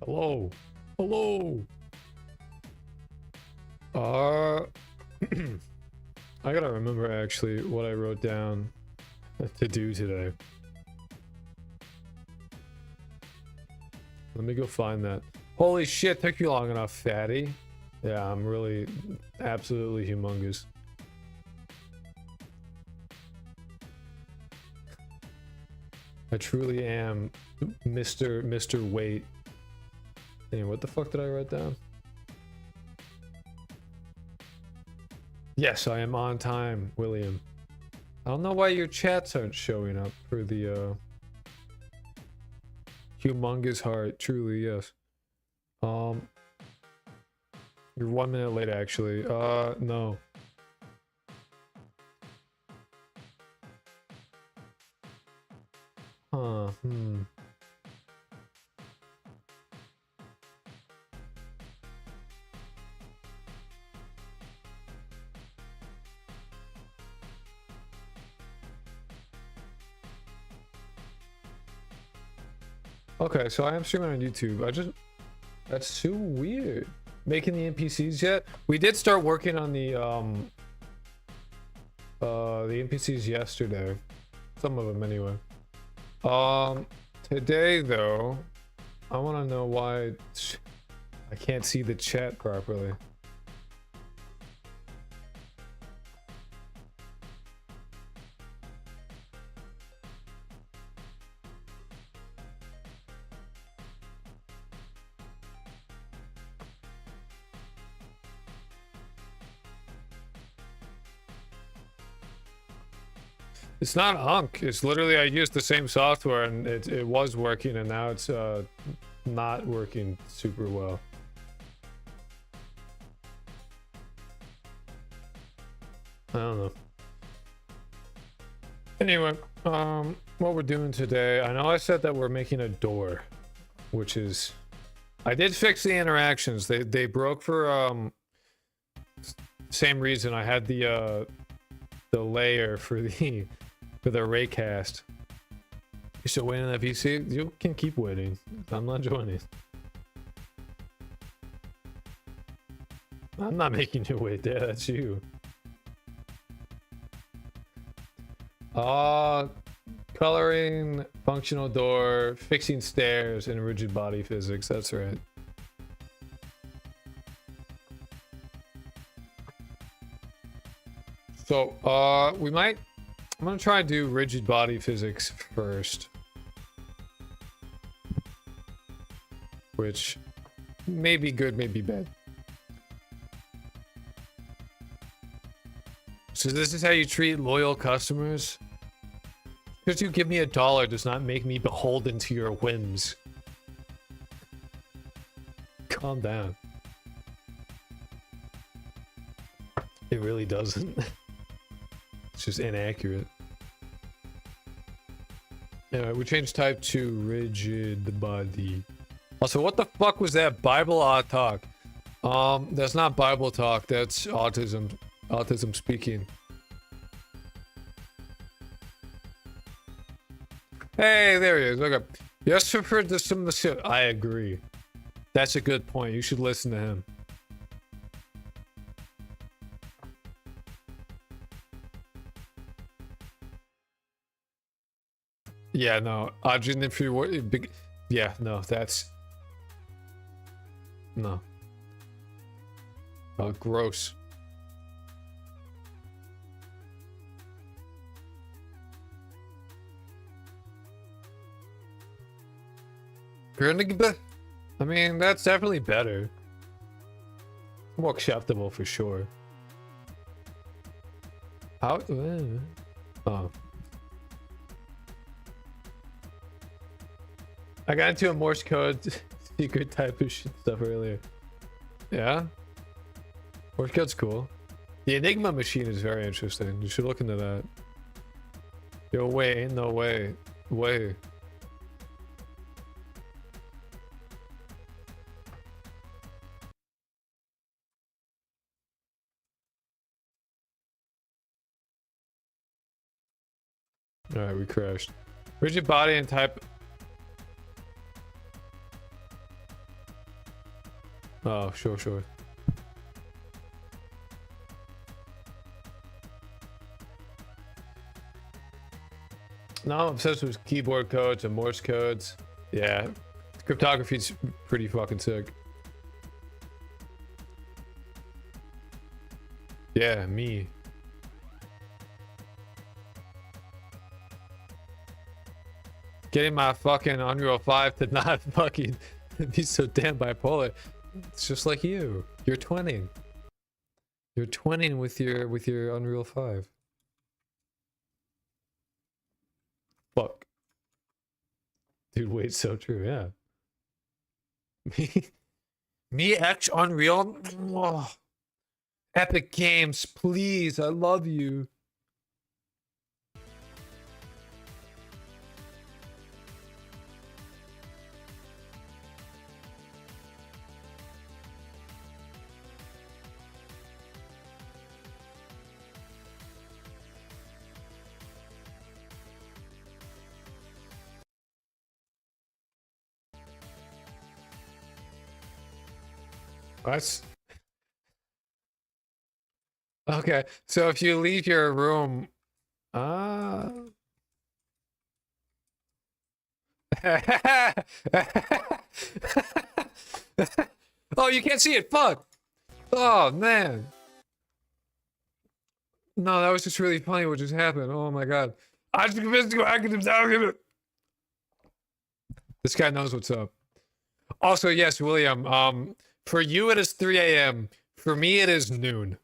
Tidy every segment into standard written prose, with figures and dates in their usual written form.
Hello. Hello. I gotta remember actually what I wrote down to do today. Let me go find that. Holy shit, took you long enough, fatty. Yeah, I'm really absolutely humongous. I truly am Mr. Weight. Hey, what the fuck did I write down? Yes, I am on time, William. I don't know why your chats aren't showing up for the humongous heart. Truly, yes. You're 1 minute late, actually. No. Huh. Okay, so I am streaming on YouTube. That's so weird. Making the NPCs yet? We did start working on the NPCs yesterday. Some of them anyway. Today though, I want to know why I can't see the chat properly. It's not Hunk. It's literally I used the same software and it was working and now it's not working super well. I don't know. Anyway, what we're doing today, I know I said that we're making a door, which is I did fix the interactions. They broke for same reason. I had the layer for the raycast. You still waiting on that PC? You can keep waiting. I'm not joining. I'm not making you wait there. That's you. Coloring, functional door, fixing stairs, and rigid body physics. That's right. So, I'm gonna try and do rigid body physics first. Which may be good, may be bad. So this is how you treat loyal customers? Because you give me $1 does not make me beholden to your whims. Calm down. It really doesn't. It's just inaccurate. Anyway, we changed type to rigid body. Also, what the fuck was that Bible talk? That's not Bible talk, that's autism speaking. Hey, there he is. Okay. Yes, I've heard this some of the shit. I agree. That's a good point. You should listen to him. Yeah, no. Ajin, if you were big. Yeah, no, that's. No. Oh, gross. I mean, that's definitely better. More acceptable for sure. How? Oh. I got into a Morse code secret type of shit stuff earlier. Yeah? Morse code's cool. The Enigma machine is very interesting. You should look into that. Yo, wait, ain't no way. Way. Alright, we crashed. Rigid body and type. Oh, sure, sure. No, I'm obsessed with keyboard codes and Morse codes. Yeah, cryptography's pretty fucking sick. Yeah, me. Getting my fucking Unreal 5 to not fucking be so damn bipolar. It's just like you. You're twinning. You're twinning with your Unreal 5. Fuck. Dude, wait, so true, yeah. Me X Unreal. Oh. Epic Games, please, I love you. That's okay. So if you leave your room, uh oh, you can't see it. Fuck. Oh man. No, that was just really funny what just happened. Oh my god. I just convinced you I could. This guy knows what's up. Also, yes, William. For you it is 3 a.m. For me it is noon.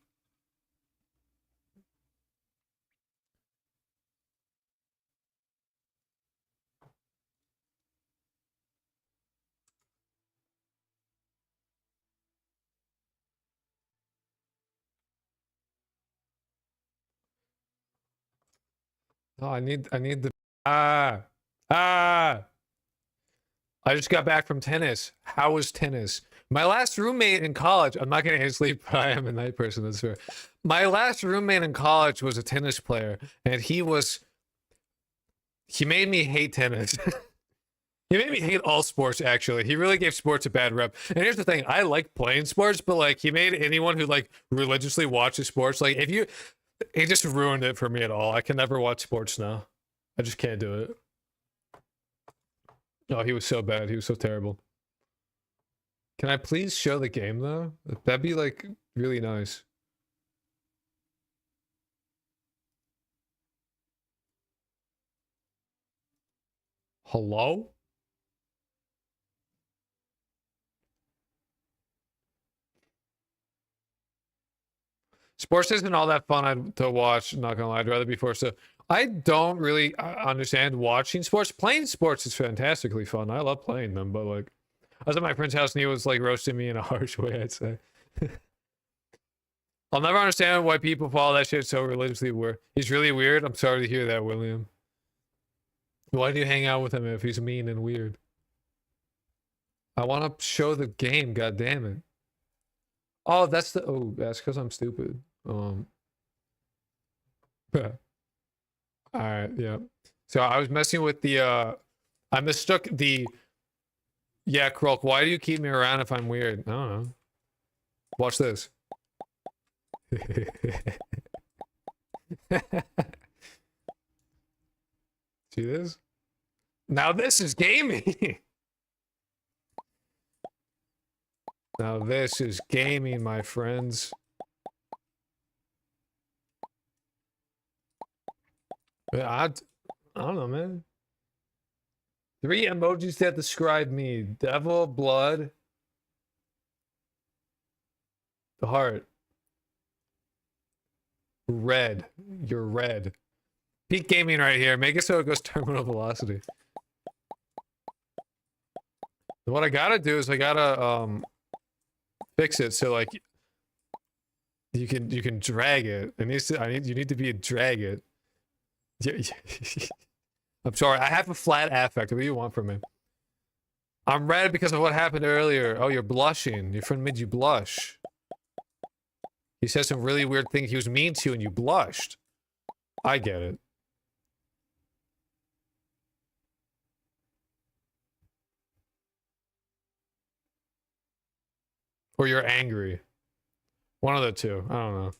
Oh, I need the ah ah. I just got back from tennis. How was tennis? My last roommate in college, I'm not going to sleep, but I am a night person, that's fair. My last roommate in college was a tennis player, and he made me hate tennis. He made me hate all sports, actually. He really gave sports a bad rep. And here's the thing, I like playing sports, but like he made anyone who like religiously watches sports, like he just ruined it for me at all. I can never watch sports now. I just can't do it. Oh, he was so bad. He was so terrible. Can I please show the game though? That'd be like really nice. Hello? Sports isn't all that fun to watch, not gonna lie. I'd rather be forced to. I don't really understand watching sports. Playing sports is fantastically fun. I love playing them, but like, I was at my friend's house and he was like roasting me in a harsh way, I'd say. I'll never understand why people follow that shit so religiously. He's really weird. I'm sorry to hear that, William. Why do you hang out with him if he's mean and weird? I want to show the game, god damn it. Oh, that's because I'm stupid. Alright, yeah. So I was messing with I mistook the yeah, Krulk, why do you keep me around if I'm weird? I don't know. Watch this. See this? Now this is gaming. Now this is gaming, my friends. I don't know, man. 3 emojis that describe me. Devil, blood, the heart. Red. You're red. Peak gaming right here. Make it so it goes terminal velocity. What I gotta do is I gotta fix it so like you can drag it. You need to be a drag it. I'm sorry, I have a flat affect. What do you want from me? I'm red because of what happened earlier. Oh, you're blushing. Your friend made you blush. He said some really weird thing. He was mean to you and you blushed. I get it. Or you're angry. One of the two. I don't know.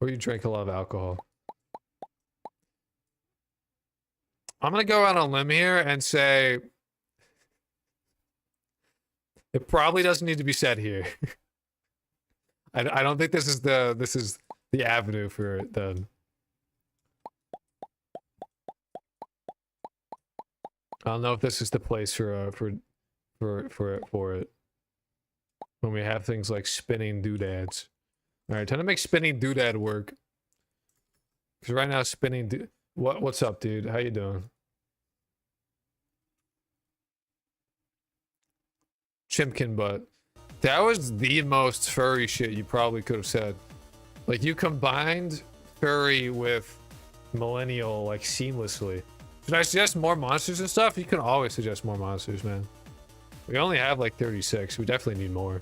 Or you drink a lot of alcohol. I'm gonna go out on a limb here and say it probably doesn't need to be said here. I don't think this is the avenue for it then. I don't know if this is the place for it. When we have things like spinning doodads. Alright, time to make spinning doodad work. Because right now spinning what's up, dude? How you doing? Chimkin butt. That was the most furry shit you probably could have said. Like, you combined furry with millennial, like, seamlessly. Should I suggest more monsters and stuff? You can always suggest more monsters, man. We only have, like, 36. We definitely need more.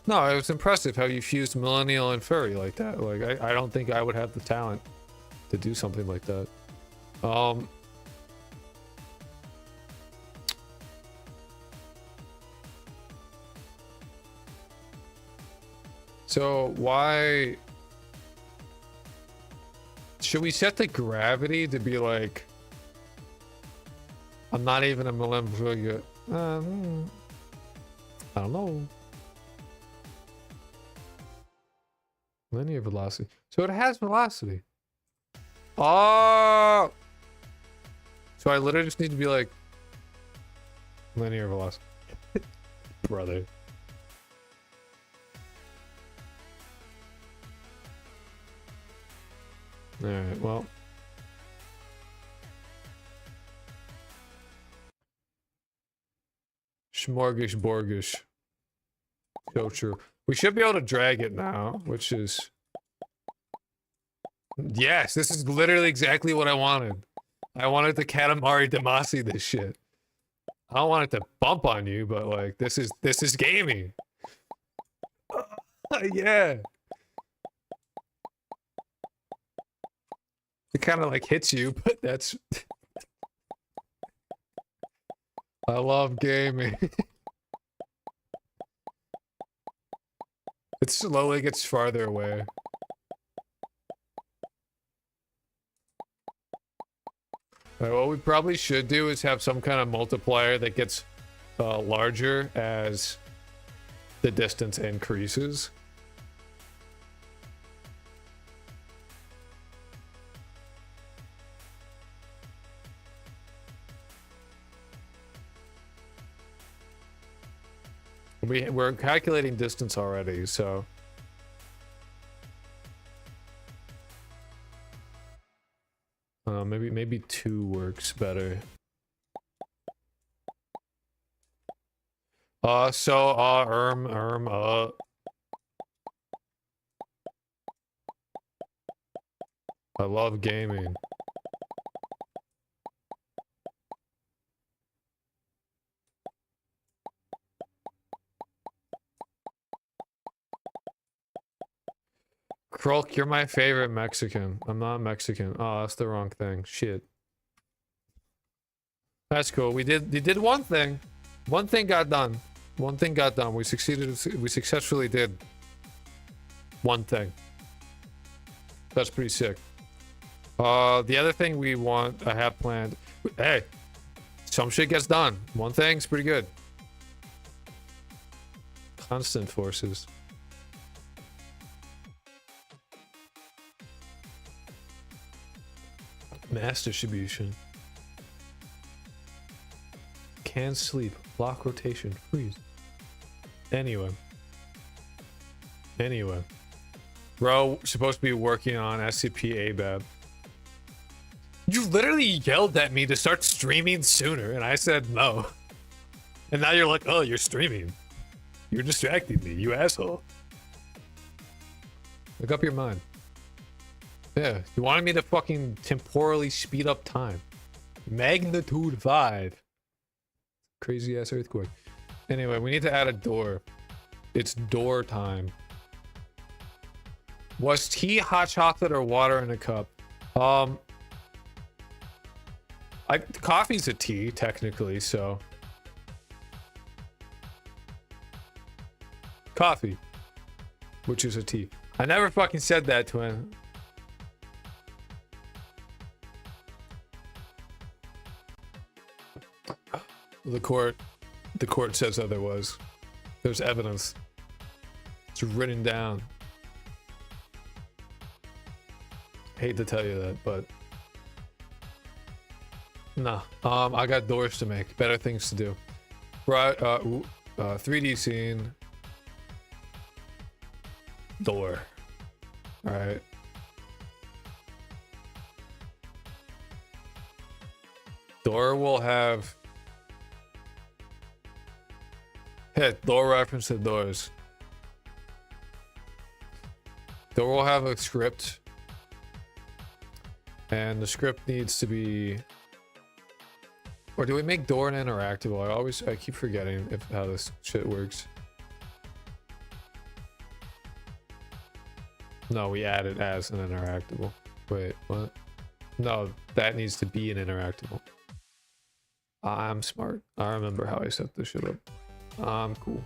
No, it was impressive how you fused millennial and furry like that. Like, I don't think I would have the talent to do something like that. So why should we set the gravity to be like, I'm not even a millennial? I don't know. Linear velocity. So it has velocity. Oh, so I literally just need to be like linear velocity. Brother. Alright, well. Smorgasborgish. So true. We should be able to drag it now, which is... Yes, this is literally exactly what I wanted. I wanted the Katamari Damacy this shit. I don't want it to bump on you, but like, this is gaming. Yeah. It kind of like hits you, but that's... I love gaming. It slowly gets farther away. Alright, what we probably should do is have some kind of multiplier that gets larger as the distance increases. We're calculating distance already, so maybe 2 works better. I love gaming. Krolk, you're my favorite Mexican. I'm not Mexican. Oh, that's the wrong thing. Shit. That's cool. We did one thing. One thing got done. One thing got done. We successfully did one thing. That's pretty sick. The other thing I have planned. Hey, some shit gets done. One thing's pretty good. Constant forces. Mass distribution. Can't sleep. Block rotation. Freeze. Anyway. Bro, supposed to be working on SCP ABAB. You literally yelled at me to start streaming sooner, and I said no. And now you're like, oh, you're streaming. You're distracting me, you asshole. Look up your mind. Yeah, you wanted me to fucking temporally speed up time. Magnitude 5. Crazy ass earthquake. Anyway, we need to add a door. It's door time. Was tea, hot chocolate, or water in a cup? Coffee's a tea, technically, so coffee, which is a tea. I never fucking said that, twin. The court says otherwise. There's evidence. It's written down. Hate to tell you that, but no. I got doors to make. Better things to do. Right. 3D scene. Door. All right. Door will have. Hit door reference to doors. Door will have a script. And the script needs to be, or do we make door an interactable? I keep forgetting how this shit works. No, we add it as an interactable. Wait, what? No, that needs to be an interactable. I'm smart. I remember how I set this shit up. I'm cool.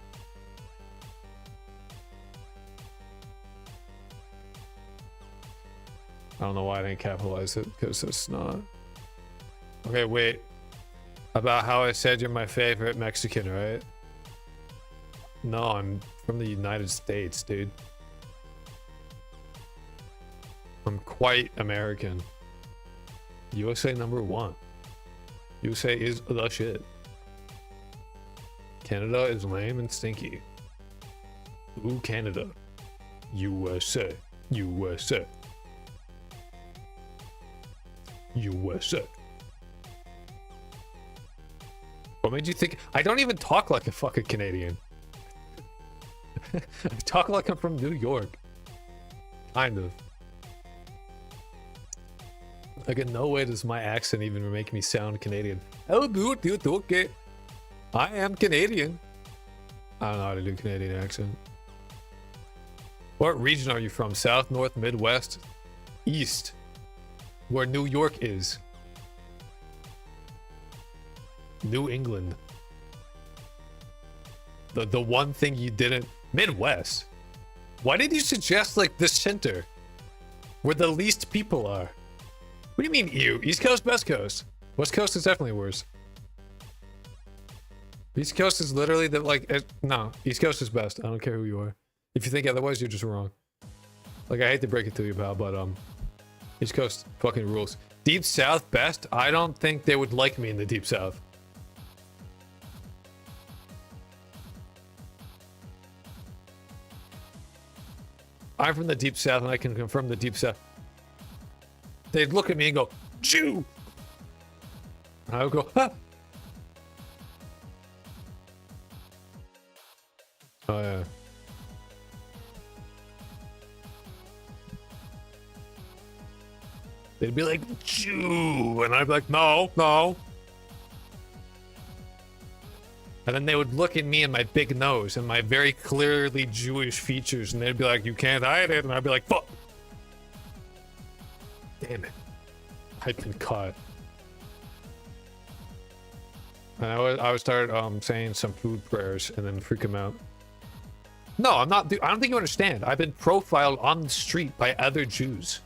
I don't know why I didn't capitalize it, because it's not. Okay, wait. About how I said you're my favorite Mexican, right? No, I'm from the United States, dude. I'm quite American. USA #1. USA is the shit. Canada is lame and stinky. Ooh, Canada. USA. USA. USA. What made you think? I don't even talk like a fucking Canadian. I talk like I'm from New York. Kind of. Like in no way does my accent even make me sound Canadian. Oh, dude, okay. I am Canadian. I don't know how to do Canadian accent. What region are you from? South, North, Midwest, East? Where New York is. New England. The one thing you didn't. Midwest. Why did you suggest like the center? Where the least people are? What do you mean you? East Coast, West Coast. West Coast is definitely worse. East Coast is literally the no, East Coast is best. I don't care who you are. If you think otherwise, you're just wrong. Like, I hate to break it to you, pal, but East Coast fucking rules. Deep South best? I don't think they would like me in the Deep South. I'm from the Deep South and I can confirm the Deep South. They'd look at me and go, Jew! And I would go, ah! Oh, yeah. They'd be like, Jew! And I'd be like, no, no. And then they would look at me and my big nose and my very clearly Jewish features, and they'd be like, you can't hide it. And I'd be like, fuck. Damn it. I'd been caught. And I would start saying some food prayers and then freak them out. No, I'm not. I don't think you understand. I've been profiled on the street by other Jews.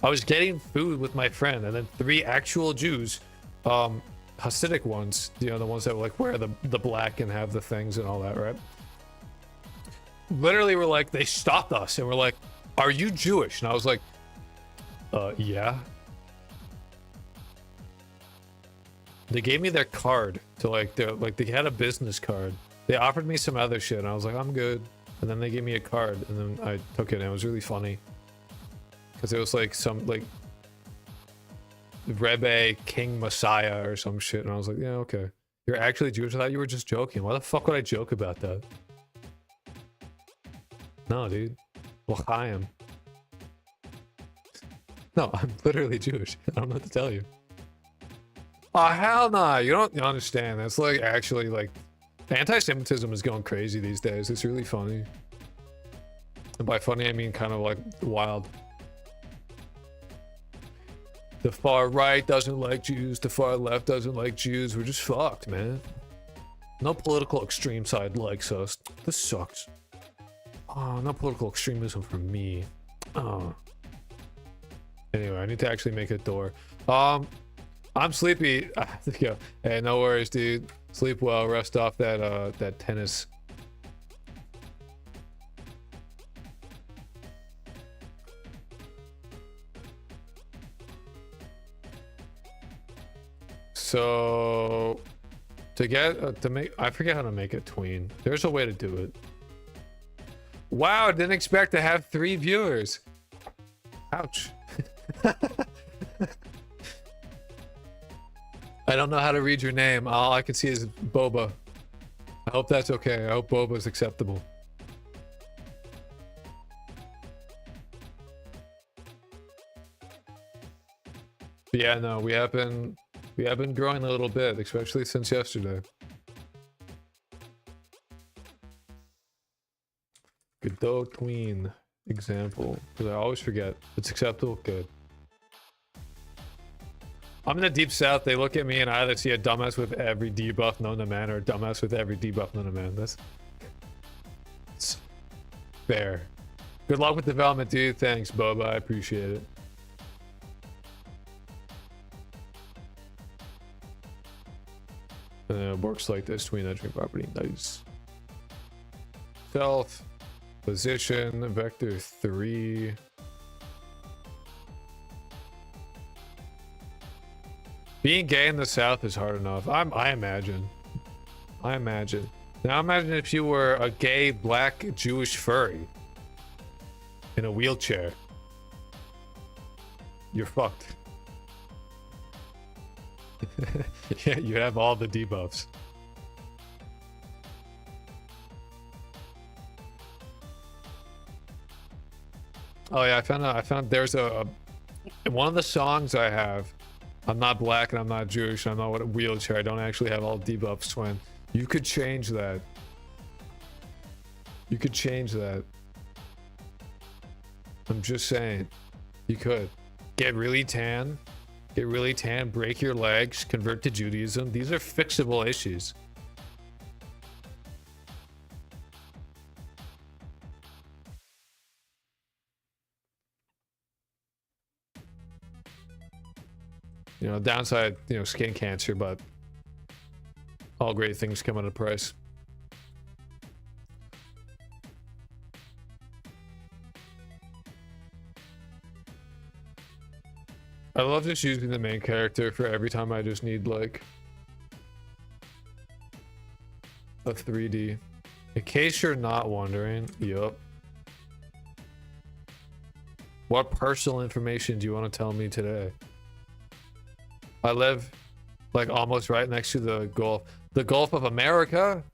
I was getting food with my friend, and then 3 actual Jews, Hasidic ones, you know, the ones that like wear the black and have the things and all that, right? Literally were like, they stopped us and were like, are you Jewish? And I was like, yeah. They gave me their card to they had a business card. They offered me some other shit and I was like, I'm good. And then they gave me a card and then I took it and it was really funny. Because it was like some Rebbe King Messiah or some shit. And I was like, yeah, okay. You're actually Jewish? I thought you were just joking. Why the fuck would I joke about that? No, dude. L'chaim. No, I'm literally Jewish. I don't know what to tell you. Oh, hell nah. You don't understand. That's like actually like anti-Semitism is going crazy these days. It's really funny. And by funny, I mean kind of like wild. The far right doesn't like Jews. The far left doesn't like Jews. We're just fucked, man. No political extreme side likes us. This sucks. Oh, no political extremism for me. Oh. Anyway, I need to actually make a door. I'm sleepy. Yeah. Hey, no worries, dude. Sleep well. Rest off that tennis. So to get to make, I forget how to make a tween. There's a way to do it. Wow, didn't expect to have 3 viewers. Ouch. I don't know how to read your name. All I can see is Boba. I hope that's okay. I hope Boba's acceptable. But yeah, no, we have been growing a little bit, especially since yesterday. Godot tween example, because I always forget. It's acceptable. Good. I'm in the deep south. They look at me and I either see a dumbass with every debuff known to man or a dumbass with every debuff known to man. That's fair. Good luck with development, dude. Thanks, Boba. I appreciate it. Works like this. Tween entering property. Nice. Self. Position. Vector 3. Being gay in the South is hard enough. I imagine. Now imagine if you were a gay, black, Jewish furry in a wheelchair. You're fucked. Yeah, you have all the debuffs. Oh yeah, I found there's a one of the songs I have. I'm not black and I'm not Jewish and I'm not a wheelchair. I don't actually have all debuffs, twin. You could change that. You could change that. I'm just saying. You could. Get really tan. Get really tan, break your legs, convert to Judaism. These are fixable issues. You know, downside, you know, skin cancer, but all great things come at a price. I love just using the main character for every time I just need like a 3D. In case you're not wondering, yup. What personal information do you want to tell me today? I live like almost right next to the Gulf of America.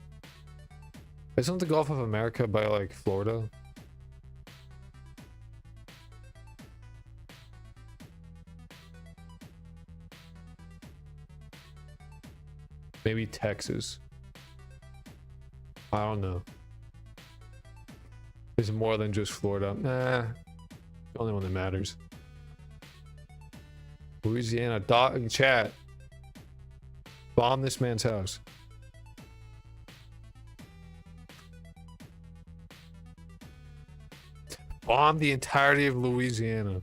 Isn't the Gulf of America by like Florida? Maybe Texas. I don't know. It's more than just Florida. Nah, the only one that matters. Louisiana, chat. Bomb this man's house. Bomb the entirety of Louisiana.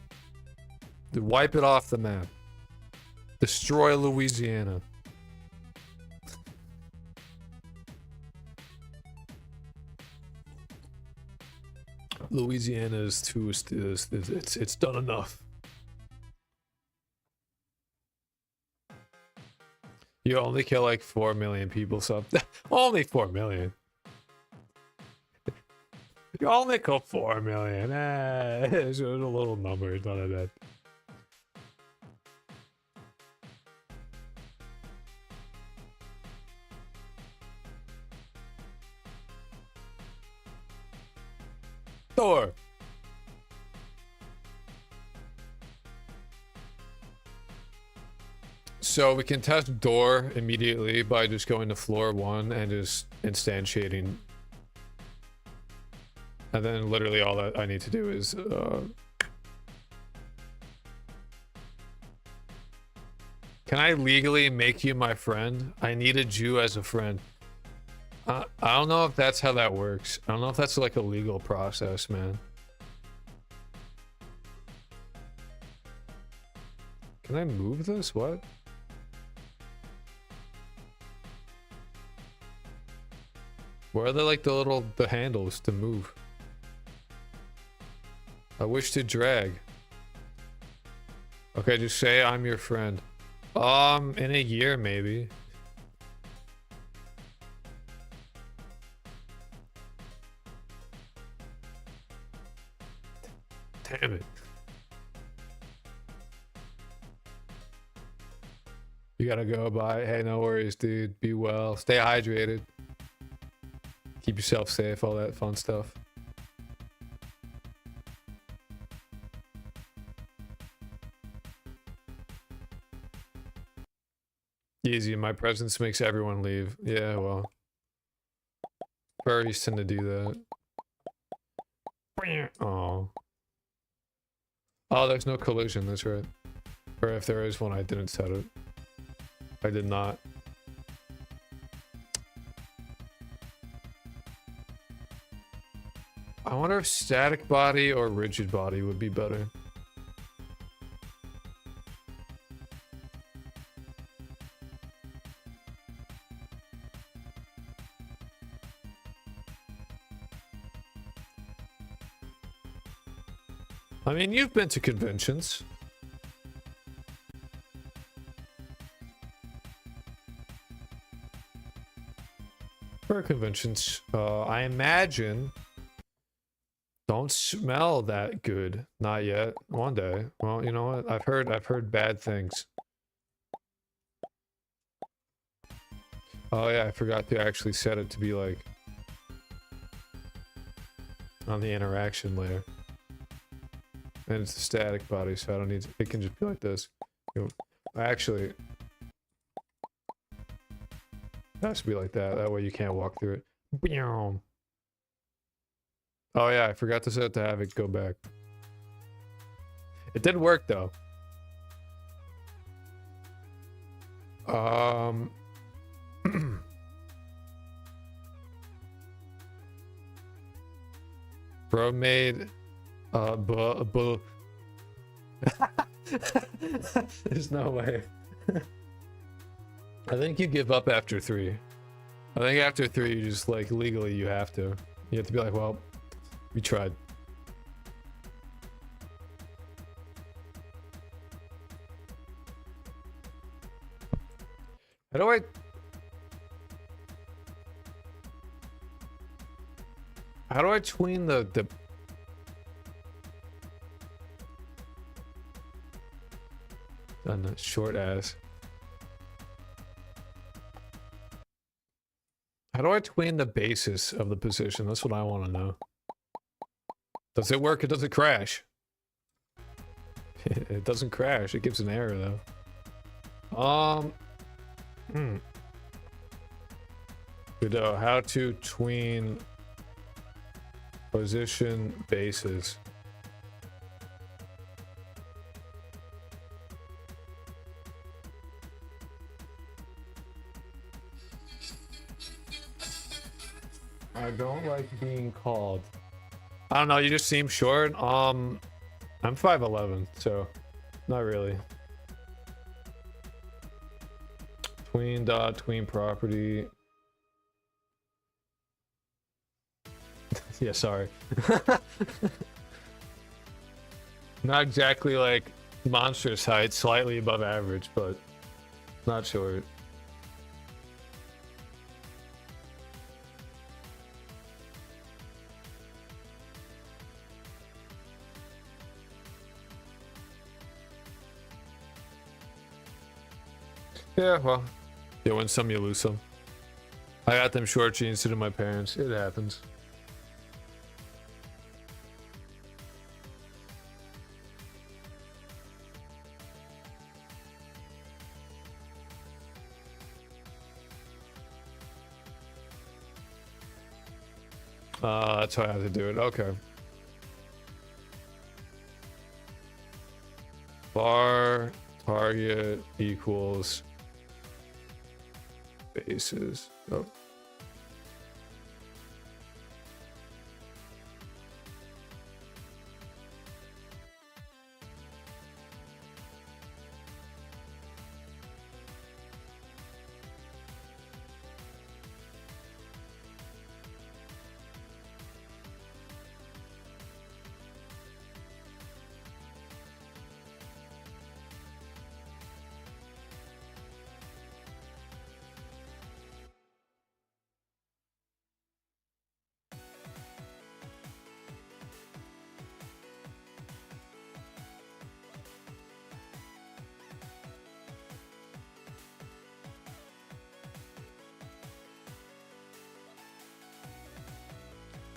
Wipe it off the map. Destroy Louisiana. Louisiana is too, it's done enough. You only kill like 4 million people, so only 4 million. You only kill 4 million. It's a little number, it's not that. Door. So we can test door immediately by just going to floor 1 and just instantiating. And then literally all that I need to do is can I legally make you my friend? I need a Jew as a friend. I don't know if that's how that works. I don't know if that's like a legal process, man. Can I move this? What? Where are the like the handles to move? I wish to drag. Okay, just say I'm your friend. In a year maybe. Damn it. You gotta go. Bye. Hey, no worries, dude. Be well. Stay hydrated. Keep yourself safe. All that fun stuff. Easy. My presence makes everyone leave. Yeah, well. Furries tend to do that. Oh. Oh, there's no collision. That's right. Or if there is one, I didn't set it. I did not. I wonder if static body or rigid body would be better. I mean, you've been to conventions. For conventions, I imagine don't smell that good. Not yet. One day. Well, you know what? I've heard bad things. Oh yeah, I forgot to actually set it to be like on the interaction layer. And it's a static body, so I don't need to, it can just be like this. Actually, it has to be like that. That way you can't walk through it. Oh yeah, I forgot to set it to have it go back. It did work though. Bro made there's no way. I think you give up after 3. I think after 3 you just like legally you have to. You have to be like, well, we tried. How do I tween the on the short ass? How do I tween the basis of the position? That's what I want to know. Does it work or does it crash? It doesn't crash. It gives an error though. Good. How to tween position bases. I don't like being called. I don't know, you just seem short. I'm 5'11", so not really. Tween property. Yeah, sorry. Not exactly like monstrous height, slightly above average, but not short. Yeah, well, you win some, you lose some. I got them short jeans to my parents. It happens. That's how I have to do it. Okay. Bar target equals bases. Oh.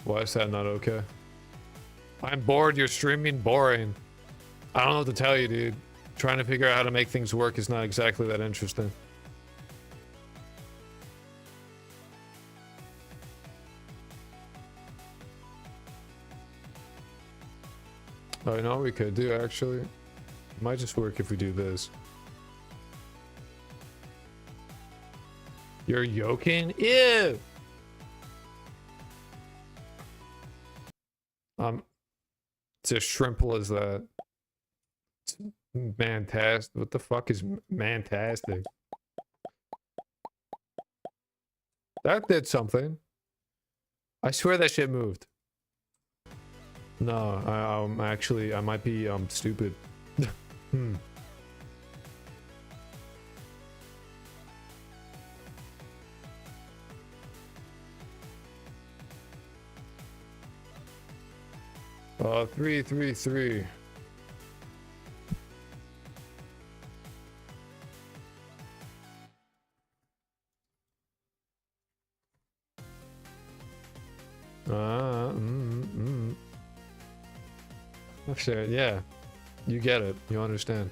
Why is that not okay? I'm bored. You're streaming boring. I don't know what to tell you, dude. Trying to figure out how to make things work is not exactly that interesting. Oh, you know what we could do, actually? It might just work if we do this. You're yoking? Ew! It's as shrimple as that. It's fantastic. What the fuck is fantastic? That did something. I swear that shit moved. No, actually, I might be stupid. Hmm. Uh, 333. Sure, yeah. You get it. You understand.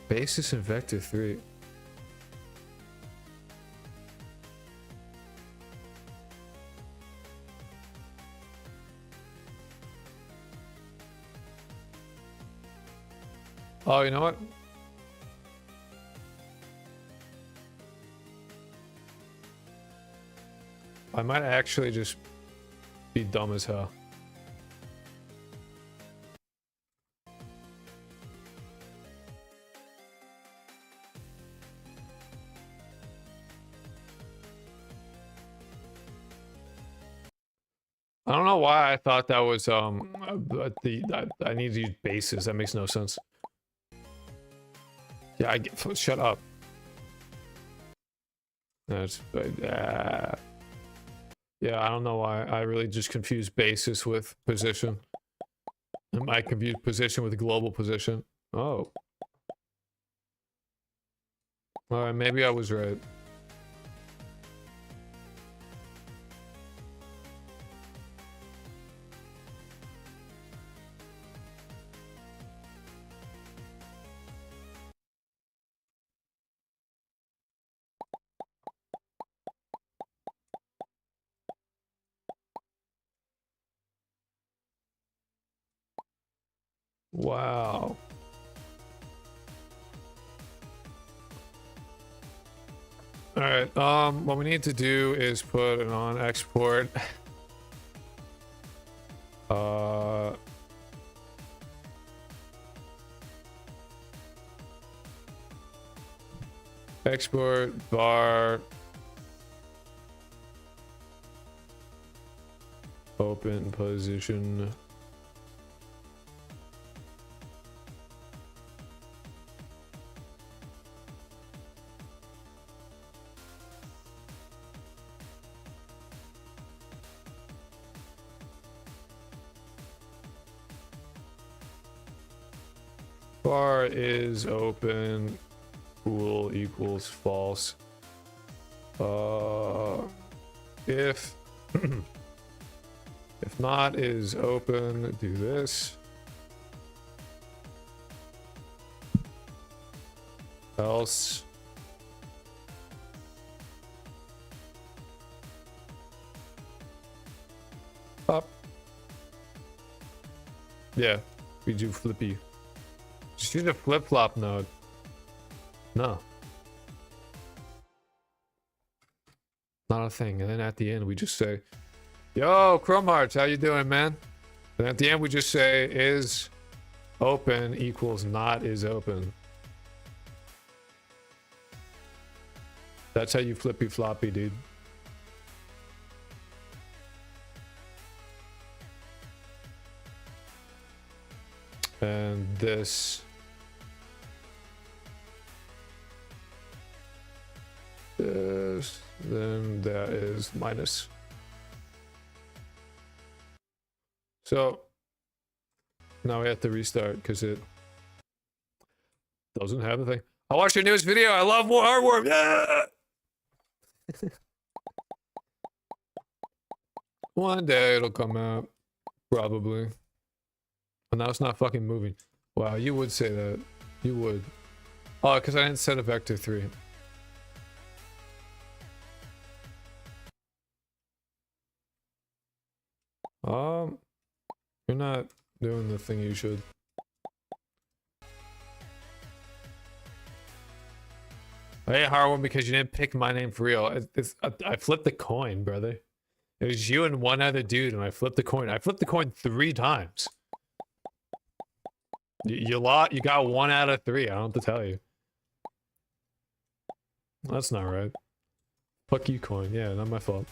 Basis and vector 3. Oh, you know what? I might actually just be dumb as hell. I don't know why I thought that was I need to use bases. That makes no sense. Yeah, I get. Shut up. That's yeah, I don't know why. I really just confuse basis with position. I might confuse position with global position. Oh. Alright, maybe I was right. Wow. All right. What we need to do is put it on export. Export bar open position. Bar is open, bool equals false. If if not is open, do this. Else up. Yeah, we do flippy. Just use a flip-flop node. No. Not a thing. And then at the end we just say, yo, Chrome Hearts, how you doing, man? And at the end we just say is open equals not is open. That's how you flippy floppy, dude. And this then that is minus. So now we have to restart because it doesn't have the thing. I watched your newest video. I love HeartWorm. Yeah. One day it'll come out, probably. But now it's not fucking moving. Wow, you would say that. You would. Oh, because I didn't set a vector 3. You're not doing the thing you should. Hey, HeartWorm, because you didn't pick my name for real. I flipped the coin, brother. It was you and one other dude, and I flipped the coin. I flipped the coin 3 times. You lot, you got 1 out of 3. I don't have to tell you. That's not right. Fuck you, coin. Yeah, not my fault.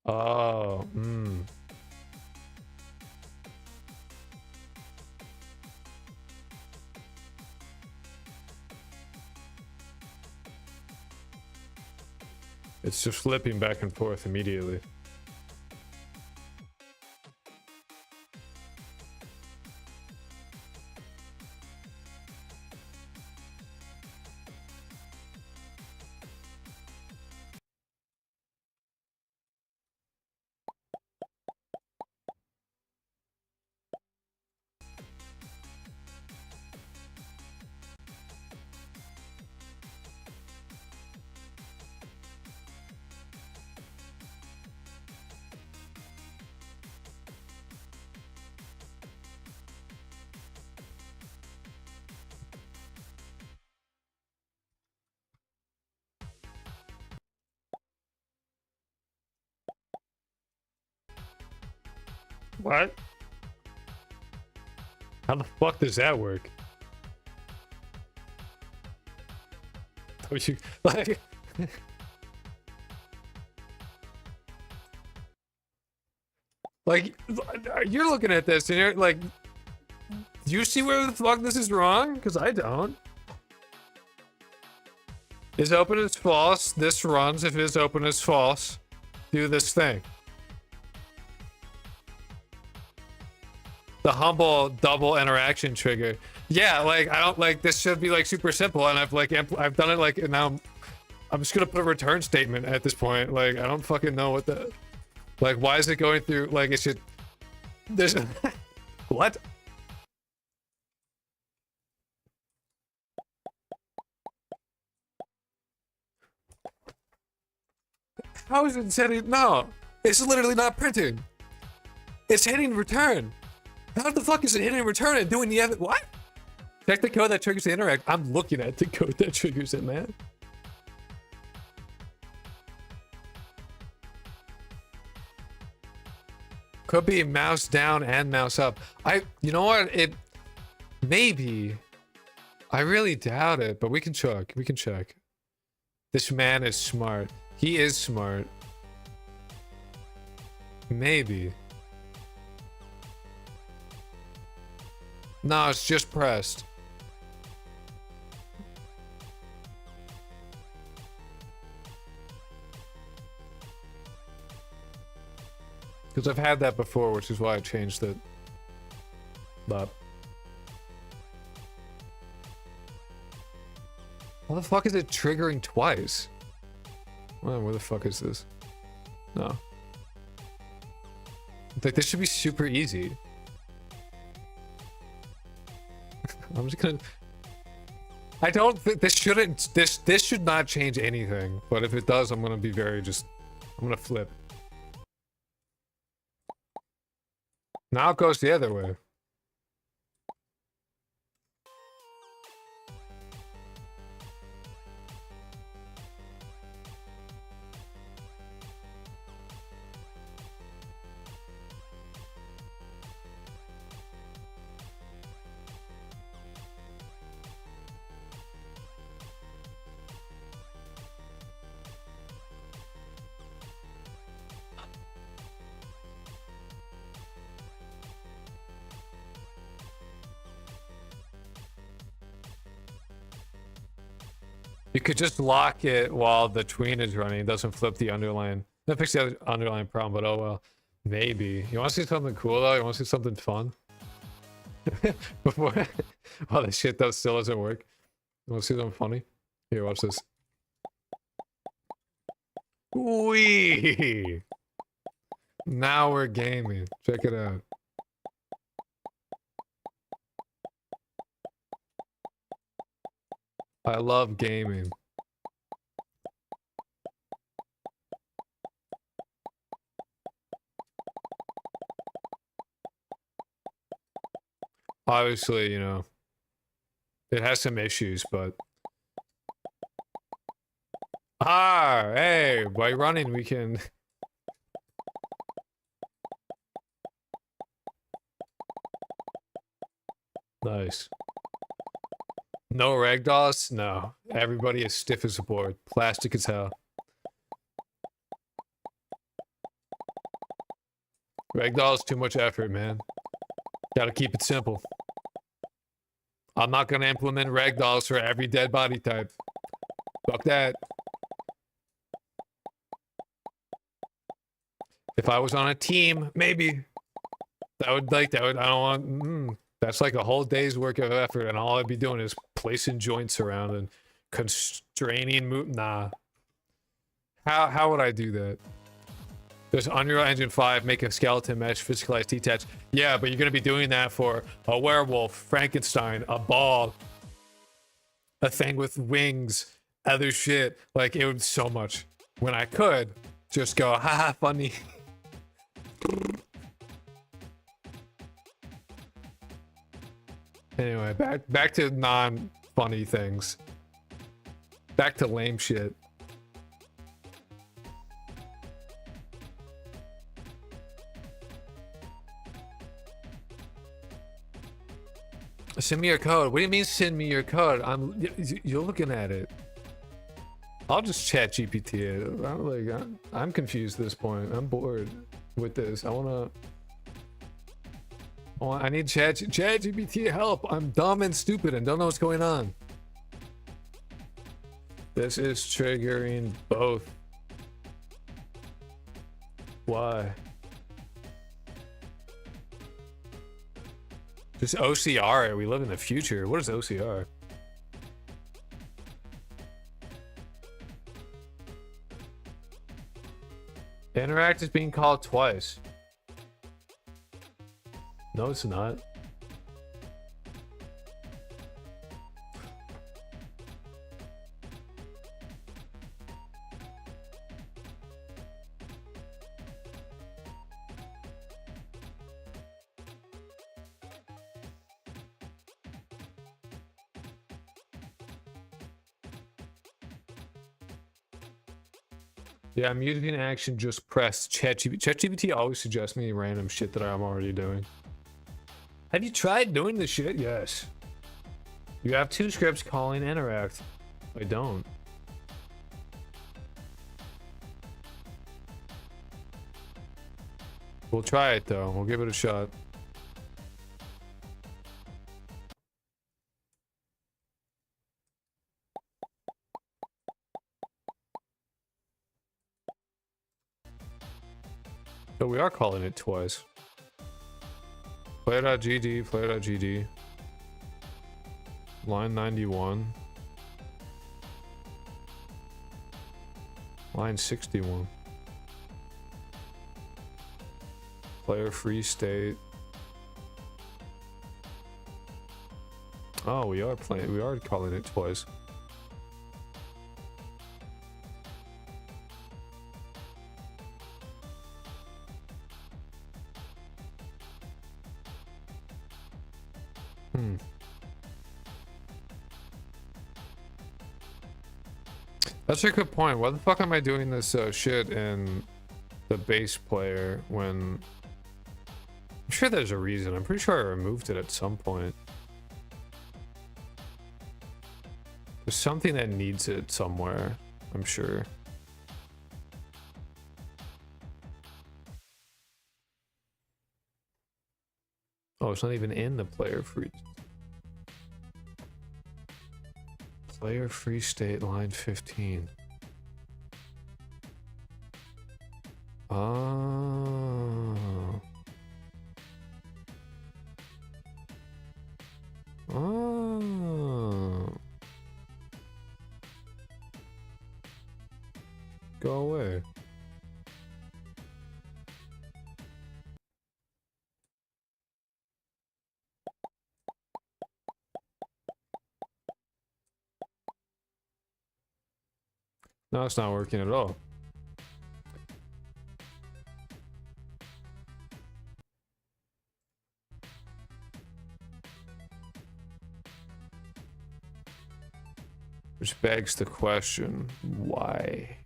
Oh, It's just flipping back and forth immediately. What? How the fuck does that work? Don't you like? Like, you're looking at this and you're like, do you see where the fuck this is wrong? Because I don't. Is open is false. This runs if is open is false. Do this thing. The humble double interaction trigger. Yeah, like I don't like this should be like super simple, and I've done it like, and now I'm just gonna put a return statement at this point. Like I don't fucking know what the, like why is it going through? Like it should. There's what? How is it setting? No, it's literally not printing. It's hitting return. How the fuck is it hitting return and doing the other? What? Check the code that triggers the interact. I'm looking at the code that triggers it, man. Could be mouse down and mouse up. You know what? It maybe. I really doubt it, but we can check. We can check. This man is smart. He is smart. Maybe. No, it's just pressed. Because I've had that before, which is why I changed it. But how the fuck is it triggering twice? Well, where the fuck is this? No. Like this should be super easy. I'm just gonna. I don't think this shouldn't. This should not change anything. But if it does, I'm gonna be very just. I'm gonna flip. Now it goes the other way. You could just lock it while the tween is running. It doesn't flip the underline. That fix the underlying problem, but oh well. Maybe. You want to see something cool though? You want to see something fun? Before all this shit that still doesn't work. You want to see something funny? Here, watch this. Wee! Now we're gaming. Check it out. I love gaming. Obviously, you know, it has some issues, but... Ah, hey, by running we can... Nice. No ragdolls? No. Everybody is stiff as a board. Plastic as hell. Ragdolls, too much effort, man. Gotta keep it simple. I'm not gonna implement ragdolls for every dead body type. Fuck that. If I was on a team, maybe. I don't want... That's like a whole day's work of effort, and all I'd be doing is placing joints around and constraining Nah. How would I do that? There's Unreal Engine 5, make a skeleton mesh, physicalize detach. Yeah, but you're gonna be doing that for a werewolf, Frankenstein, a ball, a thing with wings, other shit. Like, it would so much. When I could just go, haha, funny. Anyway, back to non-funny things. Back to lame shit. Send me your code. What do you mean send me your code? You're looking at it. I'll just chat GPT it. I'm confused at this point. I'm bored with this. I need chat GPT help. I'm dumb and stupid and don't know what's going on. This is triggering both. Why? Just OCR. We live in the future. What is OCR? Interact is being called twice. No, it's not. Yeah, I'm using action, just press ChatGPT. ChatGPT always suggests me random shit that I'm already doing. Have you tried doing this shit? Yes. You have two scripts calling interact. I don't. We'll try it though. We'll give it a shot. So we are calling it twice. Player.gd, player.gd. Line 91. Line 61. Player free state. Oh, we are calling it twice. That's a good point. Why the fuck am I doing this shit in the base player when... I'm sure there's a reason. I'm pretty sure I removed it at some point. There's something that needs it somewhere, I'm sure. Oh, it's not even in the player free. Player free state line 15. Oh. Oh. Go away. No, it's not working at all. Which begs the question, why?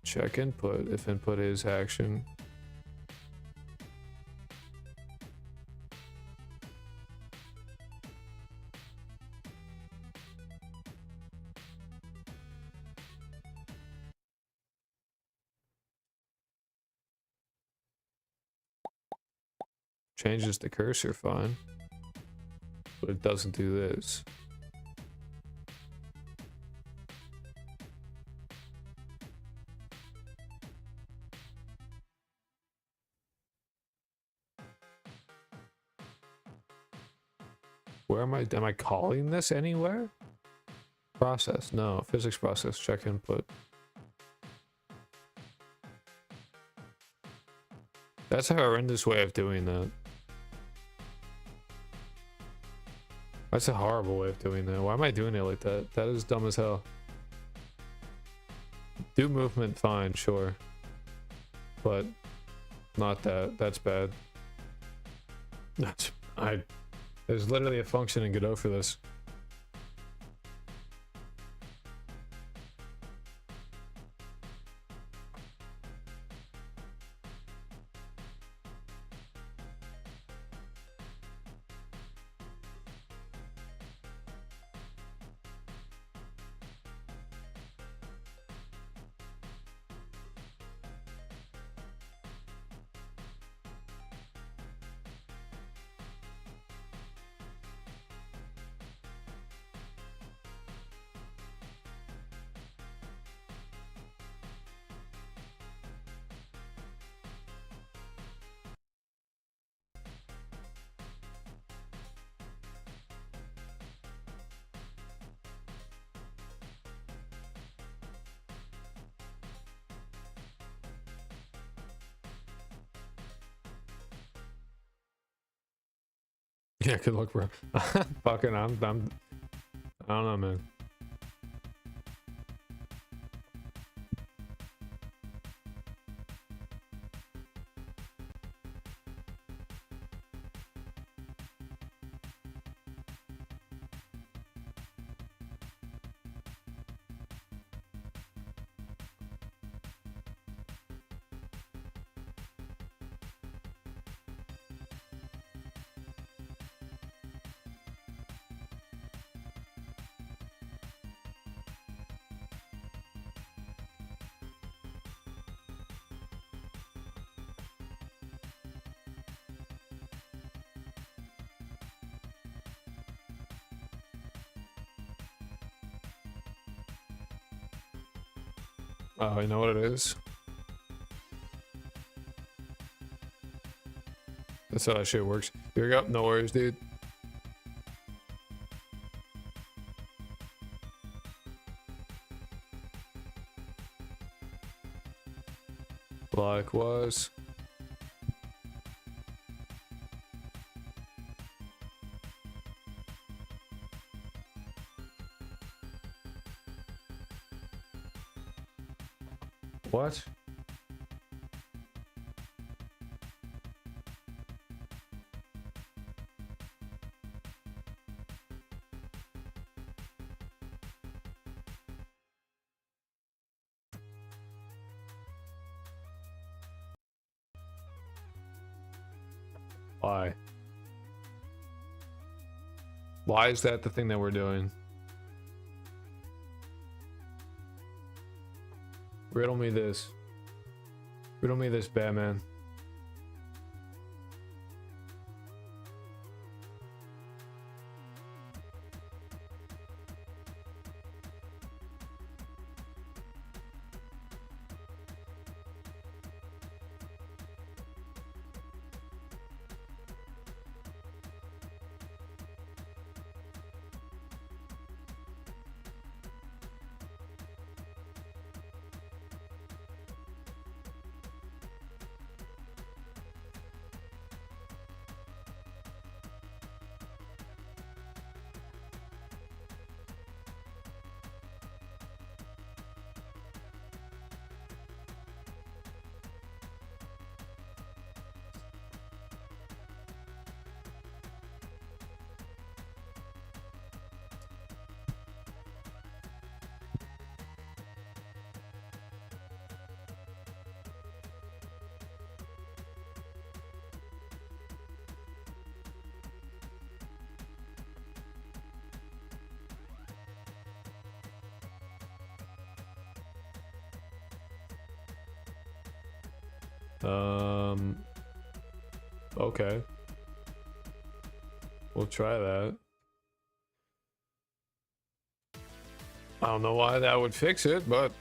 Check input if input is action. Changes the cursor, fine. But it doesn't do this. Where am I calling this anywhere? Process, no. Physics process, check input. That's a horrendous way of doing that. That's a horrible way of doing that. Why am I doing it like that? That is dumb as hell. Do movement, fine, sure. But not that. That's bad. There's literally a function in Godot for this. Yeah, good luck, bro. Fucking, I don't know, man. Oh, you know what it is? That's how that shit works. Here we go. No worries, dude. Likewise. What? Why? Why is that the thing that we're doing? Riddle me this. Riddle me this, Batman. Okay. We'll try that. I don't know why that would fix it, but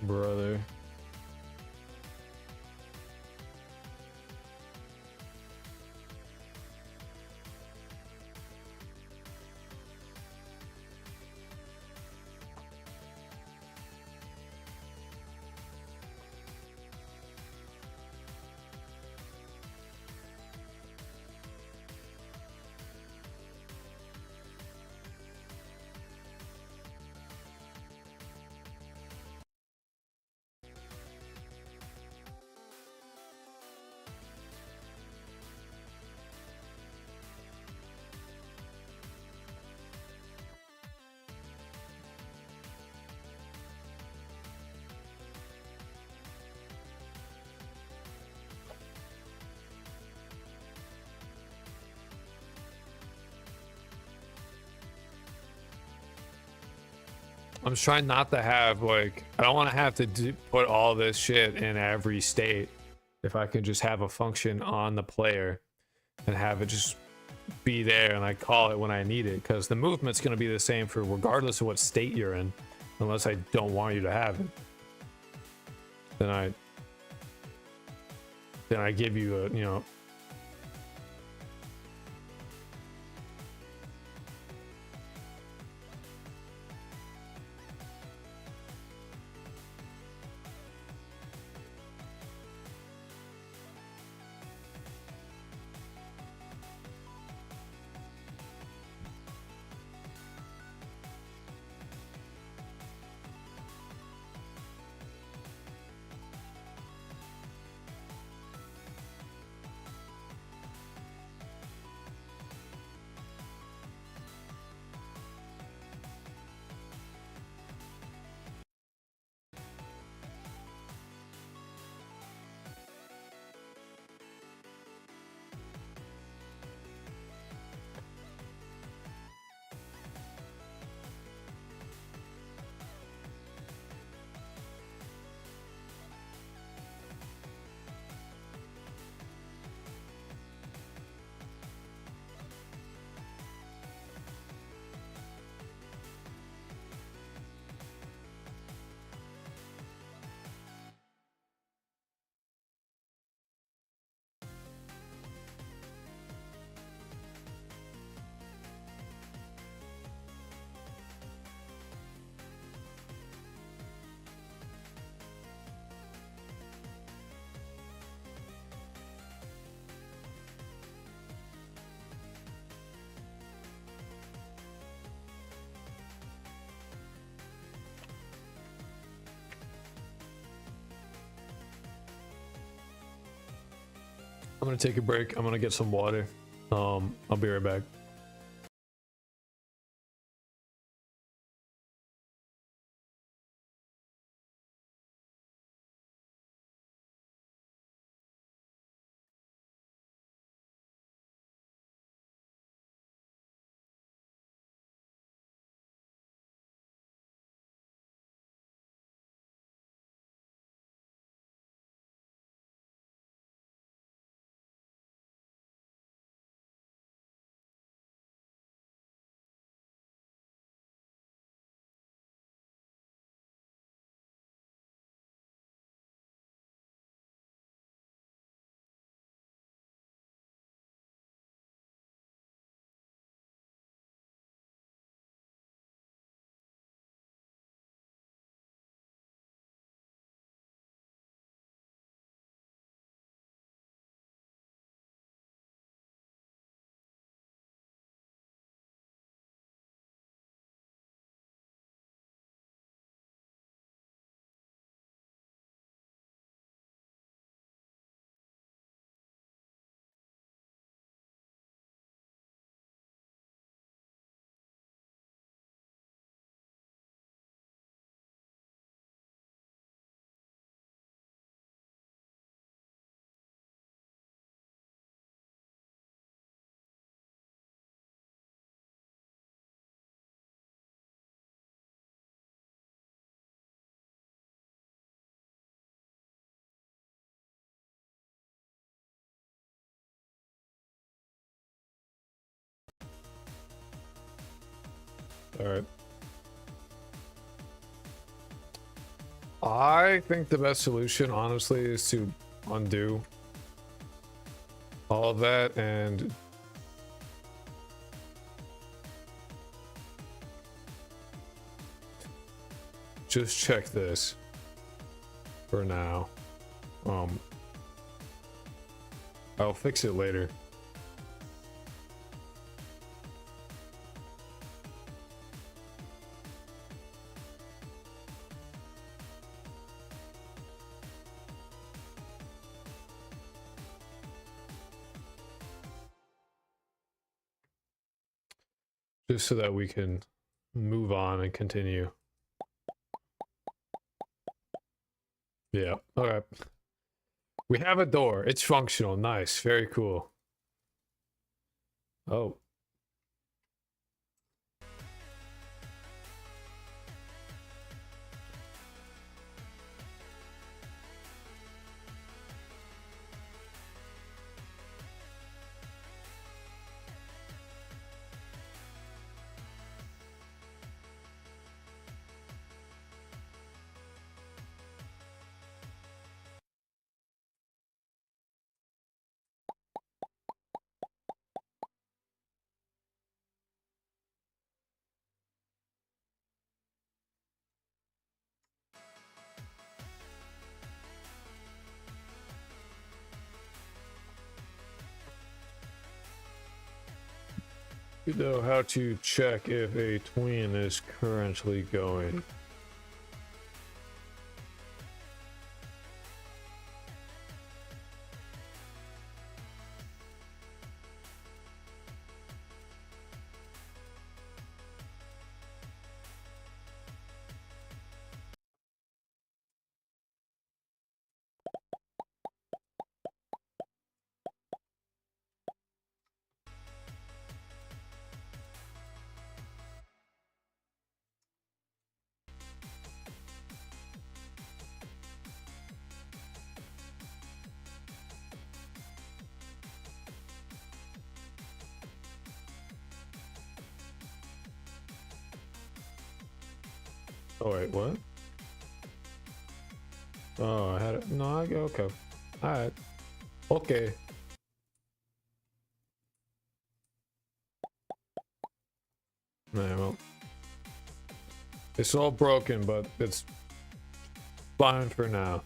brother. I'm just trying not to have, like, I don't want to have to put all this shit in every state. If I can just have a function on the player and have it just be there and I call it when I need it, because the movement's going to be the same for regardless of what state you're in, unless I don't want you to have it. Then I give you a, you know, I'm gonna take a break. I'm gonna get some water. I'll be right back. All right. I think the best solution, honestly, is to undo all of that and just check this for now. I'll fix it later. Just so that we can move on and continue. Yeah, okay. We have a door. It's functional. Nice. Very cool. Oh. You know how to check if a tween is currently going. Oh wait, what? Oh, I had it. No, I go okay. All right. Okay. Yeah, well, it's all broken, but it's fine for now.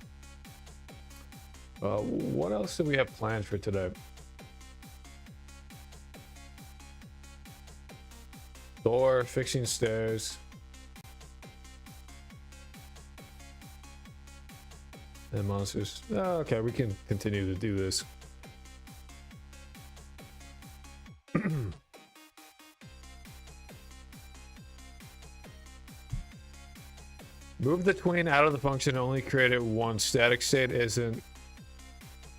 What else do we have planned for today? Door, fixing stairs. And monsters. Oh, okay, we can continue to do this. Move the tween out of the function, only create it once. Static state isn't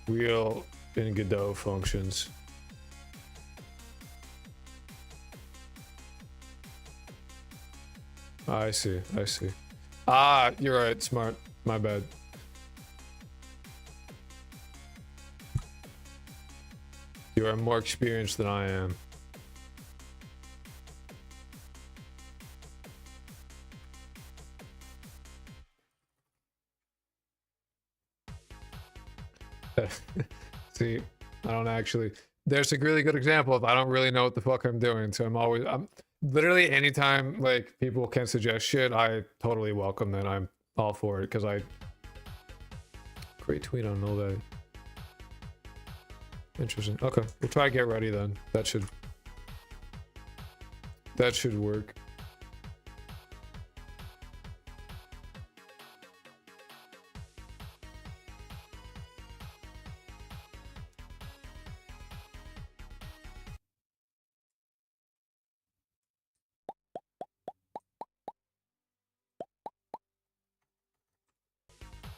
real in Godot functions. I see, I see. Ah, you're right, smart. My bad. You are more experienced than I am. See, I don't actually. There's a really good example of I don't really know what the fuck I'm doing, so I'm literally anytime like people can suggest shit, I totally welcome that. I'm all for it because I. Great tweet on all that. Interesting. Okay, we'll try to get ready then. That should work.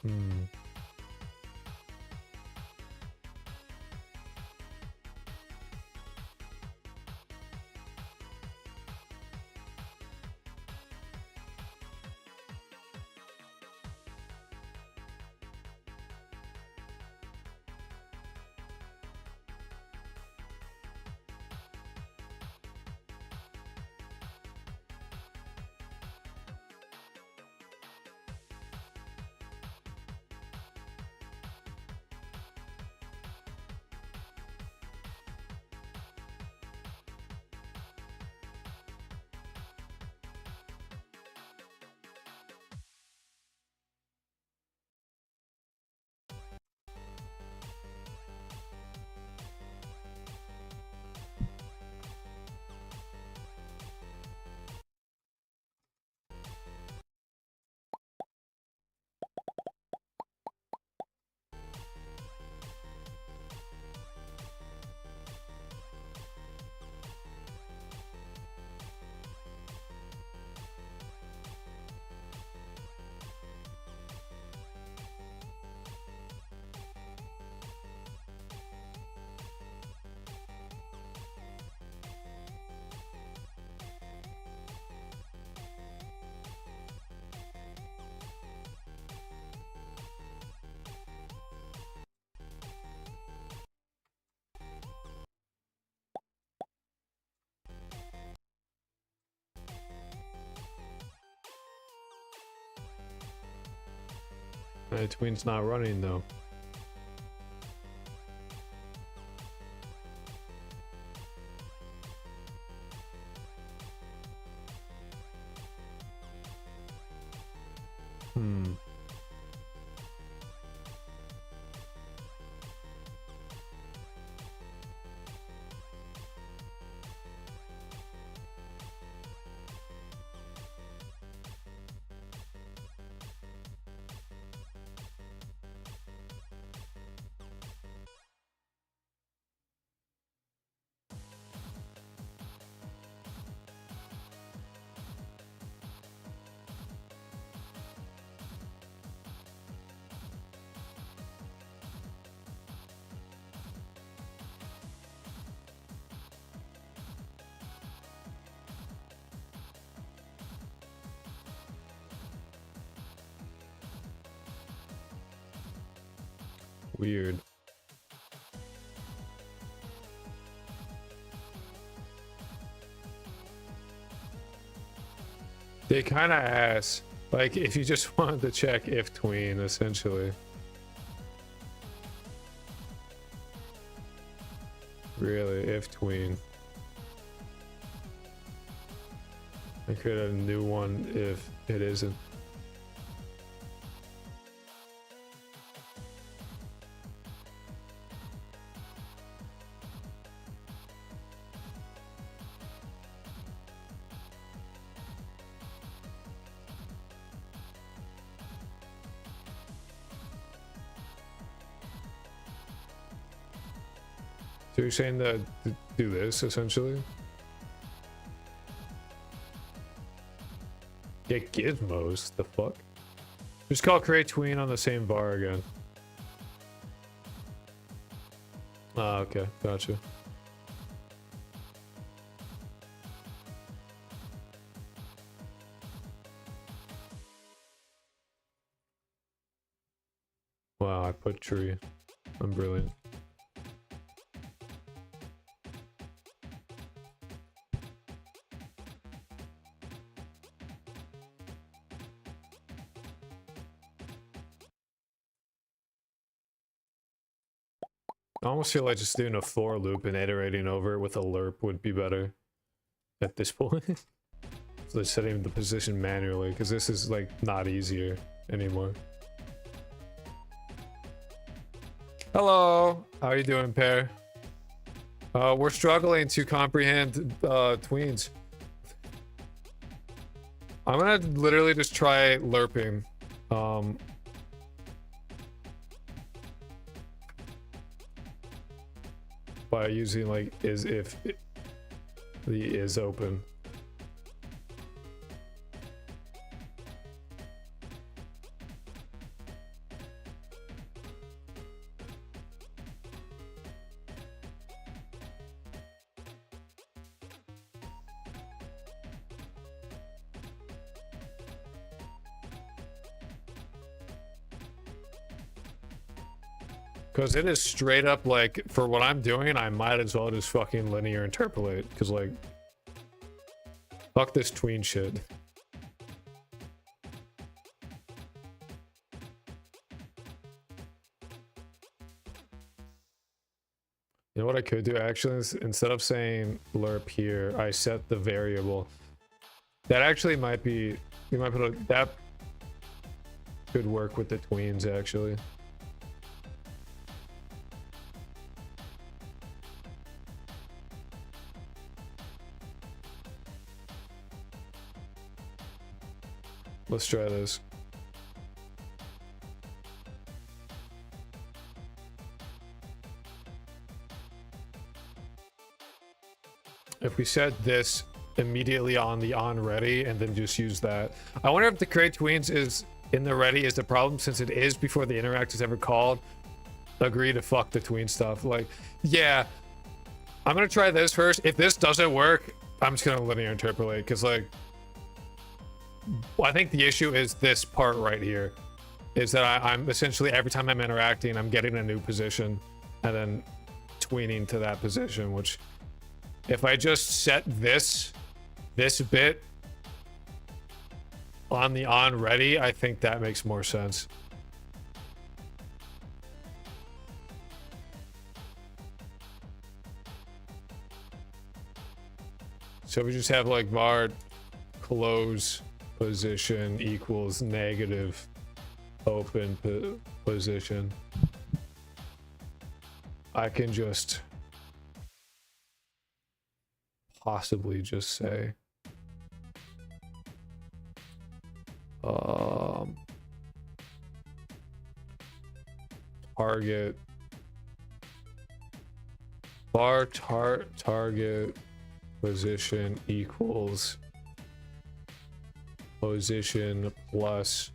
Hmm. Tween's not running though. Weird. They kind of ask, like, if you just wanted to check if tween, essentially. Really, if tween. I create a new one if it isn't. So you're saying that to do this, essentially? Get gizmos? The fuck? Just call create tween on the same bar again. Ah, okay. Gotcha. Wow, I put tree. I'm brilliant. I almost feel like just doing a for loop and iterating over it with a lerp would be better at this point. So setting the position manually, because this is like not easier anymore. Hello, how are you doing, Pear? We're struggling to comprehend tweens. I'm gonna literally just try lerping. By using like is if the is open. Because it is straight up like, for what I'm doing, I might as well just fucking linear interpolate. Because like, fuck this tween shit. You know what I could do actually is instead of saying lerp here, I set the variable. That actually might be, you might put a, that could work with the tweens actually. Let's try this. If we set this immediately on the on ready and then just use that. I wonder if the create tweens is in the ready is the problem, since it is before the interact is ever called. Agree to fuck the tween stuff. Like, yeah, I'm gonna try this first. If this doesn't work, I'm just gonna linear interpolate, because like, I think the issue is this part right here, is that I'm essentially every time I'm interacting, I'm getting a new position and then tweening to that position, which if I just set this bit on the on ready, I think that makes more sense. So we just have like var close position equals negative open position. I can just possibly just say target var target position equals position plus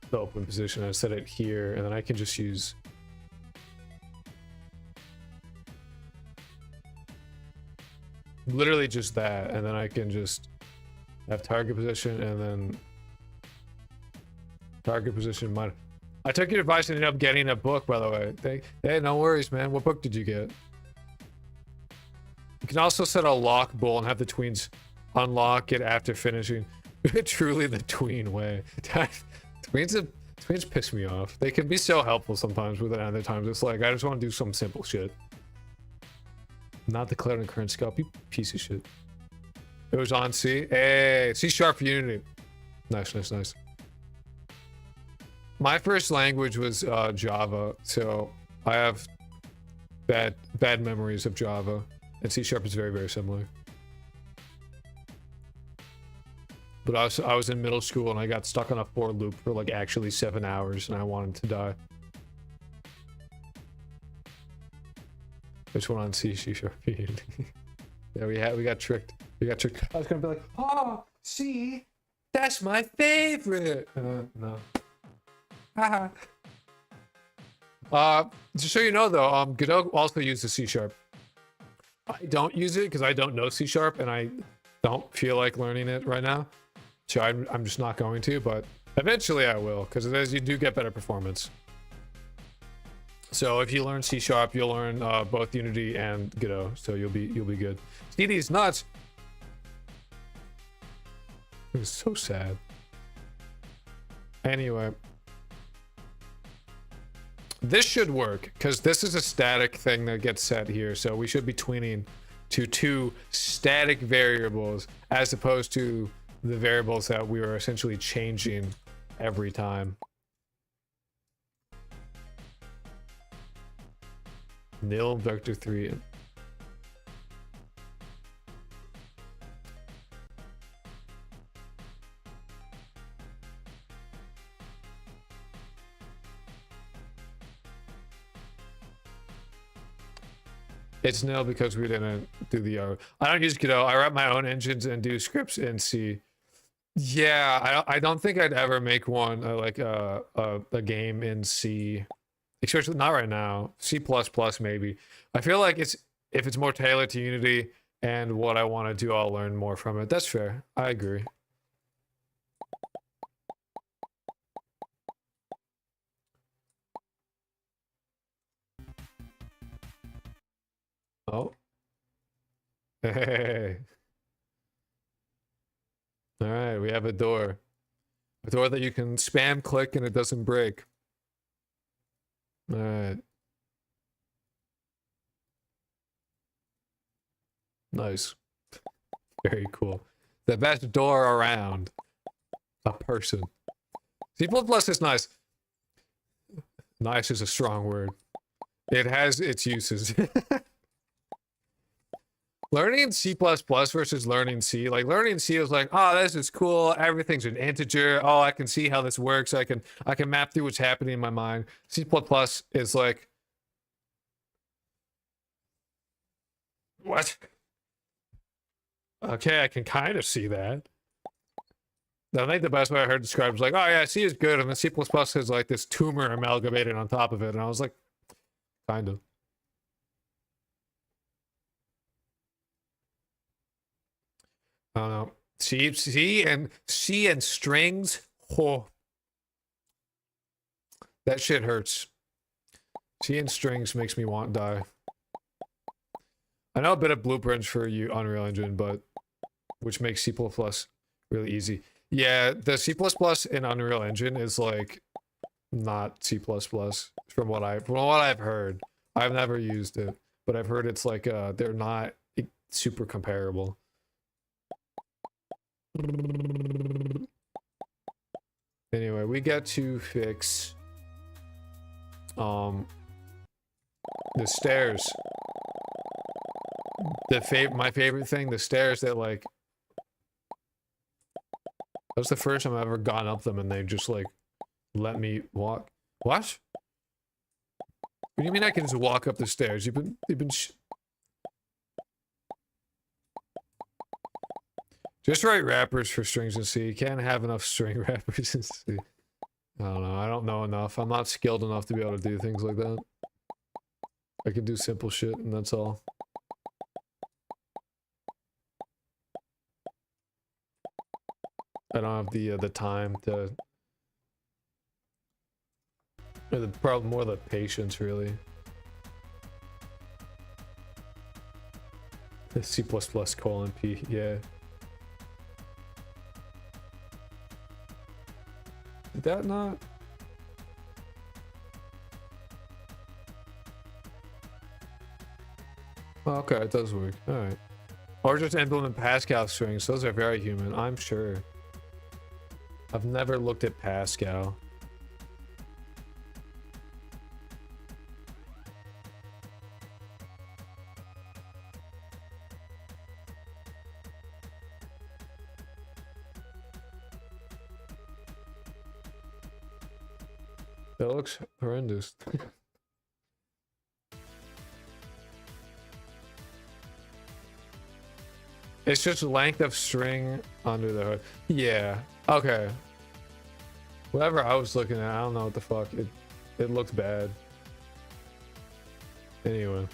the open position. I set it here, and then I can just use literally just that, and then I can just have target position and then target position minus. I took your advice and ended up getting a book, by the way. Hey, no worries, man. What book did you get? You can also set a lock bool and have the tweens unlock it after finishing. Truly the tween way. Tweens piss me off. They can be so helpful sometimes, but then other times it's like, I just want to do some simple shit. Not declaring current scope, you piece of shit. It was on C. Hey, C# for Unity. Nice, nice, nice. My first language was Java, so I have bad memories of Java, and C# is very, very similar. But I was in middle school and I got stuck on a for loop for like actually 7 hours, and I wanted to die. Which one on C#? Yeah, we got tricked. We got tricked. I was gonna be like, oh, C, that's my favorite. No. Haha. Just so you know though, Godot also uses C#. I don't use it because I don't know C# and I don't feel like learning it right now. So I'm just not going to, but eventually I will, because it is, you do get better performance. So if you learn C#, you'll learn both Unity and Godot, so you'll be good. CD's nuts. It was so sad. Anyway, this should work because this is a static thing that gets set here, so we should be tweening to two static variables as opposed to the variables that we are essentially changing every time. Nil vector 3. It's nil because we didn't do the I don't use Godot. I write my own engines and do scripts in C. Yeah, I don't think I'd ever make one like a game in C, especially not right now. C++ maybe. I feel like if it's more tailored to Unity and what I want to do, I'll learn more from it. That's fair. I agree. Oh. Hey. All right, we have a door. A door that you can spam click and it doesn't break. All right. Nice. Very cool. The best door around. A person. C++ is nice. Nice is a strong word. It has its uses. Learning C++ versus learning C. Like learning C is like, oh, this is cool. Everything's an integer. Oh, I can see how this works. I can map through what's happening in my mind. C++ is like, what? Okay, I can kind of see that. I think the best way I heard described was like, oh yeah, C is good, and then C++ is like this tumor amalgamated on top of it, and I was like, kind of. I don't know. C and strings. Oh, that shit hurts. C and strings makes me want to die. I know a bit of blueprints for you Unreal Engine, but which makes C++ really easy. Yeah, the C++ in Unreal Engine is like not C++ from what I've heard. I've never used it, but I've heard it's like they're not super comparable. Anyway, we got to fix the stairs. My favorite thing, the stairs that like, that was the first time I've ever gone up them and they just like let me walk. What? What do you mean I can just walk up the stairs? You've been just write wrappers for strings in C. You can't have enough string wrappers in C. I don't know. I don't know enough. I'm not skilled enough to be able to do things like that. I can do simple shit and that's all. I don't have the time to, or the problem, more the patience really. C++ : P, yeah. Did that not? Oh, okay, it does work. Alright. Or just implement Pascal strings. Those are very human, I'm sure. I've never looked at Pascal. That looks horrendous. It's just length of string under the hood. Yeah. Okay. Whatever I was looking at, I don't know what the fuck. It looked bad. Anyway.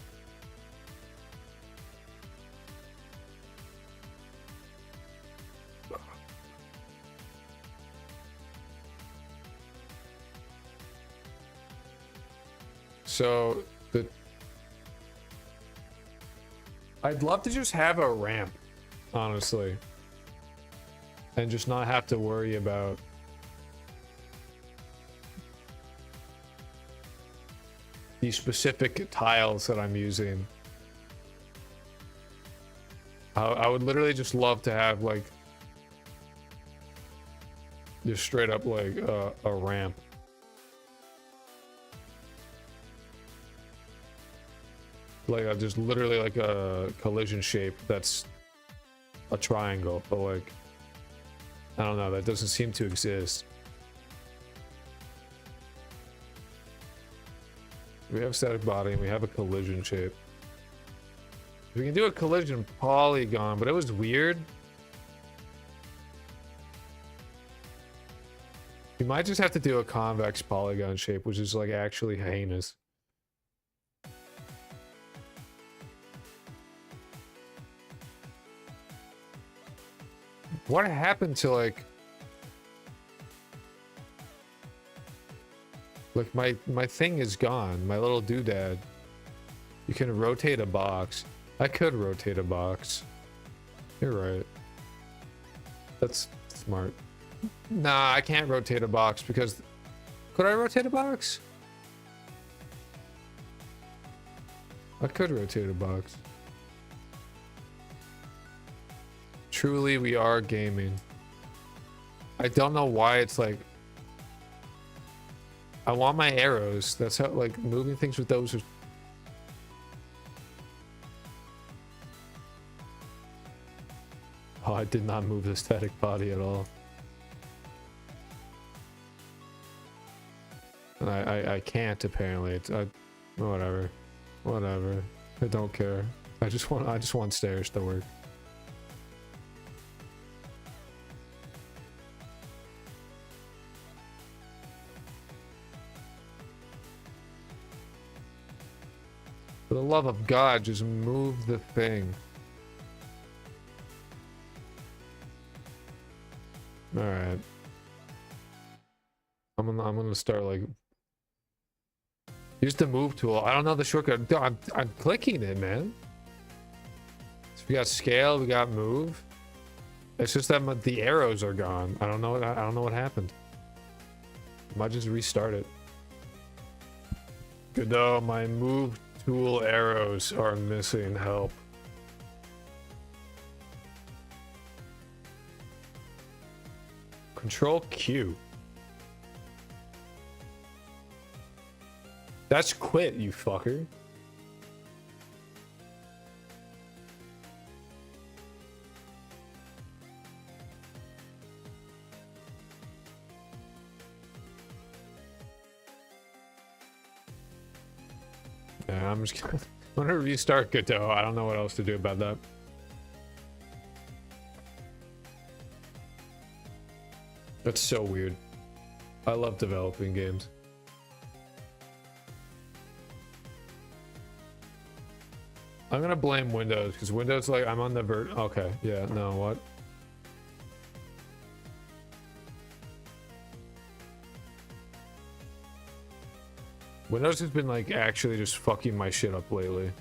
So I'd love to just have a ramp, honestly, and just not have to worry about the specific tiles that I'm using. I would literally just love to have like just straight up like a ramp. Like just literally like a collision shape that's a triangle, but like I don't know, that doesn't seem to exist. We have static body and we have a collision shape. We can do a collision polygon, but it was weird. We might just have to do a convex polygon shape, which is like actually heinous. What happened to like my thing is gone, my little doodad. You can rotate a box. I could rotate a box. You're right. That's smart. Nah, I can't rotate a box because... Could I rotate a box? I could rotate a box. Truly, we are gaming. I don't know why it's like... I want my arrows. That's how, like, moving things with those are... Oh, I did not move the static body at all. And I can't, apparently. It's, whatever. Whatever. I don't care. I just want stairs to work. For the love of God, just move the thing. All right. I'm gonna start like use the move tool. I don't know the shortcut. I'm clicking it, man. So we got scale, we got move. It's just that the arrows are gone. I don't know what happened. Might just restart it. Good though, my move tool arrows are missing. Help. Control Q. That's quit, you fucker. Yeah, I'm just gonna restart Godot. I don't know what else to do about that. That's so weird. I love developing games. I'm gonna blame Windows because Windows, like, I'm on the okay, yeah, no, what? Windows has been like actually just fucking my shit up lately.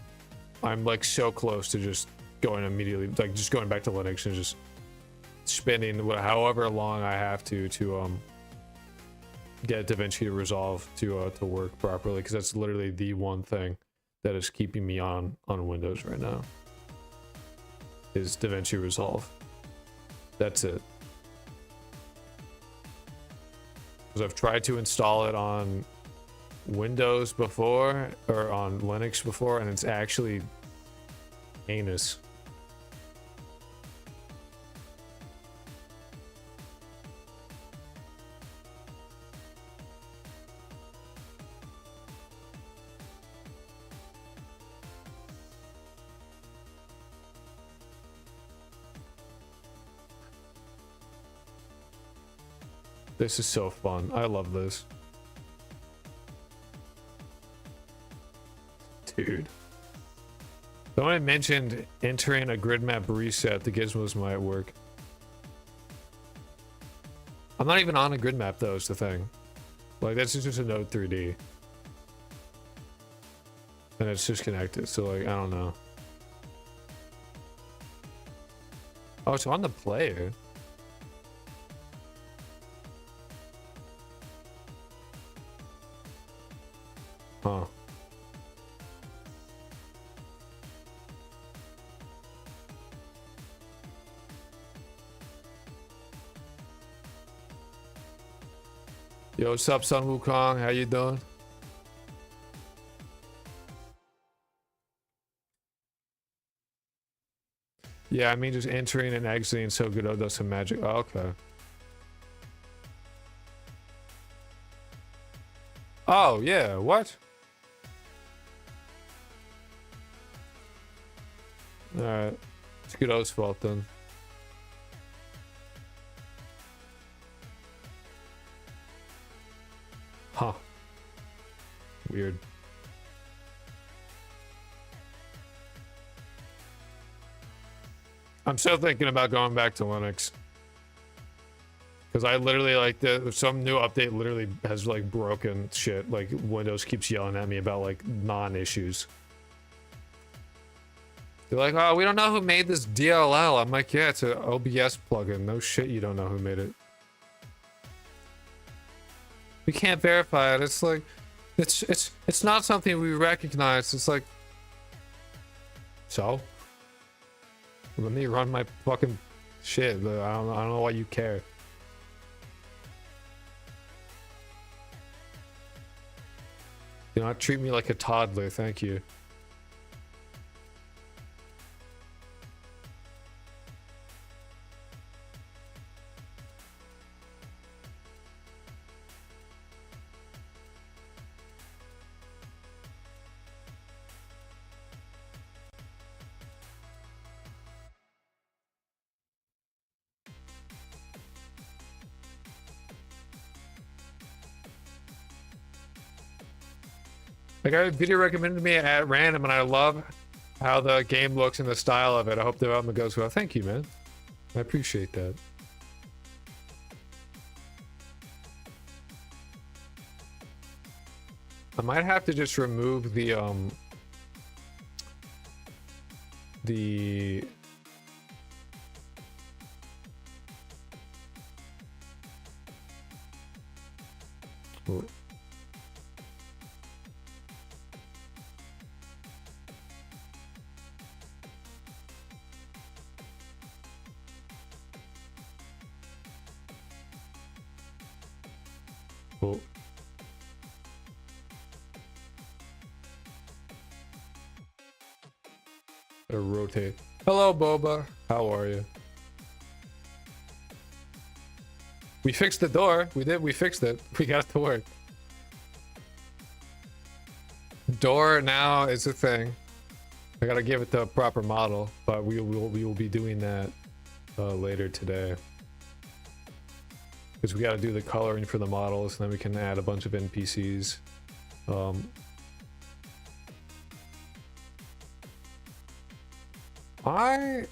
I'm like so close to just going immediately, like just going back to Linux and just spending however long I have to get DaVinci to resolve to work properly, because that's literally the one thing that is keeping me on Windows right now is DaVinci Resolve. That's it. Because I've tried to install it on Windows before, or on Linux before, and it's actually heinous. This is so fun. I love this. Dude. Someone mentioned entering a grid map reset. The gizmos might work. I'm not even on a grid map though, is the thing. Like, that's just a node 3D. And it's just connected, so like, I don't know. Oh, it's on the player. Huh. Yo, what's up, Sun Wukong? How you doing? Yeah, I mean just entering and exiting so Godot does some magic. Oh, okay. Oh, yeah, what? Alright. It's Godot's fault then. Huh. Weird. I'm still thinking about going back to Linux. Because I literally, like, some new update literally has, like, broken shit. Like, Windows keeps yelling at me about, like, non-issues. They're like, oh, we don't know who made this DLL. I'm like, yeah, it's an OBS plugin. No shit, you don't know who made it. We can't verify it. It's like, it's not something we recognize. It's like, so? Let me run my fucking shit. I don't know why you care. Do not treat me like a toddler, thank you. I got a video recommended to me at random, and I love how the game looks and the style of it. I hope the development goes well. Thank you, man. I appreciate that. I might have to just remove the oh. Oh. Gotta rotate. Hello, Boba. How are you? We fixed the door. We fixed it. We got it to work. Door now is a thing. I gotta give it the proper model, but we will be doing that later today. Because we gotta do the coloring for the models, and then we can add a bunch of NPCs. I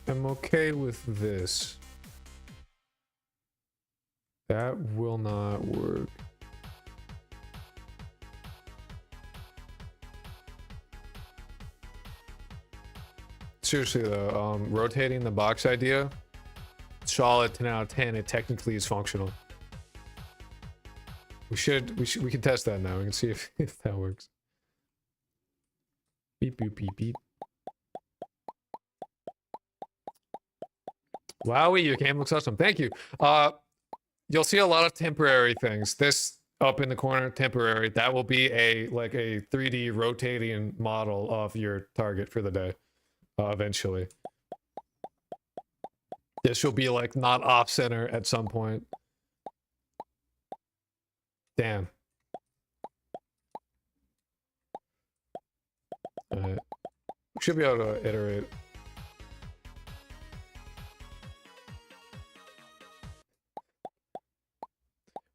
am okay with this. That will not work. Seriously though, rotating the box idea, solid 10 out of 10. It technically is functional. We can test that now. We can see if that works. Beep beep beep beep. Wowie, your game looks awesome. Thank you. You'll see a lot of temporary things. This up in the corner, temporary. That will be like a 3D rotating model of your target for the day. Eventually. This will be like not off center at some point. Damn. Alright. We should be able to iterate.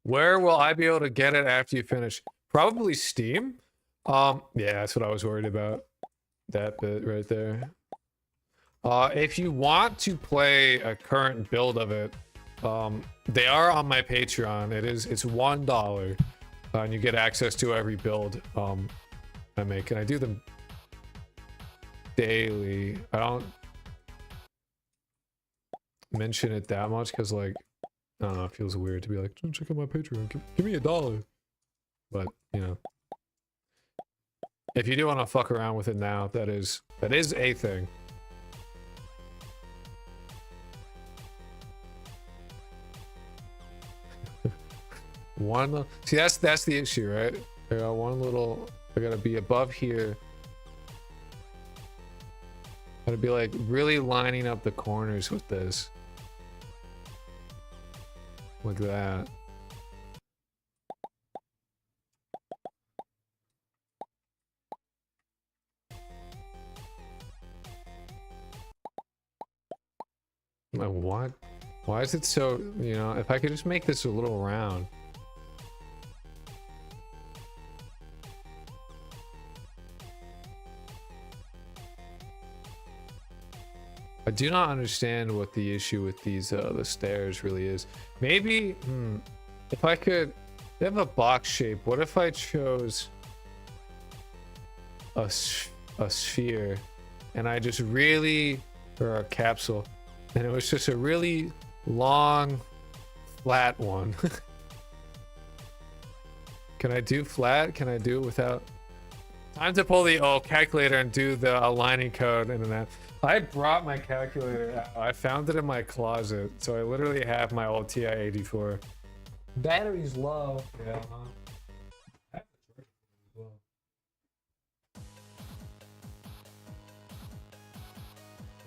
Where will I be able to get it after you finish? Probably Steam. Yeah, that's what I was worried about. That bit right there. If you want to play a current build of it, they are on my Patreon. It's $1, and you get access to every build I make, and I do them daily. I don't mention it that much because, like, I don't know, it feels weird to be like, check out my Patreon, give me $1. But you know, if you do want to fuck around with it now, that is a thing. See, that's the issue, right? I got one little, I gotta be above here. Gotta be like really lining up the corners with this. Like that. Like what? Why is it so, you know, if I could just make this a little round. I do not understand what the issue with these the stairs really is. Maybe if I could, they have a box shape. What if I chose a sphere and I just really, or a capsule, and it was just a really long flat one. Can I do flat? Can I do it without? Time to pull the calculator and do the aligning code and that. I brought my calculator out. I found it in my closet, so I literally have my old TI-84. Battery's low. Yeah. I have to charge it as well.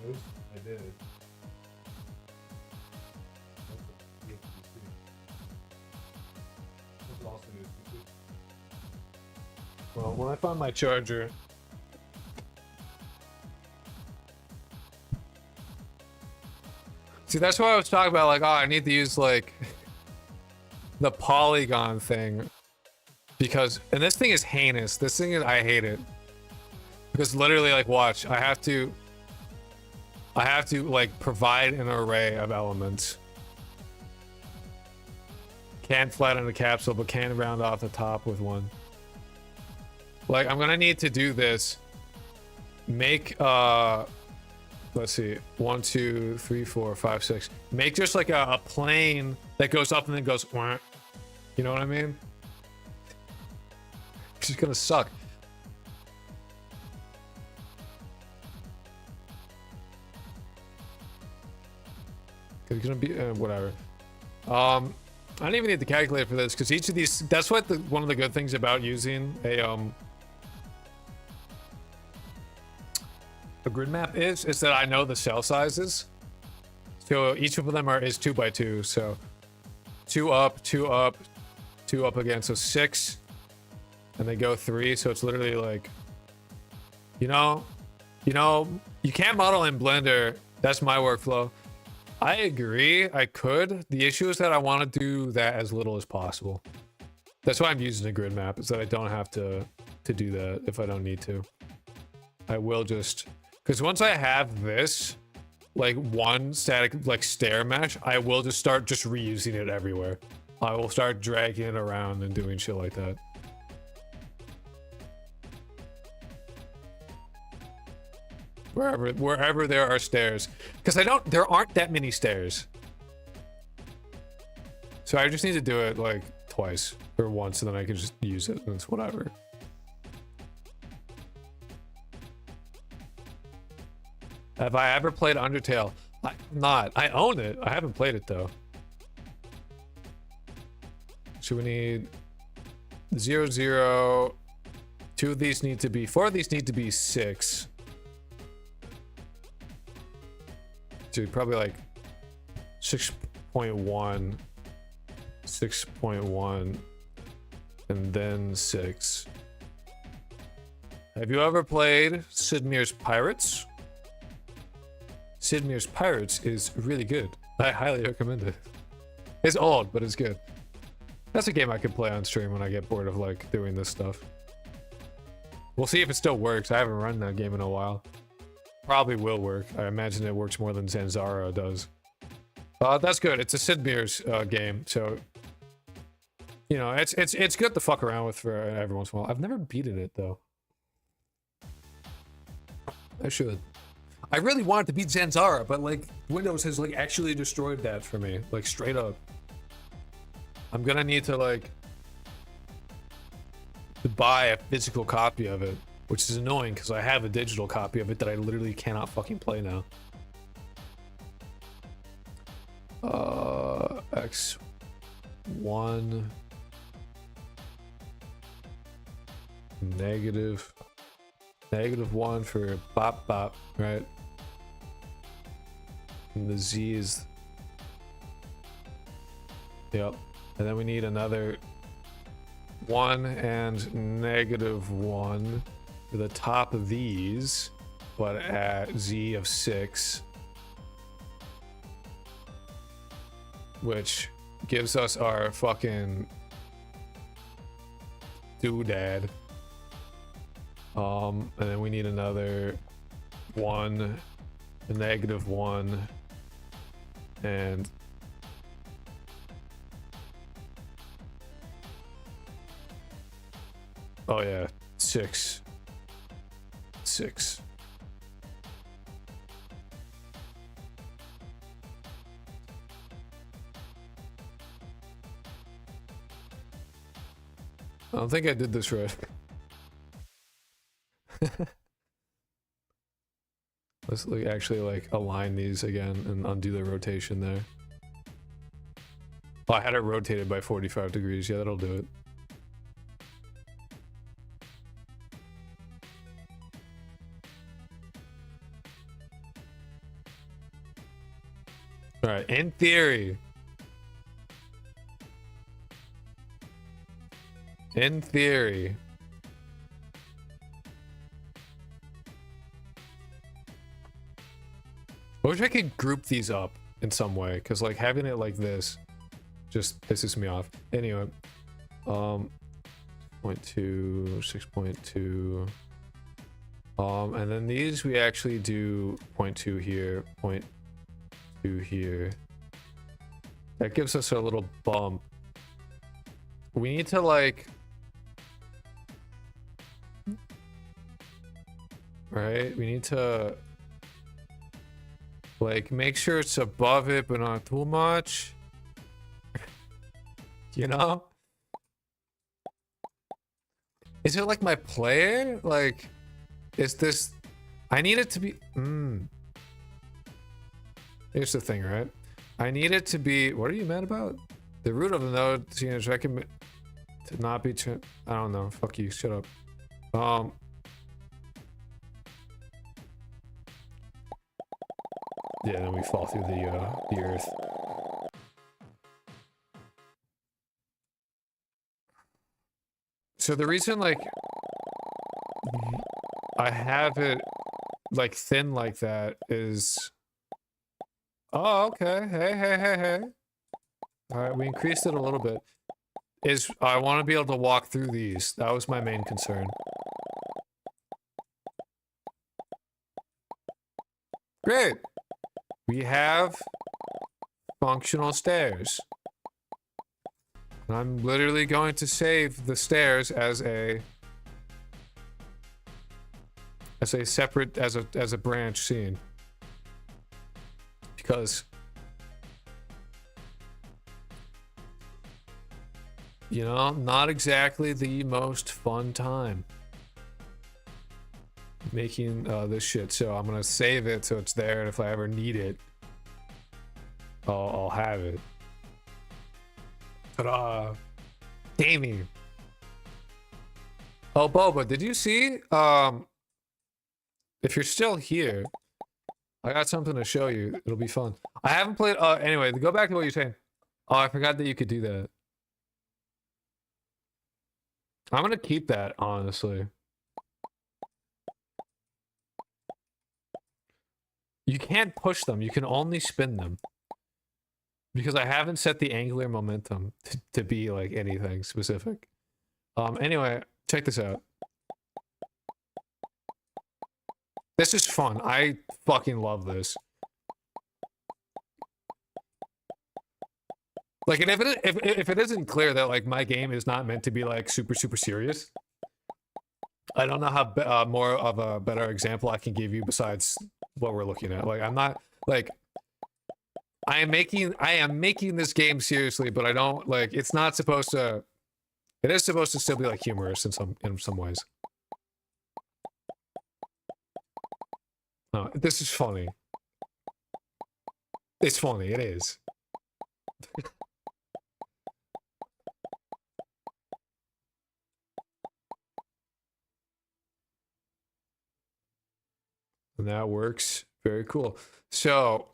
Oops, I did. Well, when I find my charger. See, that's what I was talking about. Like, oh, I need to use like the polygon thing because, and this thing is heinous. This thing is, I hate it because literally, like, watch, I have to like provide an array of elements. Can't flatten the capsule, but can round off the top with one. Like, I'm gonna need to do this. Make let's see, 1 2 3 4 5 6. Make just like a plane that goes up and then goes, you know what I mean? It's just gonna suck. It's gonna be whatever. I don't even need the calculator for this because each of these, that's what one of the good things about using a grid map is that I know the cell sizes. So each of them is 2 by 2. So 2 up, 2 up, 2 up again. So 6, and they go 3. So it's literally like, you can't model in Blender. That's my workflow. I agree, I could. The issue is that I want to do that as little as possible. That's why I'm using a grid map, is that I don't have to do that if I don't need to. I will just, because once I have this, like one static, like stair mesh, I will just start just reusing it everywhere. I will start dragging it around and doing shit like that. Wherever there are stairs, because there aren't that many stairs, so I just need to do it like twice or once, and then I can just use it, and it's whatever. Have I ever played Undertale? I own it. I haven't played it though. So we need 0, 0. 2 of these need to be, 4 of these need to be 6. Probably like 6.1, 6.1, and then 6. Have you ever played Sid Meier's Pirates? Sid Meier's Pirates is really good. I highly recommend it. It's old, but it's good. That's a game I could play on stream when I get bored of like doing this stuff. We'll see if it still works. I haven't run that game in a while. Probably will work. I imagine it works more than Zanzara does. That's good. It's a Sid Meier's game, so you know it's good to fuck around with for every once in a while. I've never beaten it though. I should. I really wanted to beat Zanzara, but like Windows has like actually destroyed that for me, like straight up. I'm gonna need to like buy a physical copy of it, which is annoying because I have a digital copy of it that I literally cannot fucking play now. X1 -1 for bop bop, right? And the Z is, yep. And then we need another 1 and -1 to the top of these, but at Z of 6, which gives us our fucking doodad. And then we need another 1, a -1, and oh yeah, 6. I don't think I did this right. Let's like actually like align these again and undo the rotation there. Oh, I had it rotated by 45 degrees. Yeah, that'll do it. All right, in theory. In theory. I wish I could group these up in some way, because like having it like this just pisses me off. Anyway, 0.2, 6.2, and then these we actually do 0.2 here, 0.2 here. That gives us a little bump. We need to like, right? We need to like make sure it's above it, but not too much. You know? Is it like my player? Like, is this? I need it to be. Here's the thing, right? I need it to be. What are you mad about? The root of the node is recommended to not be. I don't know. Fuck you. Shut up. Yeah, then we fall through the earth. So the reason, like, I have it, like, thin like that is... Oh, okay. Hey. Alright, we increased it a little bit. Is I want to be able to walk through these. That was my main concern. Great! We have functional stairs. I'm literally going to save the stairs as a separate, as a branch scene. Because, you know, not exactly the most fun time making this shit. So I'm gonna save it so it's there, and if I ever need it, I'll have it. Ta-da! Gaming. Oh, Boba, did you see? If you're still here, I got something to show you. It'll be fun. I haven't played. Anyway, go back to what you're saying. Oh, I forgot that you could do that. I'm gonna keep that, honestly. You can't push them. You can only spin them. Because I haven't set the angular momentum to be like anything specific. Anyway, check this out. This is fun. I fucking love this. Like, and if it isn't clear that like my game is not meant to be like super serious, I don't know how more of a better example I can give you besides what we're looking at. Like, I'm not like I am making this game seriously, but I don't like. It's not supposed to. It is supposed to still be like humorous in some ways. Oh, this is funny. It's funny. It is. And that works. Very cool. So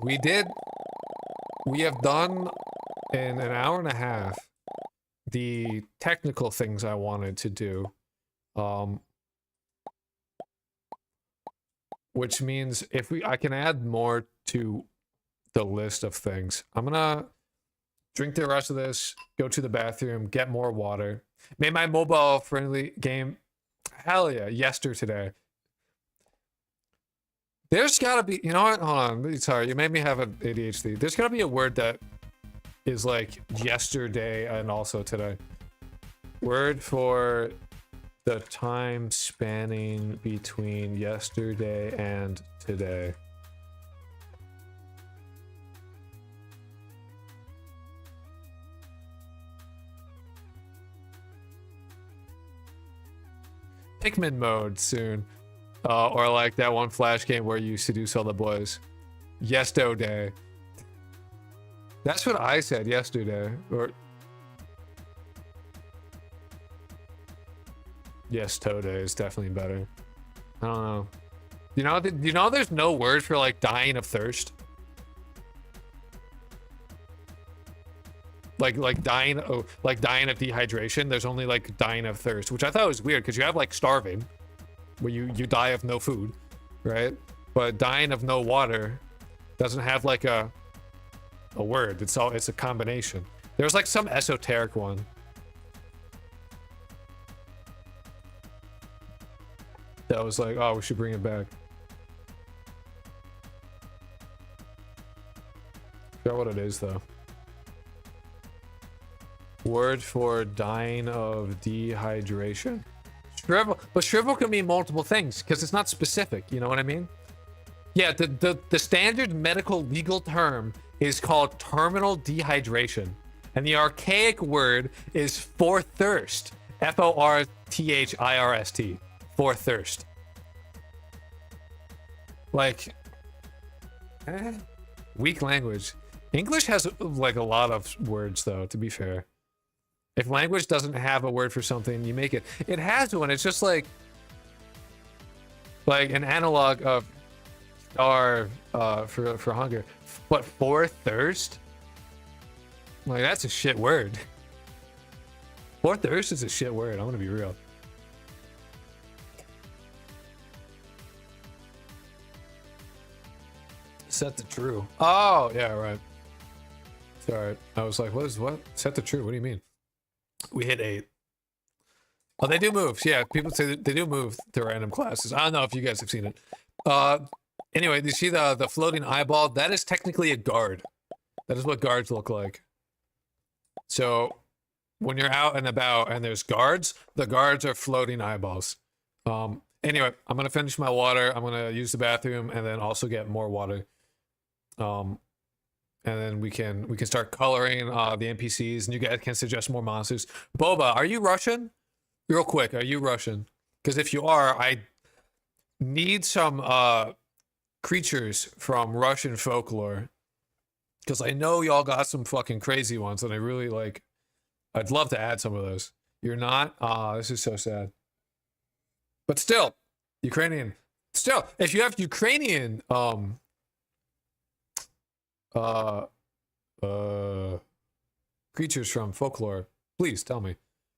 we have done in an hour and a half the technical things I wanted to do. Which means I can add more to the list of things. I'm gonna drink the rest of this, go to the bathroom, get more water. Made my mobile friendly game. Hell yeah, yesterday. There's gotta be, you know what? Hold on. Sorry, you made me have an ADHD. There's gotta be a word that is like yesterday and also today. Word for the time spanning between yesterday and today. Pikmin mode soon. Or like that one Flash game where you seduce all the boys. Yesto day. That's what I said yesterday. Or yes, Toad is definitely better. I don't know. You know there's no word for like dying of thirst? Like dying of dehydration. There's only like dying of thirst, which I thought was weird because you have like starving, where you die of no food, right? But dying of no water doesn't have like a word. It's a combination. There's like some esoteric one. That was like, oh, we should bring it back. Forgot what it is though. Word for dying of dehydration. Shrivel, but shrivel can mean multiple things because it's not specific. You know what I mean? Yeah, the standard medical legal term is called terminal dehydration, and the archaic word is for thirst. Forthirst. For thirst. Like, weak language. English has like a lot of words though, to be fair. If language doesn't have a word for something, you make it. It has one. It's just like an analog of starve for hunger. But for thirst? Like that's a shit word. For thirst is a shit word. I'm gonna be real. Set to true. Oh, yeah, right. Sorry. I was like, what? Set to true. What do you mean? We hit 8. Oh, they do move. Yeah, people say they do move to random classes. I don't know if you guys have seen it. Anyway, do you see the floating eyeball? That is technically a guard. That is what guards look like. So when you're out and about and there's guards, the guards are floating eyeballs. Anyway, I'm gonna finish my water. I'm gonna use the bathroom and then also get more water. And then we can start coloring the NPCs, and you guys can suggest more monsters. Boba, are you Russian? Real quick, are you Russian? Because if you are, I need some creatures from Russian folklore. Because I know y'all got some fucking crazy ones, and I really like. I'd love to add some of those. You're not? This is so sad. But still, Ukrainian. Still, if you have Ukrainian creatures from folklore, please tell me.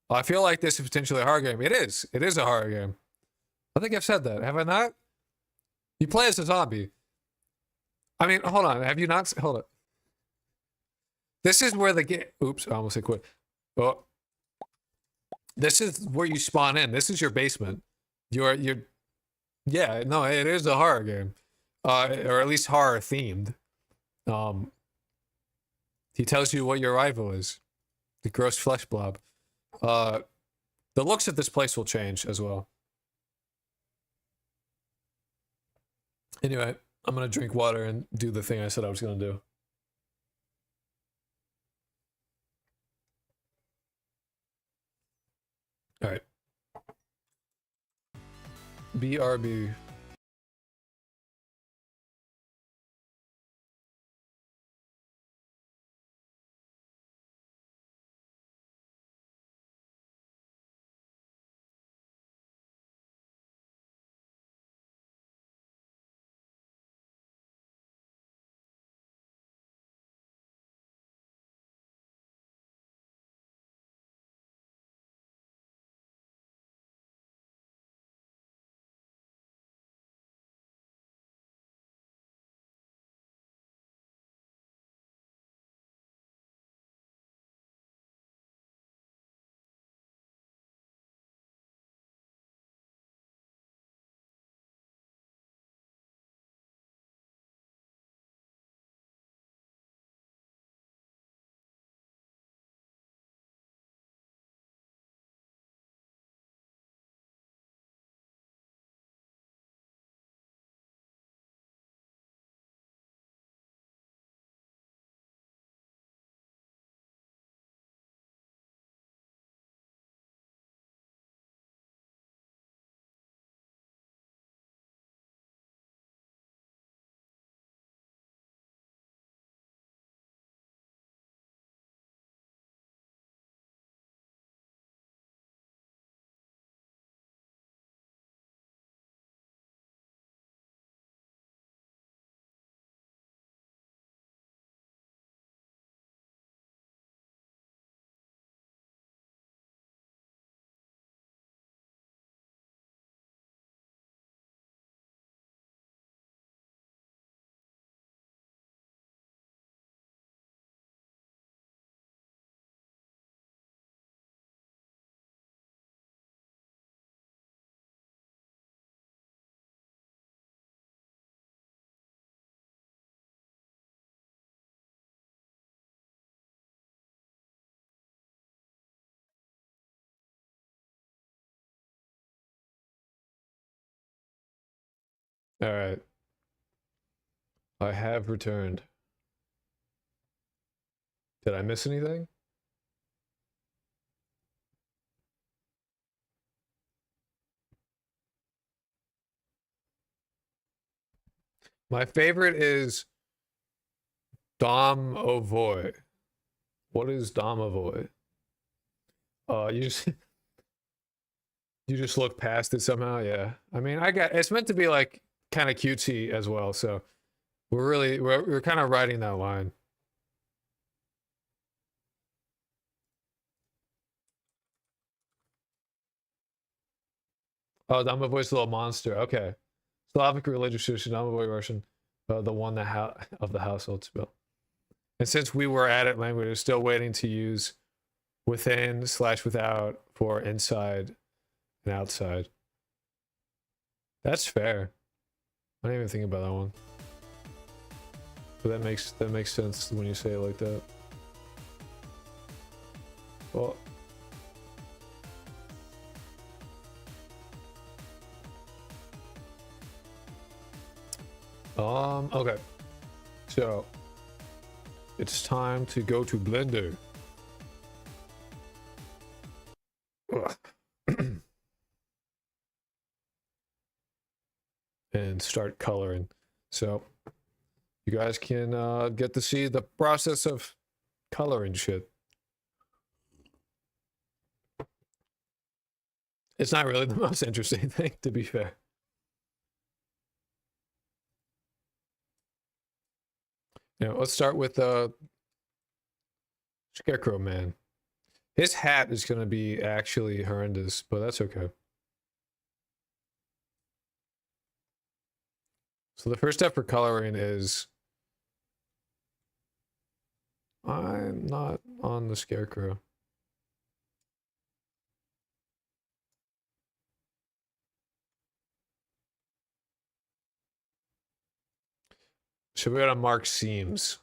I feel like this is potentially a horror game. It is. It is a horror game. I think I've said that. Have I not? You play as a zombie. I mean, hold on. Have you not? Hold it. This is where the game. Oops, I almost said quit. Oh. This is where you spawn in. This is your basement. You're. Yeah, no, it is a horror game. Or at least horror themed. He tells you what your rival is. The gross flesh blob. The looks of this place will change as well. Anyway, I'm gonna drink water and do the thing I said I was gonna do. All right. BRB. All right. I have returned. Did I miss anything? My favorite is Domovoy. What is Domovoy? You just you just look past it somehow. Yeah. I mean, I got it's meant to be like kind of cutesy as well. So we're kind of riding that line. Oh, Domovoy's a little monster. Okay. Slavic religious tradition, Domovoy Russian, the one that of the household spell. And since we were at it language, we're still waiting to use within / without for inside and outside. That's fair. I didn't even think about that one. But that makes sense when you say it like that. Well, okay. So it's time to go to Blender. And start coloring. So you guys can get to see the process of coloring shit. It's not really the most interesting thing, to be fair. Yeah, let's start with Scarecrow Man. His hat is going to be actually horrendous, but that's okay. So the first step for coloring is I'm not on the Scarecrow. So we gotta mark seams,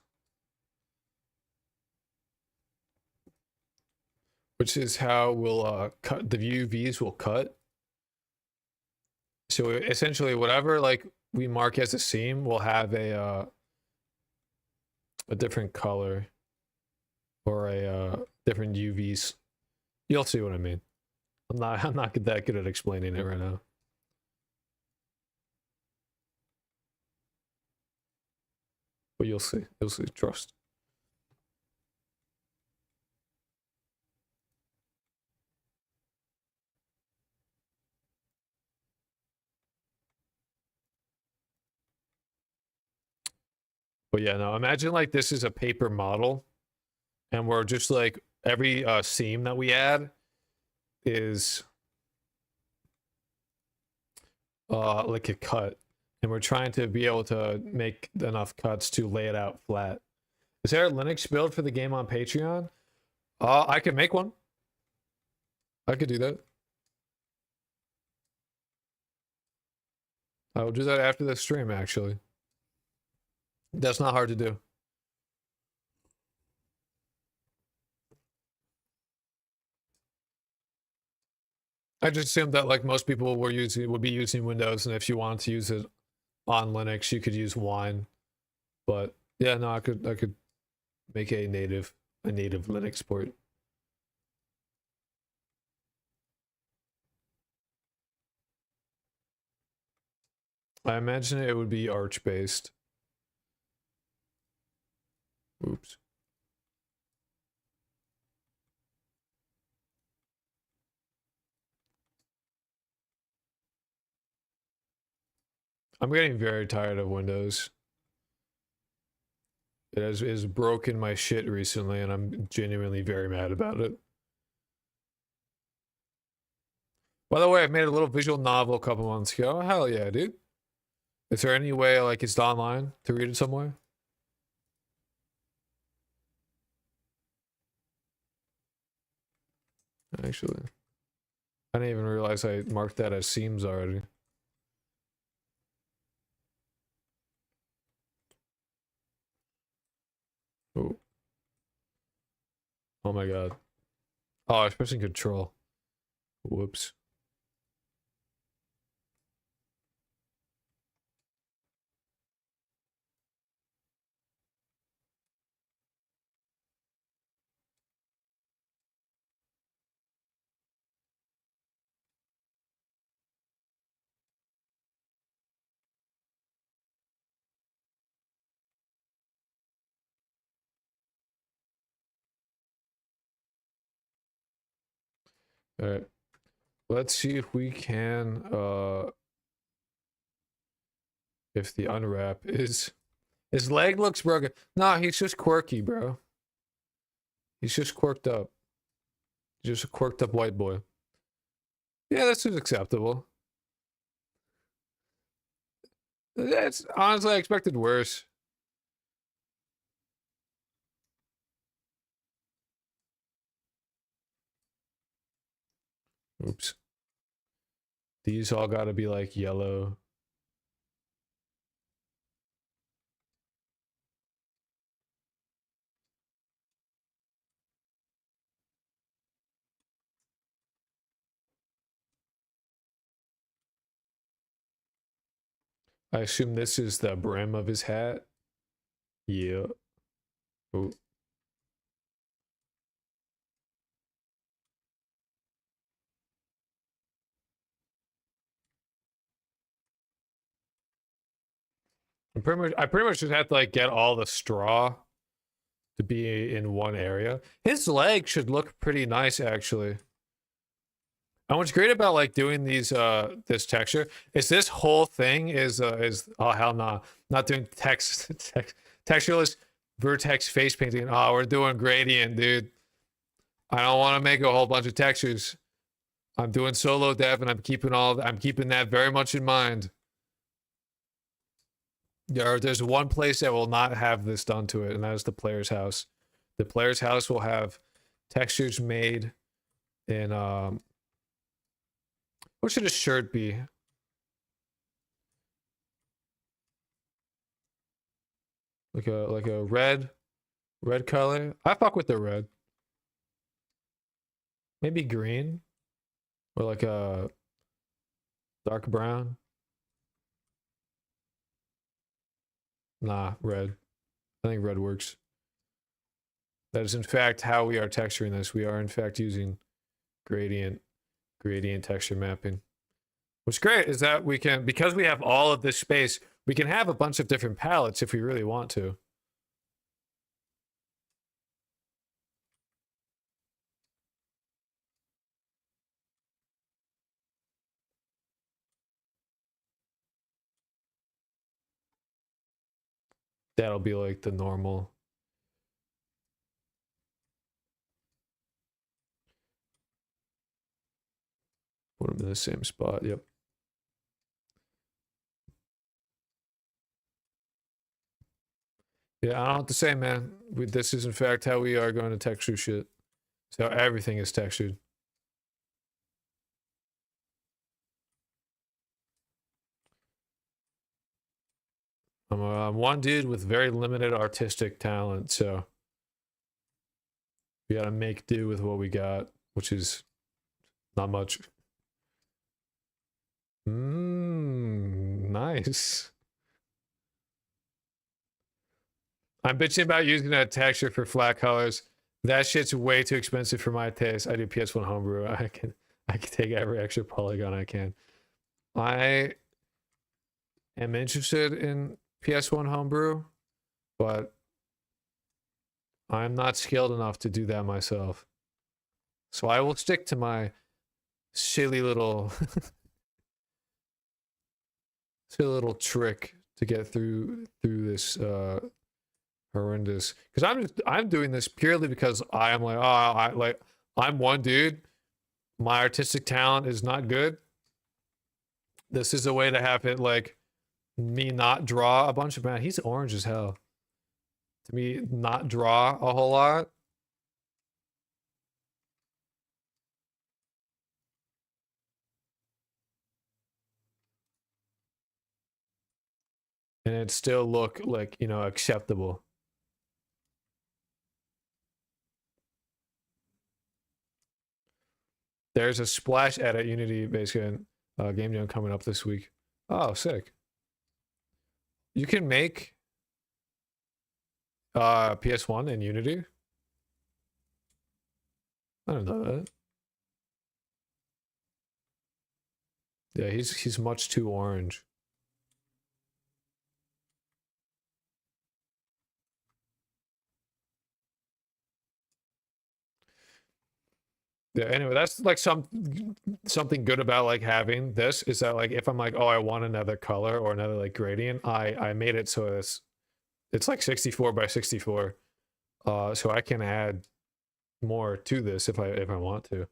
which is how we'll cut the UVs will cut. So essentially, whatever like we mark as a seam will have a different color or a different UVs. You'll see what I mean. I'm not that good at explaining it right now. But you'll see. You'll see. Trust. But yeah, no, imagine like this is a paper model and we're just like every seam that we add is like a cut. And we're trying to be able to make enough cuts to lay it out flat. Is there a Linux build for the game on Patreon? I could make one. I could do that. I will do that after the stream, actually. That's not hard to do. I just assumed that like most people would be using Windows, and if you wanted to use it on Linux, you could use Wine. But yeah, no, I could make a native Linux port. I imagine it would be Arch based. Oops. I'm getting very tired of Windows. It has broken my shit recently, and I'm genuinely very mad about it. By the way, I made a little visual novel a couple months ago. Hell yeah, dude. Is there any way like it's online to read it somewhere? Actually, I didn't even realize I marked that as seams already. Oh. Oh my god. Oh, I was pressing control. Whoops. All right. Let's see if we can, if the unwrap is, his leg looks broken. Nah, he's just quirky, bro. He's just quirked up. Just a quirked up white boy. Yeah, this is acceptable. That's honestly, I expected worse. Oops. These all gotta be like yellow. I assume this is the brim of his hat. Yeah. Ooh. I pretty much just have to like get all the straw to be in one area. His leg should look pretty nice actually. And what's great about like doing these this texture is this whole thing is oh hell no, not doing textureless vertex face painting. Oh, we're doing gradient, dude. I don't want to make a whole bunch of textures. I'm doing solo dev and I'm keeping that very much in mind. There's one place that will not have this done to it, and that is the player's house. The player's house will have textures made in what should a shirt be? Like a red color. I fuck with the red. Maybe green or like a dark brown. Nah, red. I think red works. That is in fact how we are texturing this. We are in fact using gradient texture mapping. What's great is that we can, because we have all of this space, we can have a bunch of different palettes if we really want to. That'll be like the normal. Put them in the same spot. Yep. Yeah, I don't have to say, man. This is in fact how we are going to texture shit. So everything is textured. I'm one dude with very limited artistic talent, so we gotta make do with what we got, which is not much. Nice. I'm bitching about using a texture for flat colors. That shit's way too expensive for my taste. I do PS1 homebrew. I can take every extra polygon I can. I am interested in PS1 homebrew, but I'm not skilled enough to do that myself. So I will stick to my silly little silly little trick to get through this horrendous, because I'm doing this purely because I am like, oh, I'm one dude, my artistic talent is not good. This is a way to have it like me not draw a bunch of, man, he's orange as hell, to me not draw a whole lot. And it still look like, you know, acceptable. There's a splash edit Unity basically game jam coming up this week. Oh, sick. You can make PS1 in Unity. I don't know that. Yeah, he's much too orange. Yeah, anyway, that's like something good about like having this is that like if I'm like, oh, I want another color or another like gradient, I made it so it's like 64 by 64. So I can add more to this if I want to.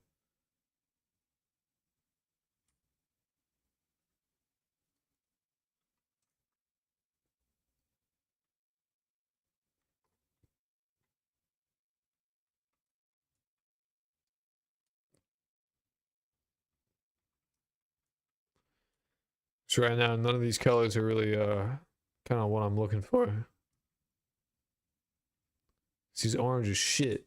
So right now, none of these colors are really kind of what I'm looking for. These orange is shit.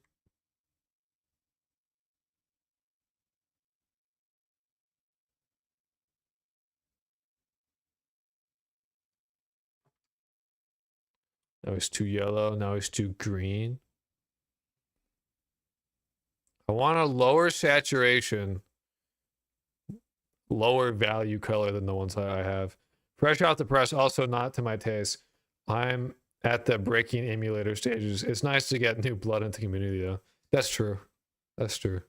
Now it's too yellow. Now it's too green. I want a lower saturation, lower value color than the ones that I have. Fresh out the press, also not to my taste. I'm at the breaking emulator stages. It's nice to get new blood into the community, though. That's true. That's true.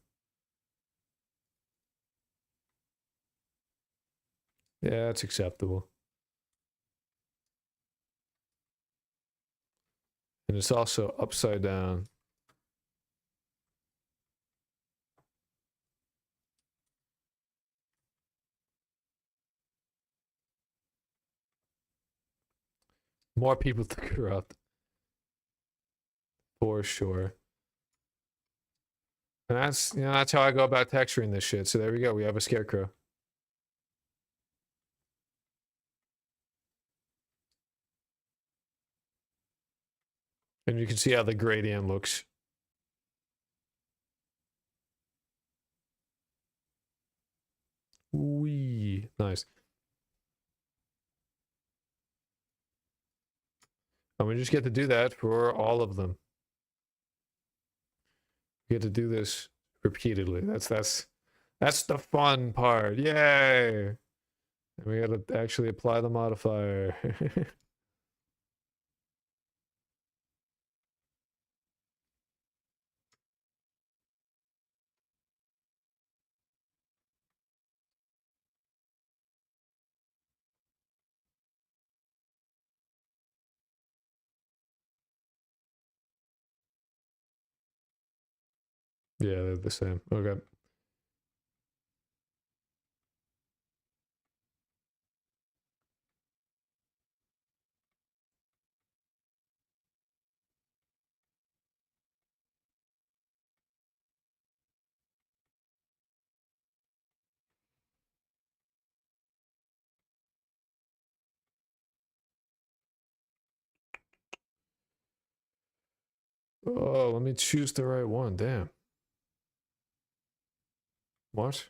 Yeah, it's acceptable. And it's also upside down. More people to corrupt. For sure. And that's how I go about texturing this shit. So there we go. We have a scarecrow. And you can see how the gradient looks. Wee. Nice. And we just get to do that for all of them. We get to do this repeatedly. That's the fun part. Yay! And we gotta actually apply the modifier. Yeah, they're the same. Okay. Oh, let me choose the right one. Damn. What?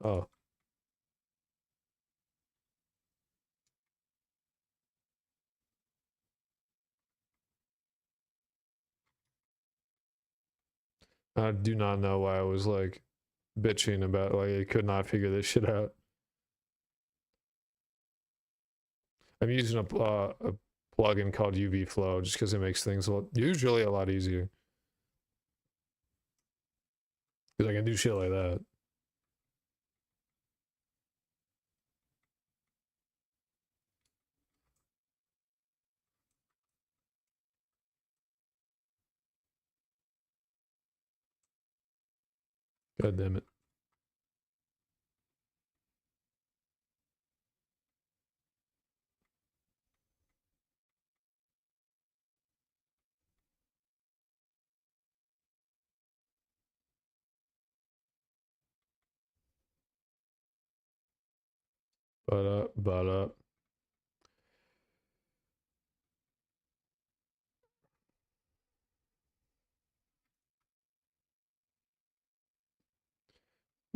Oh. I do not know why I was like bitching about like I could not figure this shit out. I'm using a plugin called UV Flow just because it makes things usually a lot easier. Because I can do shit like that. God damn it.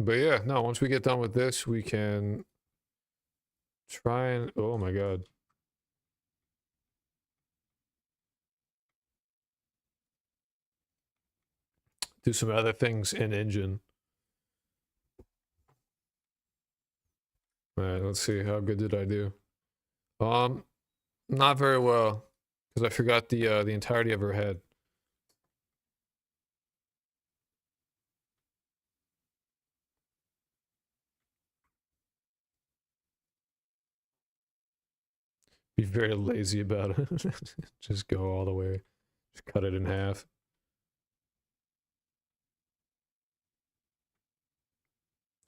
But yeah, no, once we get done with this, we can try and oh my god. Do some other things in engine. Alright, let's see. How good did I do? Not very well. Because I forgot the entirety of her head. Be very lazy about it. Just go all the way. Just cut it in half.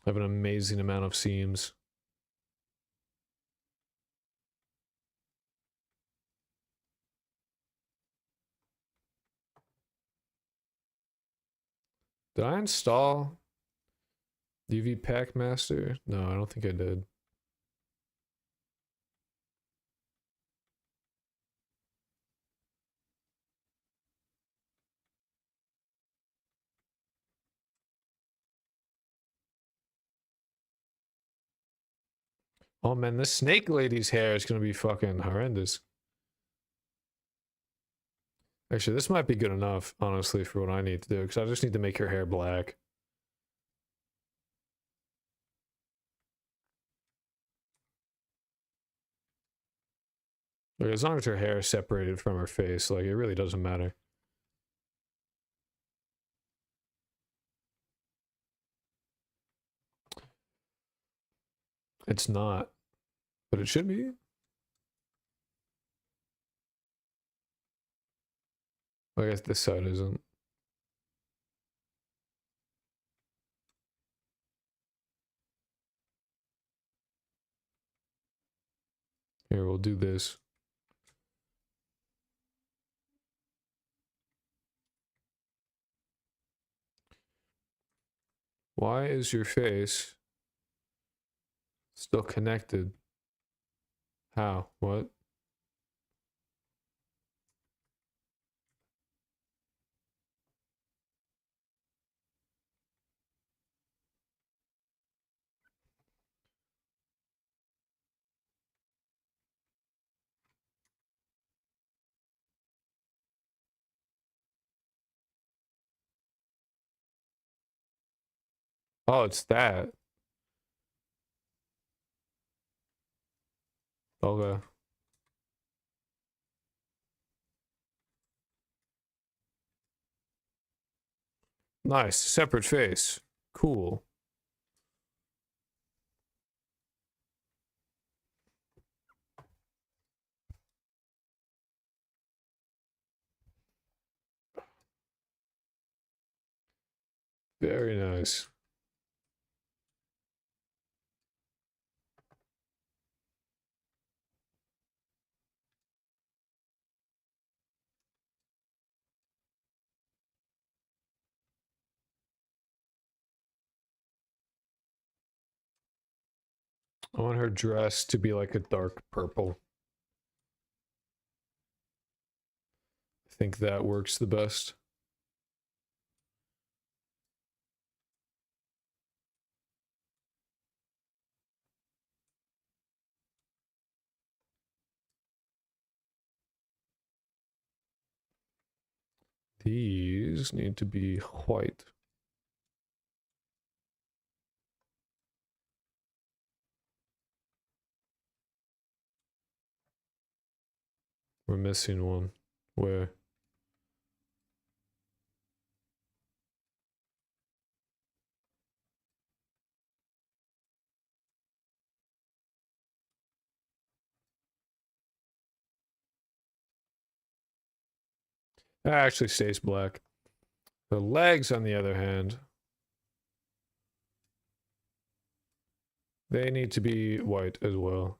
Have an amazing amount of seams. Did I install UV Pack Master? No, I don't think I did. Oh man, this snake lady's hair is gonna be fucking horrendous. Actually, this might be good enough, honestly, for what I need to do, because I just need to make her hair black. Like, as long as her hair is separated from her face, like, it really doesn't matter. It's not, but it should be. I guess this side isn't. Here, we'll do this. Why is your face still connected? How? What? Oh, it's that. Okay. Nice. Separate face. Cool. Very nice. I want her dress to be like a dark purple. I think that works the best. These need to be white. We're missing one. Where? That actually stays black. The legs, on the other hand, they need to be white as well.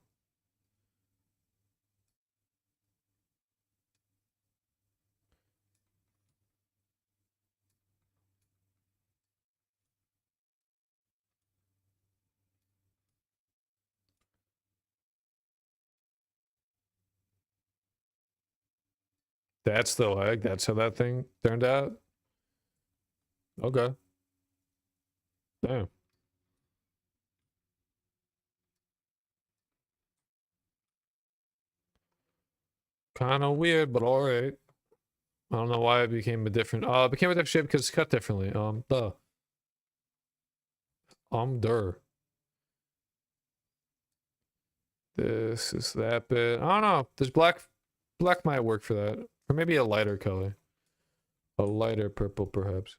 That's the leg. That's how that thing turned out. Okay. Damn. Kind of weird, but all right. I don't know why it became a different. It became a different shape because it's cut differently. Der. This is that bit. I don't know. There's black. Black might work for that, or maybe a lighter color, a lighter purple, perhaps.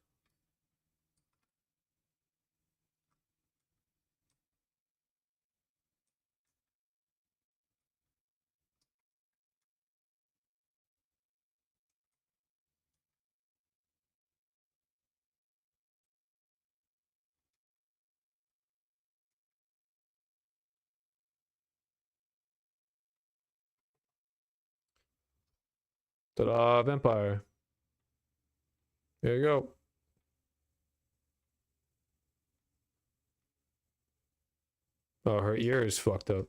Ta-da, vampire. There you go. Oh, her ear is fucked up.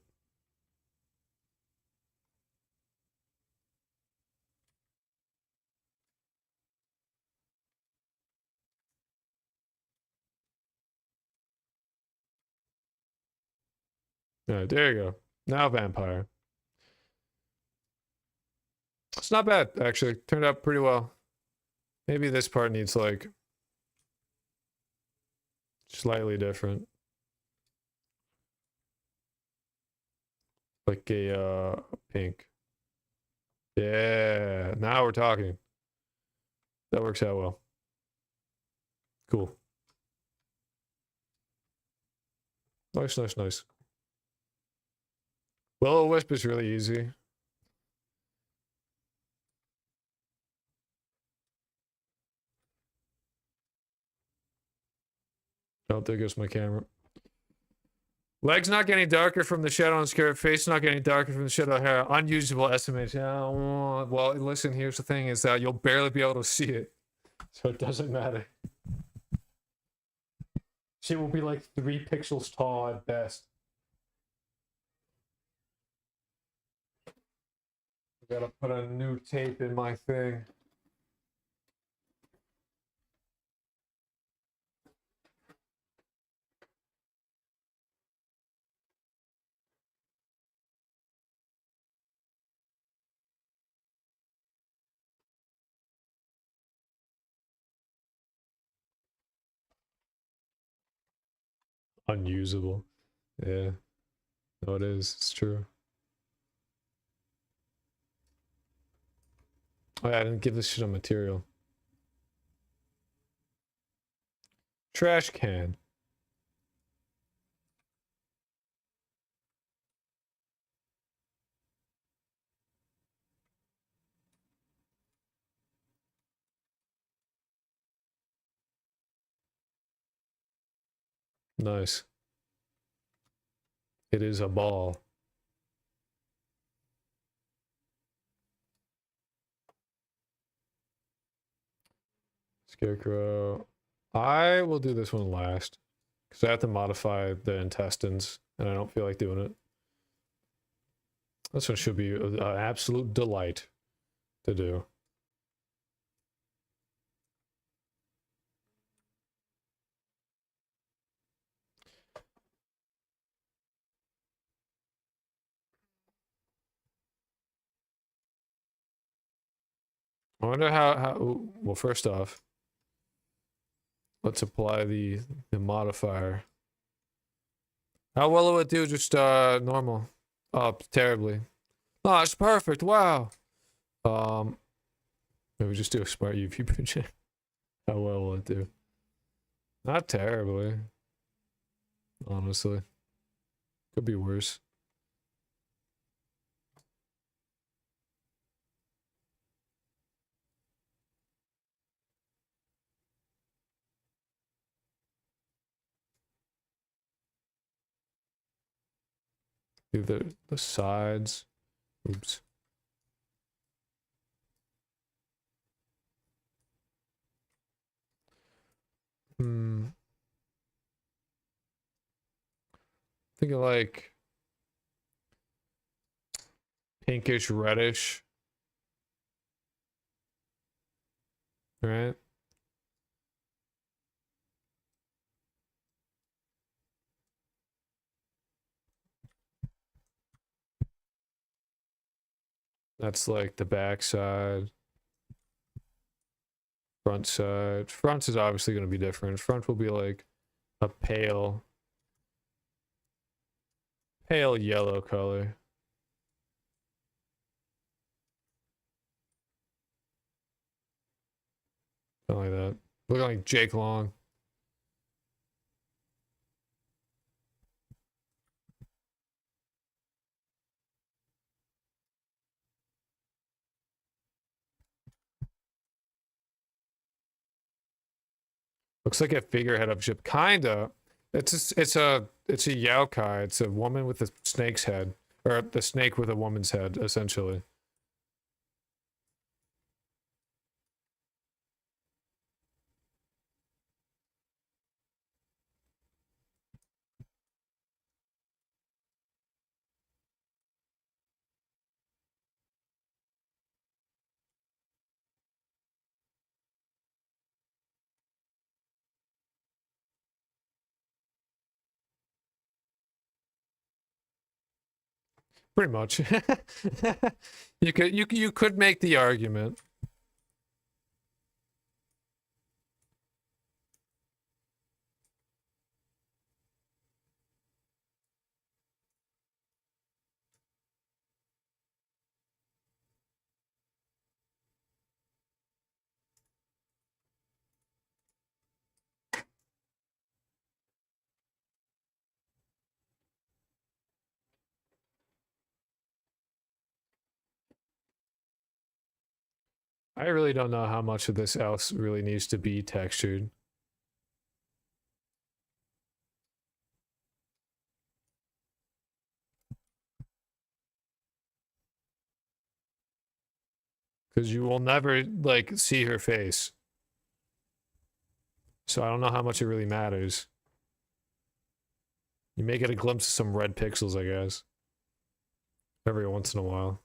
Yeah, there you go. Now vampire. It's not bad, actually. Turned out pretty well. Maybe this part needs, like, slightly different. Like a, pink. Yeah, now we're talking. That works out well. Cool. Nice, nice, nice. Will-O-Wisp is really easy. Oh, there goes my camera. Legs not getting darker from the shadow on skirt. Face not getting darker from the shadow hair. Unusable estimate. Yeah, well, listen, here's the thing is that you'll barely be able to see it. So it doesn't matter. She will be like 3 pixels tall at best. I gotta put a new tape in my thing. Unusable. Yeah. No, it is. It's true. Oh yeah, I didn't give this shit a material. Trash can. Nice. It is a ball. Scarecrow. I will do this one last. Because I have to modify the intestines. And I don't feel like doing it. This one should be an absolute delight to do. I wonder how well, first off, let's apply the modifier. How well will it do just normal? Oh, terribly. Oh, it's perfect. Wow. Maybe just do a smart UV project. How well will it do? Not terribly. Honestly. Could be worse. Do the sides. Oops. Thinking like pinkish reddish. Right? That's like the back side. Front side. Front is obviously going to be different. Front will be like a pale yellow color. Something like that. Looking like Jake Long. Looks like a figurehead of a ship. Kinda. It's a yokai. It's a woman with a snake's head. Or the snake with a woman's head, essentially. Pretty much. You could make the argument. I really don't know how much of this else really needs to be textured. Because you will never, like, see her face. So I don't know how much it really matters. You may get a glimpse of some red pixels, I guess. Every once in a while.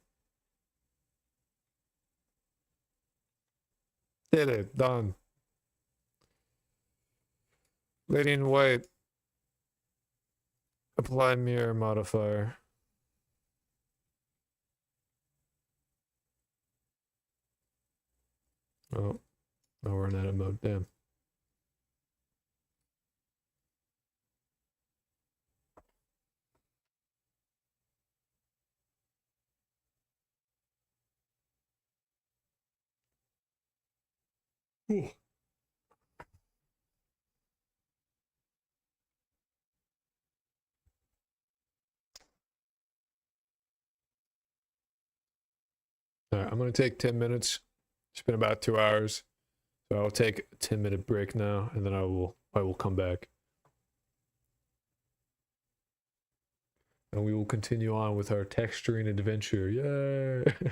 Did it. Done. Lady in white. Apply mirror modifier. Oh. Oh, we're in edit mode. Damn. Alright, I'm gonna take 10 minutes. It's been about 2 hours. So I'll take a 10-minute break now, and then I will come back. And we will continue on with our texturing adventure. Yay!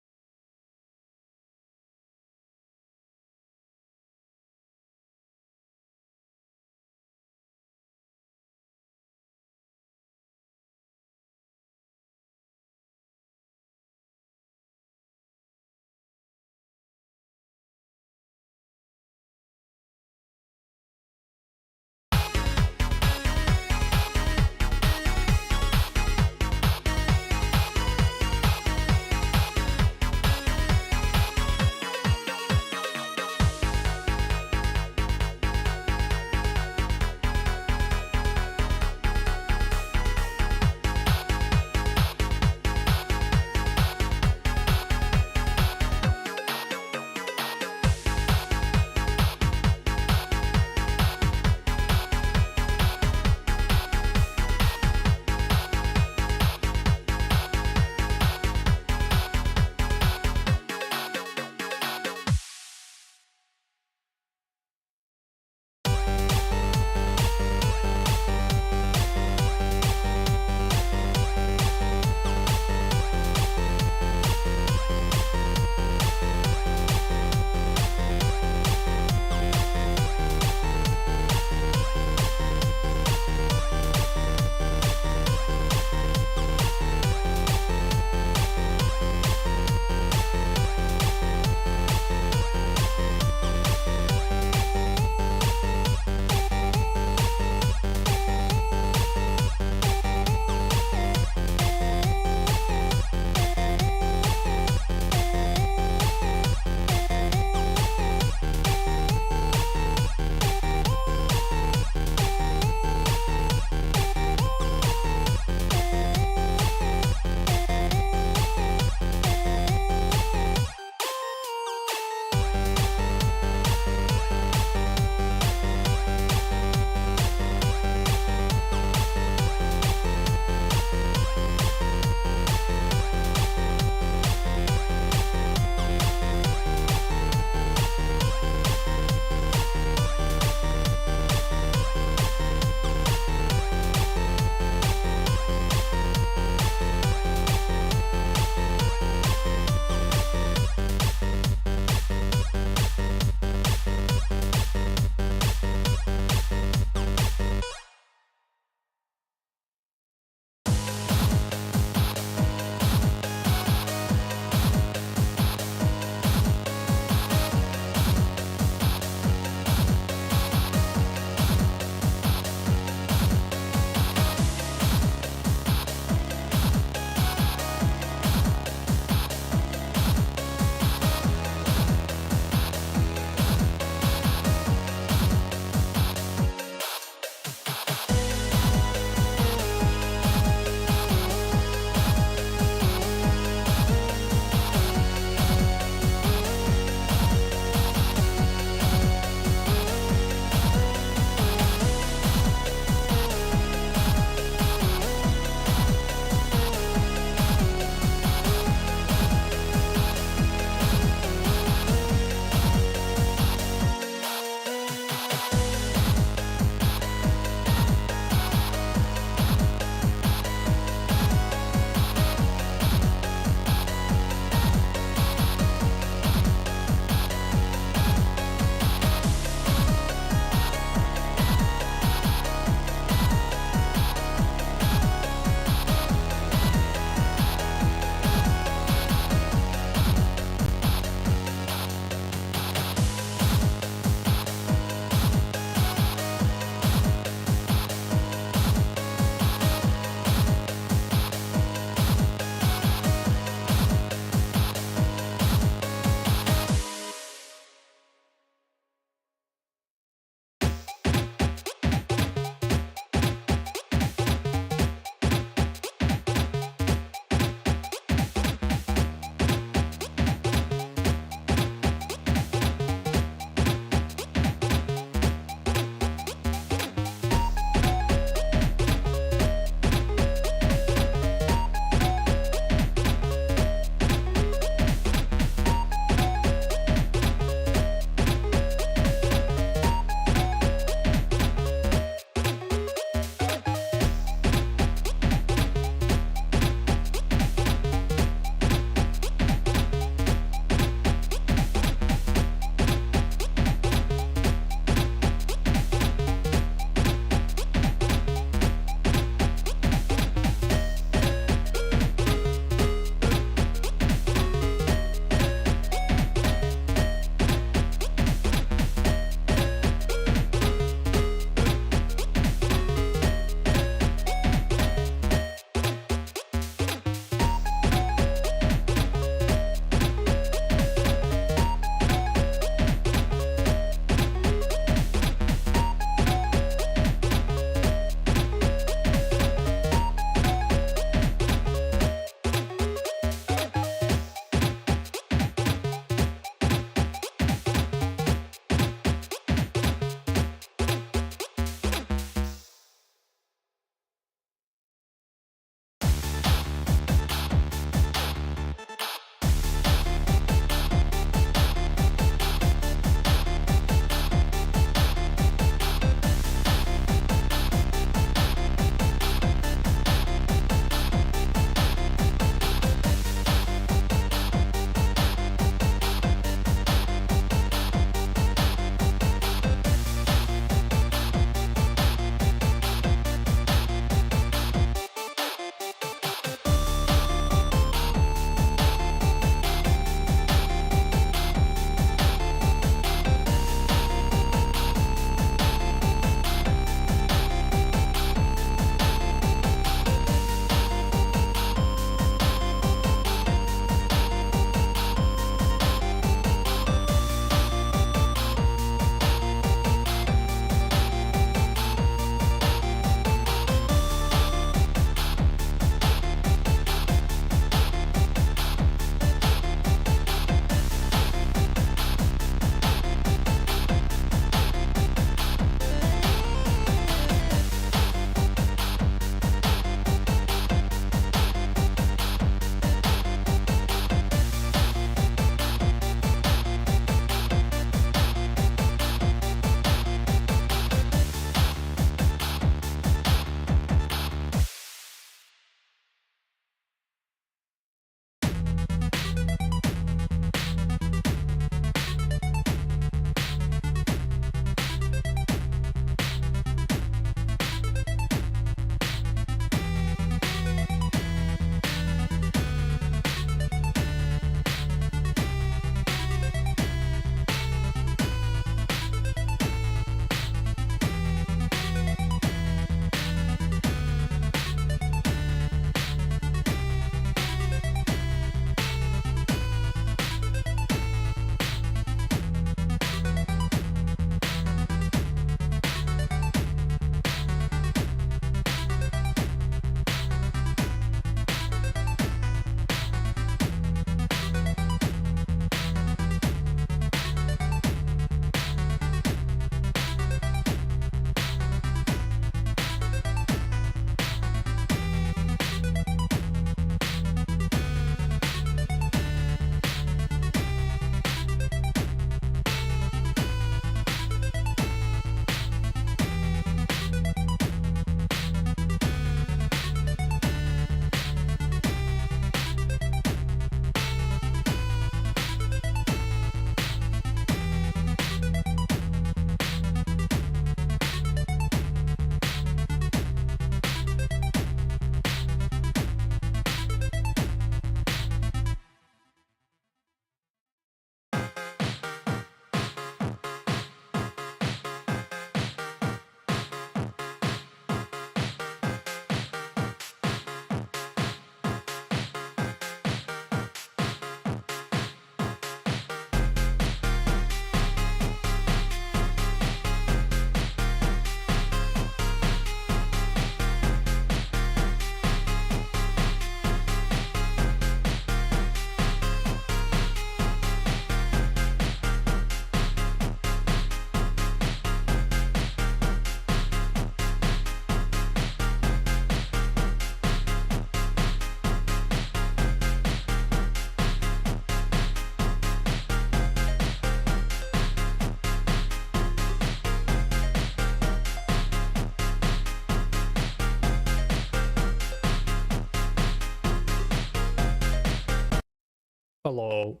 Hello.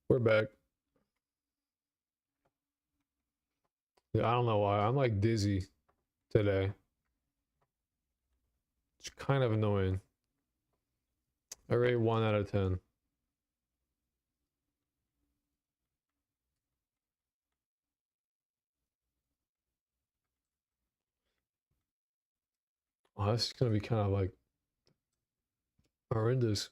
We're back. Yeah, I don't know why. I'm like dizzy today. It's kind of annoying. I rate 1 out of 10. Oh, this is gonna be kind of like horrendous.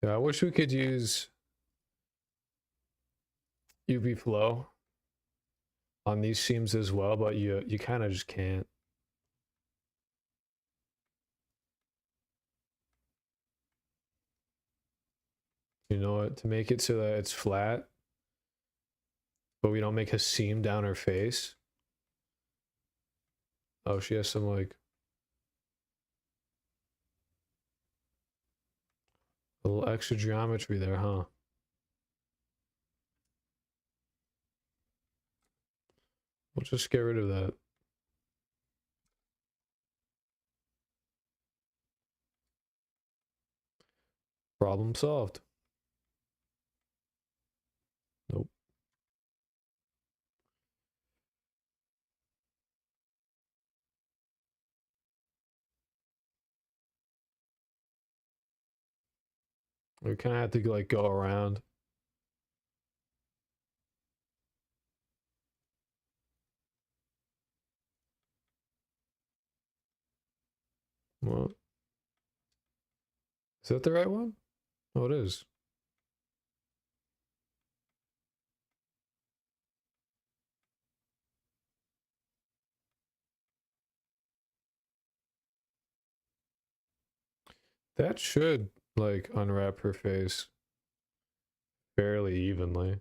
Yeah, I wish we could use UV flow on these seams as well, but you kind of just can't. You know what? To make it so that it's flat, but we don't make a seam down her face. Oh, she has some like a little extra geometry there, huh? We'll just get rid of that. Problem solved. Nope. We kind of have to like go around. What? Is that the right one? Oh, it is. That should like unwrap her face fairly evenly.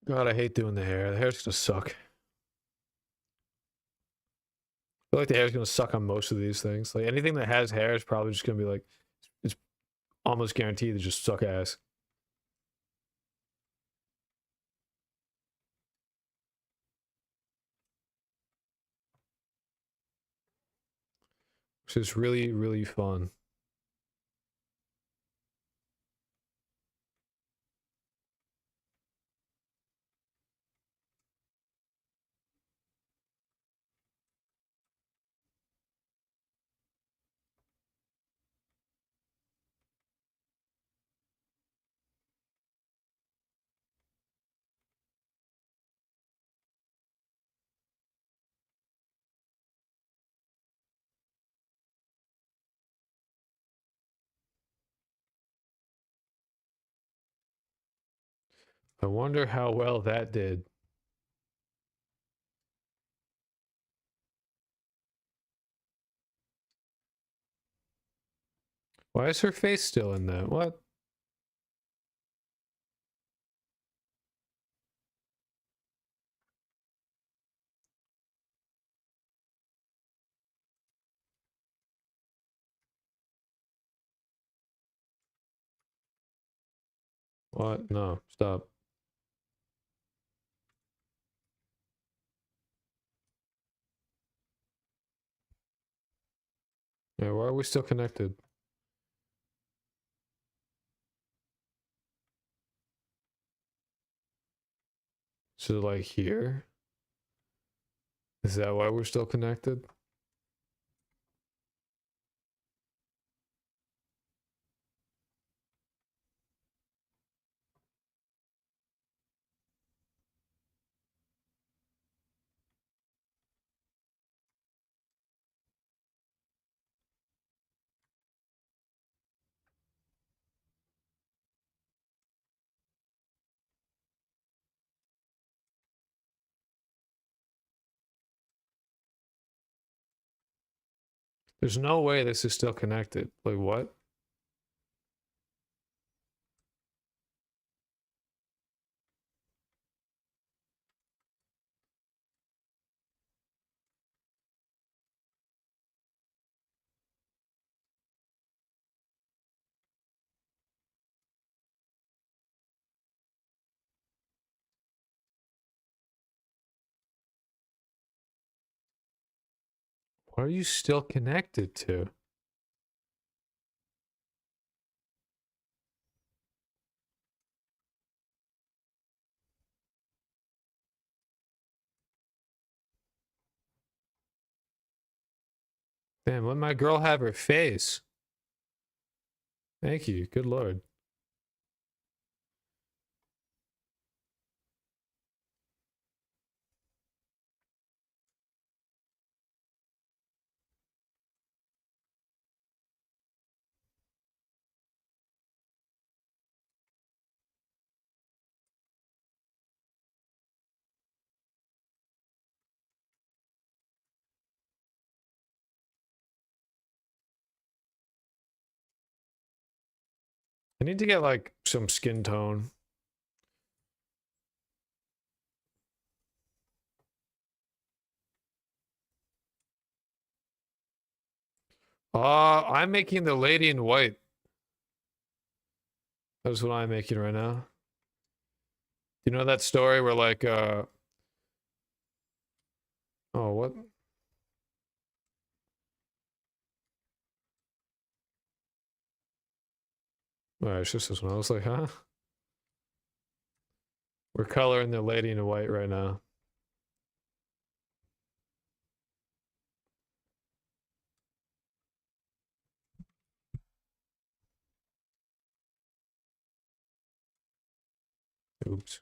God, I hate doing the hair. The hair's gonna suck. I feel like the hair's gonna suck on most of these things. Like anything that has hair is probably just gonna be like, it's almost guaranteed to just suck ass. Which is really, really fun. I wonder how well that did. Why is her face still in that? What? What? No, stop. Yeah, why are we still connected? So like here? Is that why we're still connected? There's no way this is still connected. Like what? What are you still connected to? Damn, let my girl have her face. Thank you. Good lord. I need to get like some skin tone. I'm making the lady in white. That's what I'm making right now. You know that story where like oh what? Oh, it's just this one. I was like, huh? We're coloring the lady in white right now. Oops.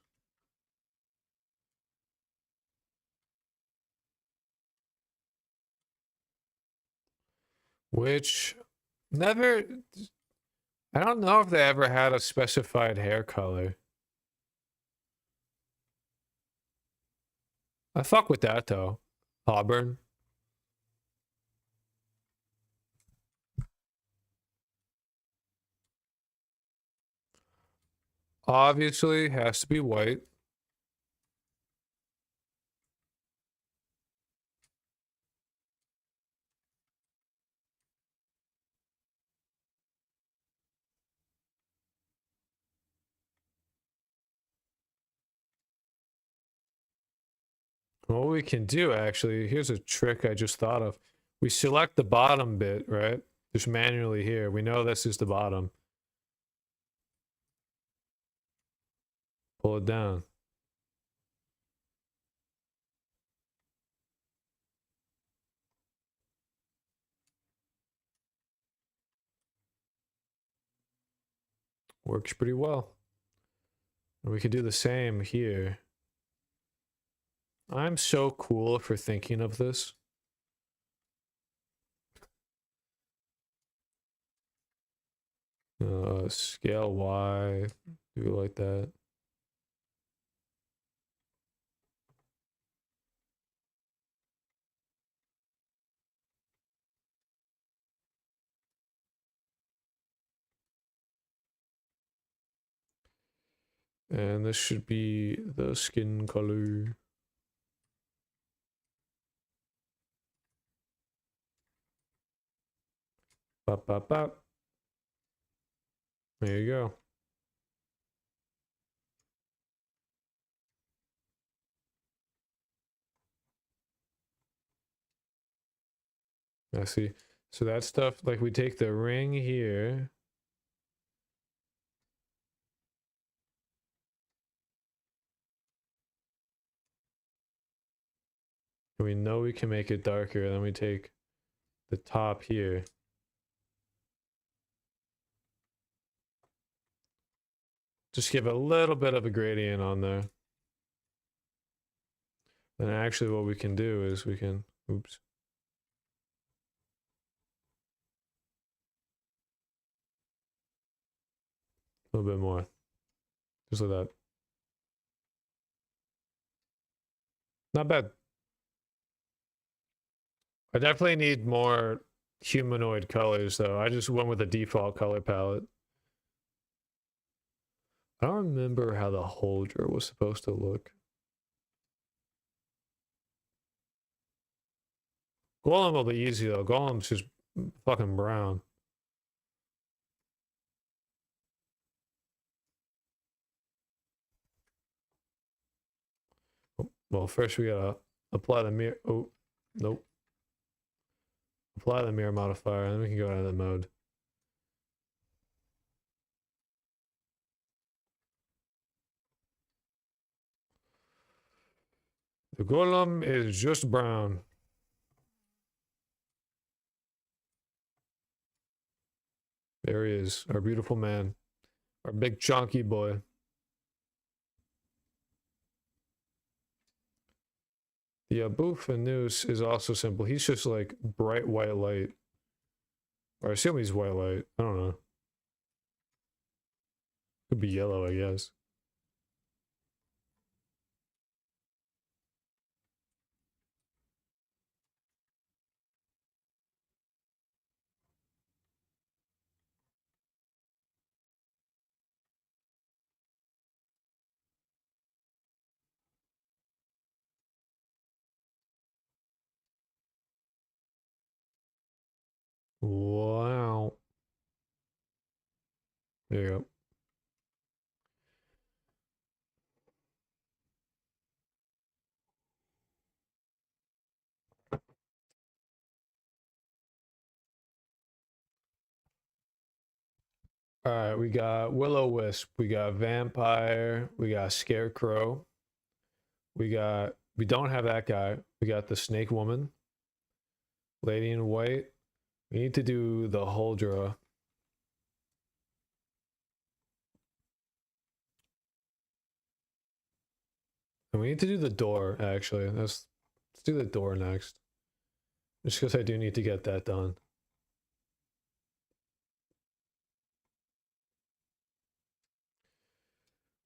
Which never, I don't know if they ever had a specified hair color. I fuck with that though. Auburn. Obviously has to be white. What we can do actually, here's a trick I just thought of. We select the bottom bit, right? Just manually here. We know this is the bottom. Pull it down. Works pretty well. And we could do the same here. I'm so cool for thinking of this. Scale Y, do it like that. And this should be the skin color. Bop, bop, bop. There you go. I see. So that stuff, like we take the ring here. And we know we can make it darker. Then we take the top here. Just give a little bit of a gradient on there. Then actually what we can do is we can, oops. A little bit more. Just like that. Not bad. I definitely need more humanoid colors though. I just went with the default color palette. I don't remember how the holder was supposed to look. Golem will be easy though. Golem's just fucking brown. Well, first we gotta apply the mirror. Oh, nope. apply the mirror modifier, and then we can go out of the mode. The golem is just brown. There he is, our beautiful man. Our big chunky boy. The boof and noose is also simple. He's just like bright white light. Or I assume he's white light. I don't know. Could be yellow, I guess. Wow. There you go. All right, we got Will-O-Wisp, we got Vampire, we got Scarecrow, we don't have that guy. We got the Snake Woman, Lady in White. We need to do the Huldra. And we need to do the door, actually. Let's do the door next. Just because I do need to get that done.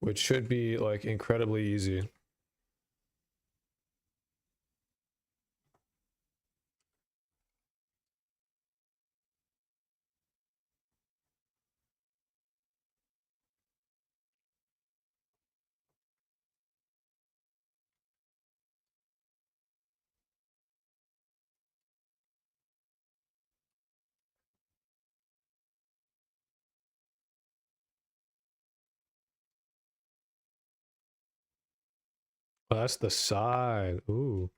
Which should be like incredibly easy. Oh, that's the side. Ooh.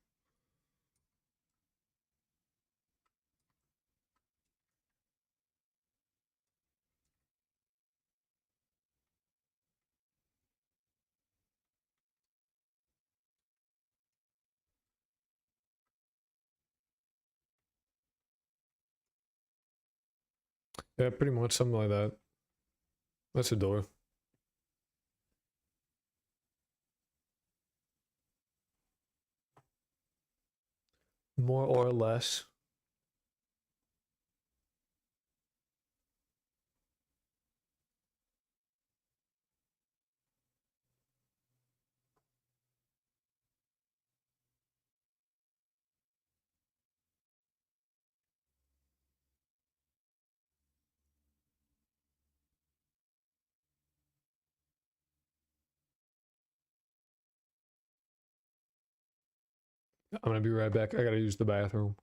Yeah, pretty much something like that. That's a door. More or less. I'm gonna be right back. I gotta use the bathroom.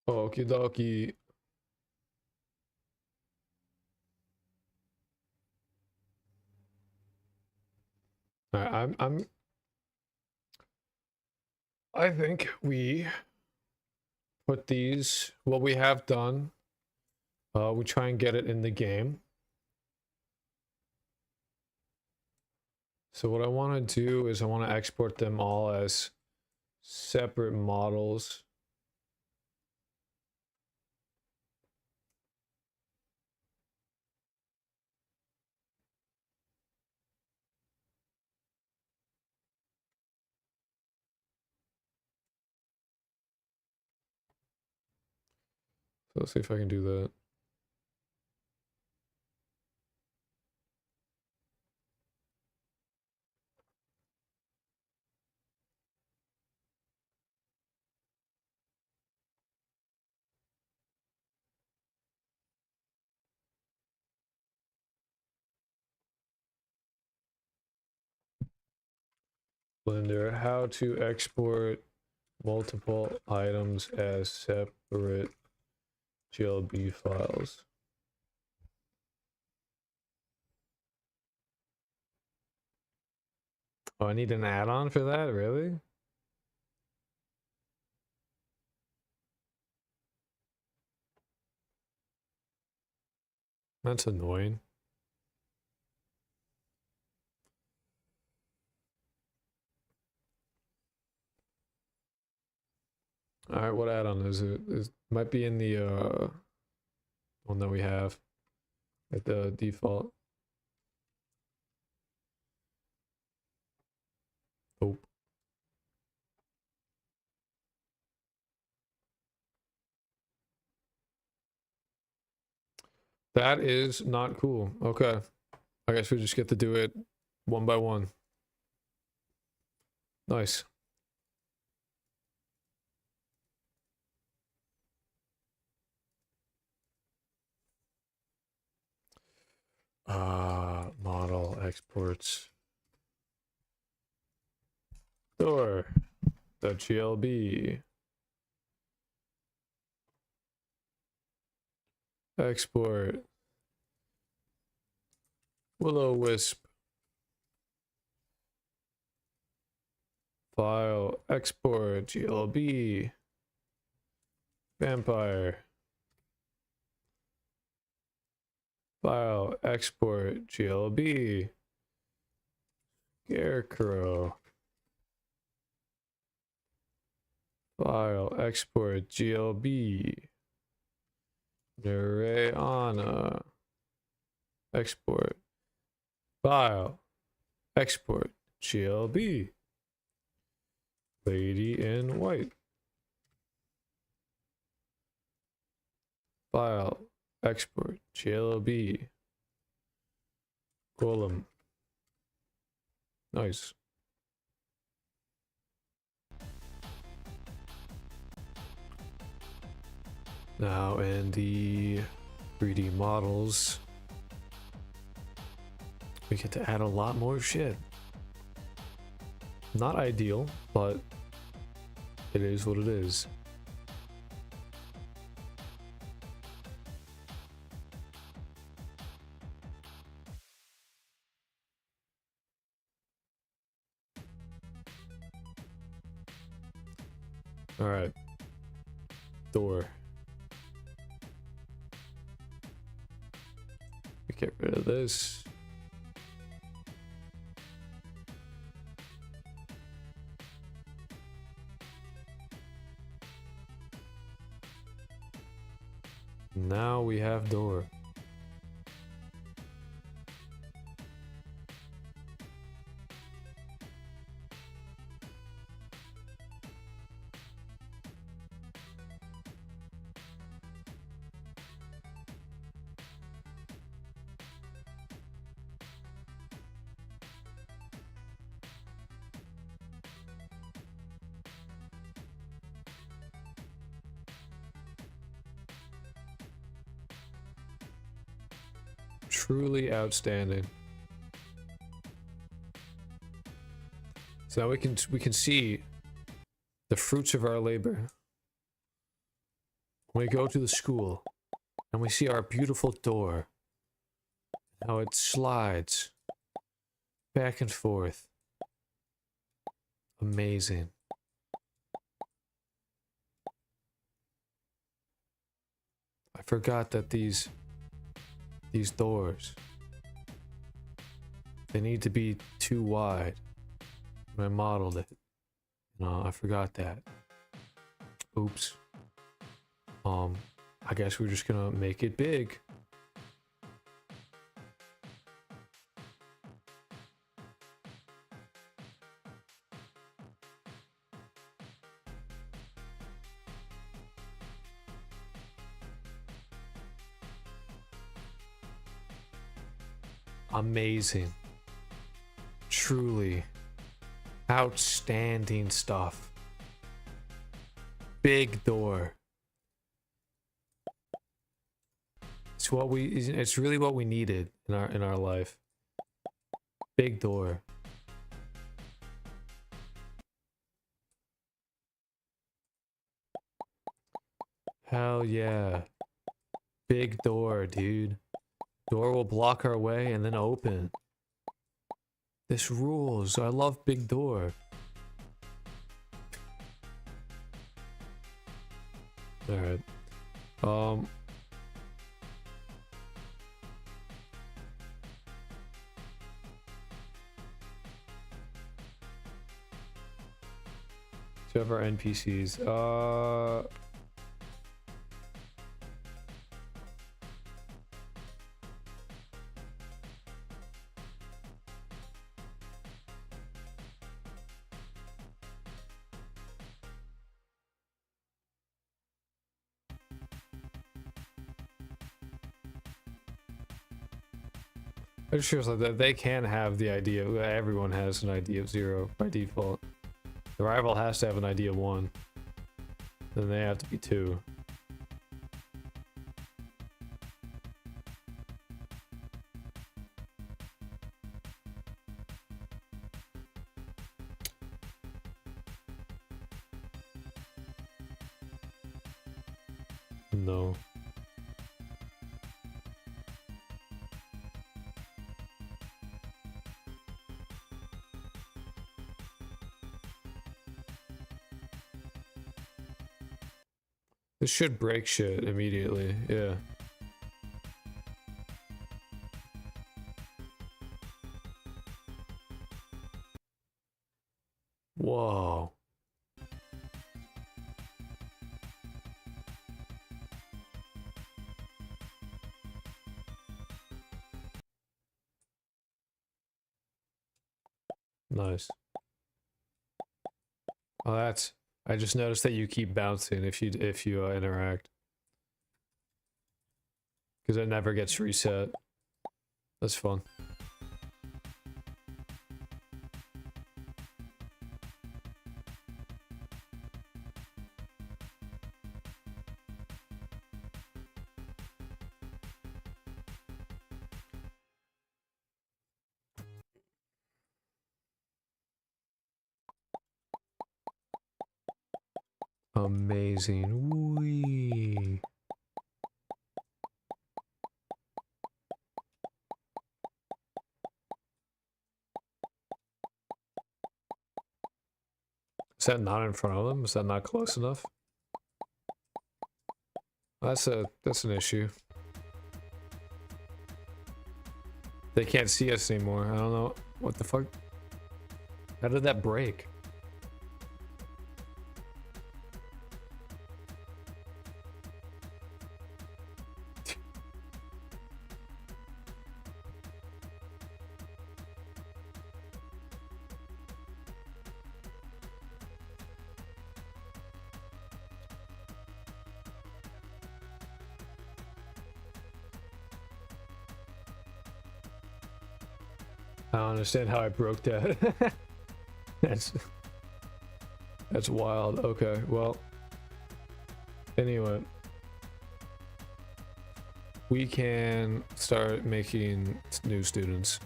Okie dokie. Alright, I think we put these, what we have done, we try and get it in the game. So what I want to do is I want to export them all as separate models. So let's see if I can do that. Blender, how to export multiple items as separate GLB files. Oh, I need an add-on for that? Really? That's annoying. Alright, what add-on is it? It might be in the one that we have at the default. Oh. That is not cool. Okay. I guess we just get to do it one by one. Nice. Model exports. Door. The GLB. Export. Will-o-wisp. File. Export. GLB. Vampire. File. Export. GLB. Scarecrow. File. Export. GLB. Nereana. Export. File. Export. GLB. Lady in white. File. Export. GLB. Golem. Nice. Now in the 3D models, we get to add a lot more shit. Not ideal, but it is what it is. All right. Door. We get rid of this. Now we have door. Truly outstanding. So now we can see the fruits of our labor. We go to the school and we see our beautiful door. How it slides back and forth. Amazing. I forgot that these doors, they need to be too wide when I modeled it. No, I forgot that. Oops. I guess we're just gonna make it big. Amazing. Truly outstanding stuff. Big door. It's really what we needed in our life. Big door. Hell yeah. Big door, dude. Door will block our way and then open. This rules. I love big door. Alright. To have our NPCs. It shows that they can have the idea. Everyone has an ID of 0 by default. The rival has to have an ID of 1. Then they have to be 2. No. This should break shit immediately, yeah. Whoa. Nice. Oh, that's... I just noticed that you keep bouncing if you interact. Because it never gets reset. That's fun. Amazing. Whee. Is that not in front of them? Is that not close enough? That's an issue. They can't see us anymore. I don't know what the fuck. How did that break? I don't understand how I broke that. That's wild. Okay, well. Anyway. We can start making new students.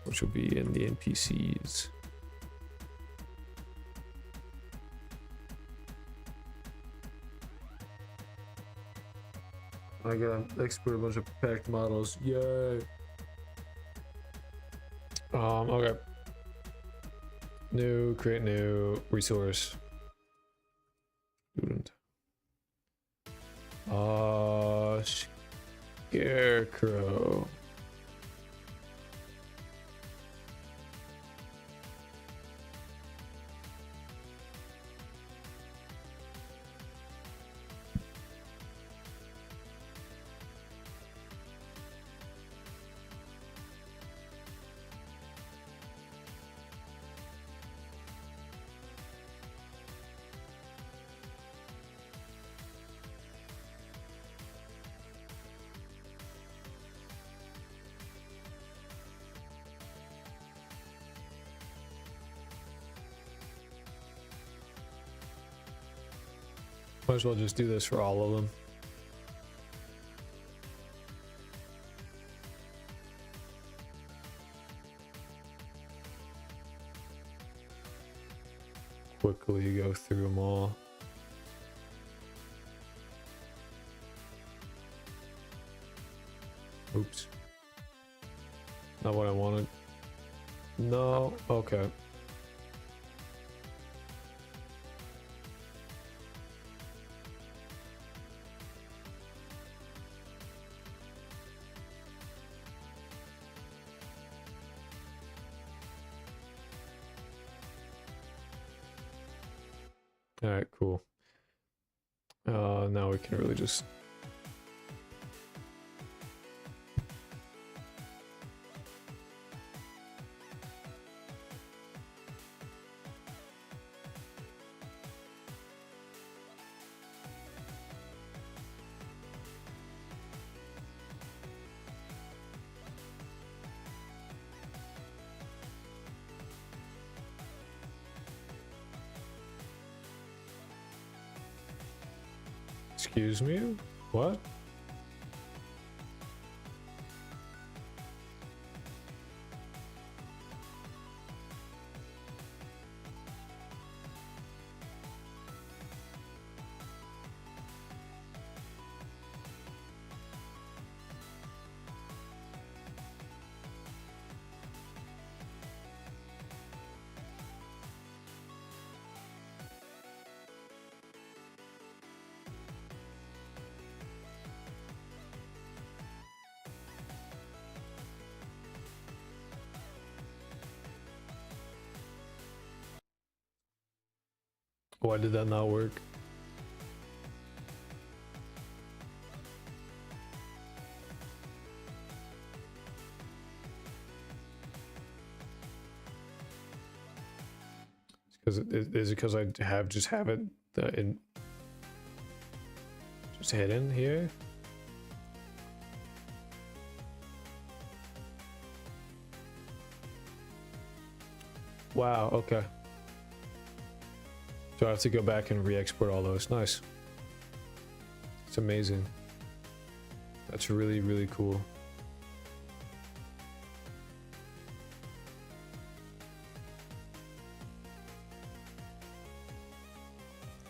Which will be in the NPCs. I gotta export a bunch of packed models. Yay. Okay. New, create new resource. Student. Scarecrow. Might as well just do this for all of them. Quickly go through them all. Oops. Not what I wanted. No, okay. All right, cool. Now we can really just excuse me? What? Why did that not work? Is it because I have it in just hidden here? Wow, okay. So I have to go back and re-export all those. Nice. It's amazing. That's really, really cool.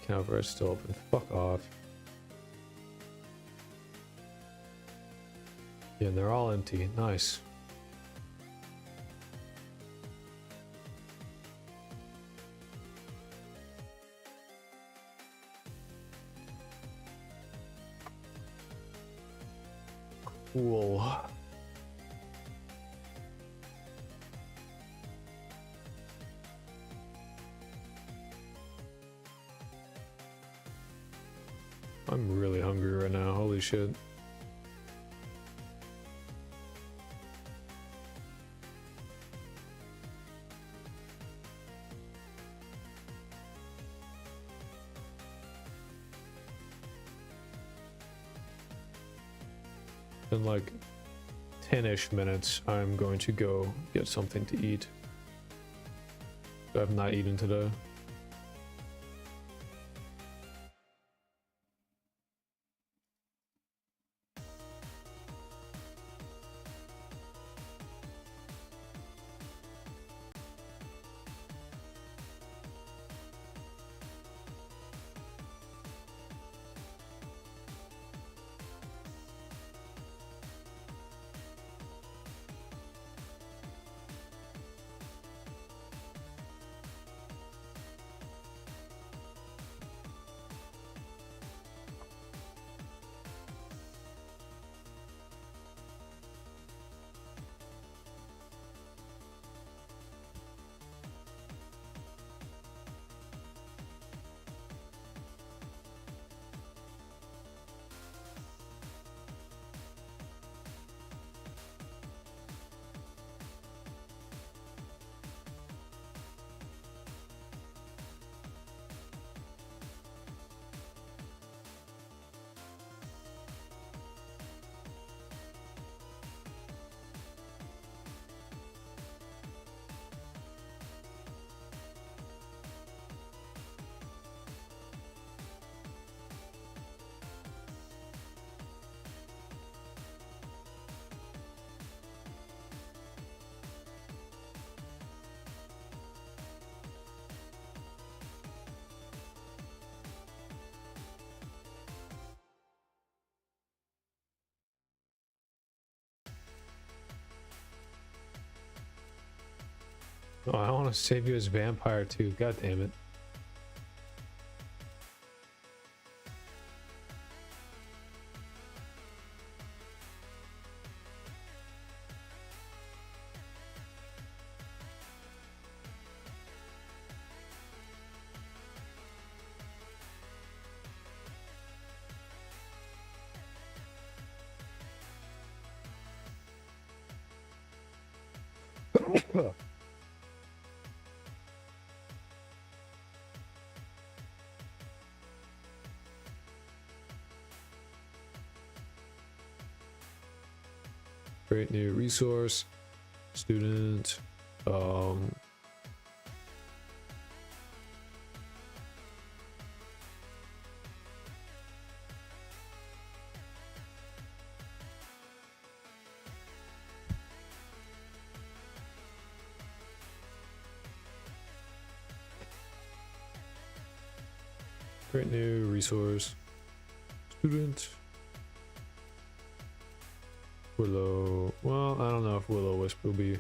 Canva is still open. Fuck off. Yeah, and they're all empty. Nice. Cool. I'm really hungry right now. Holy shit. In like 10-ish minutes, I'm going to go get something to eat. I have not eaten today. Oh, I want to save you as vampire too. God damn it. Create new resource, student, create new resource, student, Willow. Well, I don't know if Will-O-Wisp will be.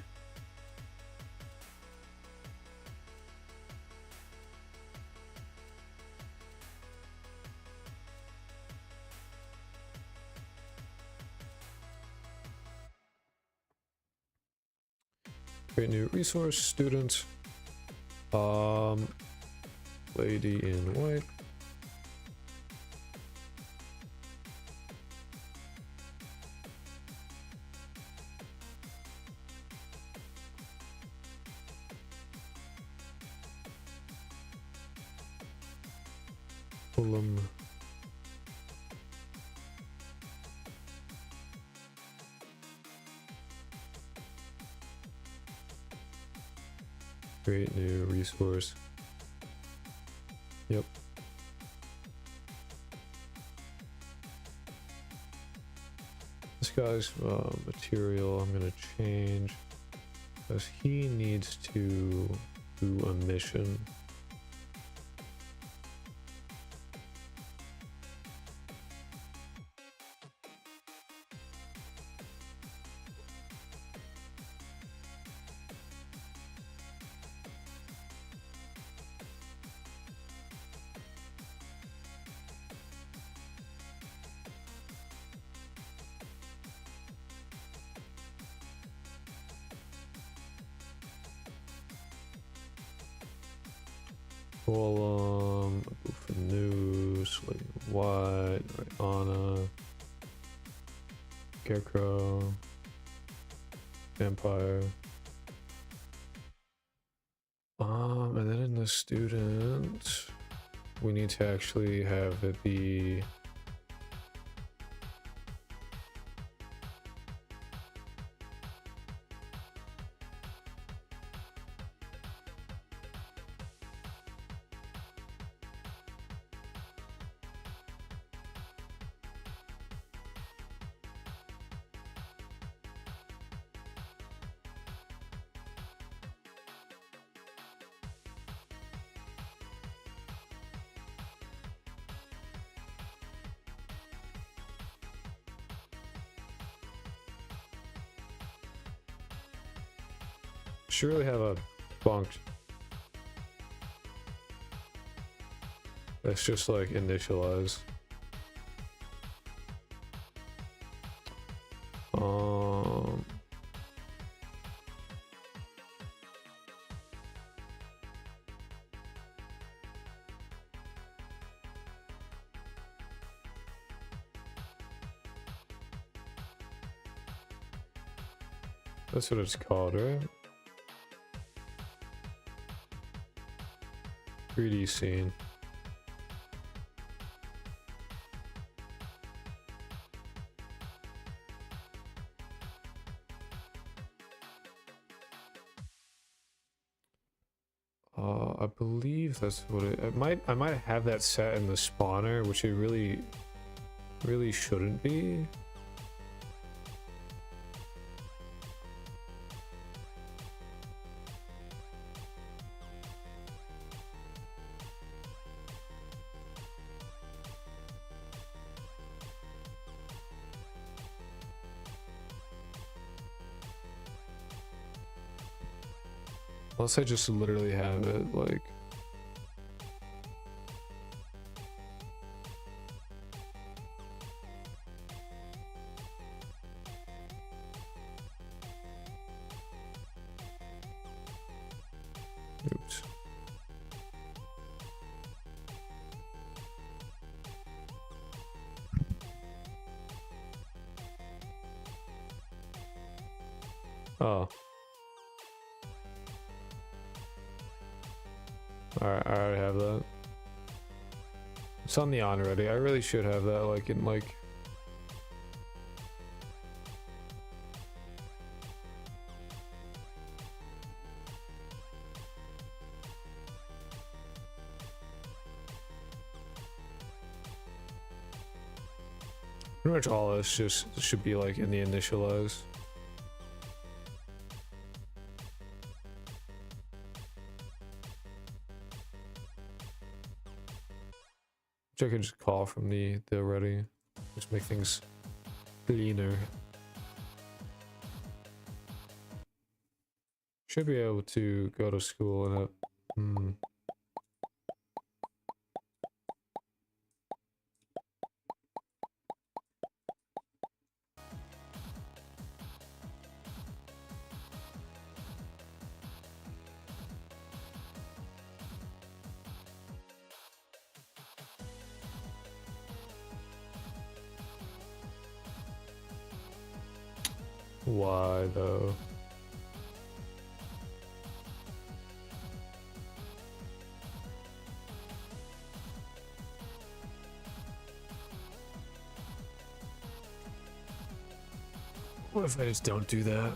Create new resource, student, lady in white. Fulham. Create new resource. Yep. This guy's material I'm gonna change because he needs to do a mission. Golem, for news, like white, Anna, Scarecrow, Vampire. And then in the student, we need to actually have it be surely have a bunk that's just like initialize. That's what it's called, right? 3D scene. I believe that's what it might. I might have that set in the spawner, which it really shouldn't be. Unless I just literally have it, like... Oops. Oh. Alright, I already have that. It's on the on already. I really should have that, like, in, like... Pretty much all of this just should be, like, in the initialize. Which I can just call from the ready. Just make things cleaner. Should be able to go to school in it. Why though? What if I just don't do that?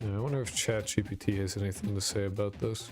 Yeah, I wonder if ChatGPT has anything to say about this.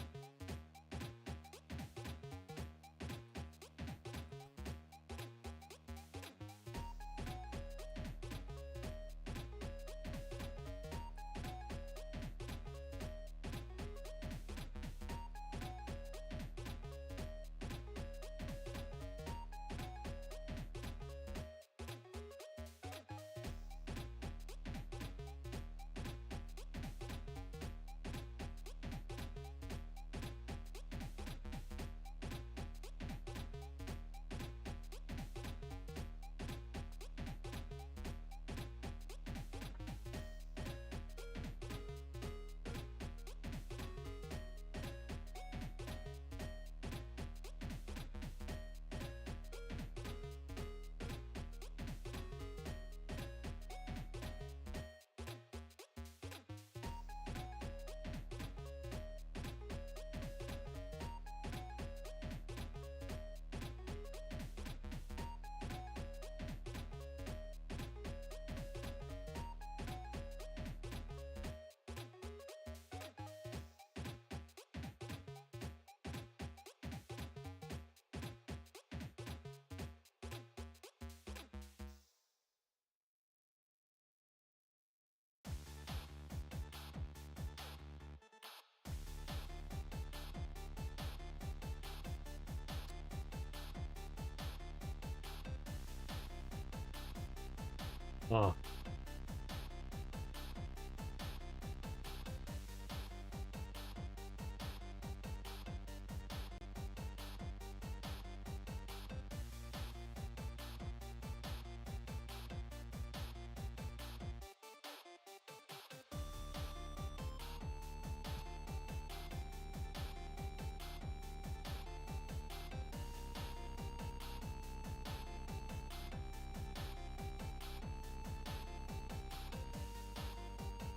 Oh.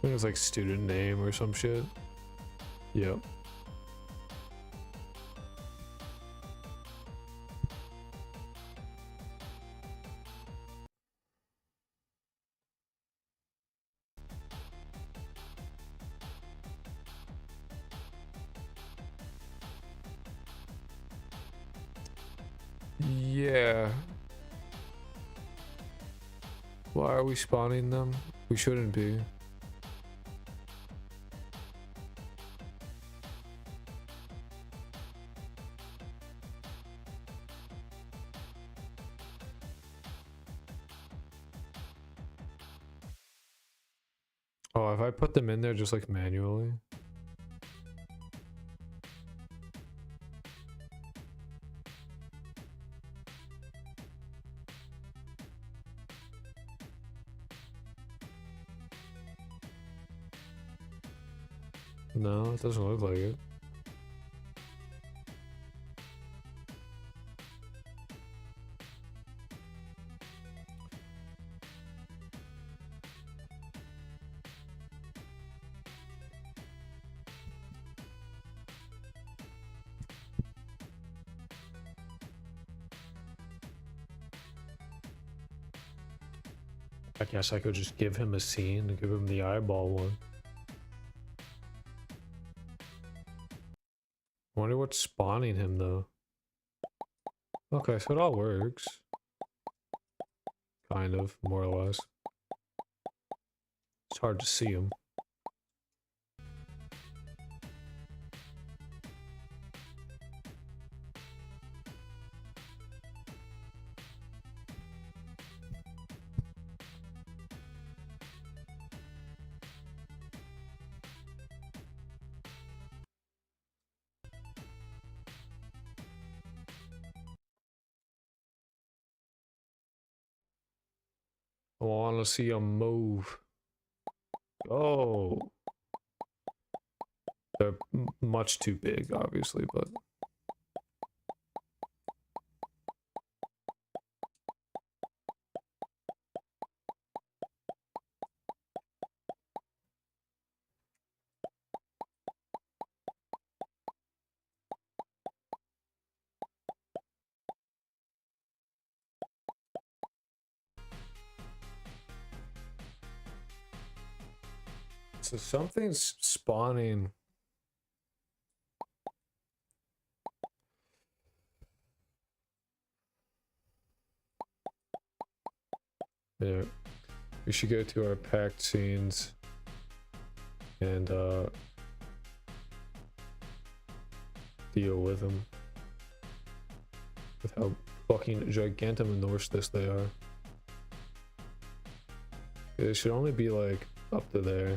I think it's like student name or some shit. Yep. Yeah. Why are we spawning them? We shouldn't be. Oh, if I put them in there just like manually? No, it doesn't look like it. I guess I could just give him a scene and give him the eyeball one. I wonder what's spawning him though. Okay, so it all works. Kind of, more or less. It's hard to see him. I want to see him move. Oh. They're much too big, obviously, but... So something's spawning. Yeah. We should go to our packed scenes and deal with them. With how fucking gigantimous they are. It should only be like up to there.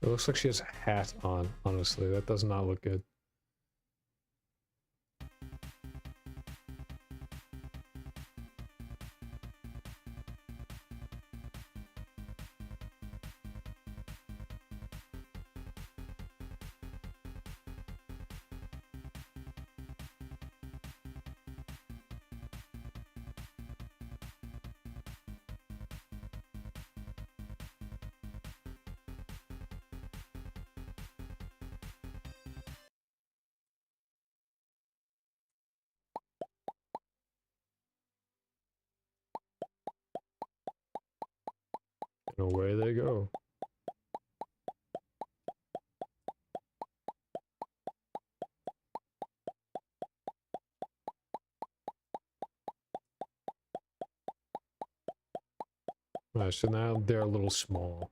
It looks like she has a hat on, honestly. That does not look good. And away they go. Alright, so now they're a little small.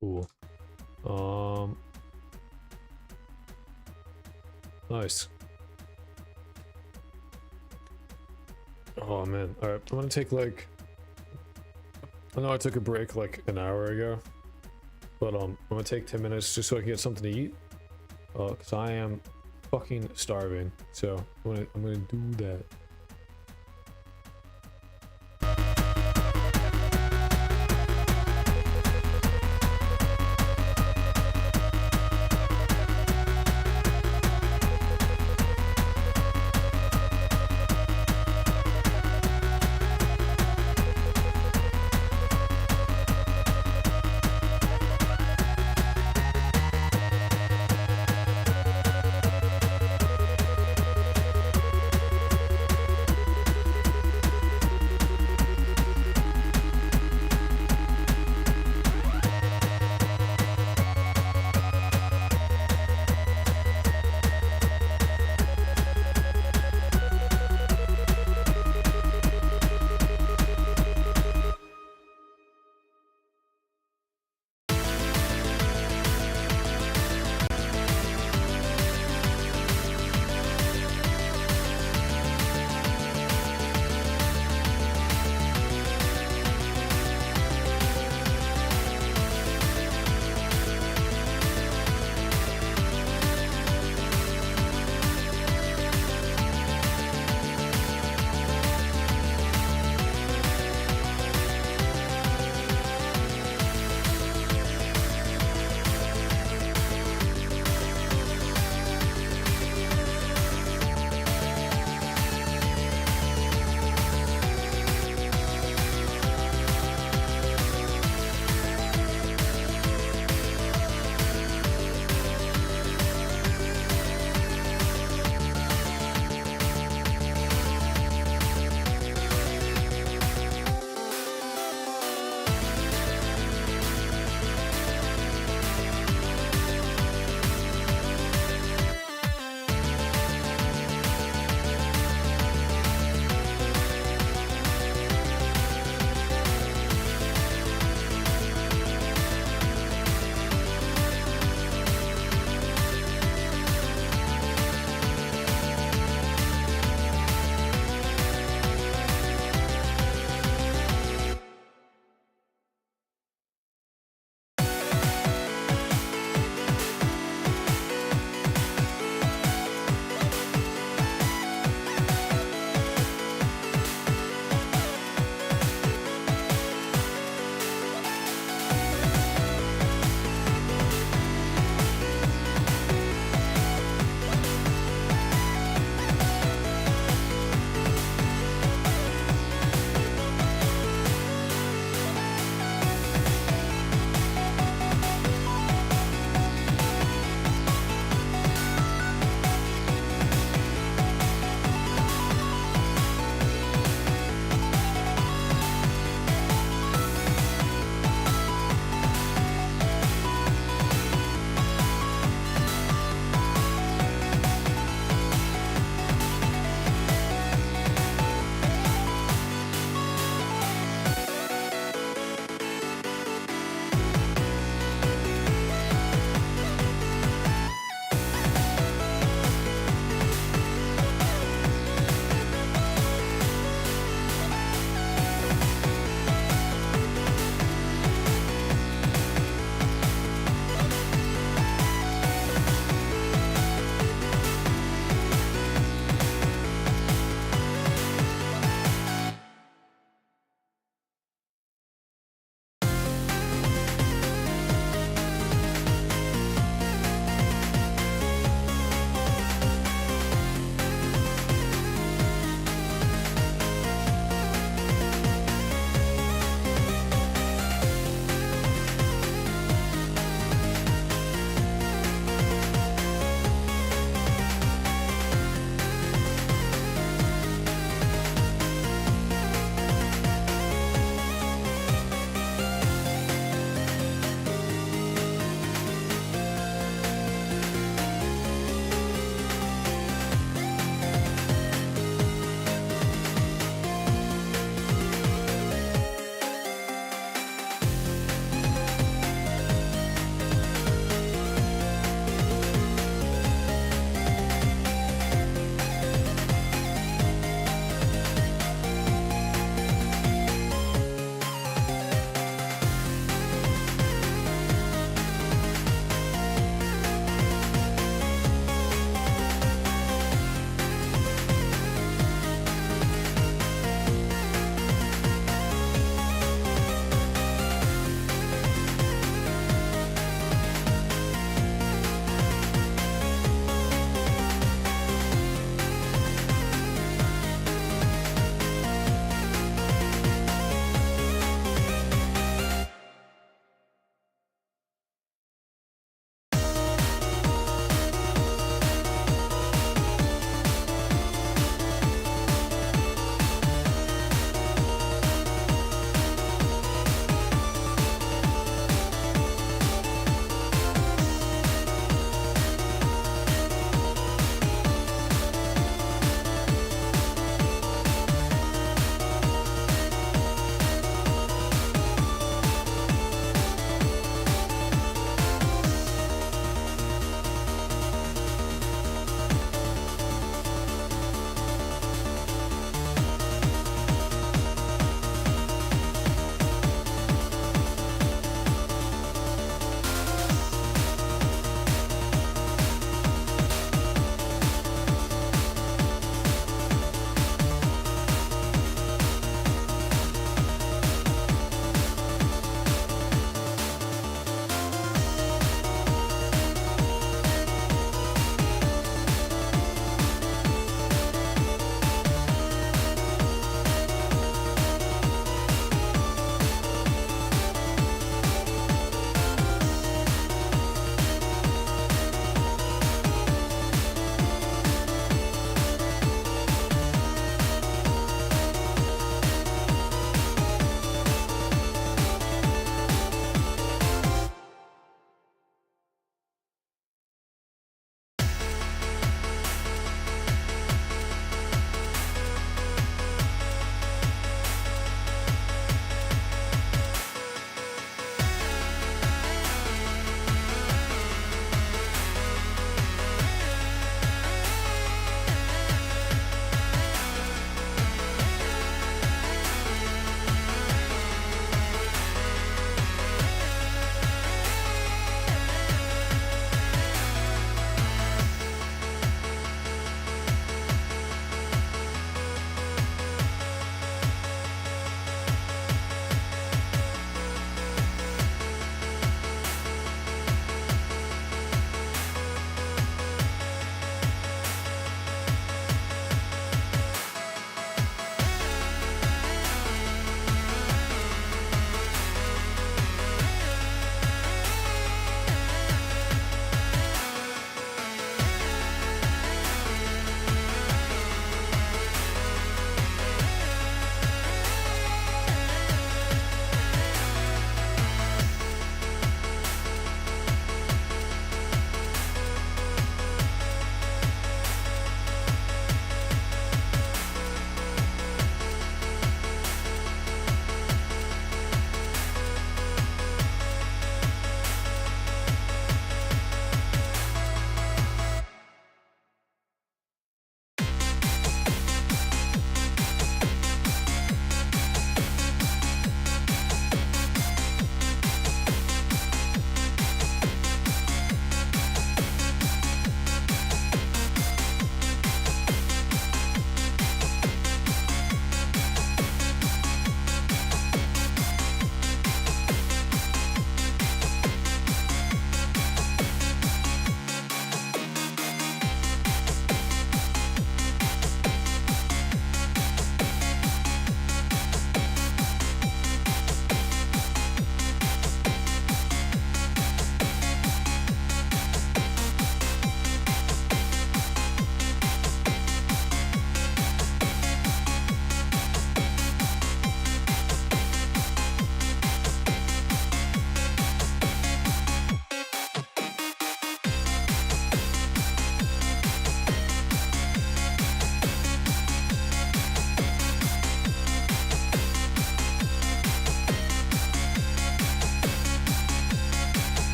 Cool. Nice. Oh man. All right, I'm gonna take like. I know I took a break like an hour ago, but I'm gonna take 10 minutes just so I can get something to eat. Cause I am fucking starving. So I'm gonna do that.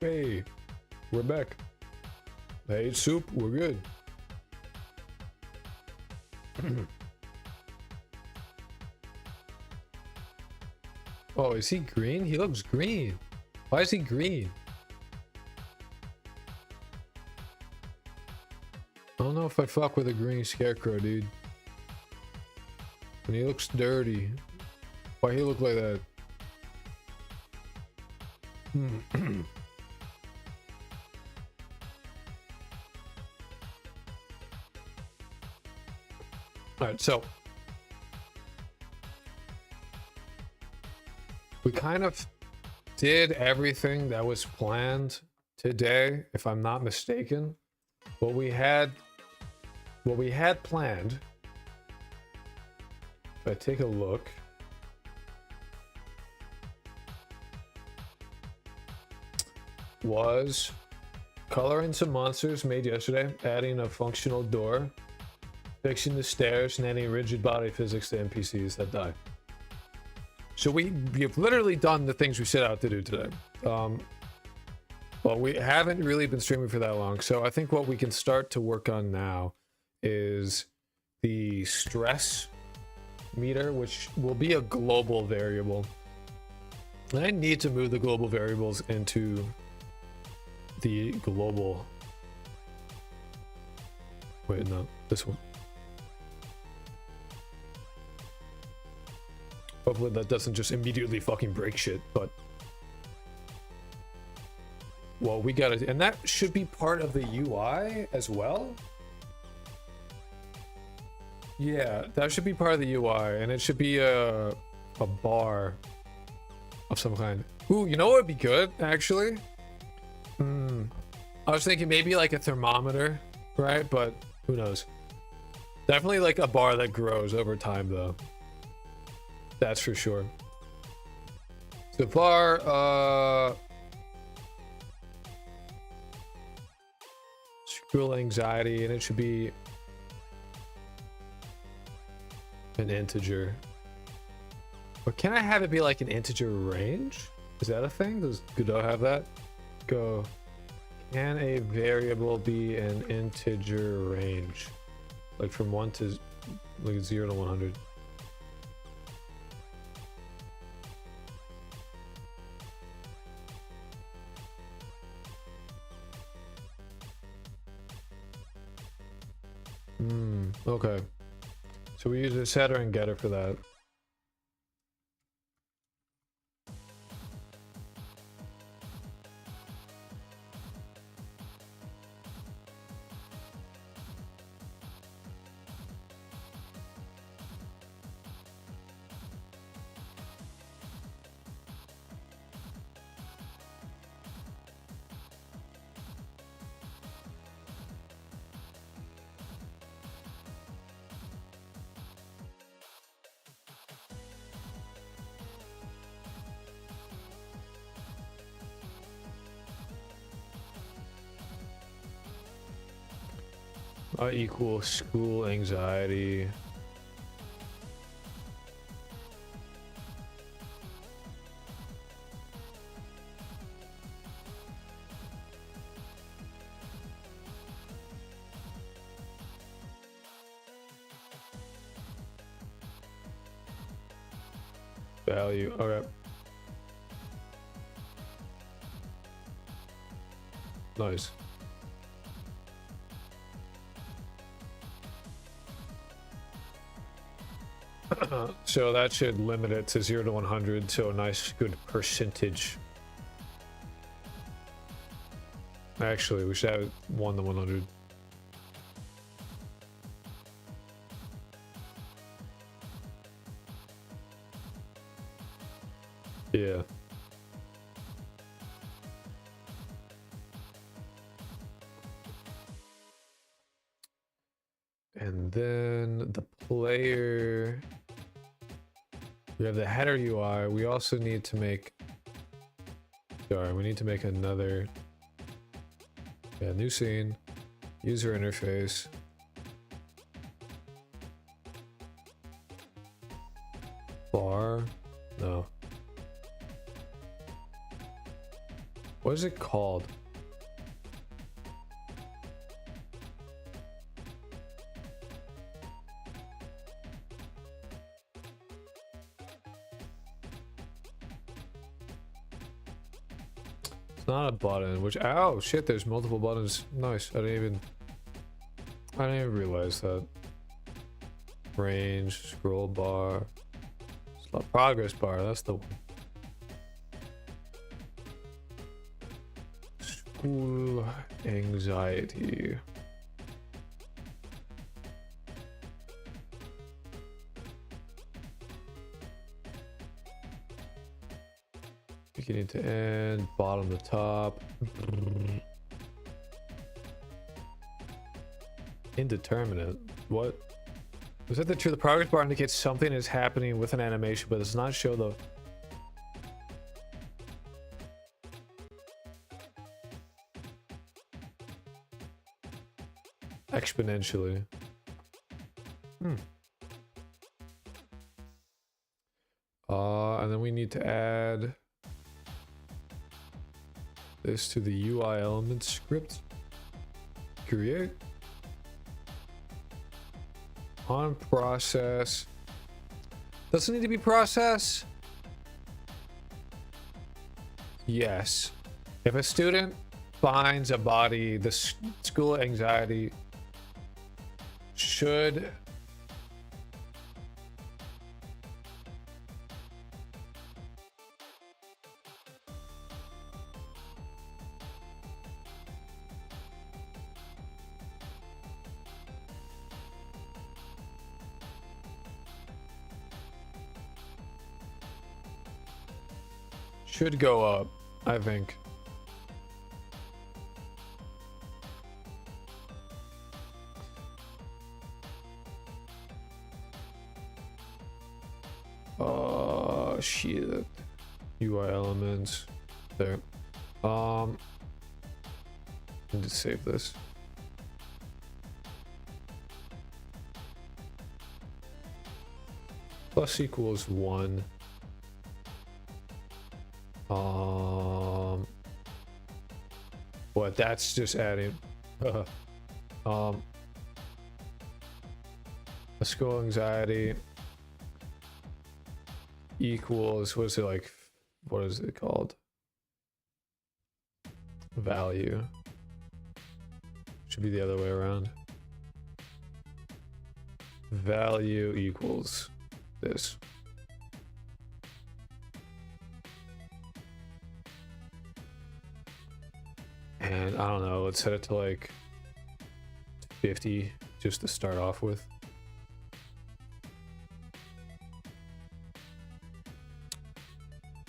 Hey, we're back. I ate soup, we're good. Oh, is he green? He looks green. Why is he green? I don't know if I fuck with a green scarecrow, dude. And he looks dirty. Why he look like that? Alright, so we kind of did everything that was planned today, if I'm not mistaken. What we had planned, if I take a look, was coloring some monsters made yesterday, adding a functional door, fixing the stairs, and adding rigid body physics to NPCs that die. So we've literally done the things we set out to do today. Well, we haven't really been streaming for that long, so I think what we can start to work on now is the stress meter, which will be a global variable. And I need to move the global variables into the global... Wait, no, this one. Hopefully that doesn't just immediately fucking break shit, but... Well, we gotta... And that should be part of the UI as well? Yeah, that should be part of the UI, and it should be a bar of some kind. Ooh, you know what would be good, actually? I was thinking maybe like a thermometer, right? But who knows? Definitely like a bar that grows over time, though. That's for sure. So far, school anxiety, and it should be an integer. But can I have it be like an integer range? Is that a thing? Does Godot have that? Go. Can a variable be an integer range? Like from 1 to like 0 to 100. Okay. So we use a setter and getter for that. Equal school anxiety. Value. Okay. Nice. So that should limit it to 0 to 100, so a nice good percentage. Actually, we should have 1 to 100. Yeah. And then the player... We have the header UI. We also need to make... Sorry, we need to make another... Yeah, new scene. User interface. Bar? No. What is it called? It's not a button, which, oh shit, there's multiple buttons. Nice. I didn't even realize that. Range, scroll bar, progress bar, that's the one. School anxiety. Beginning to end, bottom to top. Indeterminate. What? Is that true? The progress bar indicates something is happening with an animation, but does not show the... exponentially. And then we need to add this to the UI element script. Create. On process. Doesn't need to be process. Yes. If a student finds a body, the school anxiety should go up, I think. Shit. UI elements. There. Need to save this. Plus equals 1. What? That's just adding. A school anxiety equals, what is it like? What is it called? Value. Should be the other way around. Value equals this. And I don't know, let's set it to like 50 just to start off with.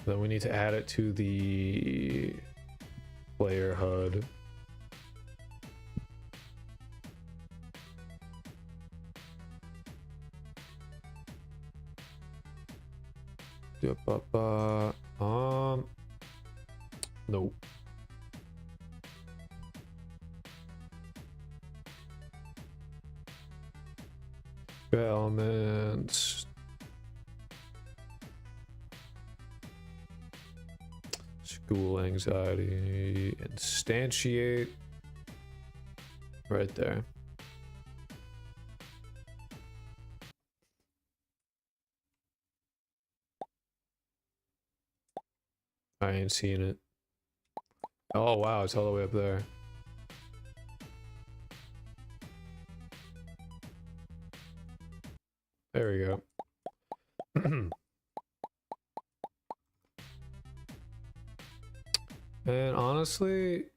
Then we need to add it to the player HUD. Nope. Elements. School anxiety. Instantiate. Right there. I ain't seeing it. Oh wow, it's all the way up there. There we go. And honestly,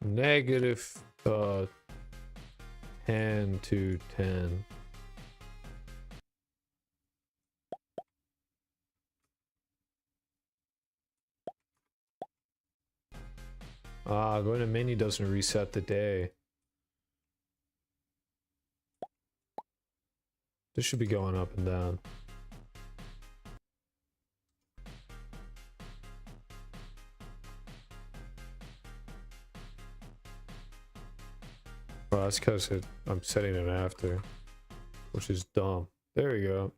negative 10 to 10. Going to menu doesn't reset the day. This should be going up and down. Oh, that's because I'm setting it after, which is dumb. There we go.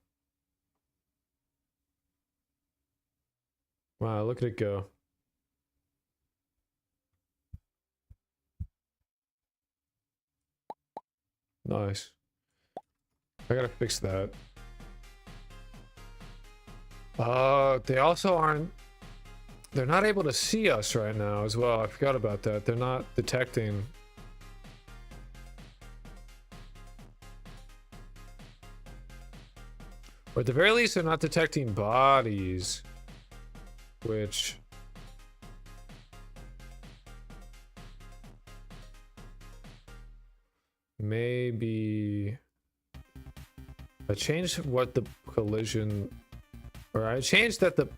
Wow, look at it go. Nice. I gotta fix that. They also aren't... They're not able to see us right now as well. I forgot about that. They're not detecting... Or at the very least, they're not detecting bodies. Which... maybe... I changed what the collision... Or I changed that the...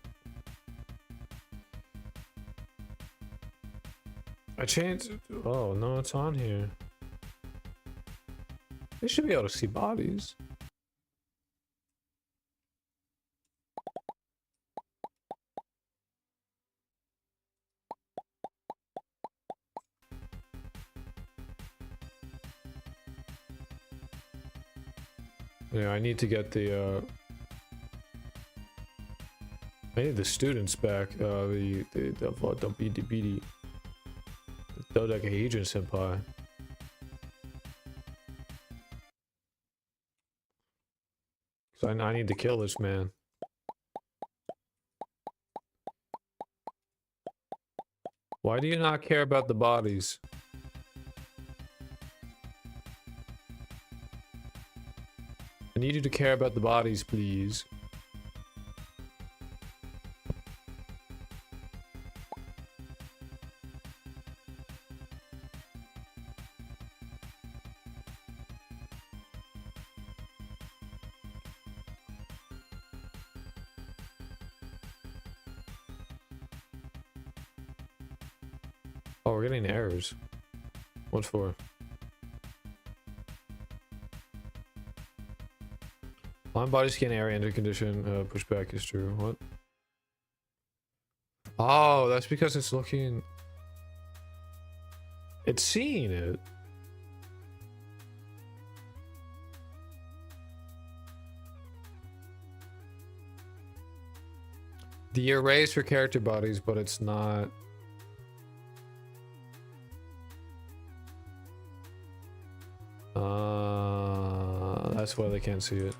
I changed... Oh, no, it's on here. They should be able to see bodies. Yeah, I need to get the, I need the students back, the dodecahedron senpai. So I need to kill this man. Why do you not care about the bodies? I need you to care about the bodies, please. Oh, we're getting errors. What for? On body scan area enter condition, pushback is true. What? Oh, that's because it's looking... It's seeing it. The arrays for character bodies, but it's not... That's why they can't see it.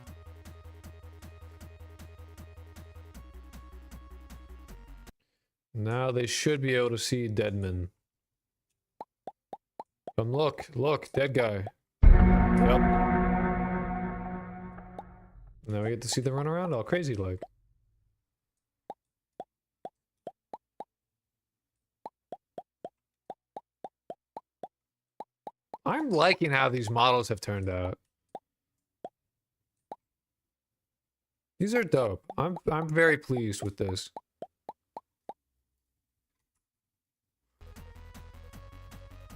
Now they should be able to see Deadman. Come look, dead guy. Yep. Now we get to see them run around all crazy like. I'm liking how these models have turned out. These are dope. I'm very pleased with this.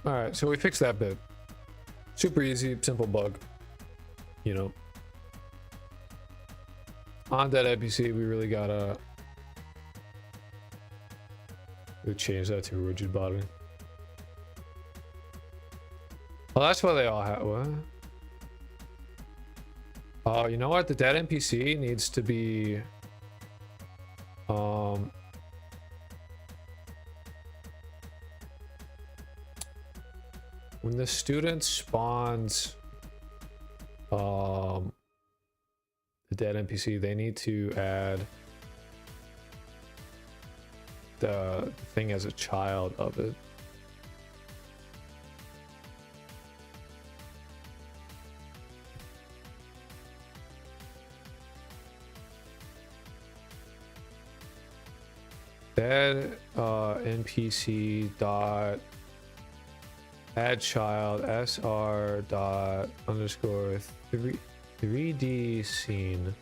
Alright, so we fixed that bit. Super easy, simple bug. You know. On that NPC, we really gotta... We change that to a rigid body. Well, that's why they all have... What? Oh, you know what? The dead NPC needs to be... When the student spawns... the dead NPC, they need to add... the thing as a child of it. Dead NPC dot add child sr dot underscore 3D scene.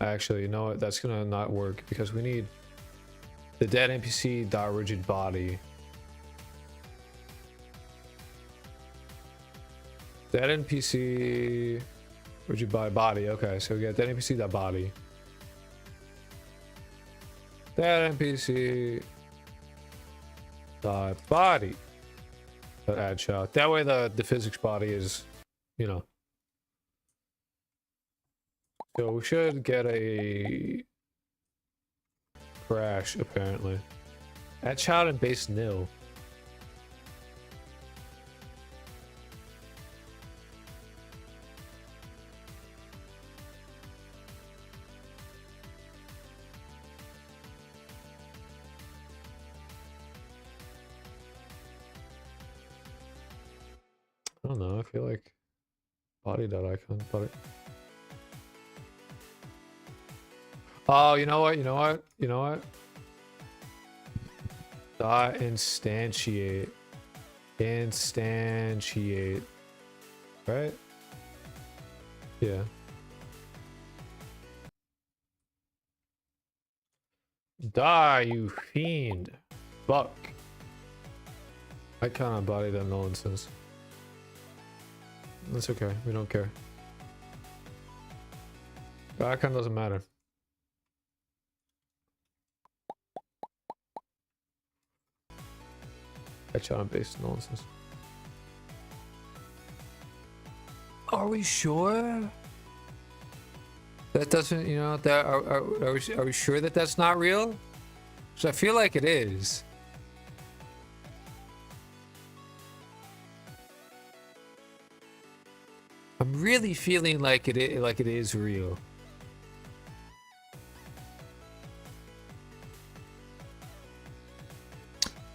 Actually, you know what? That's gonna not work because we need the dead NPC dot rigid body. Dead NPC rigid body. Okay, so we got dead NPC dot body. Dead NPC body. Add child. That way the physics body is, you know. So we should get a crash apparently. Add child and base nil. I don't know, I feel like body.icon, body. Oh, you know what? You know what? You know what? Dot instantiate. Instantiate. Right? Yeah. Die, you fiend. Fuck. I cannot body that nonsense. That's okay. We don't care. The icon doesn't matter. Headshot based nonsense. Are we sure? That doesn't, you know, that are we sure that that's not real? Because I feel like it is. I'm really feeling like it is real.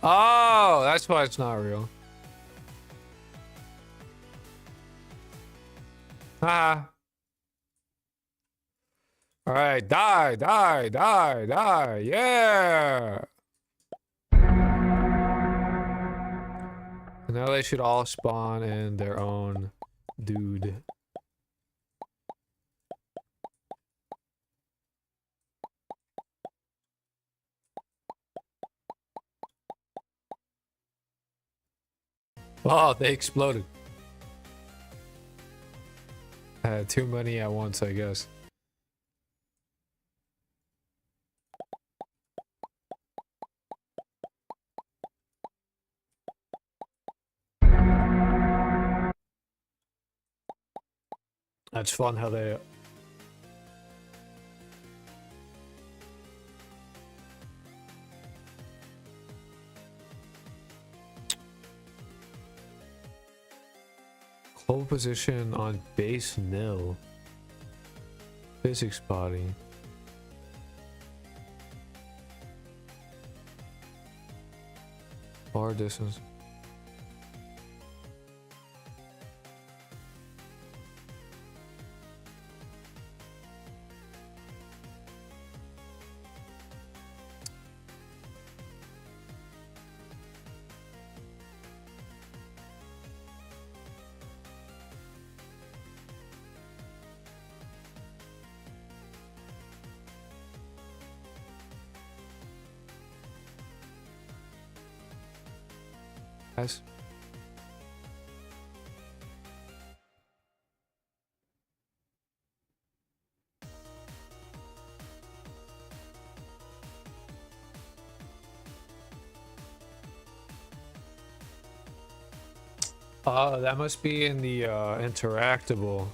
Oh, that's why it's not real. Ah. All right, die, die, die, die. Yeah. And now they should all spawn in their own dude. Oh, they exploded. I had too many at once, I guess. That's fun how they... Hold position on base nil. Physics body. Bar distance. Guys. That must be in the interactable.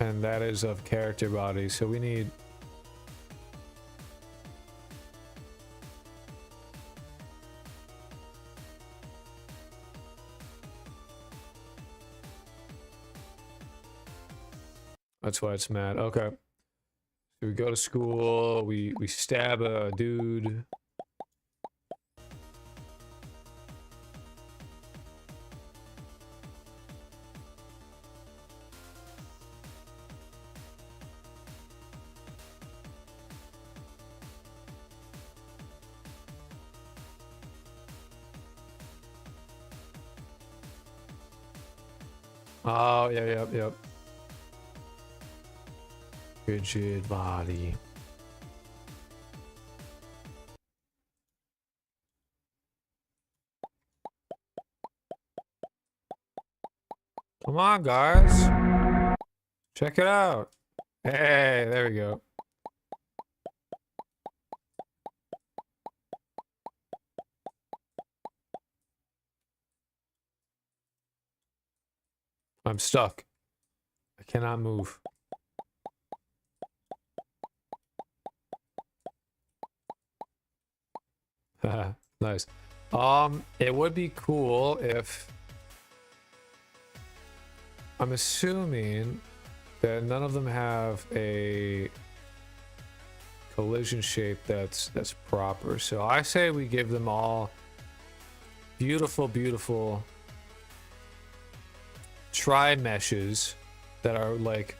And that is of character body, so we need... That's why it's mad. Okay. So we go to school, we stab a dude. Oh, yeah, yep. Rigid body. Come on, guys. Check it out. Hey, there we go. I'm stuck. I cannot move. Nice. It would be cool if... I'm assuming that none of them have a collision shape that's proper. So I say we give them all beautiful, beautiful tri-meshes that are like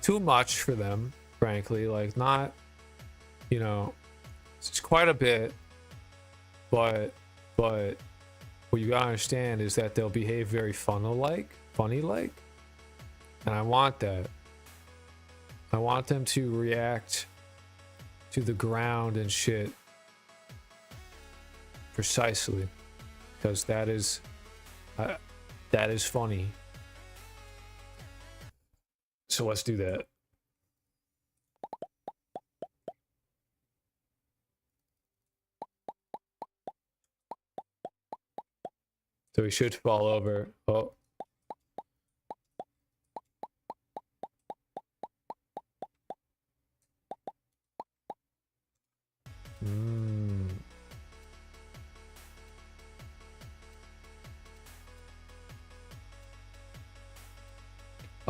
too much for them, frankly. Like not, you know, it's quite a bit, but what you gotta understand is that they'll behave very funny-like, and I want that. I want them to react to the ground and shit precisely, because that is funny. So let's do that. So we should fall over. Oh.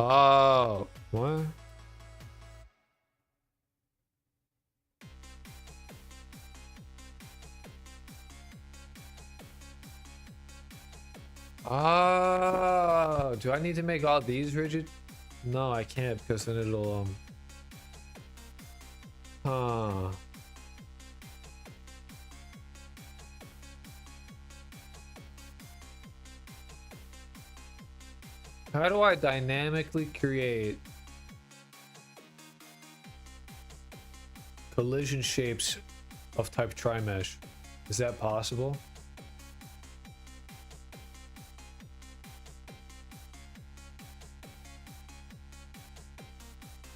Oh, what? Oh, do I need to make all these rigid? No, I can't, because then it'll huh. How do I dynamically create collision shapes of type tri-mesh? Is that possible?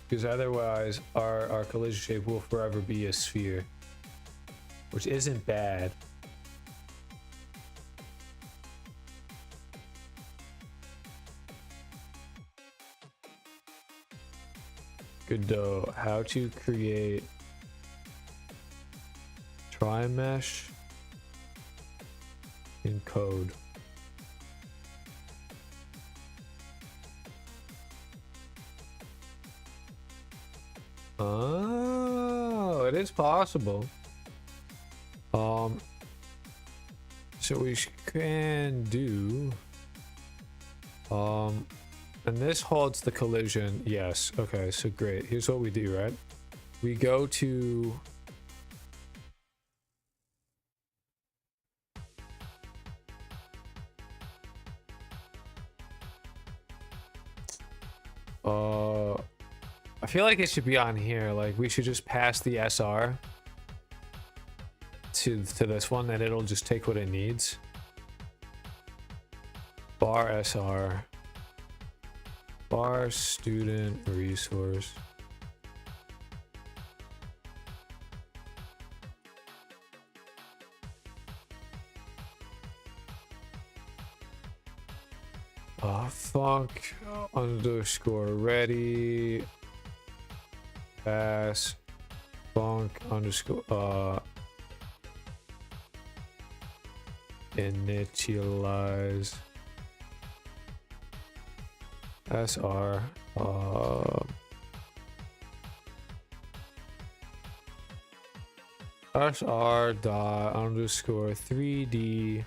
Because otherwise our collision shape will forever be a sphere, which isn't bad. Good though. How to create tri-mesh in code. Oh, it is possible. So we can do and this holds the collision. Yes. Okay, so great. Here's what we do, right? We go to I feel like it should be on here. Like we should just pass the SR to this one, and it'll just take what it needs. Bar SR, bar student resource. Fuck underscore ready pass funk underscore initialize SR SR dot underscore 3D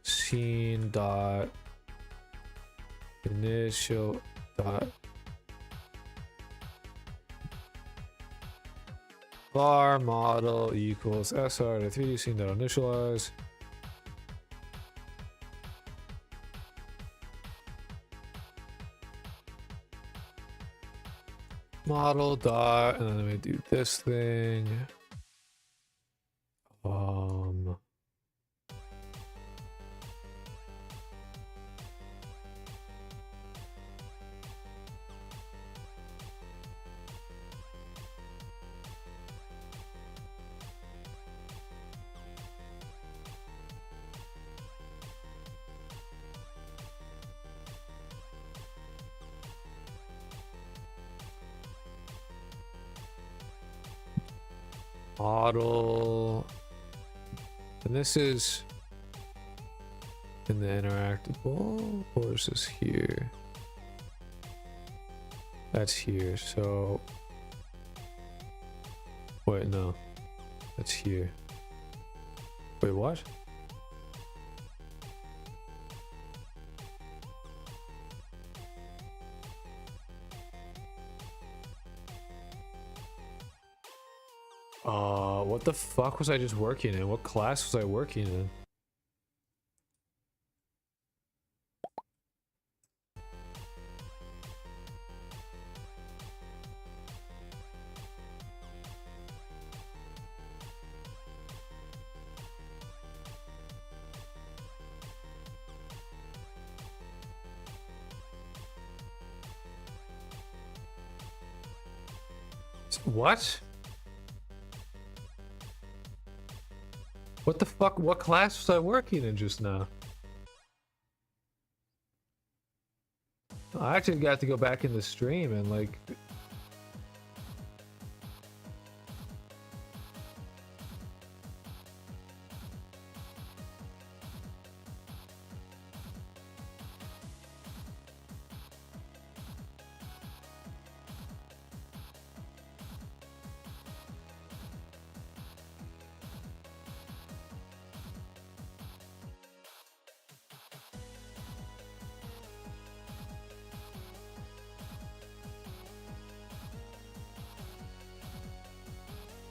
scene dot initial dot bar model equals SR to 3D scene dot initialize model dot, and then we do this thing. Model. And this is in the interactable, or is this here? That's here, so wait, no, that's here. Wait, what? What the fuck was I just working in? What class was I working in? What? What the fuck? What class was I working in just now? I actually got to go back in the stream and like...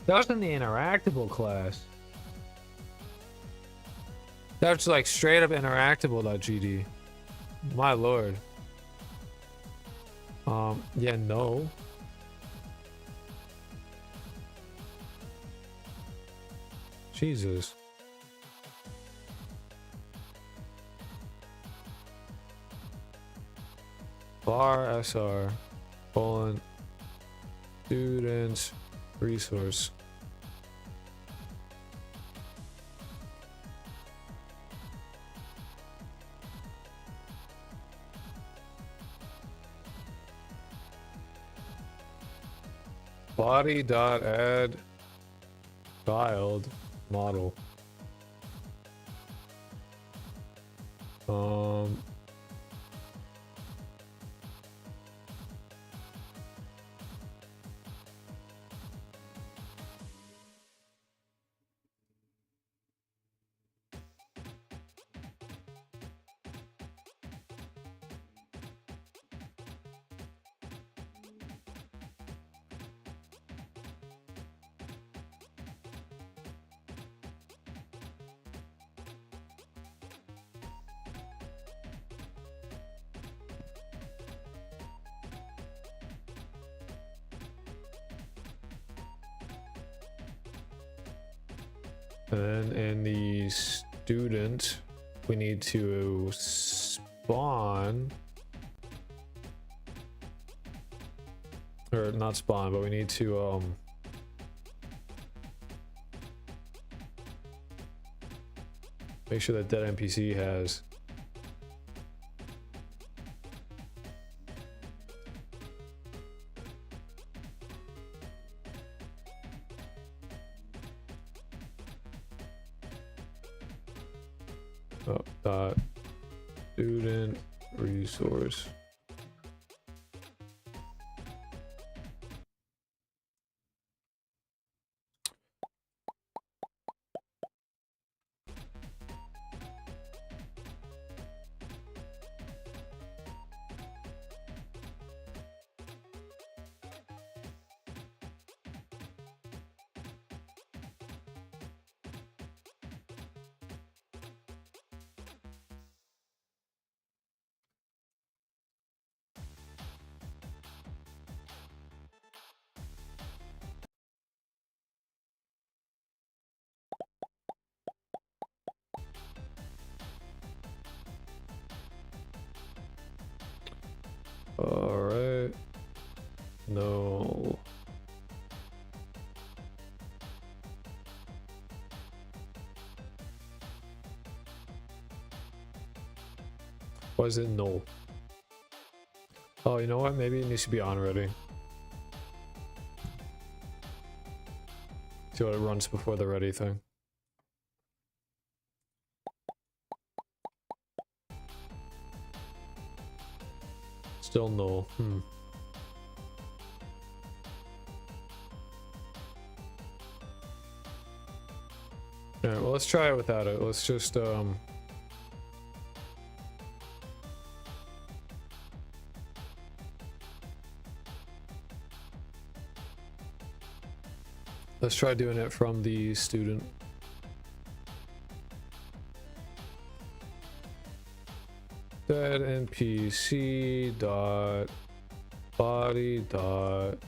That was in the interactable class. That's like straight up interactable.gd. My lord. Yeah, no. Jesus. Bar SR. Colon. Students. Resource. Body.add child model. And then in the student, we need to spawn, or not spawn, but we need to make sure that dead NPC has dot student resource. All right. No. Why is it no? Oh, you know what? Maybe it needs to be on already. See what it runs before the ready thing. Still null. Alright, well, let's try it without it. Let's just, let's try doing it from the student. Dead npc dot body dot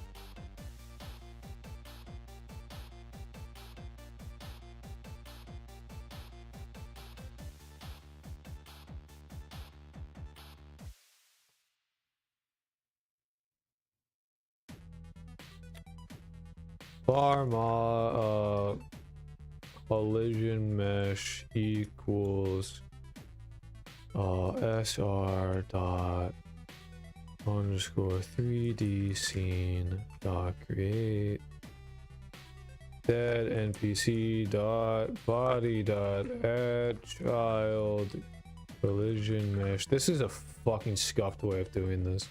Barma collision mesh equals sr dot underscore 3d scene dot create dead npc dot body dot add child collision mesh. This is a fucking scuffed way of doing this.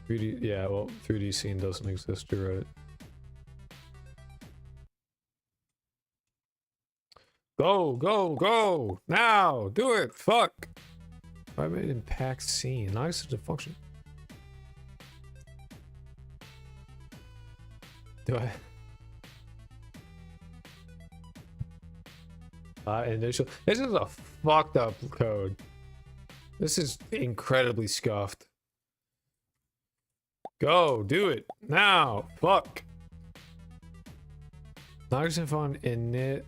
Yeah, well, 3D scene doesn't exist, you're right. Go, go, go! Now! Do it! Fuck! I made impact scene. Not such a function. Do I? Initial. This is a fucked up code. This is incredibly scuffed. Go, do it now. Fuck. Noxious on init.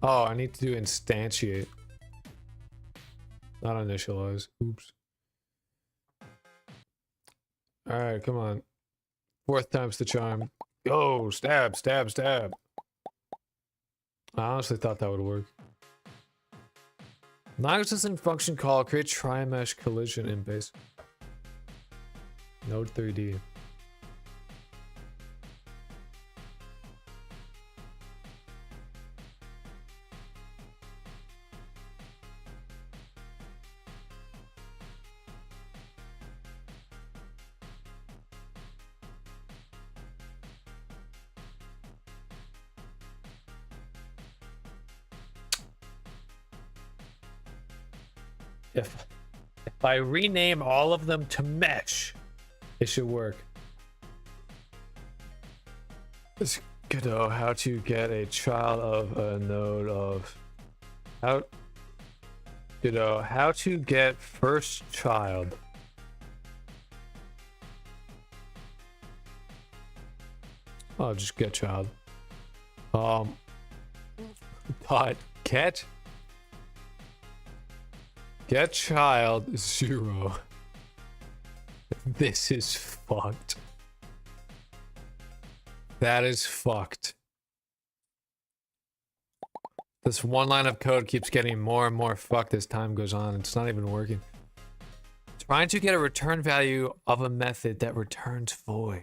Oh, I need to do instantiate. Not initialize. Oops. Alright, come on. Fourth time's the charm. Go, stab, stab, stab. I honestly thought that would work. Noxious in function call, create tri-mesh collision in base. Node 3D. If I rename all of them to mesh, it should work. It's good to know how to get a child of a node of how to get first child. Oh, just get child. Dot get child 0. This is fucked. That is fucked. This one line of code keeps getting more and more fucked as time goes on. It's not even working. Trying to get a return value of a method that returns void.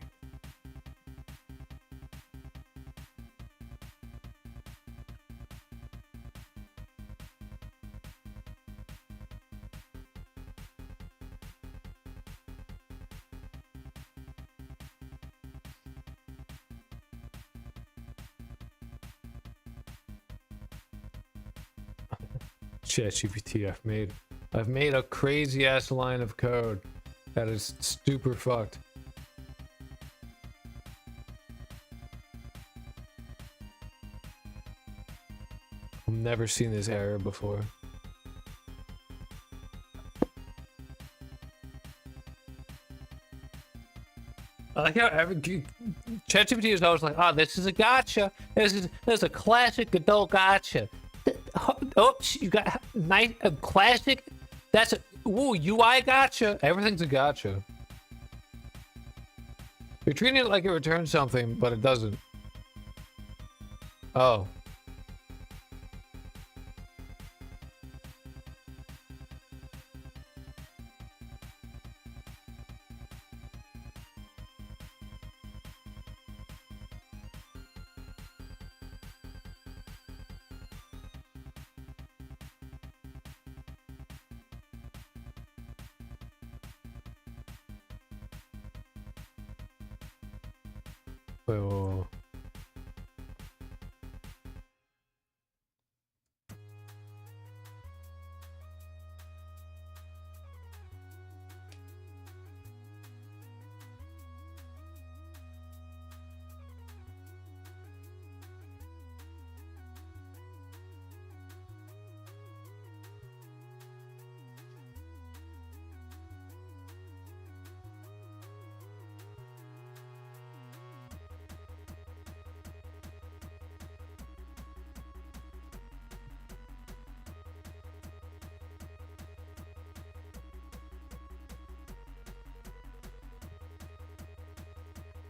ChatGPT, I've made a crazy ass line of code that is super fucked. I've never seen this error before. I like how ChatGPT is always like, "Oh, this is a gotcha. This is a classic adult gotcha." Oops, you got nice classic. That's a UI gotcha. Everything's a gotcha. You're treating it like it returns something, but it doesn't. Oh. Wait, whoa, whoa.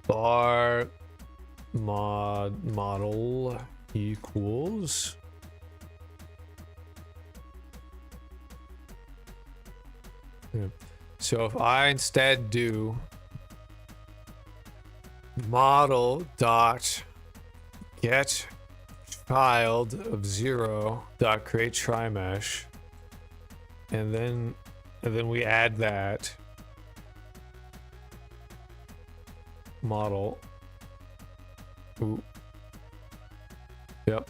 Bar model equals So if I instead do model dot get child of 0 dot create trimesh, and then we add that model. Ooh. Yep.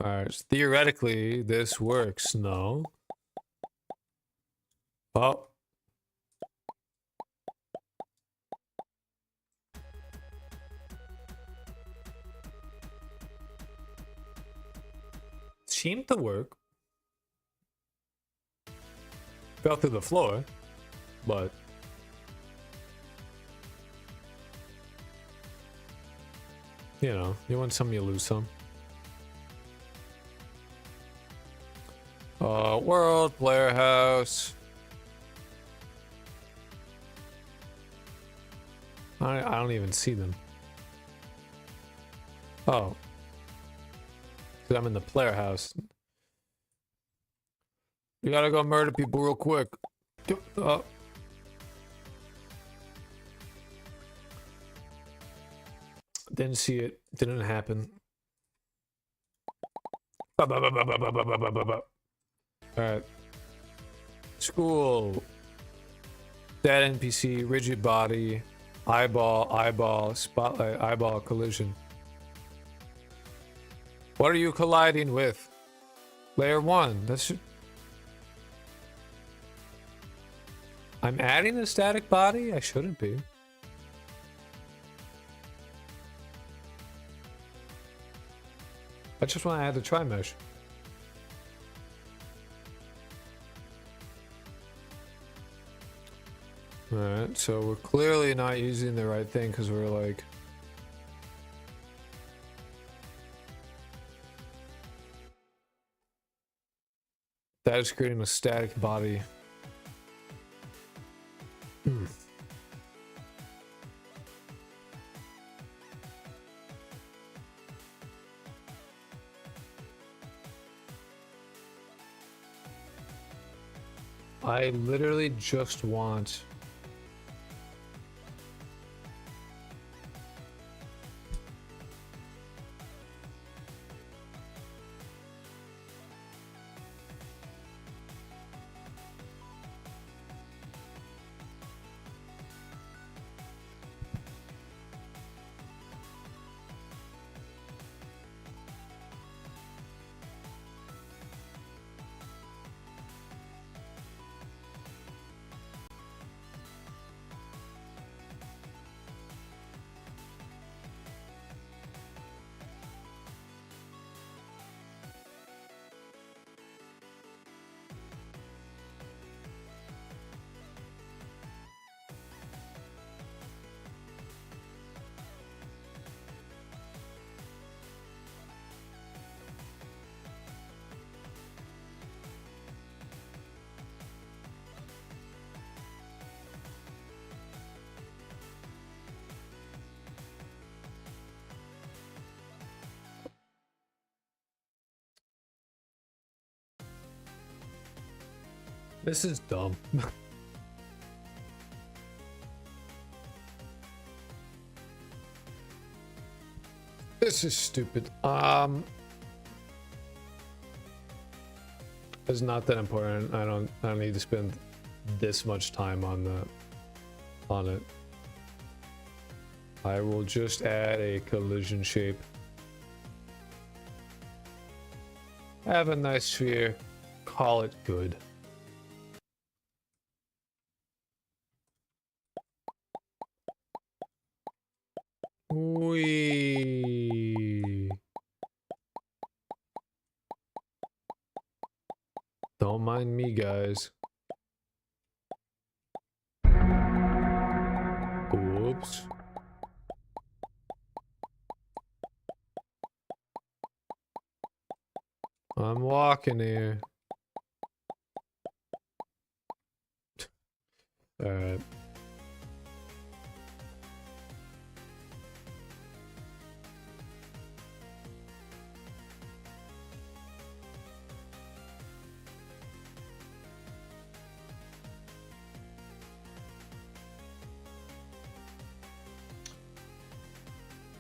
Alright, so theoretically this works, no? Oh. Seemed to work. Fell through the floor, but you know, you win some, you lose some. World, player house. I don't even see them. Oh. Because I'm in the player house. You gotta go murder people real quick. Didn't see it. Didn't happen. Alright. School. Dead NPC, rigid body, eyeball, spotlight, eyeball, collision. What are you colliding with? Layer 1. That's. I'm adding a static body? I shouldn't be. I just want to add the trimesh. Alright, so we're clearly not using the right thing because we're like... That is creating a static body. I literally just want... This is dumb. This is stupid. It's not that important. I don't need to spend this much time on it. I will just add a collision shape. Have a nice sphere. Call it good. Wee. Don't mind me, guys. Whoops. I'm walking here. All right.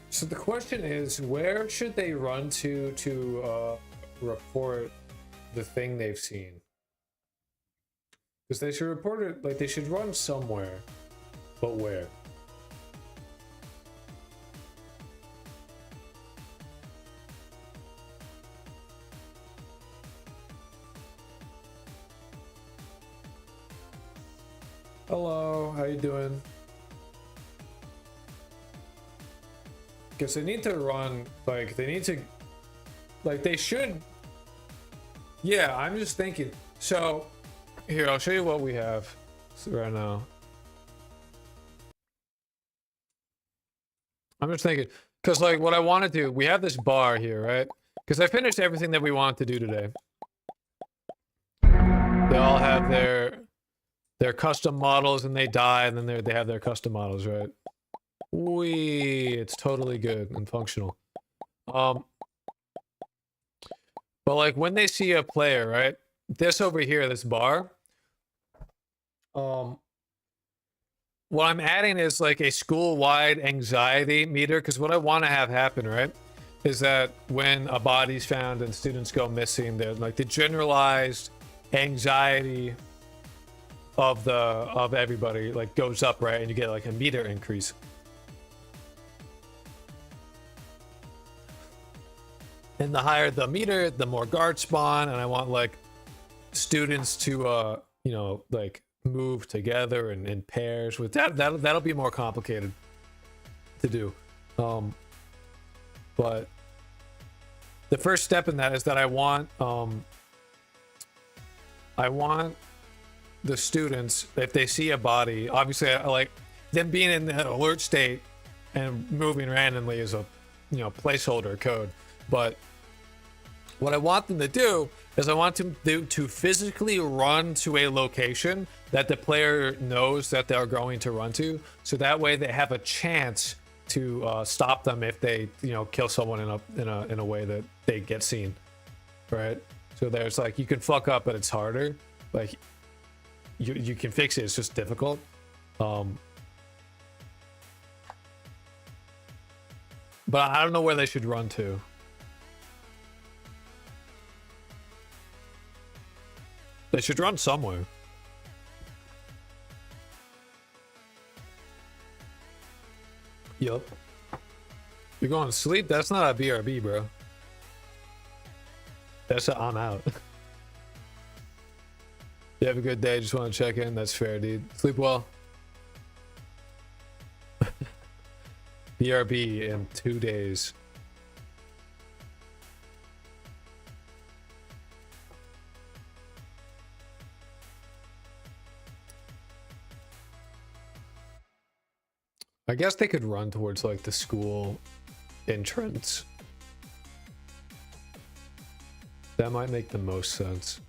So the question is, where should they run to report the thing they've seen? Because they should report it, like they should run somewhere, but where? Hello, how you doing? Because they need to run, like, they need to, like, they should. Yeah, I'm just thinking. So, here, I'll show you what we have right now. I'm just thinking, because, like, what I want to do, we have this bar here, right? Because I finished everything that we want to do today. They all have their custom models, and they die, and then they have their custom models, right? It's totally good and functional. But like when they see a player, right? This over here, this bar. What I'm adding is like a school-wide anxiety meter, because what I want to have happen, right, is that when a body's found and students go missing, they're like the generalized anxiety of everybody like goes up, right, and you get like a meter increase. And the higher the meter, the more guards spawn, and I want like students to you know, like move together and in pairs. With that'll be more complicated to do. But the first step in that is that I want the students, if they see a body, obviously I like them being in that alert state and moving randomly is a, you know, placeholder code. But what I want them to do is I want them to physically run to a location that the player knows that they're going to run to, so that way they have a chance to stop them if they, you know, kill someone in a way that they get seen, right? So there's like, you can fuck up, but it's harder. Like you can fix it, it's just difficult. But I don't know where they should run to. They should run somewhere. Yup. You're going to sleep? That's not a BRB, bro. That's a I'm out. You have a good day. Just want to check in. That's fair, dude. Sleep well. BRB in 2 days. I guess they could run towards like the school entrance. That might make the most sense.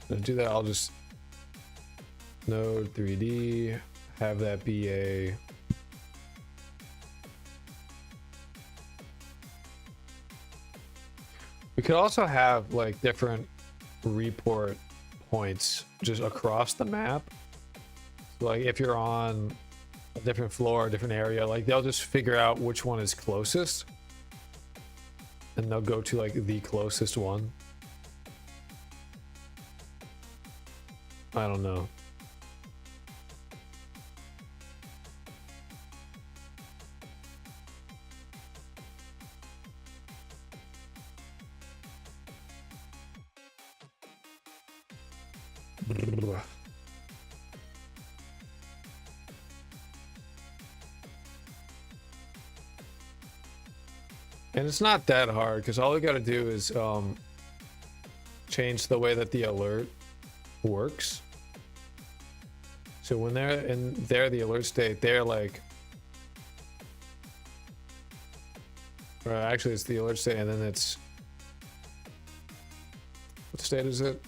To do that, I'll just node 3D, have that be a We could also have like different report points just across the map. So, like if you're on a different floor, a different area, like they'll just figure out which one is closest. And they'll go to like the closest one. I don't know. And it's not that hard because all we got to do is change the way that the alert works. So when they're in the alert state, they're like, or actually it's the alert state, and then it's, what state is it?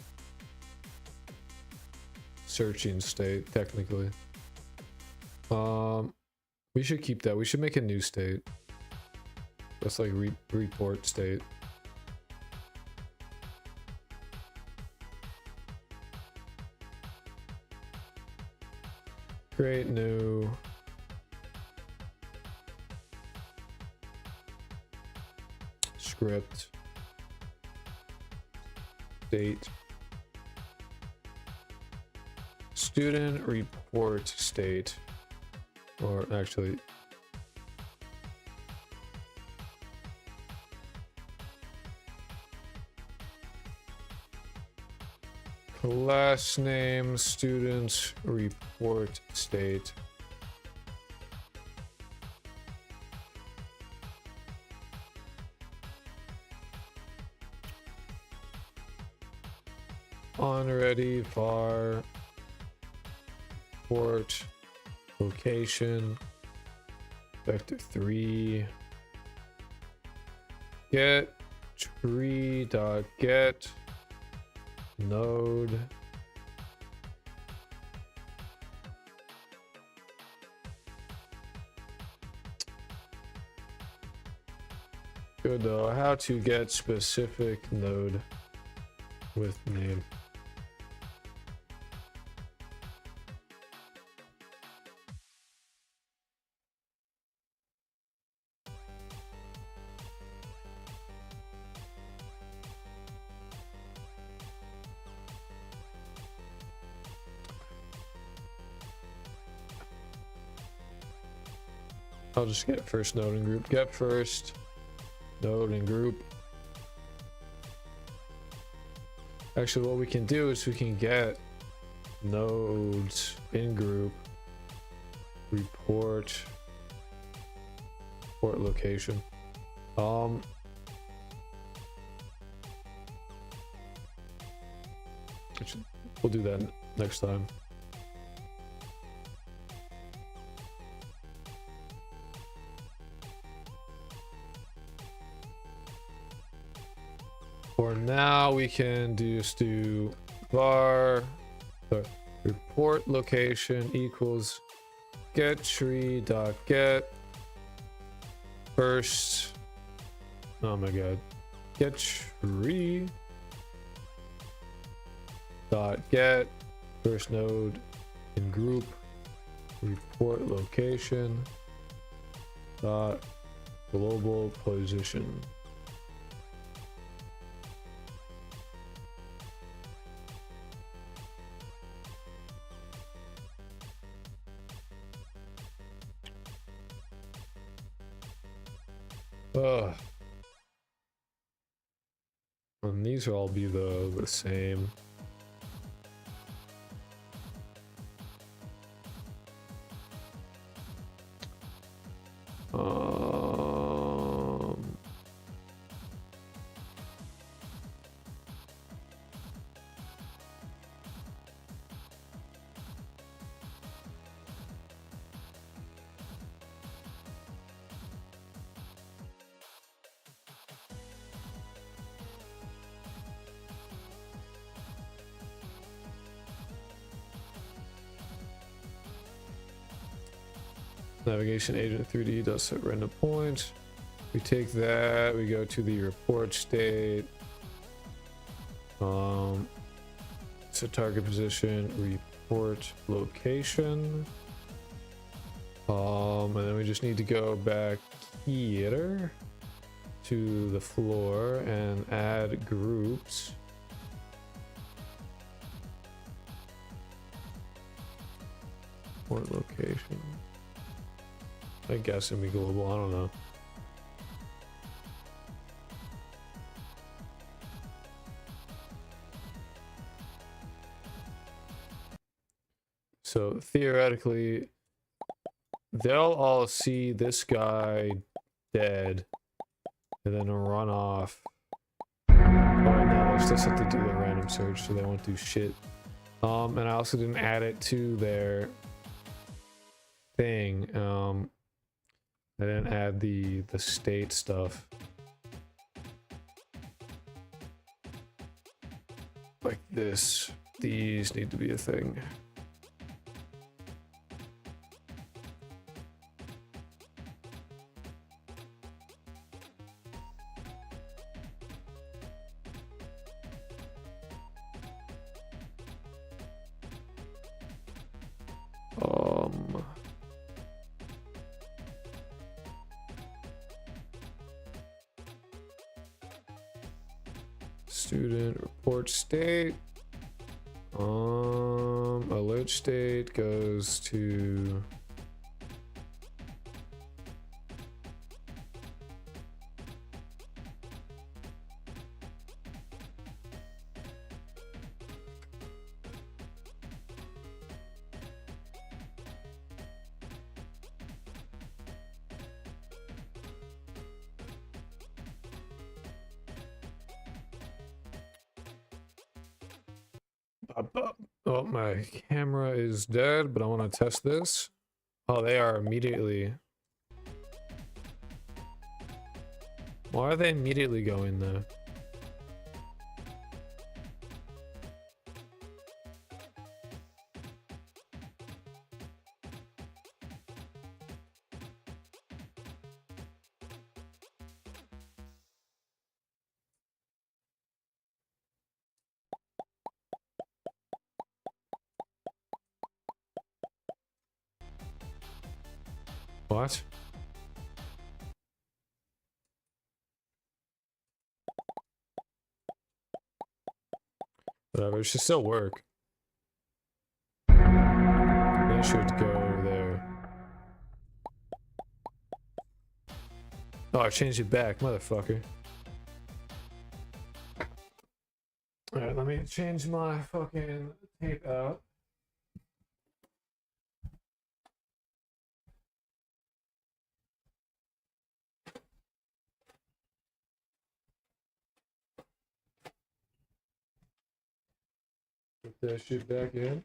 Searching state, technically. We should keep that. We should make a new state. That's like report state. Create new. Script. State. Student report state. Or actually, class name, student report state. On ready var report location vector 3 get tree dot get node good though. How to get specific node with name. I'll just get first node and group. Get first node and group. Actually, what we can do is we can get nodes in group report location. We'll do that next time. For now, we can just do var report location equals get tree dot get first. Oh my god, get tree dot get first node in group report location dot global position. And these will all be the same. Navigation agent 3D does set random points. We take that, we go to the report state, So target position, report location. And then we just need to go back here to the floor and add groups. Port location. I guess it'd be global, I don't know. So theoretically, they'll all see this guy dead and then run off. But right now, they just have to do the random search, so they won't do shit. And I also didn't add it to their thing. I didn't add the state stuff. Like this. These need to be a thing. Student report state. Alert state goes to oh, my camera is dead, but I want to test this. Oh, they are immediately. Why are they immediately going there? What? Whatever, it should still work. They should go there. Oh, I changed it back, motherfucker. Alright, let me change my fucking tape out. Put that shit back in.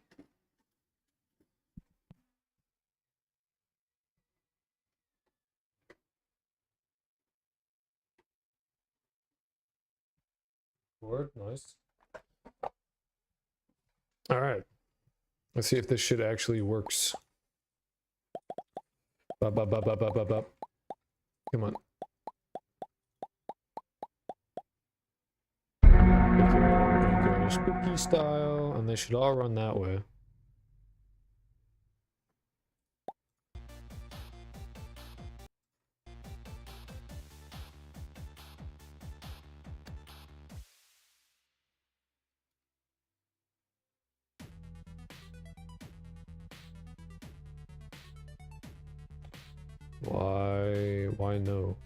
Word, nice. All right, let's see if this shit actually works. Bop, bop, bop, bop, bop, bop, bop. Come on. Go spooky style, and they should all run that way. Why no?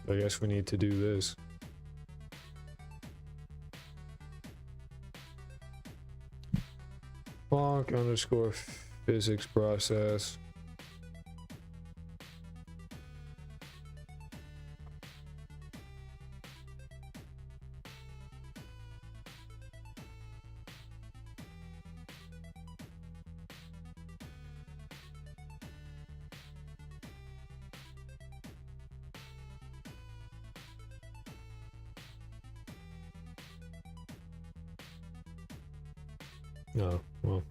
I guess we need to do this. Bonk underscore physics process. Oh, well.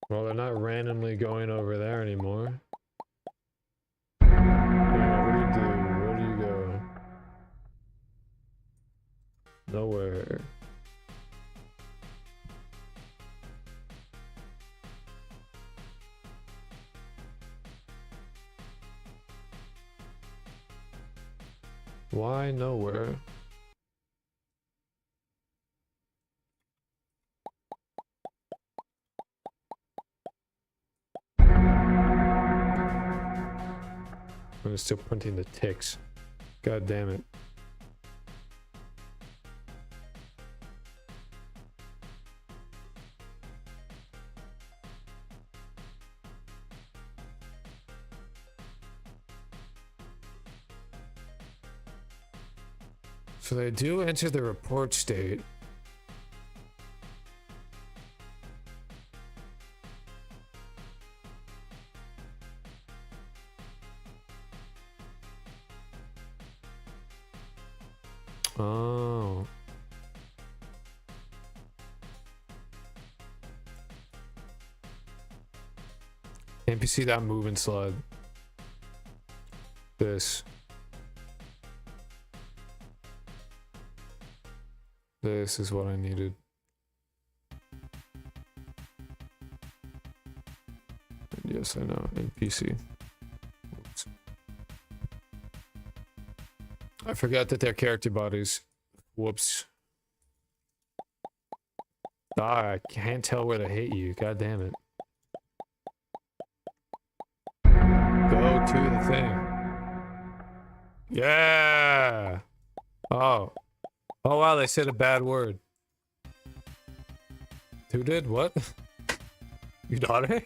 Well, they're not randomly going over there anymore. What do you do? Where do you go? Nowhere. Why nowhere? I'm still printing the ticks. God damn it. So they do enter the report state. Oh. NPC that moving slide. This. This is what I needed. And yes, I know. NPC. Oops. I forgot that they're character bodies. Whoops. Ah, I can't tell where to hit you. God damn it. Go to the thing. Yeah. Oh. Oh wow, they said a bad word. Who did? What? Your daughter?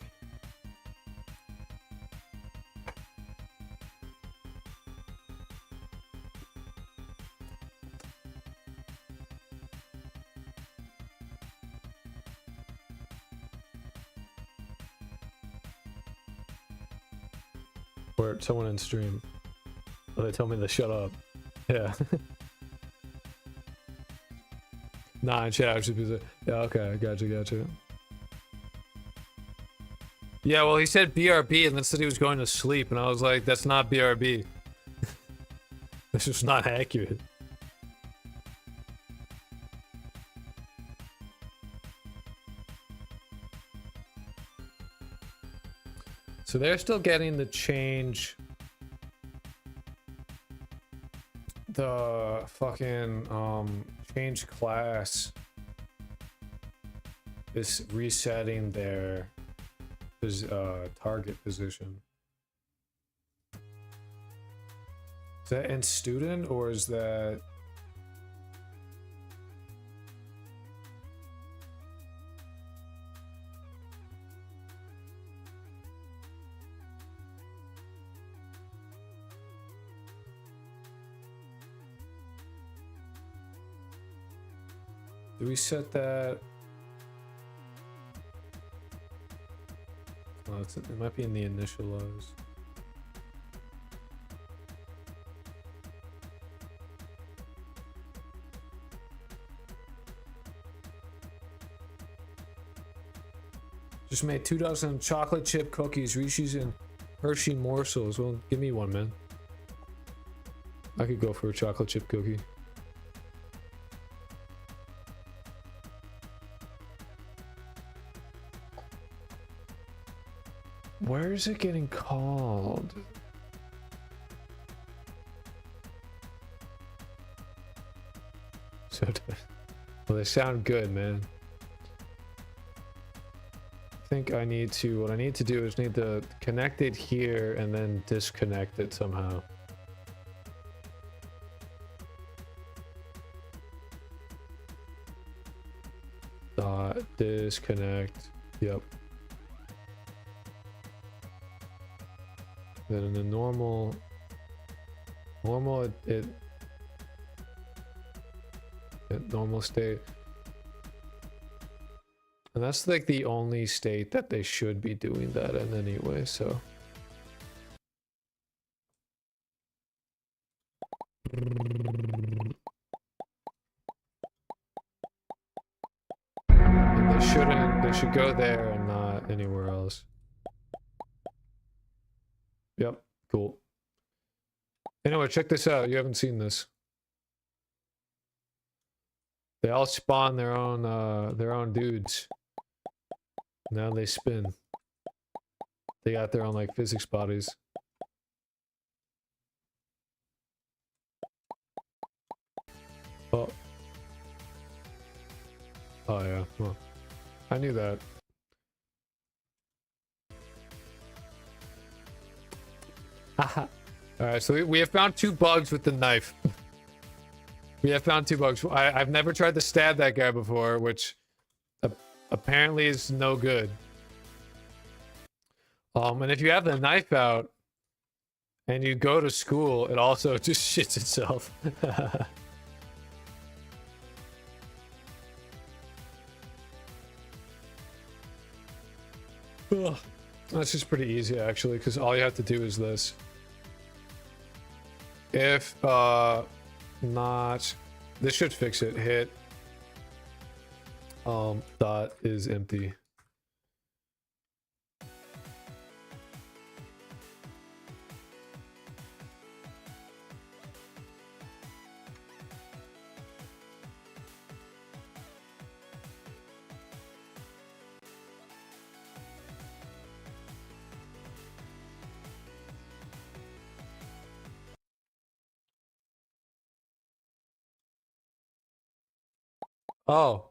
Or someone in stream. Oh, they told me to shut up. Yeah. Nah, in chat actually. Yeah, okay, gotcha. Yeah, well, he said BRB and then said he was going to sleep, and I was like, that's not BRB. This is not accurate. So they're still getting the change. The fucking change class is resetting their target position. Is that in student or is that? Do we set that? Oh, it might be in the initialize. Just made 2 dozen chocolate chip cookies, Reese's and Hershey morsels. Well, give me one, man. I could go for a chocolate chip cookie. Where is it getting called? So, well, they sound good, man. I think I need to, what I need to do is need to connect it here and then disconnect it somehow. Disconnect. Yep. Then in the normal at normal state. And that's like the only state that they should be doing that in anyway, so. And they should go there and not anywhere else. Yep, cool. Anyway, check this out. You haven't seen this. They all spawn their own dudes. Now they spin. They got their own like physics bodies. Oh. Oh yeah. Well, I knew that. Haha. Alright, so we have found 2 bugs with the knife. We have found 2 bugs. I've never tried to stab that guy before, which apparently is no good. And if you have the knife out and you go to school, it also just shits itself. Ugh. That's just pretty easy actually, because all you have to do is this. If not, this should fix it. Hit dot is empty. Oh.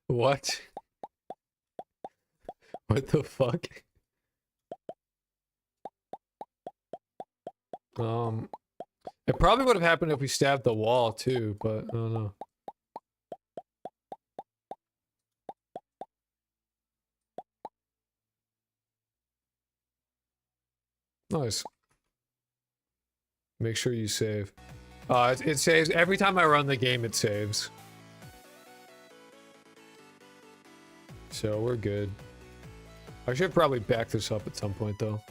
What? What the fuck? It probably would have happened if we stabbed the wall too, but I don't know. Nice. Make sure you save. It saves every time I run the game. It saves. So we're good. I should probably back this up at some point though.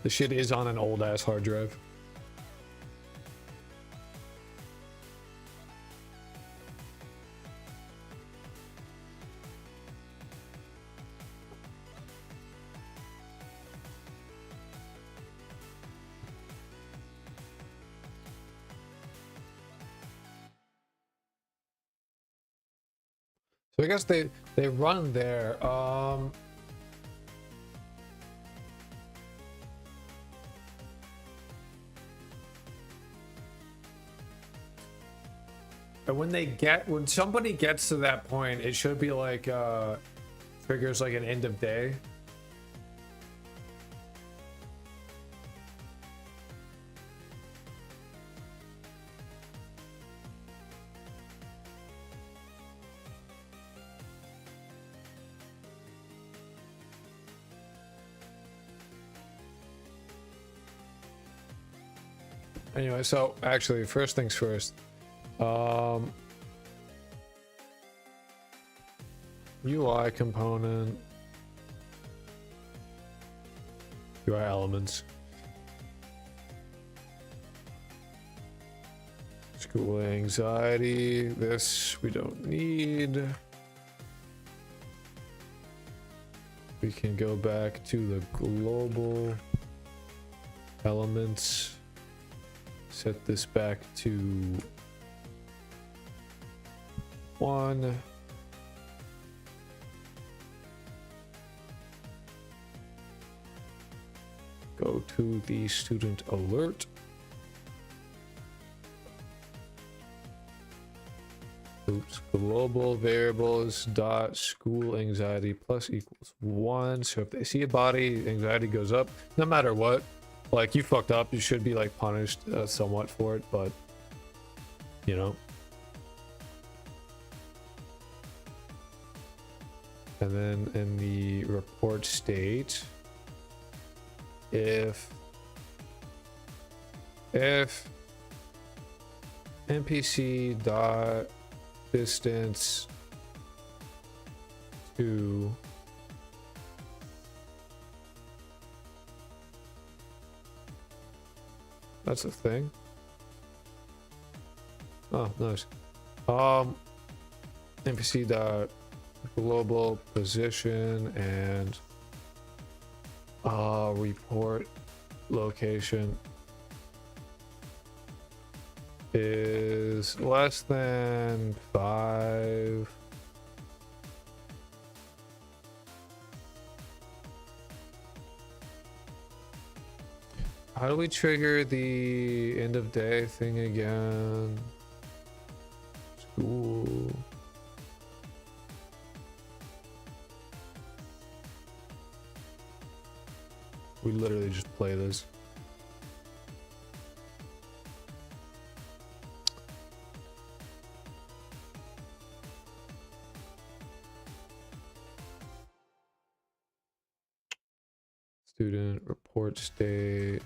The shit is on an old ass hard drive. So I guess they run there. And when somebody gets to that point, it should be like triggers like an end of day. Anyway, so actually, first things first. UI component. UI elements. School anxiety. This we don't need. We can go back to the global elements. Set this back to 1. Go to the student alert. Oops, global variables dot school anxiety plus equals 1. So if they see a body, anxiety goes up, no matter what. Like, you fucked up, you should be like punished somewhat for it, but you know. And then in the report state, if npc dot distance 2. That's a thing. Oh, nice. NPC dot global position and report location is less than 5. How do we trigger the end of day thing again? School. We literally just play this. Student report state.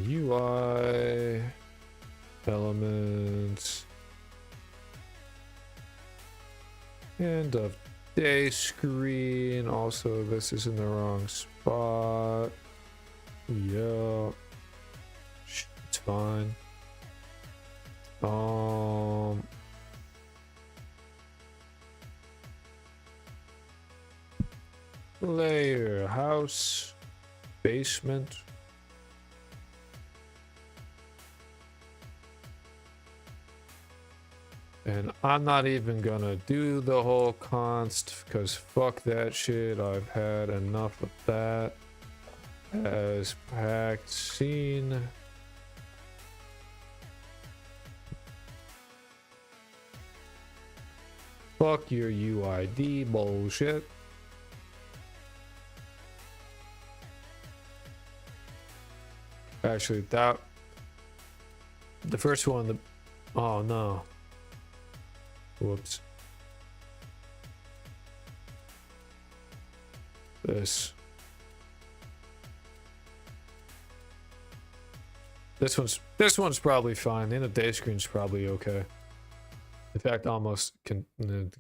UI elements. End of day screen. Also, this is in the wrong spot. Yeah. It's fine. Layer house basement. And I'm not even gonna do the whole const because fuck that shit. I've had enough of that. As packed scene. Fuck your UID bullshit. Actually, that the first one, oh no. Whoops. This one's probably fine. In the day screen's probably okay. In fact, almost can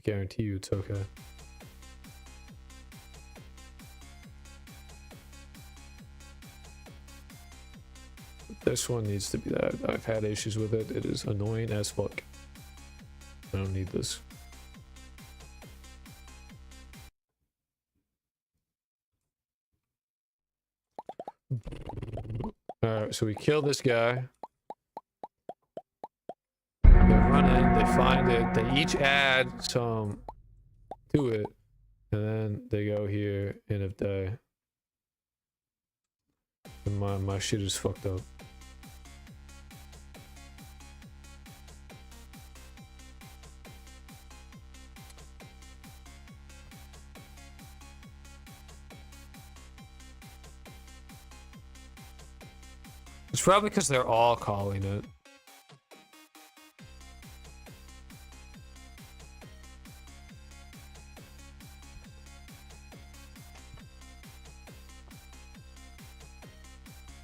guarantee you it's okay. This one needs to be that. I've had issues with it. It is annoying as fuck. I don't need this. Alright, so we kill this guy. They run in, they find it, they each add some to it, and then they go here, end of day. And my shit is fucked up. It's probably because they're all calling it.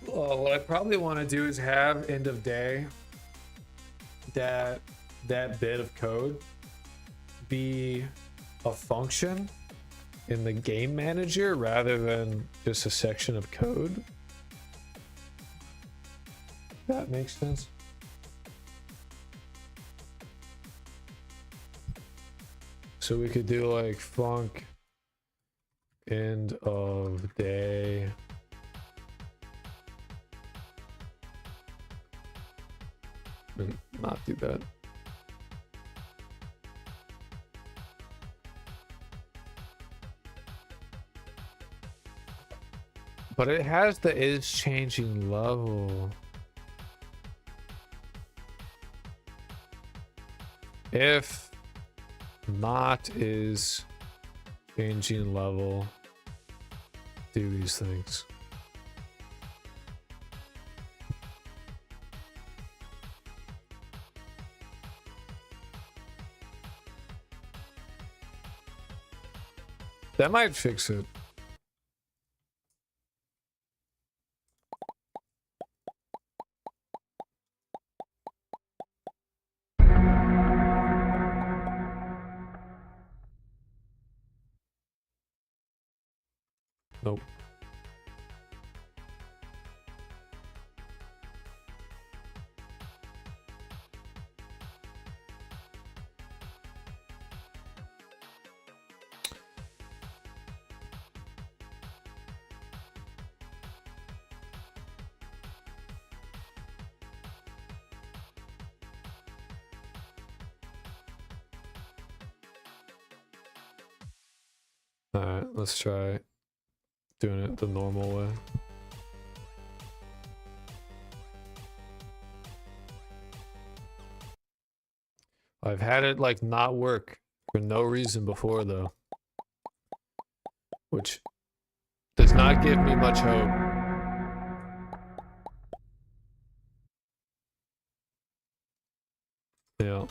Well, what I probably want to do is have end of day that bit of code be a function in the game manager rather than just a section of code. That makes sense. So we could do like func end of day. And not do that. But it has the is changing level. If not is changing level, do these things. That might fix it. Nope. Alright, let's try doing it the normal way. I've had it like not work for no reason before though, which does not give me much hope. Yeah.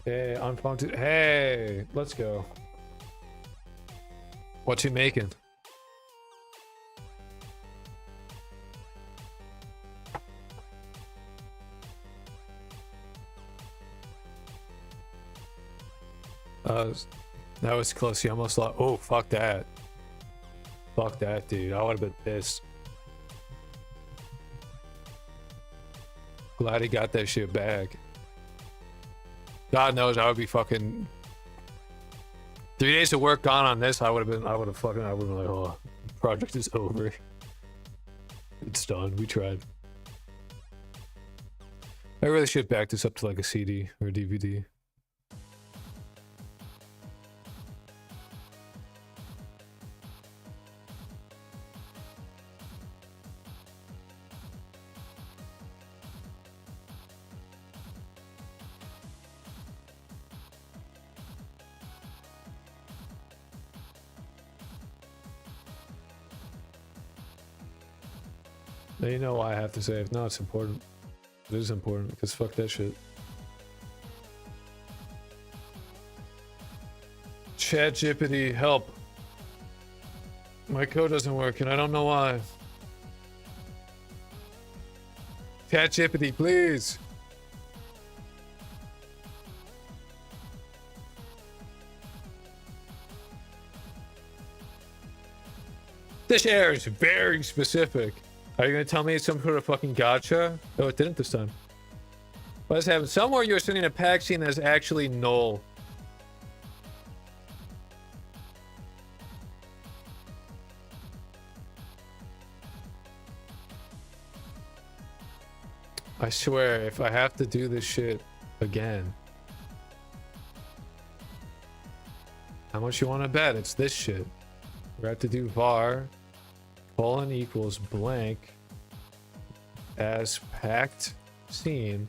Hey, unfounded. Hey, let's go. What you making? That was close. You almost lost. Oh, fuck that. Fuck that, dude. I would have been pissed. Glad he got that shit back. God knows I would be fucking 3 days of work gone on this. I would have been like, oh, project is over. It's done. We tried. I really should back this up to like a CD or a DVD. Now you know why I have to save. No, it's important. It is important because fuck that shit. ChatGPT, help. My code doesn't work and I don't know why. ChatGPT, please. This error is very specific. Are you gonna tell me it's some sort of fucking gotcha? Oh, it didn't this time. What is happening? Somewhere you're sending a pack scene that's actually null. I swear, if I have to do this shit again. How much you want to bet? It's this shit. We have to do var colon equals blank as packed scene,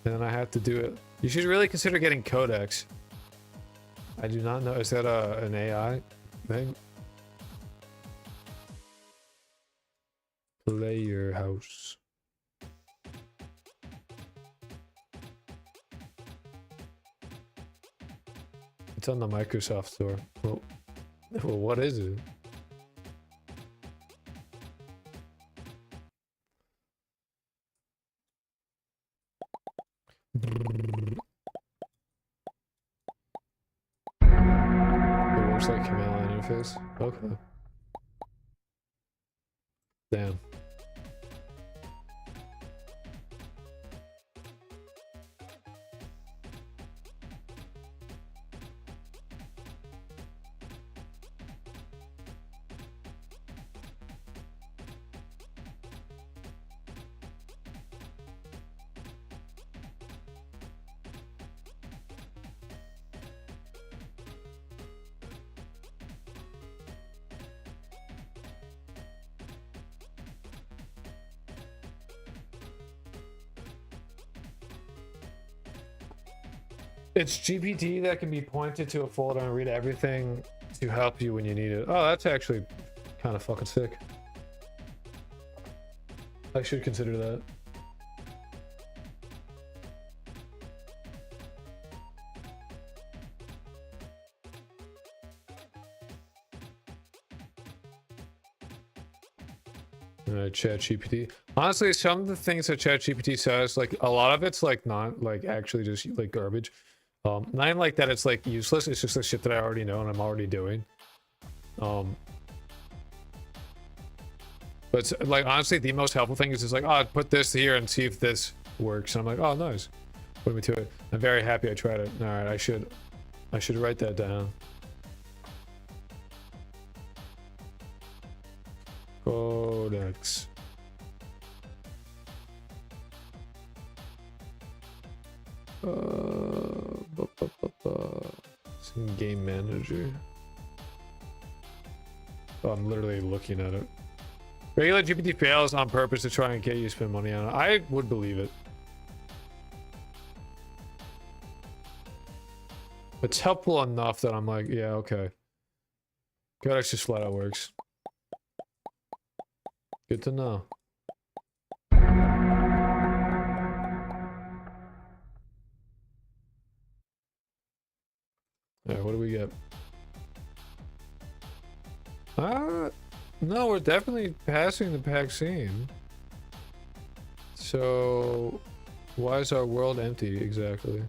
and then I have to do it. You should really consider getting codecs. I do not know. Is that an AI thing? Player house. It's on the Microsoft store. Well, what is it? It works like command line interface. Okay. Damn. It's GPT that can be pointed to a folder and read everything to help you when you need it. Oh, that's actually kind of fucking sick. I should consider that. ChatGPT. Honestly, some of the things that ChatGPT says, like a lot of it's like not like actually just like garbage. Not even like that it's like useless. It's just the shit that I already know and I'm already doing. But it's, like honestly, the most helpful thing is just like, oh, put this here and see if this works. And I'm like, oh, nice. Put me to it. I'm very happy I tried it. All right, I should write that down. Codex. It's in game manager. Oh, I'm literally looking at it. Regular GPT fails on purpose to try and get you to spend money on it. I would believe it. It's helpful enough that I'm like, yeah, okay. Codex just flat out works. Good to know. Alright, what do we get? No, we're definitely passing the vaccine. So, why is our world empty exactly?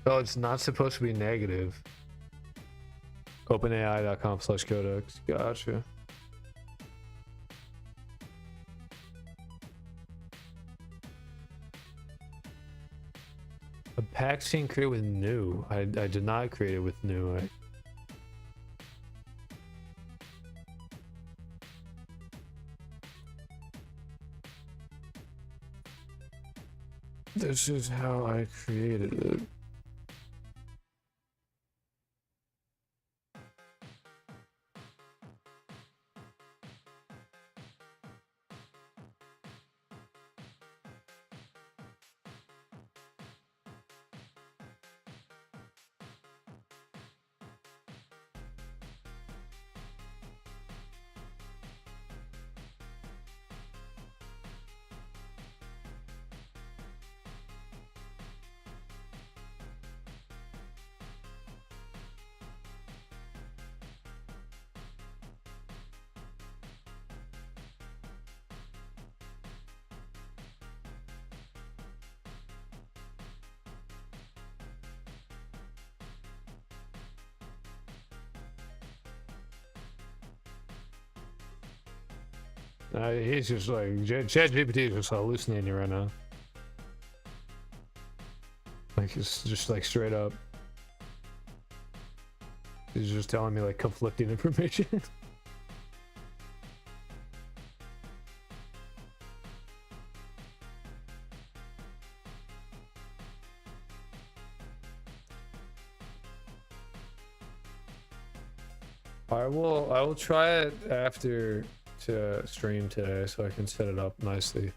Oh, it's not supposed to be negative. OpenAI.com/codex. Gotcha. A pack scene created with new. I did not create it with new. This is how I created it. He's just like, ChatGPT is just hallucinating right now. Like, it's just like straight up. He's just telling me like conflicting information. I will try it after to stream today so I can set it up nicely.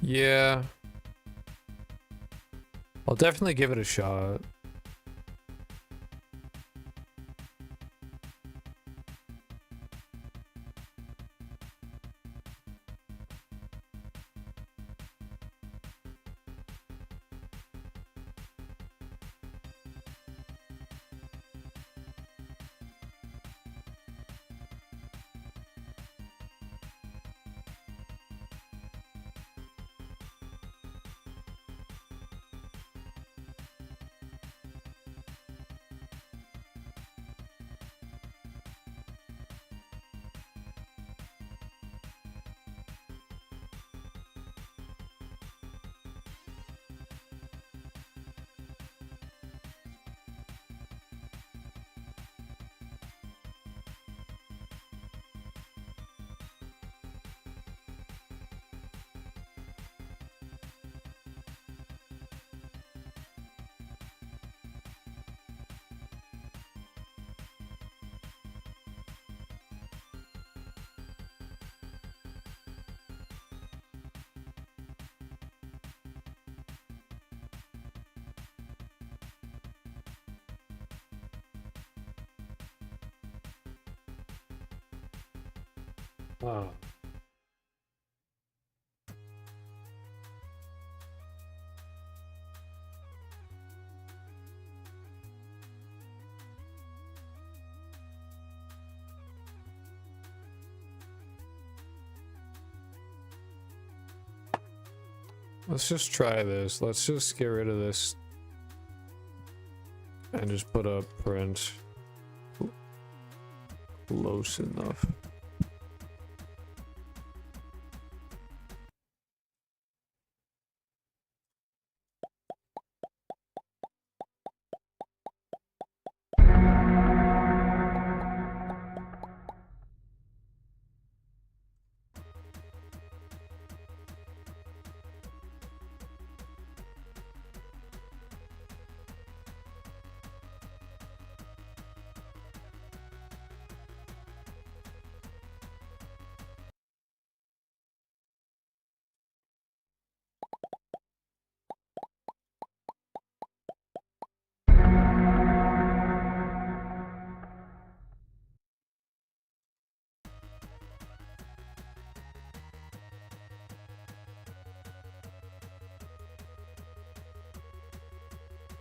Yeah. I'll definitely give it a shot. Oh. Let's just try this. Let's just get rid of this and just put a print close enough.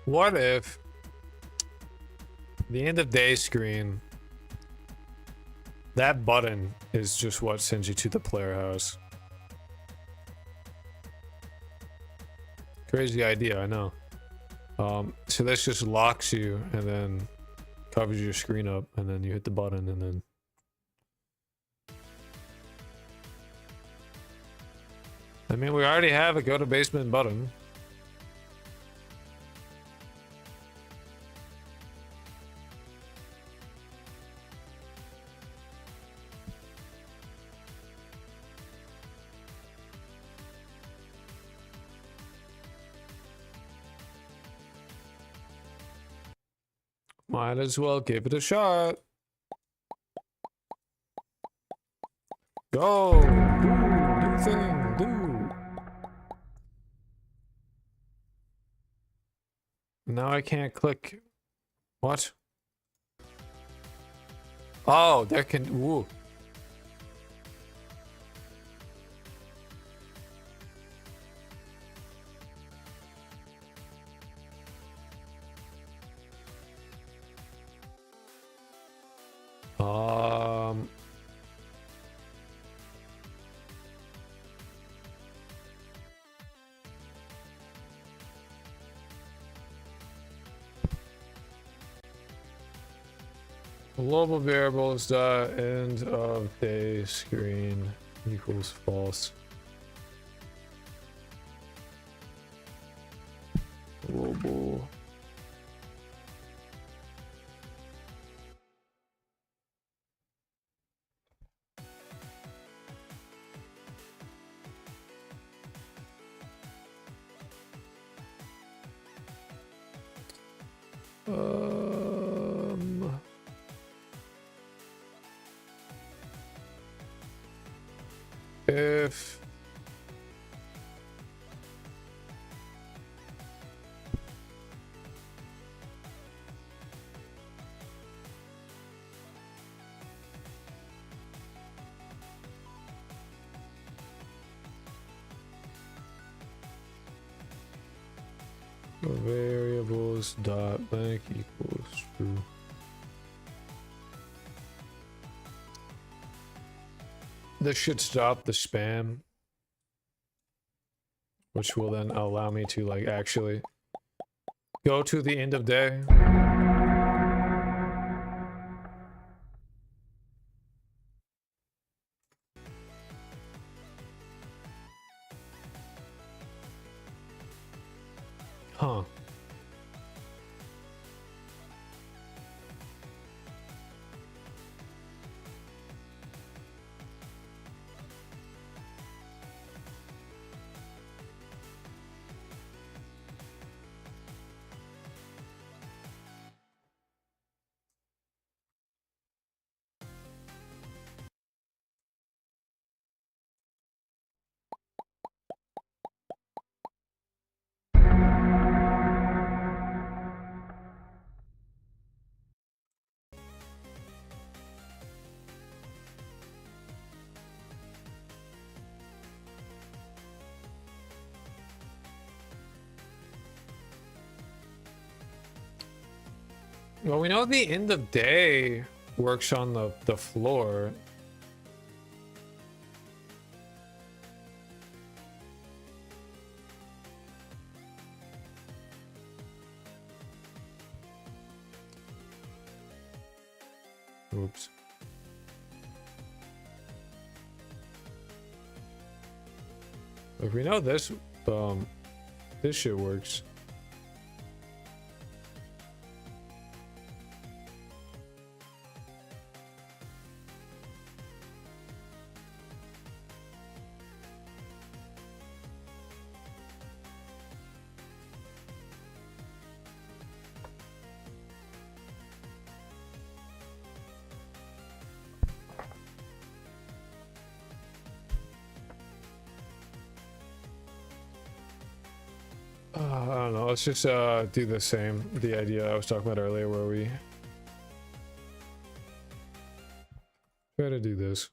What if the end of day screen, that button is just what sends you to the player house? Crazy idea, I know. So this just locks you and then covers your screen up, and then you hit the button, and then I mean, we already have a go to basement button. Might as well give it a shot. Go! Do thing, do! Now I can't click. What? Oh, there can. Woo. Um. Global variables dot end of day screen equals false. Global. If Variables dot length equals true. This should stop the spam, which will then allow me to like actually go to the end of day. Huh. Well, we know the end of day works on the floor. Oops. If we know this shit works. I don't know. Let's just do the same. The idea I was talking about earlier, where we try to do this.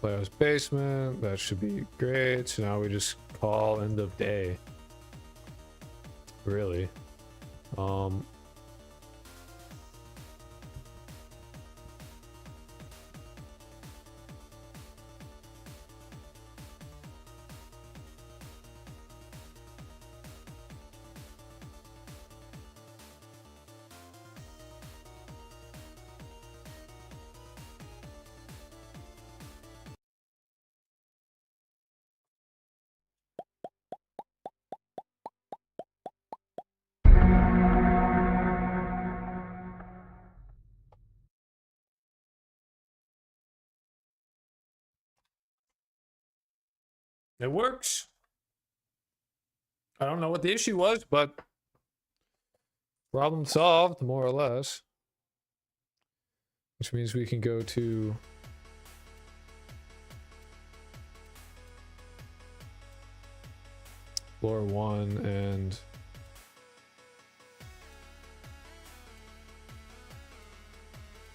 Player's basement. That should be great. So now we just call end of day. Really. It works. I don't know what the issue was, but problem solved, more or less. Which means we can go to floor 1 and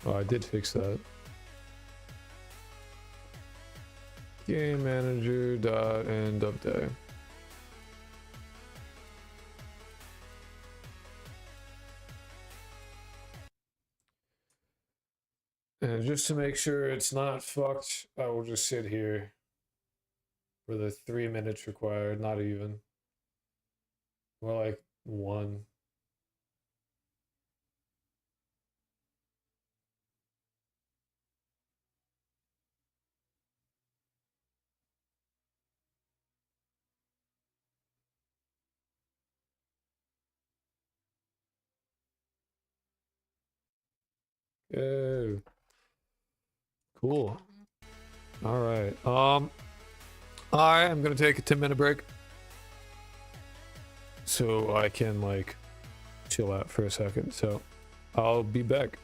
oh, I did fix that. Game manager dot end of day. And just to make sure it's not fucked, I will just sit here for the 3 minutes required, not even. More like 1. Oh, cool. All right. I'm gonna take a 10-minute break so I can like chill out for a second. So I'll be back.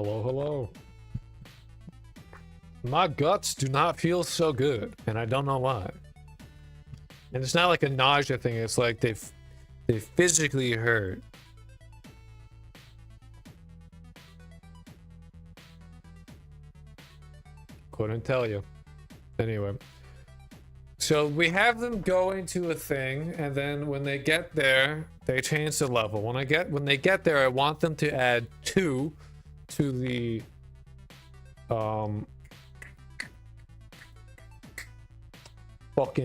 Hello, hello. My guts do not feel so good, and I don't know why. And it's not like a nausea thing, it's like they physically hurt. Couldn't tell you. Anyway. So we have them go into a thing, and then when they get there, they change the level. When they get there, I want them to add 2 to the fucking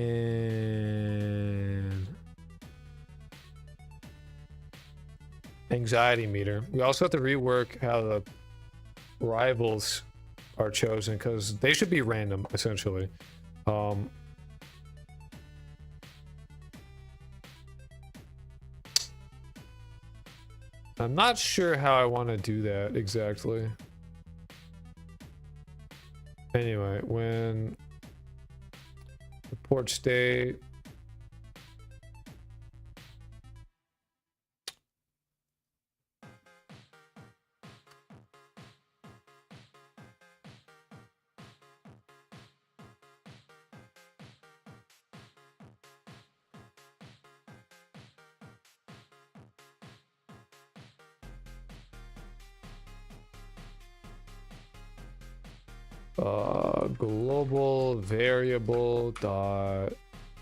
anxiety meter. We also have to rework how the rivals are chosen, because they should be random essentially. I'm not sure how I want to do that exactly. Anyway, when report state, global variable dot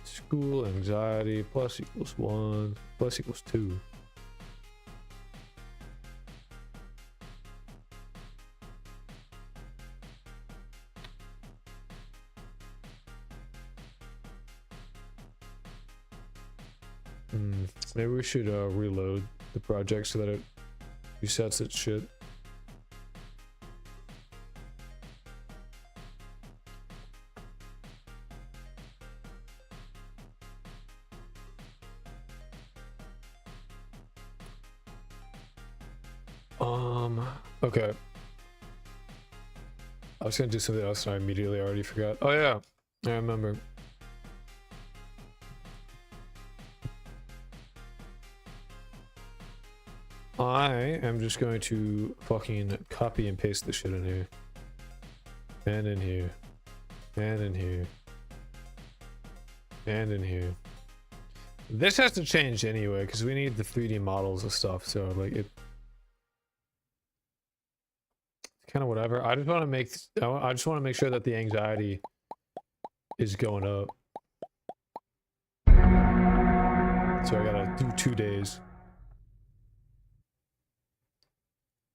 school anxiety plus equals 1 plus equals 2. Maybe we should reload the project so that it resets its shit. Okay. I was gonna do something else and I immediately already forgot. Oh yeah, I remember. I am just going to fucking copy and paste the shit in here. And in here. And in here. And in here. This has to change anyway, because we need the 3D models and stuff, so like it... kind of whatever. I just want to make sure that the anxiety is going up. So I gotta do 2 days.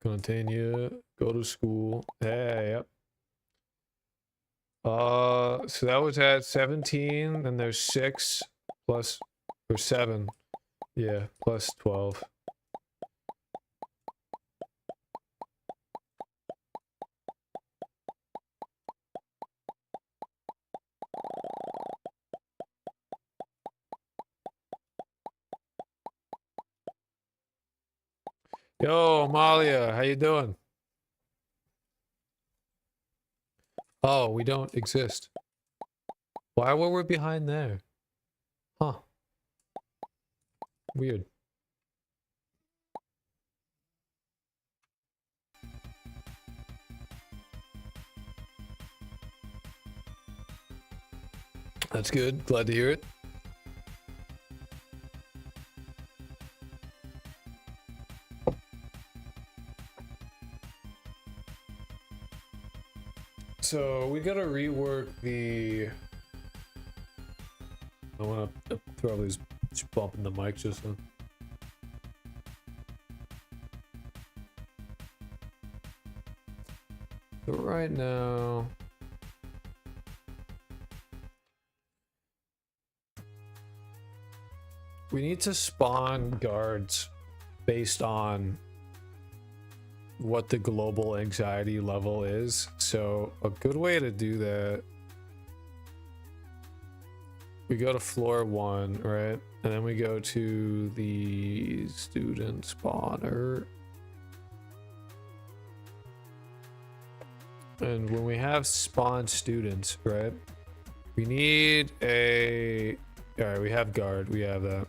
Continue, go to school. Hey, yep. So that was at 17, and there's 6 plus, or 7. Yeah, plus 12. Yo, Amalia, how you doing? Oh, we don't exist. Why were we behind there? Huh. Weird. That's good. Glad to hear it. So we gotta rework the... I wanna probably just bumping the mic just now. So right now... we need to spawn guards based on what the global anxiety level is. So a good way to do that, we go to floor 1, right? And then we go to the student spawner. And when we have spawn students, right? We need a... all right, we have guard, we have that.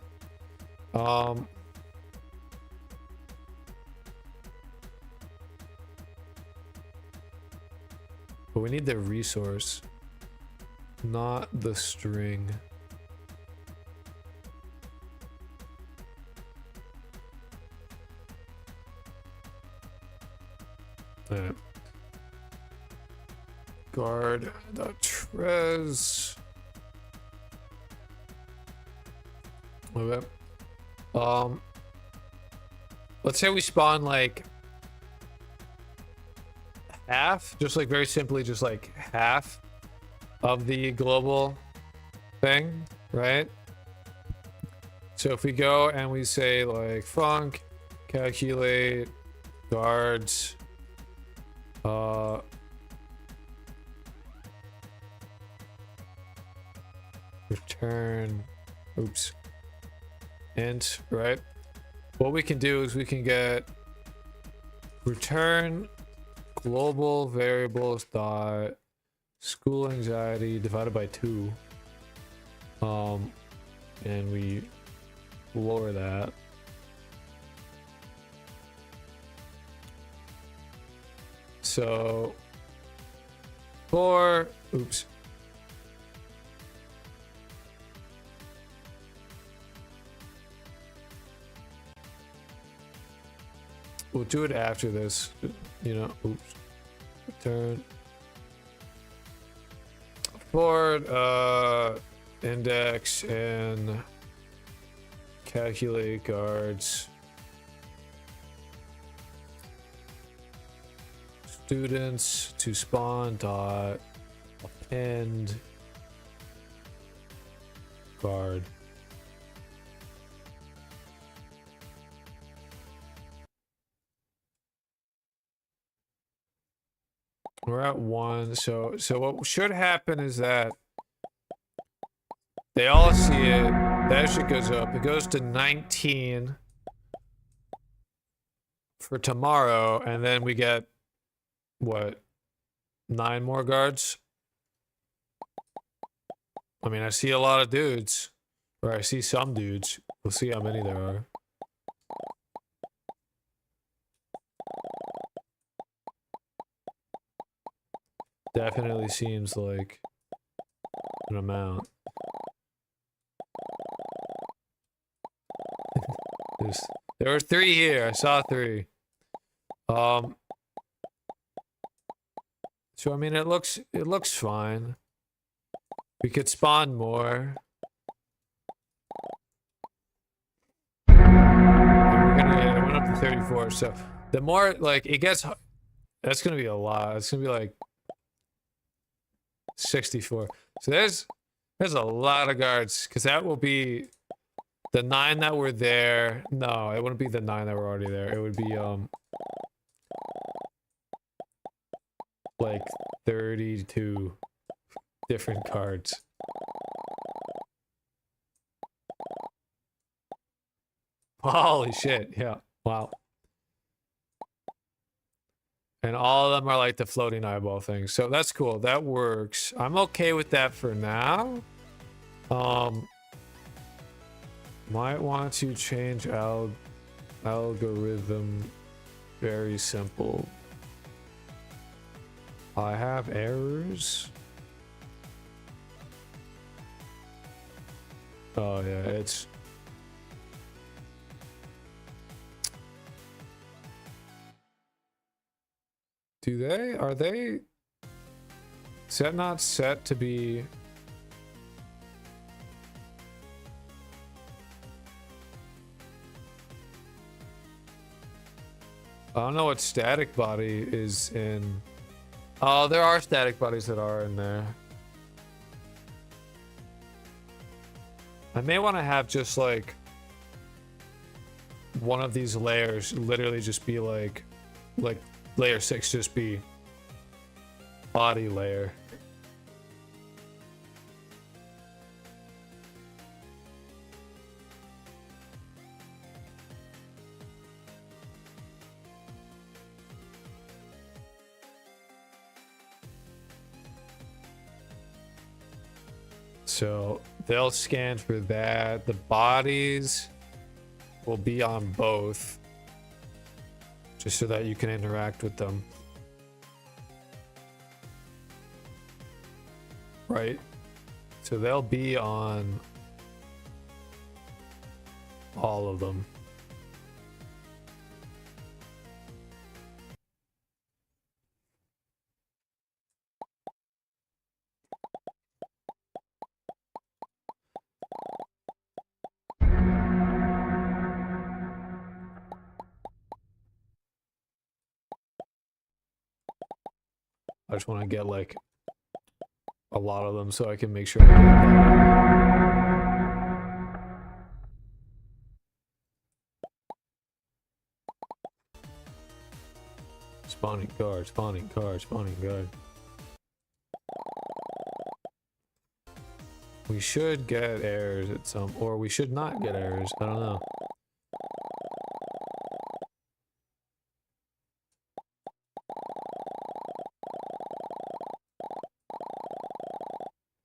But we need the resource, not the string. Guard.trez. Okay. Let's say we spawn like half, just like very simply, just like half of the global thing, right? So if we go and we say like func calculate guards, return, oops, int, right? What we can do is we can get return global variables dot school anxiety divided by 2, and we lower that. So for, oops, we'll do it after this, you know. Oops, return for index and calculate guards students to spawn dot append guard. We're at 1. So what should happen is that they all see it. That shit goes up. It goes to 19 for tomorrow, and then we get what, 9 more guards? I mean, I see a lot of dudes, or I see some dudes. We'll see how many there are. Definitely seems like an amount. There were 3 here. I saw 3. So I mean, it looks fine. We could spawn more. It went up to 34. So the more like it gets, that's gonna be a lot. It's gonna be like 64. So there's a lot of guards, because that will be the 9 that were there. No, it wouldn't be the 9 that were already there. It would be like 32 different cards. Holy shit, yeah, wow. And all of them are like the floating eyeball things. So that's cool, that works. I'm okay with that for now. Might want to change algorithm. Very simple. I have errors. Oh yeah, it's are they is that not set to be? I don't know what static body is in. Oh, there are static bodies that are in there. I may want to have just like one of these layers literally just be like layer 6 just be body layer. So they'll scan for that. The bodies will be on both, just so that you can interact with them. right? So they'll be on all of them. I just want to get like a lot of them so I can make sure I get that. Spawning guard, spawning guard, spawning guard. We should get errors at some, or we should not get errors. I don't know.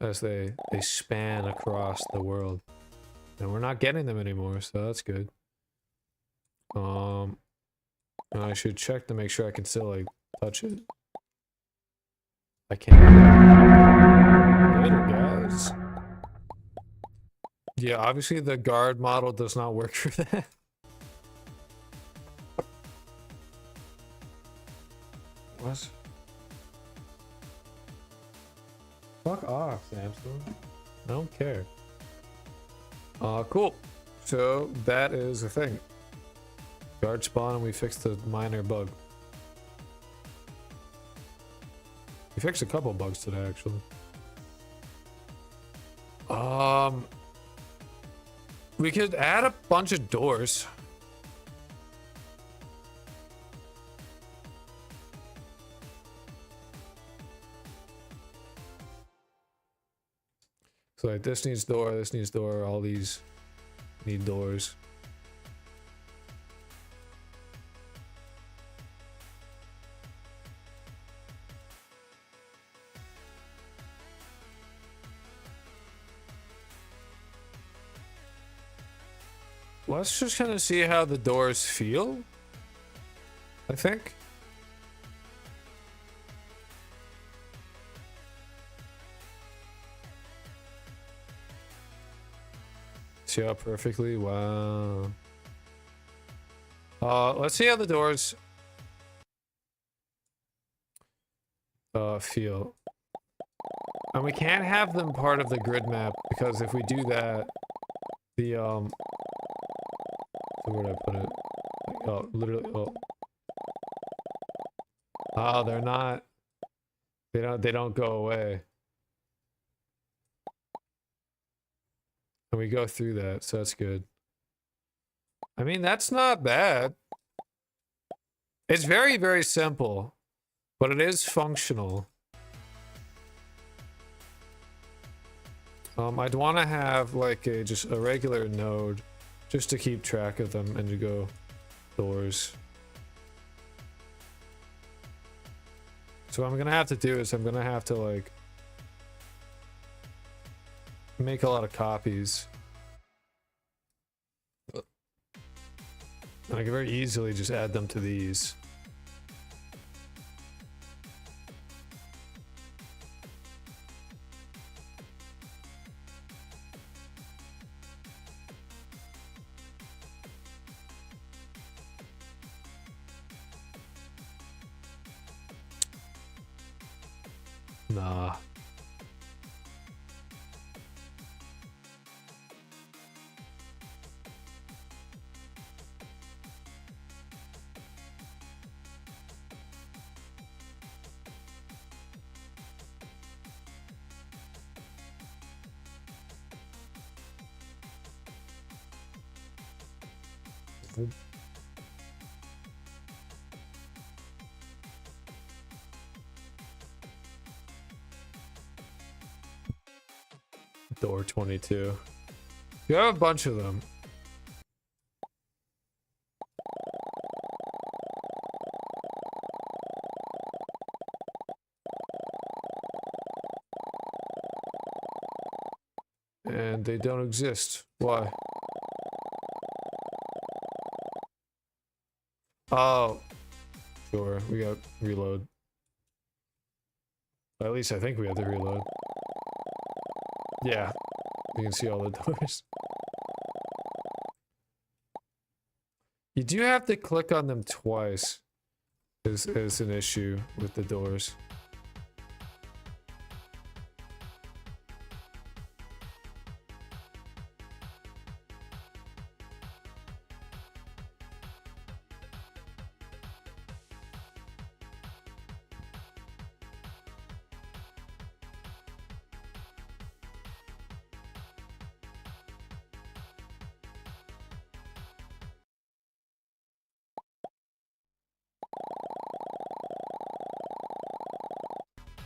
As they span across the world, and we're not getting them anymore, so that's good. And I should check to make sure I can still like touch it. I can't. Later, guys. Yeah, obviously the guard model does not work for that. What? Fuck off, Samsung. I don't care. Cool. So that is the thing. Guard spawn and we fixed the minor bug. We fixed a couple bugs today, actually. We could add a bunch of doors. So like this needs door, all these need doors. Let's just kind of see how the doors feel, I think. See how perfectly, wow. Let's see how the doors feel. And we can't have them part of the grid map because if we do that, the where did I put it? Oh, literally, oh. Oh, they're not. They don't go away. And we go through that, so that's good. I mean, that's not bad. It's very, very simple, but it is functional. I'd want to have like just a regular node just to keep track of them and to go doors. So what I'm gonna have to do is I'm gonna have to like make a lot of copies. And I can very easily just add them to these. Nah. Door 22. You have a bunch of them. And they don't exist. Why? Oh. Sure, we got reload. At least I think we have to reload. Yeah, you can see all the doors. You do have to click on them twice. Is an issue with the doors.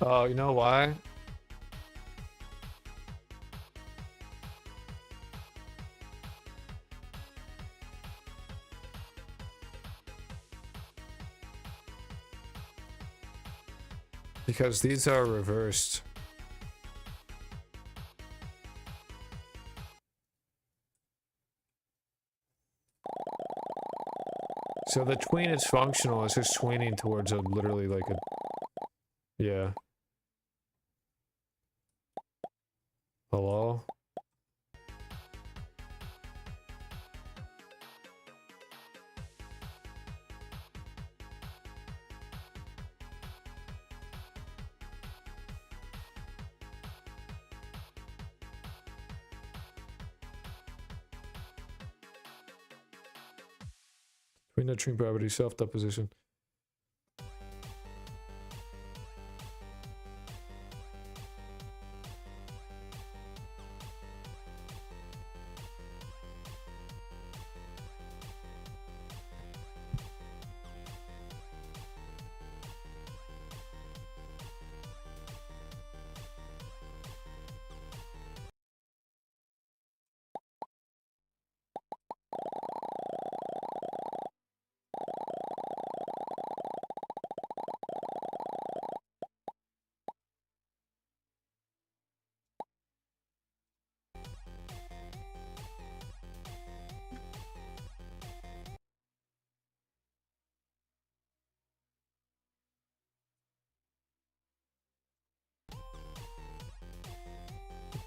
Oh, you know why? Because these are reversed. So the tween is functional, it's just tweening towards a literally like a... Yeah. Hello? Tween the tween property, self-deposition.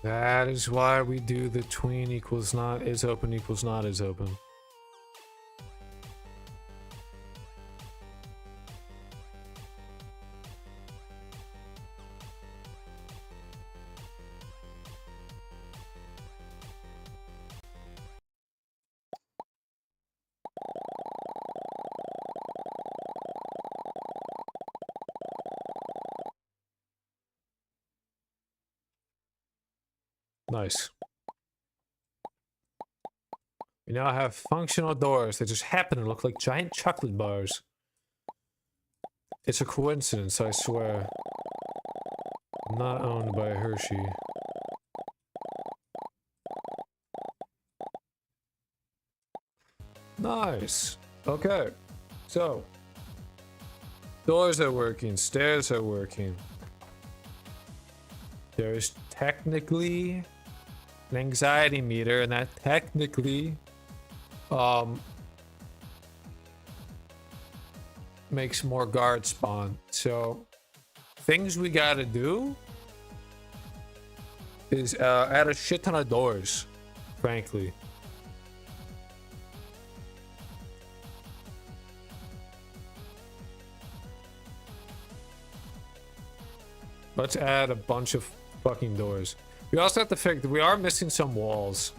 That is why we do the tween equals not is open equals not is open. Nice. We now have functional doors that just happen to look like giant chocolate bars. It's a coincidence, I swear. Not owned by Hershey. Nice. Okay. So. Doors are working. Stairs are working. There's technically an anxiety meter, and that technically makes more guards spawn. So things we gotta do is add a shit ton of doors, frankly. Let's add a bunch of fucking doors. We also have to figure we are missing some walls.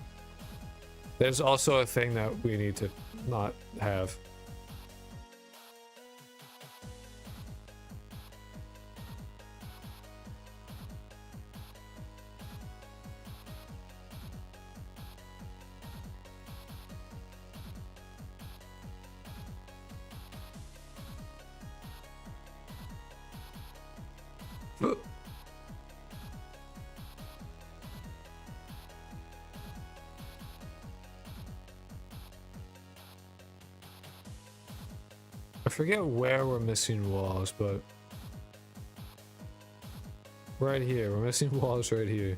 There's also a thing that we need to not have. I forget where we're missing walls, but right here. We're missing walls right here.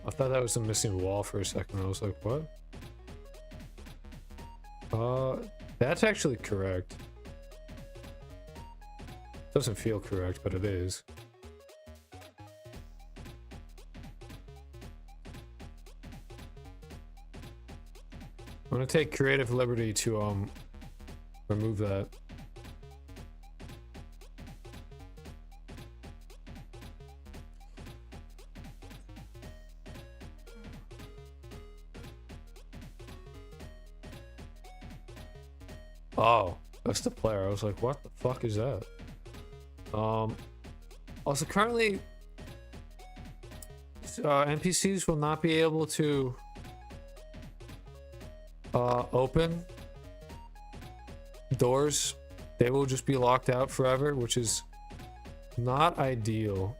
I thought that was the missing wall for a second. I was like, what? That's actually correct. Doesn't feel correct, but it is. I'm gonna take creative liberty to remove that. Oh, that's the player. I was like, what the fuck is that? Also currently NPCs will not be able to open doors. They will just be locked out forever, which is not ideal.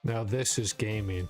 Now this is gaming.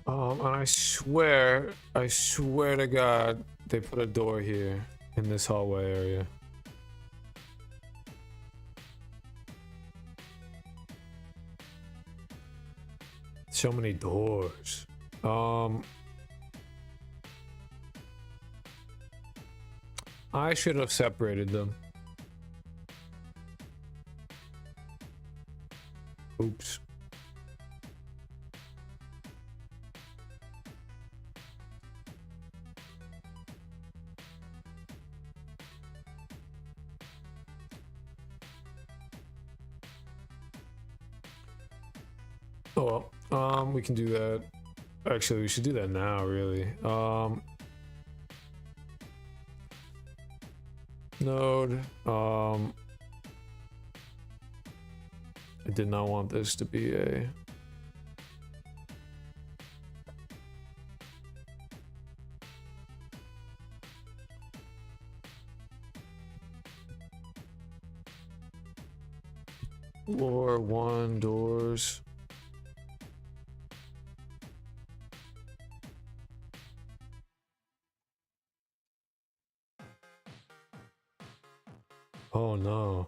And I swear to God, they put a door here in this hallway area. So many doors. I should have separated them. Oops. Oh, well, we can do that. Actually, we should do that now, really. Node. I did not want this to be a... Floor 1 doors. Oh no.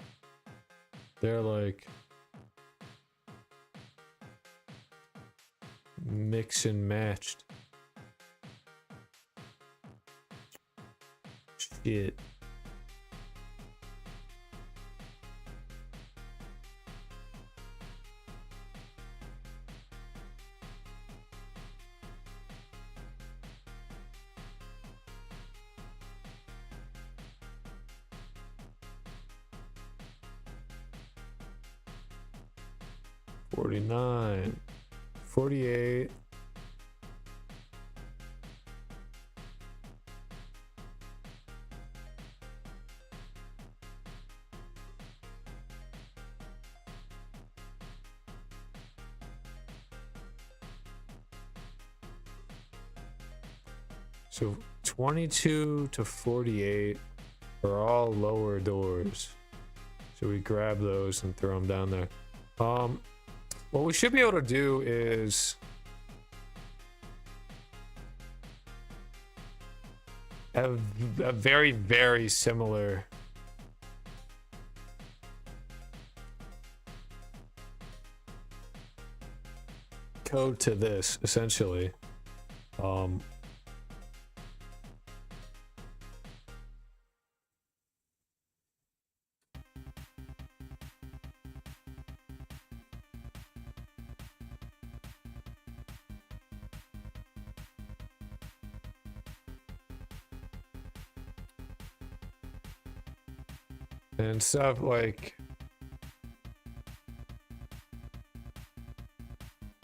They're like mix and matched. Shit. $49, $48. So 22 to 48 are all lower doors. So we grab those and throw them down there. What we should be able to do is have a very, very similar code to this, essentially. And stuff like,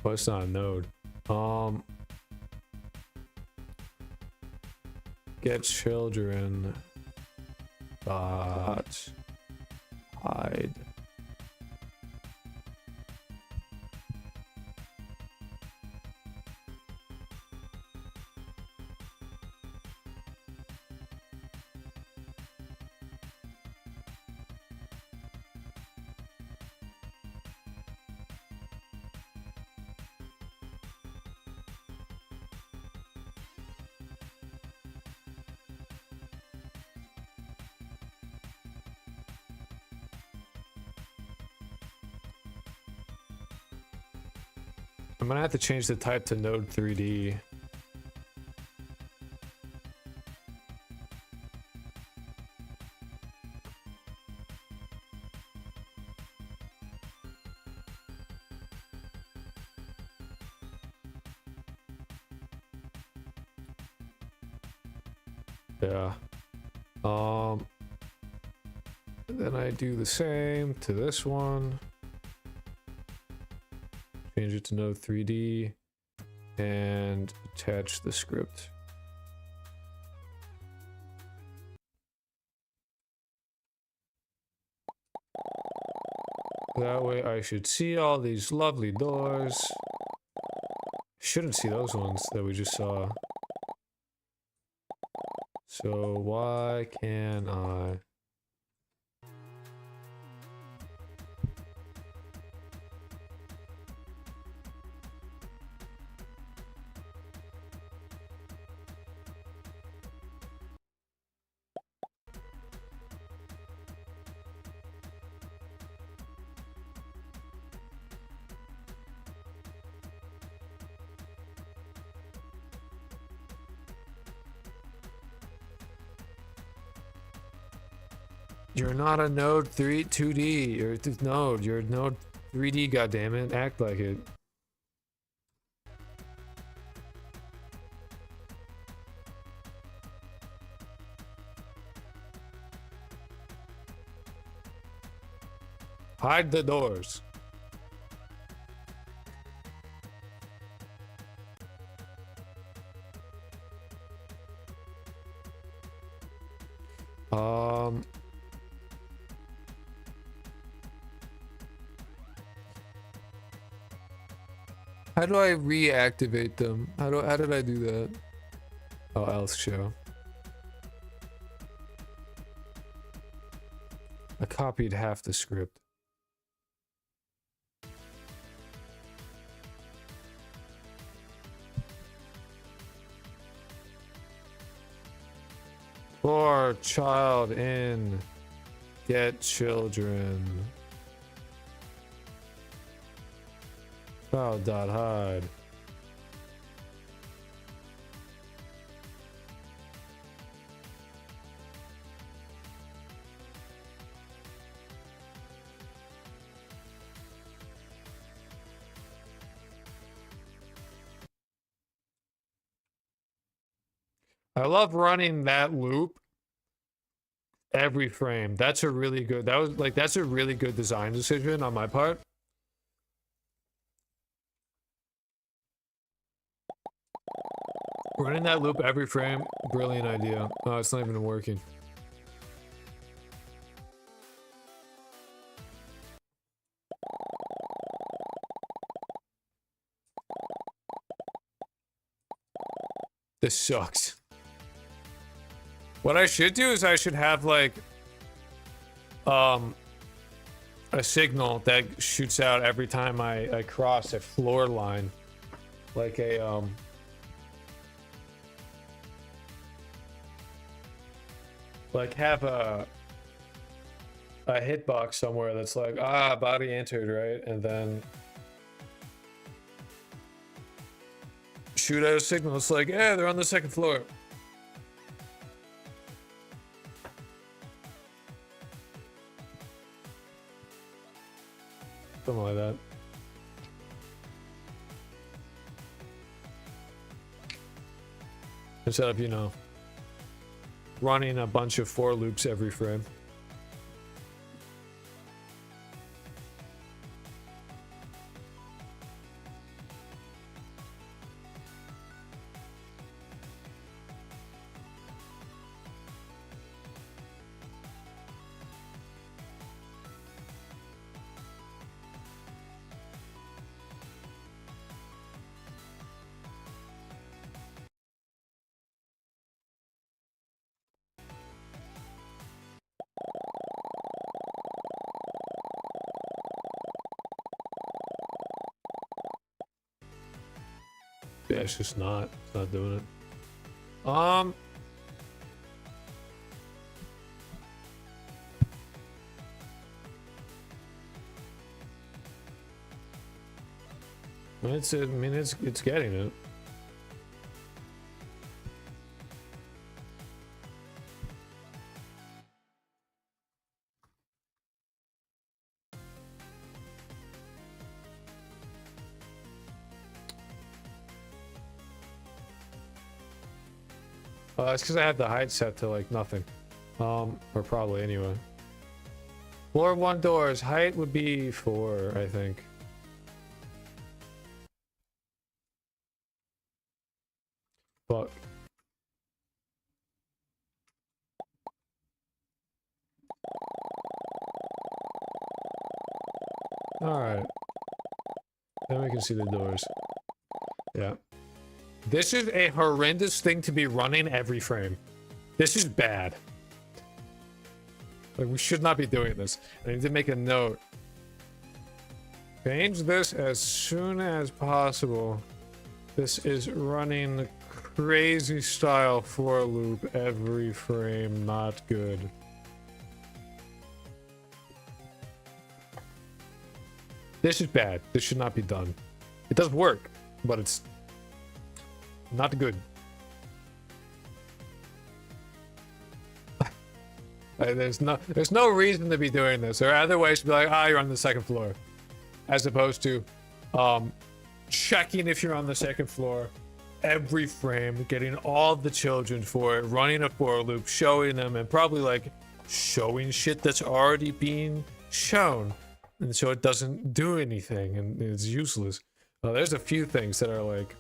well, it's not a node. Get children, but hide. I'm gonna have to change the type to node 3D. Yeah. Then I do the same to this one. Change it to node 3D and attach the script. That way I should see all these lovely doors. Shouldn't see those ones that we just saw. So why can't I? You're not a node 2D. You're a node. You're a node 3D. Goddammit, act like it. Hide the doors. How do I reactivate them? How did I do that? Oh, else show. I copied half the script. For child in get children. Child.hide. I love running that loop every frame. That's a really good, that's a really good design decision on my part. Running that loop every frame, brilliant idea. Oh, it's not even working. This sucks. What I should do is I should have like a signal that shoots out every time I cross a floor line, like a like have a hitbox somewhere that's like, ah, body entered, right? And then shoot out a signal. It's like, yeah, they're on the second floor. Something like that. Instead of, you know, running a bunch of for loops every frame. Yeah, it's just not. It's not doing it. I mean, it's getting it. It's because I have the height set to like nothing. Or probably anyway. Floor 1 doors, height would be 4, I think. Fuck. Alright. Then we can see the doors. Yeah. This is a horrendous thing to be running every frame. This is bad. Like, we should not be doing this. I need to make a note. Change this as soon as possible. This is running crazy style for loop every frame. Not good. This is bad. This should not be done. It does work, but it's not good. There's no reason to be doing this. There are other ways to be like, ah, you're on the second floor, as opposed to checking if you're on the second floor every frame, getting all the children for it, running a for loop, showing them, and probably like showing shit that's already being shown, and so it doesn't do anything and it's useless. There's a few things that are like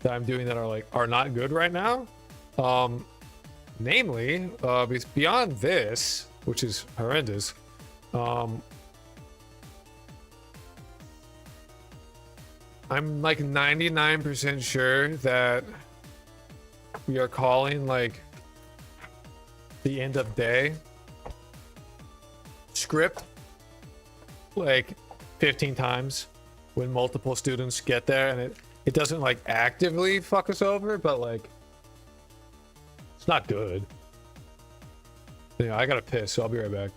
that I'm doing that are not good right now. Namely, beyond this, which is horrendous, I'm like 99% sure that we are calling like the end of day script like 15 times when multiple students get there, and it doesn't like actively fuck us over, but like it's not good. Yeah, I gotta piss, so I'll be right back.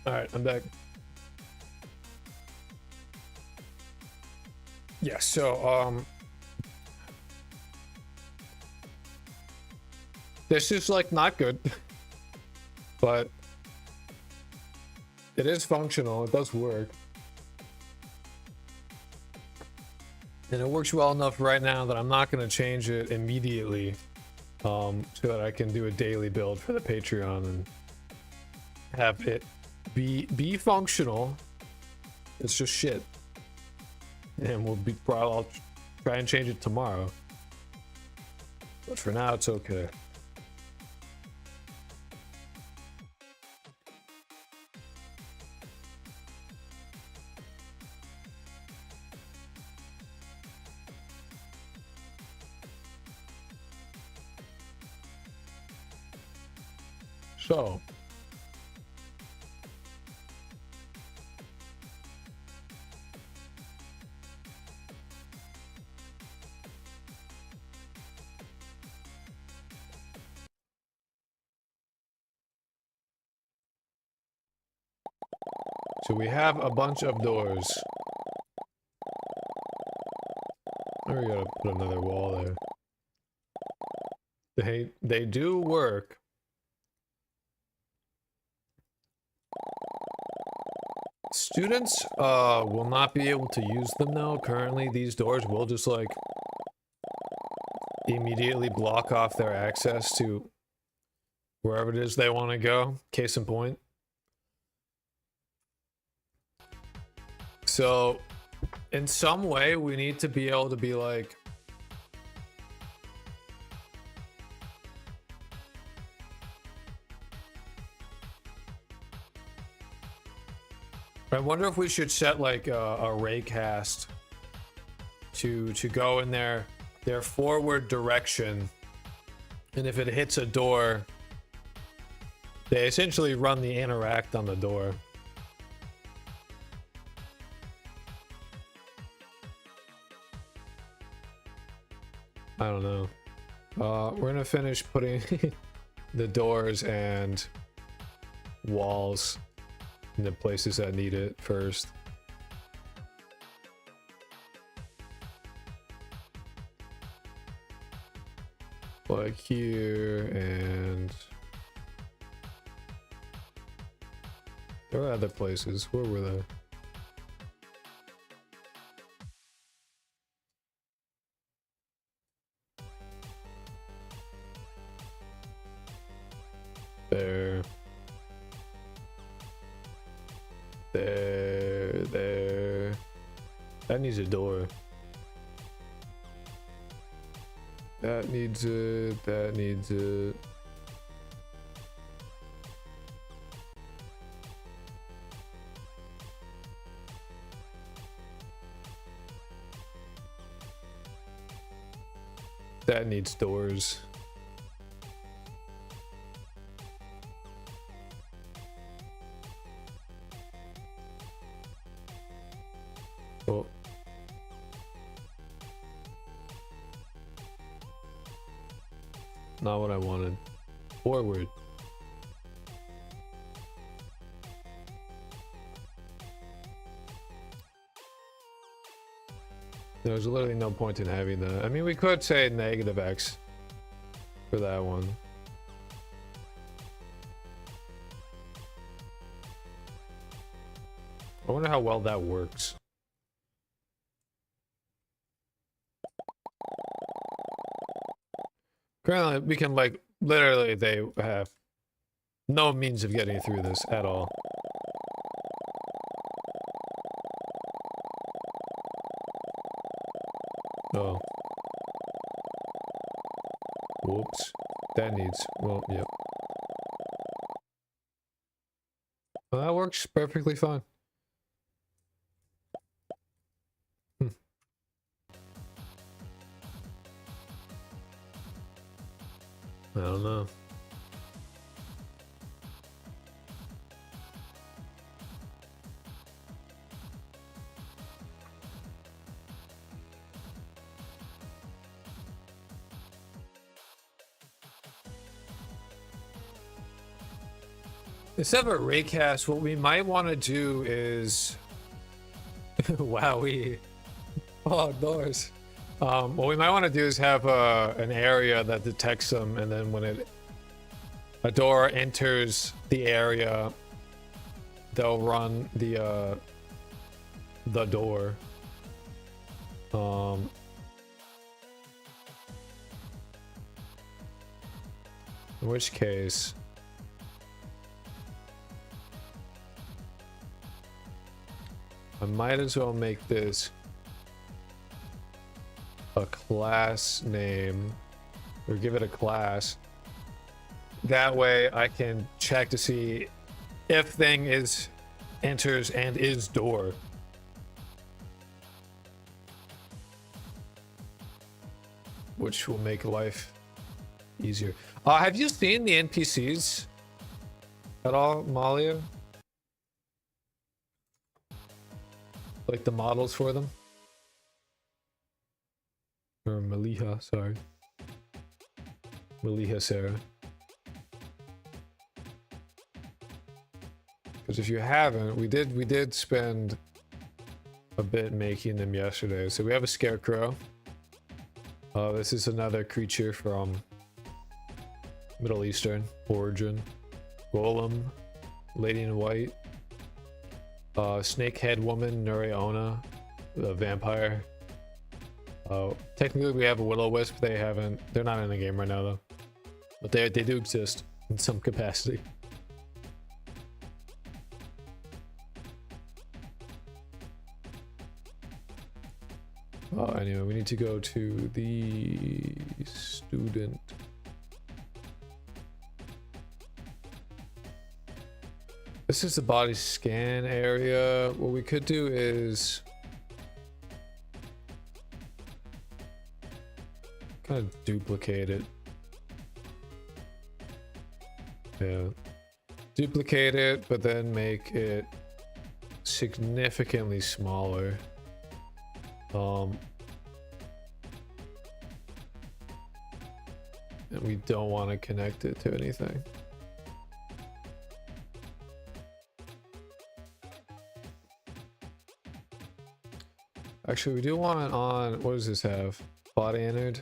All right, I'm back. Yeah, so this is like not good, but it is functional. It does work. And it works well enough right now that I'm not going to change it immediately, so that I can do a daily build for the Patreon and have it be functional. It's just shit, and I'll try and change it tomorrow. But for now, it's okay. So, we have a bunch of doors. Oh, we gotta put another wall there. They do work. Students will not be able to use them though. Currently, these doors will just like immediately block off their access to wherever it is they want to go. Case in point. So, in some way, we need to be able to be like, I wonder if we should set like a raycast to go in their forward direction, and if it hits a door, they essentially run the interact on the door. I don't know. We're gonna finish putting the doors and walls in the places that need it first. Like here, and there are other places. Where were they? There. There. That needs a door. That needs it. That needs it. That needs doors. Oh. Not what I wanted. Forward. There's literally no point in having that. I mean, we could say negative X for that one. I wonder how well that works. Currently, we can, like, literally, they have no means of getting through this at all. Oh. Whoops. That needs, well, yep. Well, that works perfectly fine. I don't know. Instead of a raycast, what we might want to do is wow, doors. What we might want to do is have an area that detects them, and then when a door enters the area, they'll run the door. In which case, I might as well make this a class name, or give it a class. That way I can check to see if thing is enters and is door. Which will make life easier. Have you seen the NPCs at all, Malia? Like the models for them? Or Maliha, sorry. Maliha Sarah. Because if you haven't, we did spend a bit making them yesterday. So we have a scarecrow. This is another creature from Middle Eastern origin. Golem, Lady in White, Snakehead Woman, Nuriona, the vampire. Technically we have a Will-O-Wisp. They're not in the game right now though, but they do exist in some capacity. Anyway, we need to go to the student. This is the body scan area. What we could do is kind of duplicate it. Yeah. Duplicate it, but then make it significantly smaller. And we don't want to connect it to anything. Actually, we do want it on, what does this have? Body entered?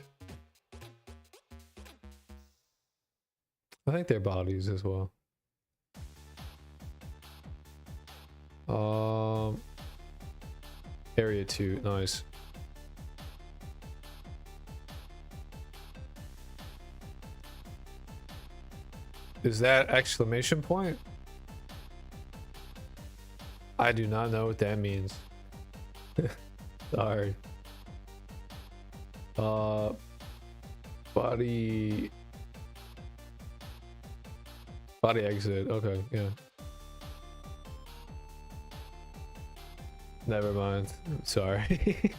I think they're bodies as well. Area 2, nice. Is that exclamation point? I do not know what that means. Sorry. Body exit. Okay, yeah. Never mind. Sorry.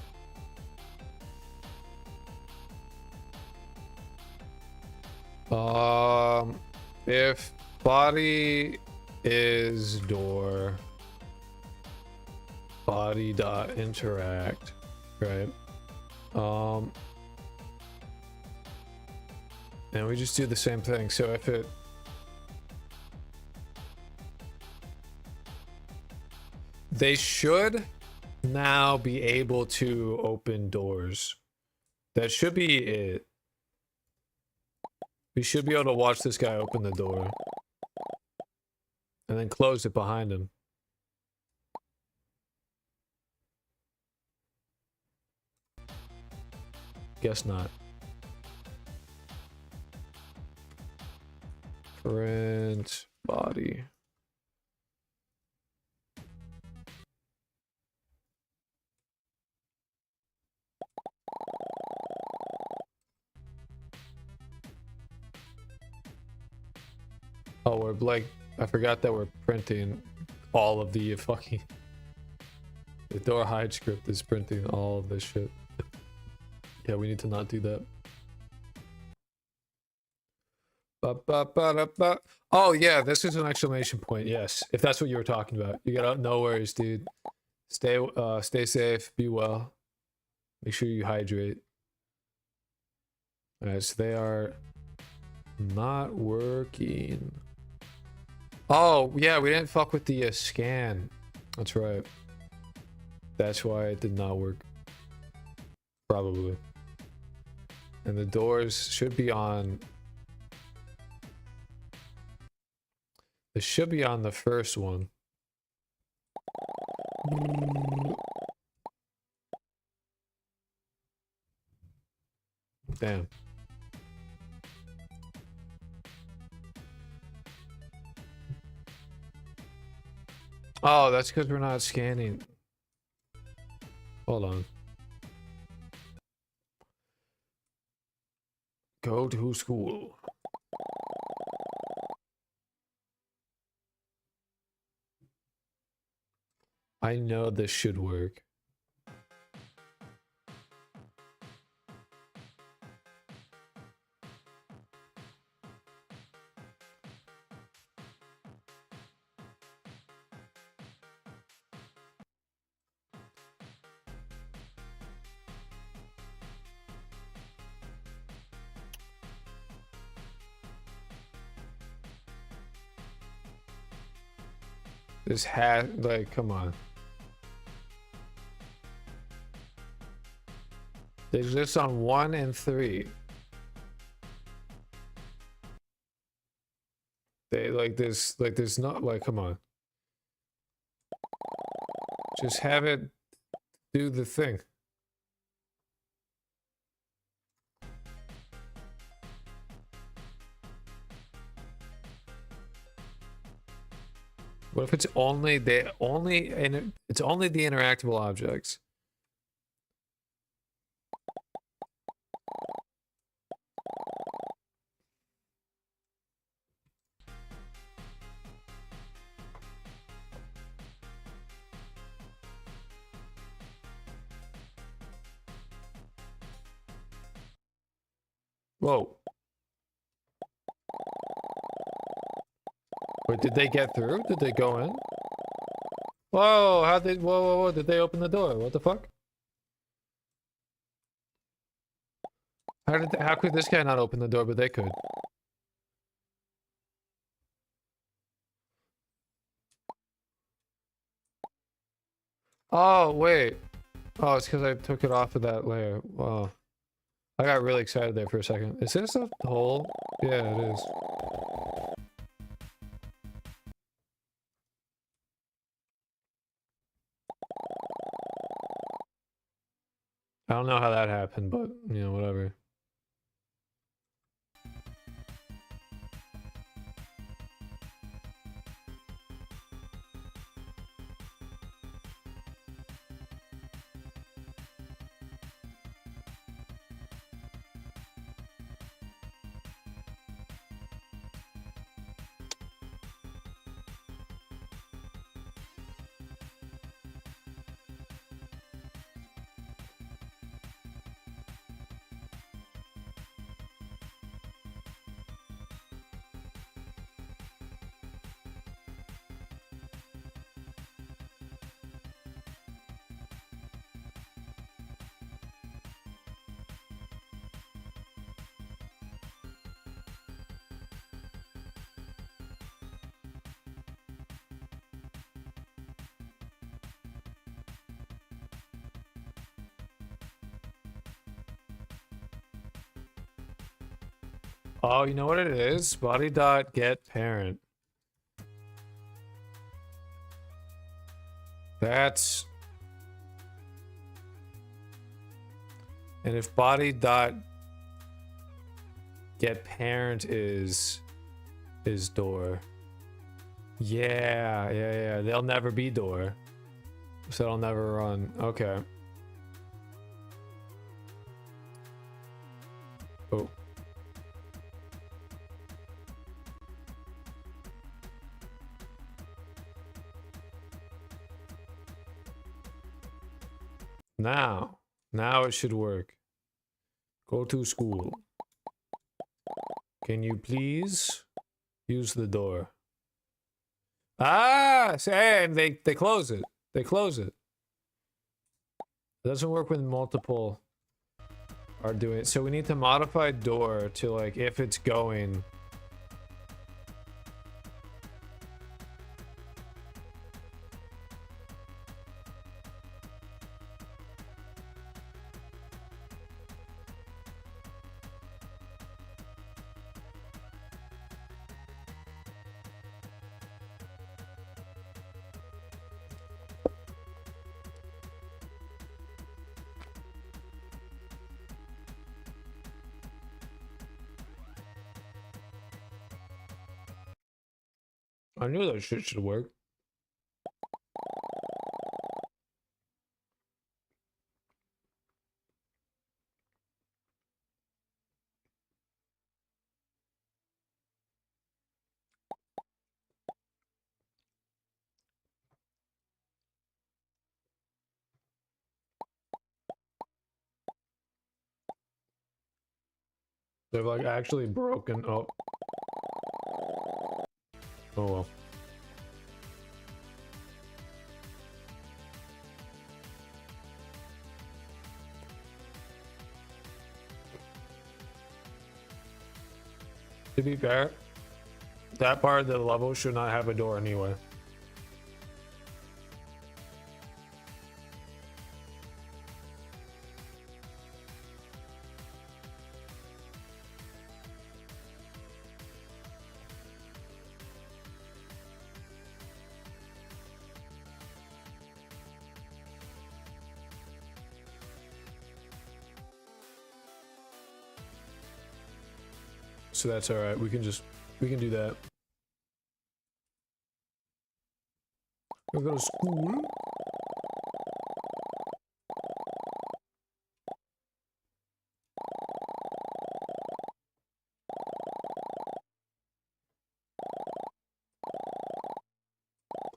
If body is door, body dot interact, right? And we just do the same thing. So if it they should now be able to open doors. That should be it. We should be able to watch this guy open the door and then close it behind him. Guess not. Print body. Oh, we're like, I forgot that we're printing all of the fucking, the door hide script is printing all of this shit. Yeah, we need to not do that. Oh yeah, this is an exclamation point. Yes, if that's what you were talking about. You got no worries, dude. Stay safe, be well. Make sure you hydrate. All right, so they are not working. Oh, yeah, we didn't fuck with the scan. That's right. That's why it did not work. Probably. And the doors should be on... It should be on the first one. Damn. Oh, that's because we're not scanning. Hold on. Go to school. I know this should work. This hat, like, come on. They exist on 1 and 3. They like this, like there's not, like, come on. Just have it do the thing. What if it's only it's only the interactable objects? Whoa. Wait, did they get through? Did they go in? Whoa, how did, whoa, did they open the door? What the fuck? How could this guy not open the door, but they could? Oh, wait. Oh, it's because I took it off of that layer. Wow. I got really excited there for a second. Is this a hole? Yeah, it is. I don't know how that happened, but, you know, whatever. Oh, you know what it is? Body dot get parent. That's... And if body dot get parent is door. Yeah. They'll never be door. So they'll never run. Okay. Oh. Now it should work. Go to school. Can you please use the door? Ah, and they close it. They close it. It doesn't work when multiple are doing it. So we need to modify door to, like, if it's going. I knew that shit should work. They've like actually broken. Oh. Oh well. To be fair, that part of the level should not have a door anyway. So that's all right. We can do that. We'll go to school.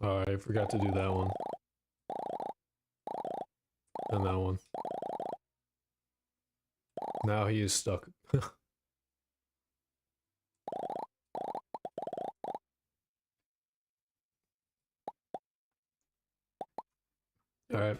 Oh, I forgot to do that one. And that one. Now he is stuck. All right.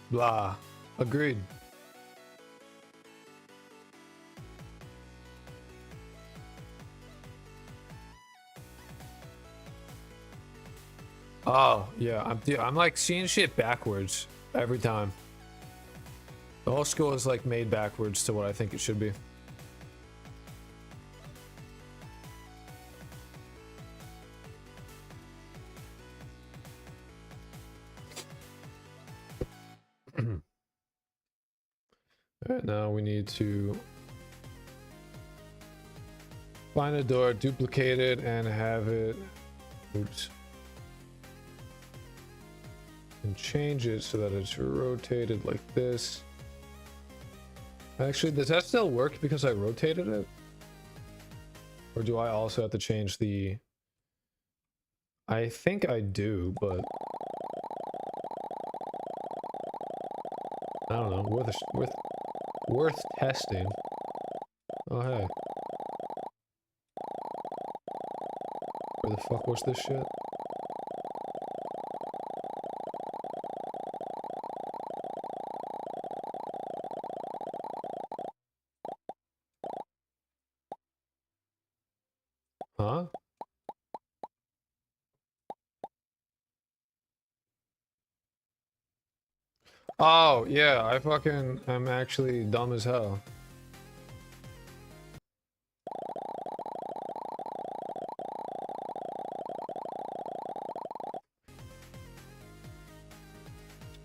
Blah. Agreed. Oh, yeah. I'm like seeing shit backwards every time. The whole school is like made backwards to what I think it should be. Alright, now we need to find a door, duplicate it, and have it. Oops. And change it so that it's rotated like this. Actually, does that still work because I rotated it? Or do I also have to change the... I think I do, but... I don't know, worth testing. Oh, hey. Where the fuck was this shit? Huh? Oh, yeah, I'm actually dumb as hell.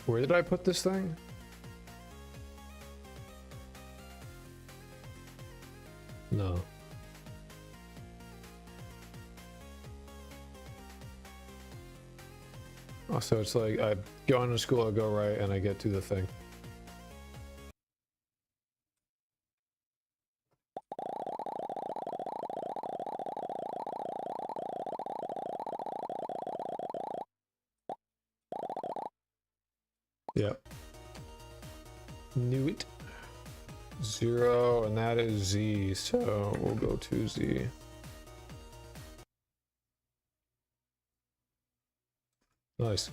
Where did I put this thing? No. Oh, so it's like I go into school, I go right, and I get to the thing. Yep. Knew it. 0, and that is Z, so we'll go to Z. Nice.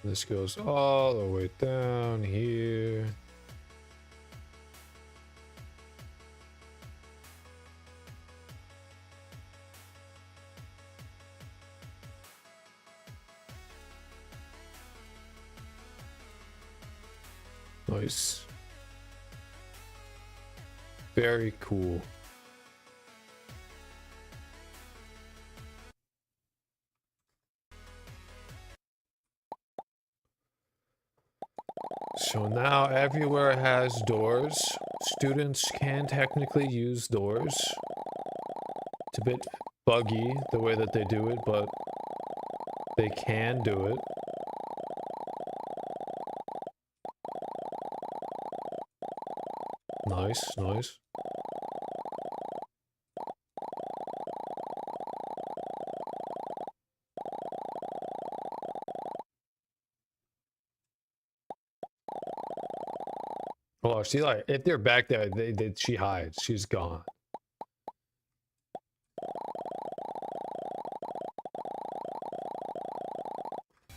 This goes all the way down here. Nice. Very cool. So now everywhere has doors. Students can technically use doors. It's a bit buggy the way that they do it, but they can do it. Nice, nice. Oh, she like if they're back there, she hides. She's gone.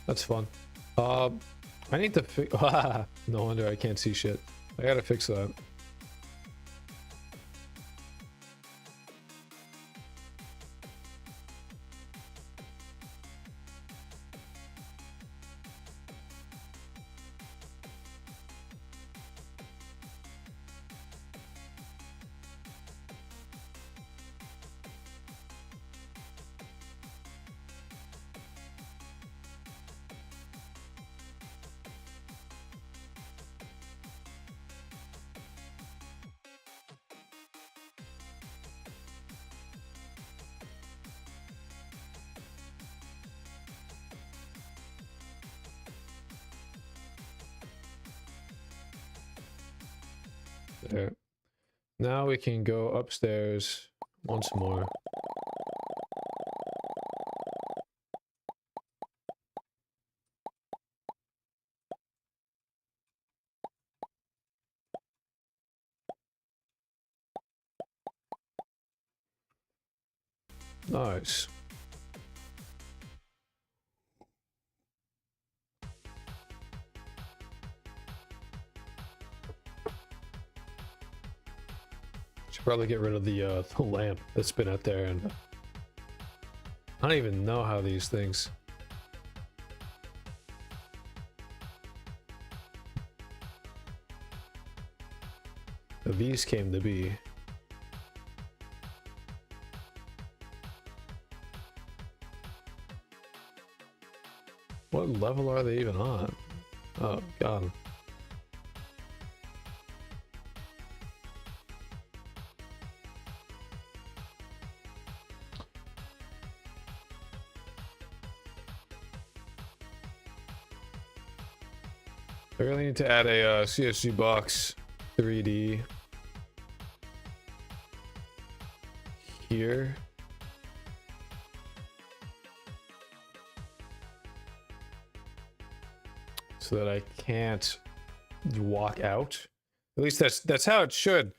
That's fun. I need to fix. No wonder I can't see shit. I gotta fix that. There. Now we can go upstairs once more. Nice. Should probably get rid of the lamp that's been out there, and I don't even know how these things. These came to be. What level are they even on? Oh god. I really need to add a CSG box 3D here. So that I can't walk out. At least that's how it should.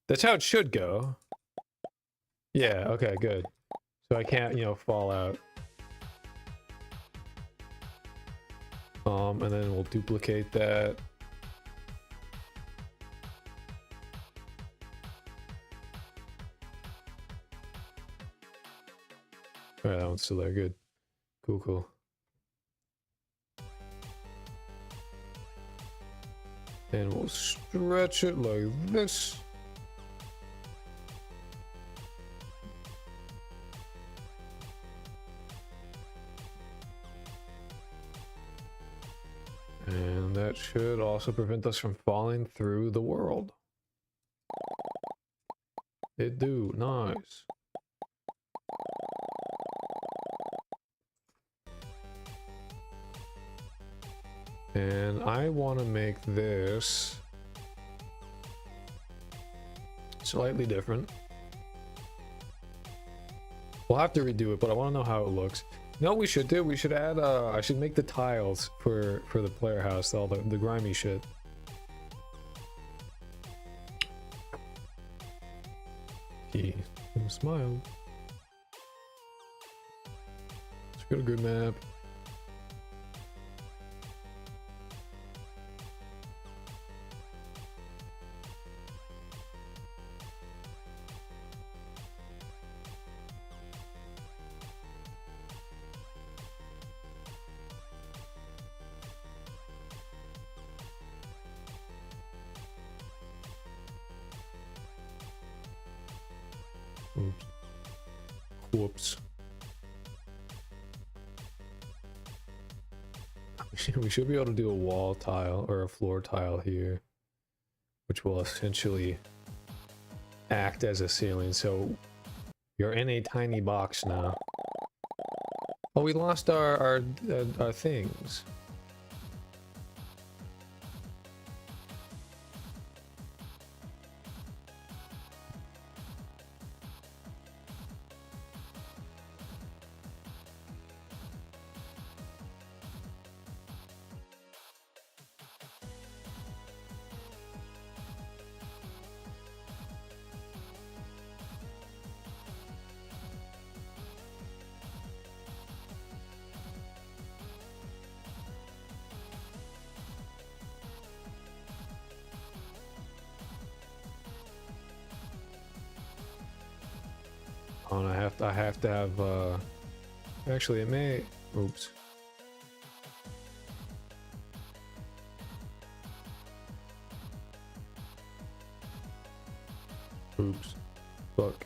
That's how it should go. Yeah, okay, good. So I can't, you know, fall out. And then we'll duplicate that. Alright, that one's still there, good. Cool, cool. And we'll stretch it like this. And that should also prevent us from falling through the world. It do, nice. And I want to make this slightly different. We'll have to redo it, but I want to know how it looks. You know what we should do? We should add, I should make the tiles for the player house, all the grimy shit. He smiled. Let's get a good map. Oops. Whoops. We should be able to do a wall tile or a floor tile here, which will essentially act as a ceiling. So you're in a tiny box now. Oh, we lost our things. Oh, and I have to have, actually it may, oops. Oops. Fuck.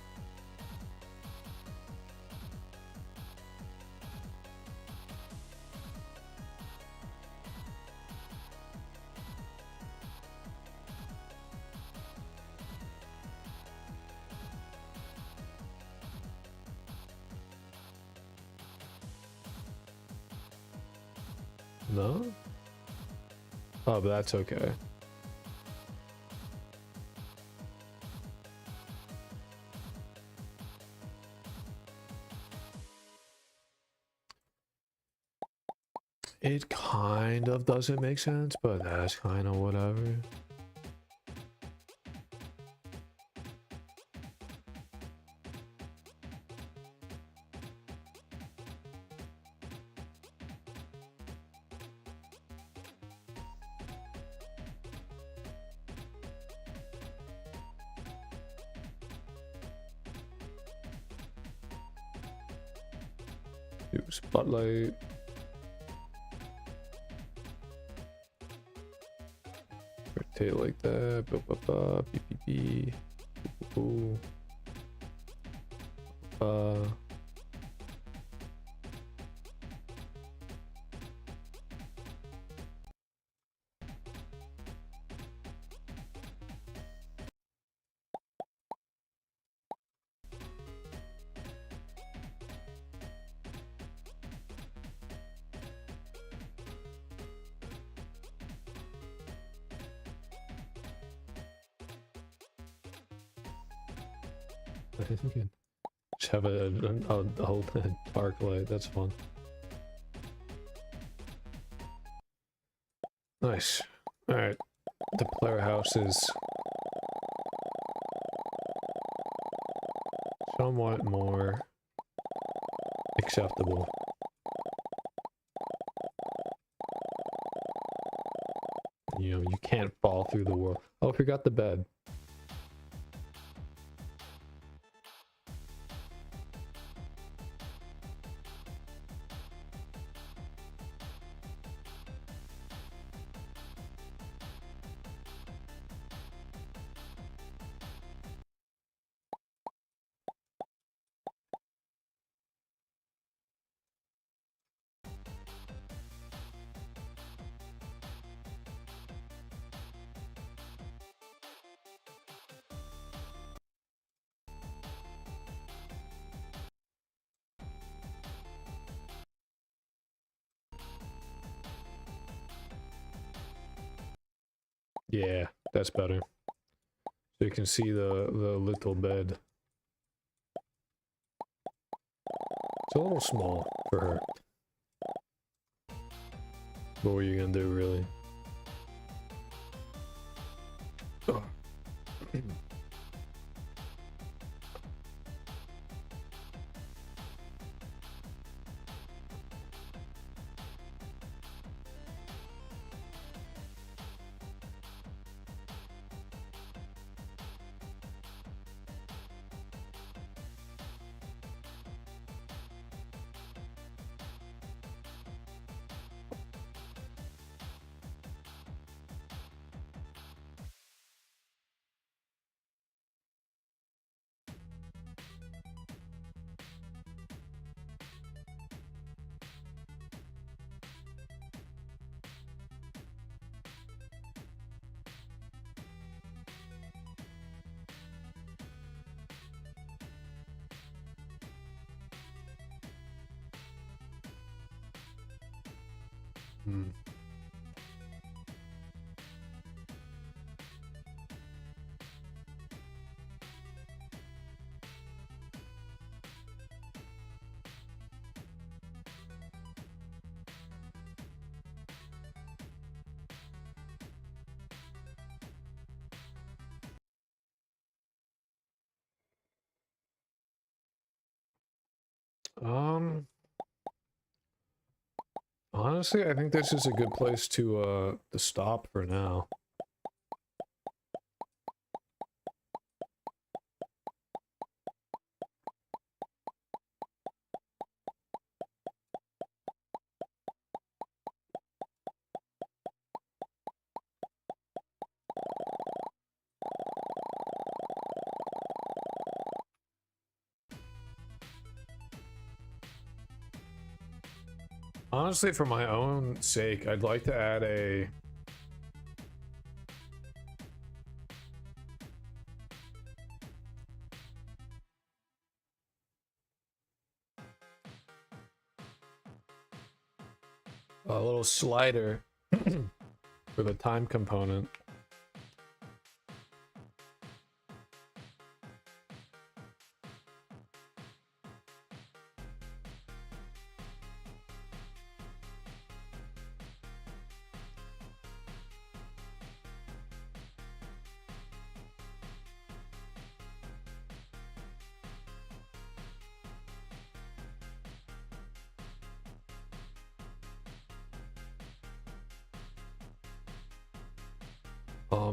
No? Oh, but that's okay. It kind of doesn't make sense, but that's kind of whatever. Do spotlight. Rotate like that. Ba ba ba. Beep beep beep. Ooh. Just have a whole park light. That's fun. Nice. All right. The player house is somewhat more acceptable. You know, you can't fall through the wall. Oh, I forgot the bed. Yeah, that's better. So you can see the little bed. It's a little small for her. What were you gonna do, really? Oh. Hmm. Honestly, I think this is a good place to stop for now. Honestly, for my own sake, I'd like to add a little slider for the time component.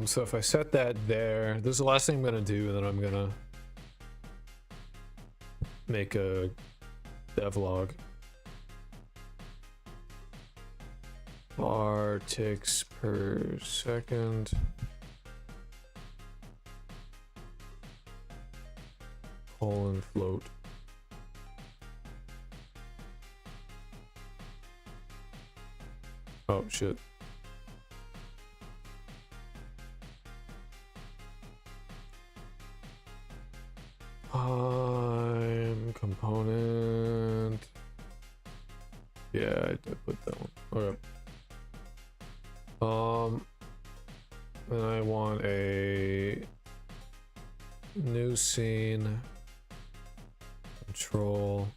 So if I set that there, this is the last thing I'm gonna do, and then I'm gonna make a devlog. Bar ticks per second. Colon float. Oh shit. Component. Yeah, I did put that one. Okay. Then I want a new scene. control.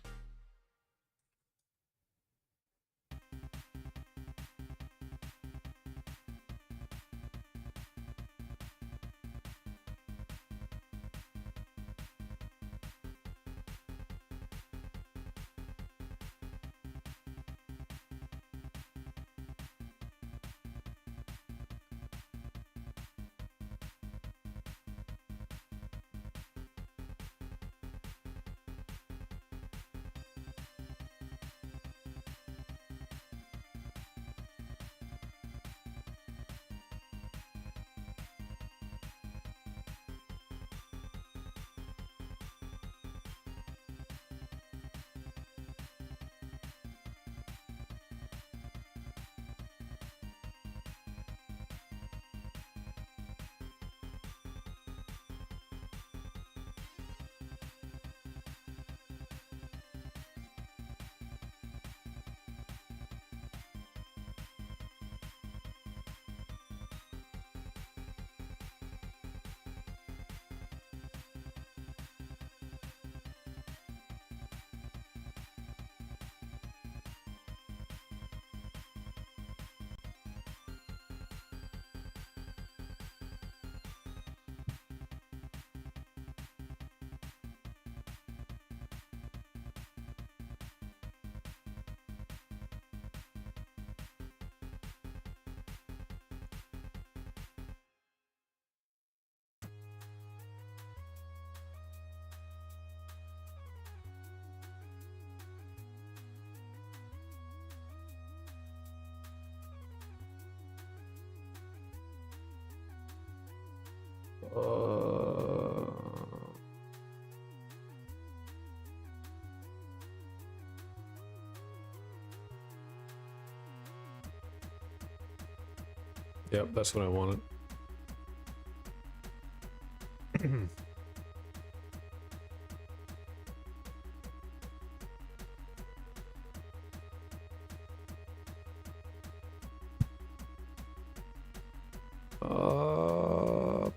Yep, that's what I wanted.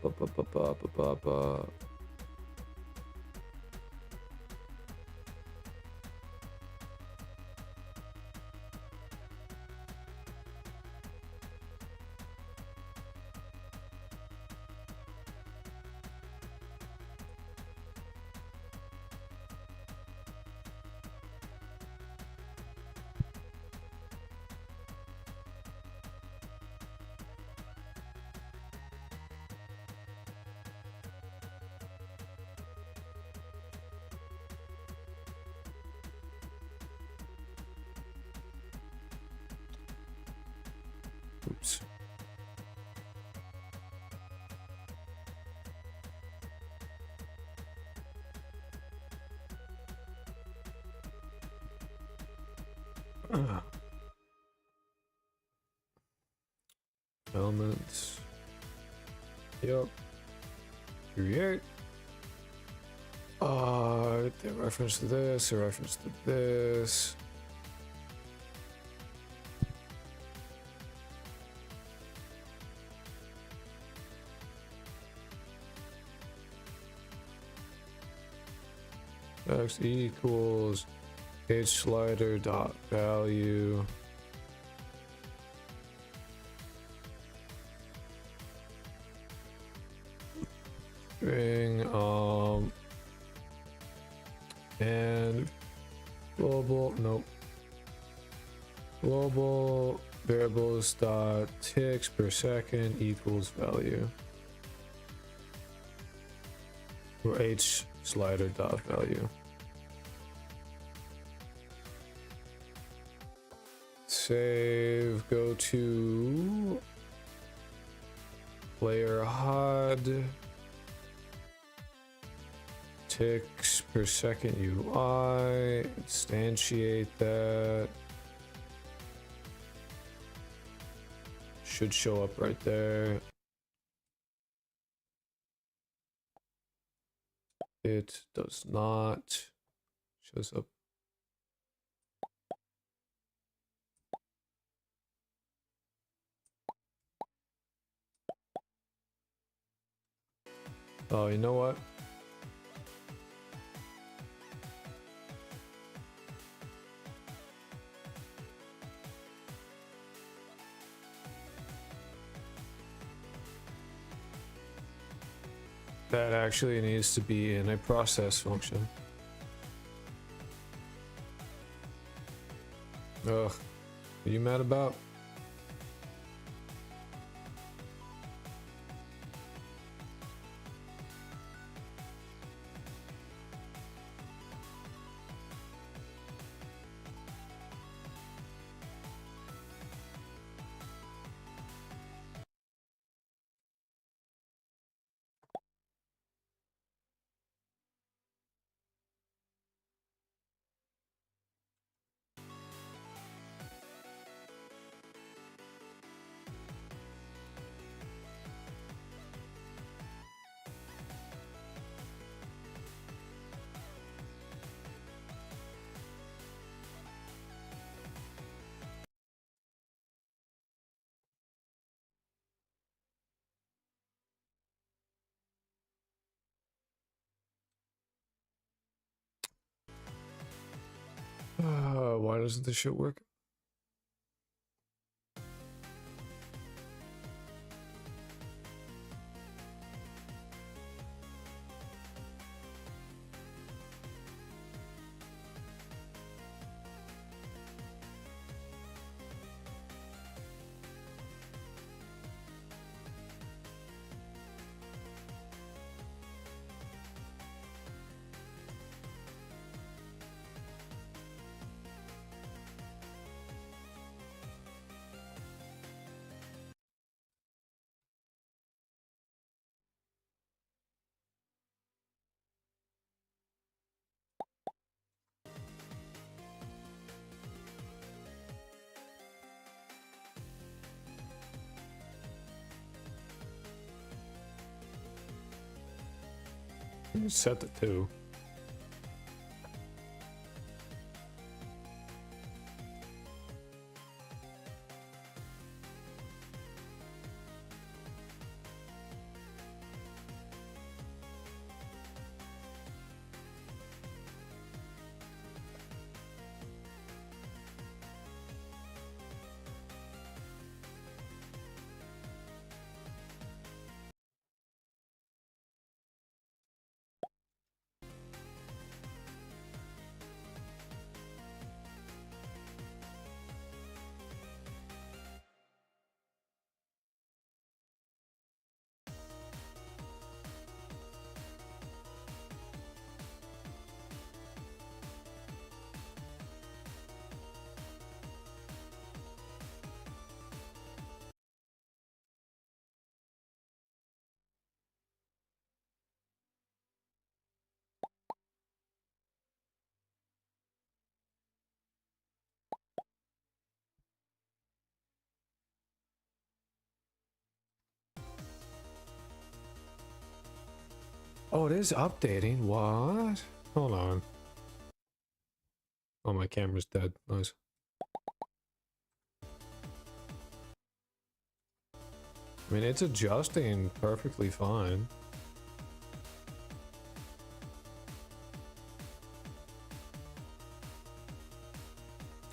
Ba, ba, ba, ba, ba, ba, ba. Oops. Elements. Yep. Create. They reference to this, a reference to this. X equals H slider dot value. String and global, nope. Global variables dot ticks per second equals value. Or H slider dot value. Save, go to player HUD, ticks per second UI, instantiate that. Should show up right there. It does not. Shows up. Oh, you know what? that actually needs to be in a process function. Ugh, are you mad about? Why doesn't this shit work? Set the 2. Oh, it is updating. What? Hold on. Oh, my camera's dead. Nice. I mean, it's adjusting perfectly fine.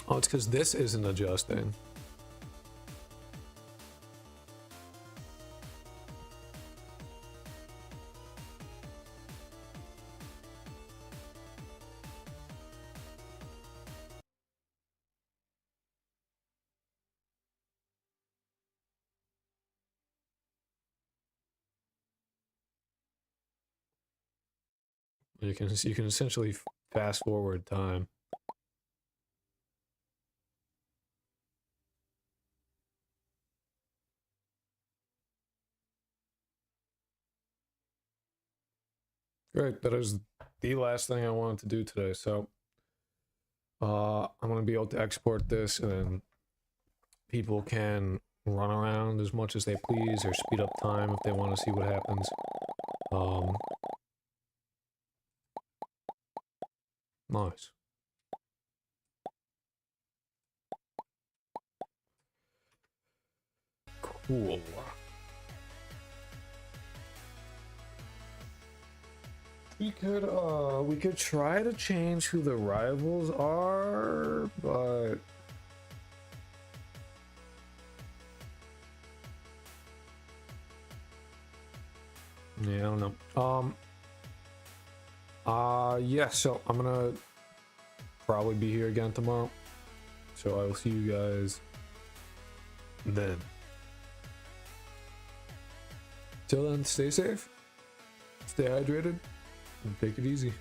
Oh, it's because this isn't adjusting. You can essentially fast forward time. Great, that is the last thing I wanted to do today. So I'm gonna be able to export this, and then people can run around as much as they please or speed up time if they want to see what happens. Nice. Cool. We could try to change who the rivals are, but Yeah, I don't know. Yeah, so I'm gonna probably be here again tomorrow. So I will see you guys then. Till then, stay safe, stay hydrated, and take it easy.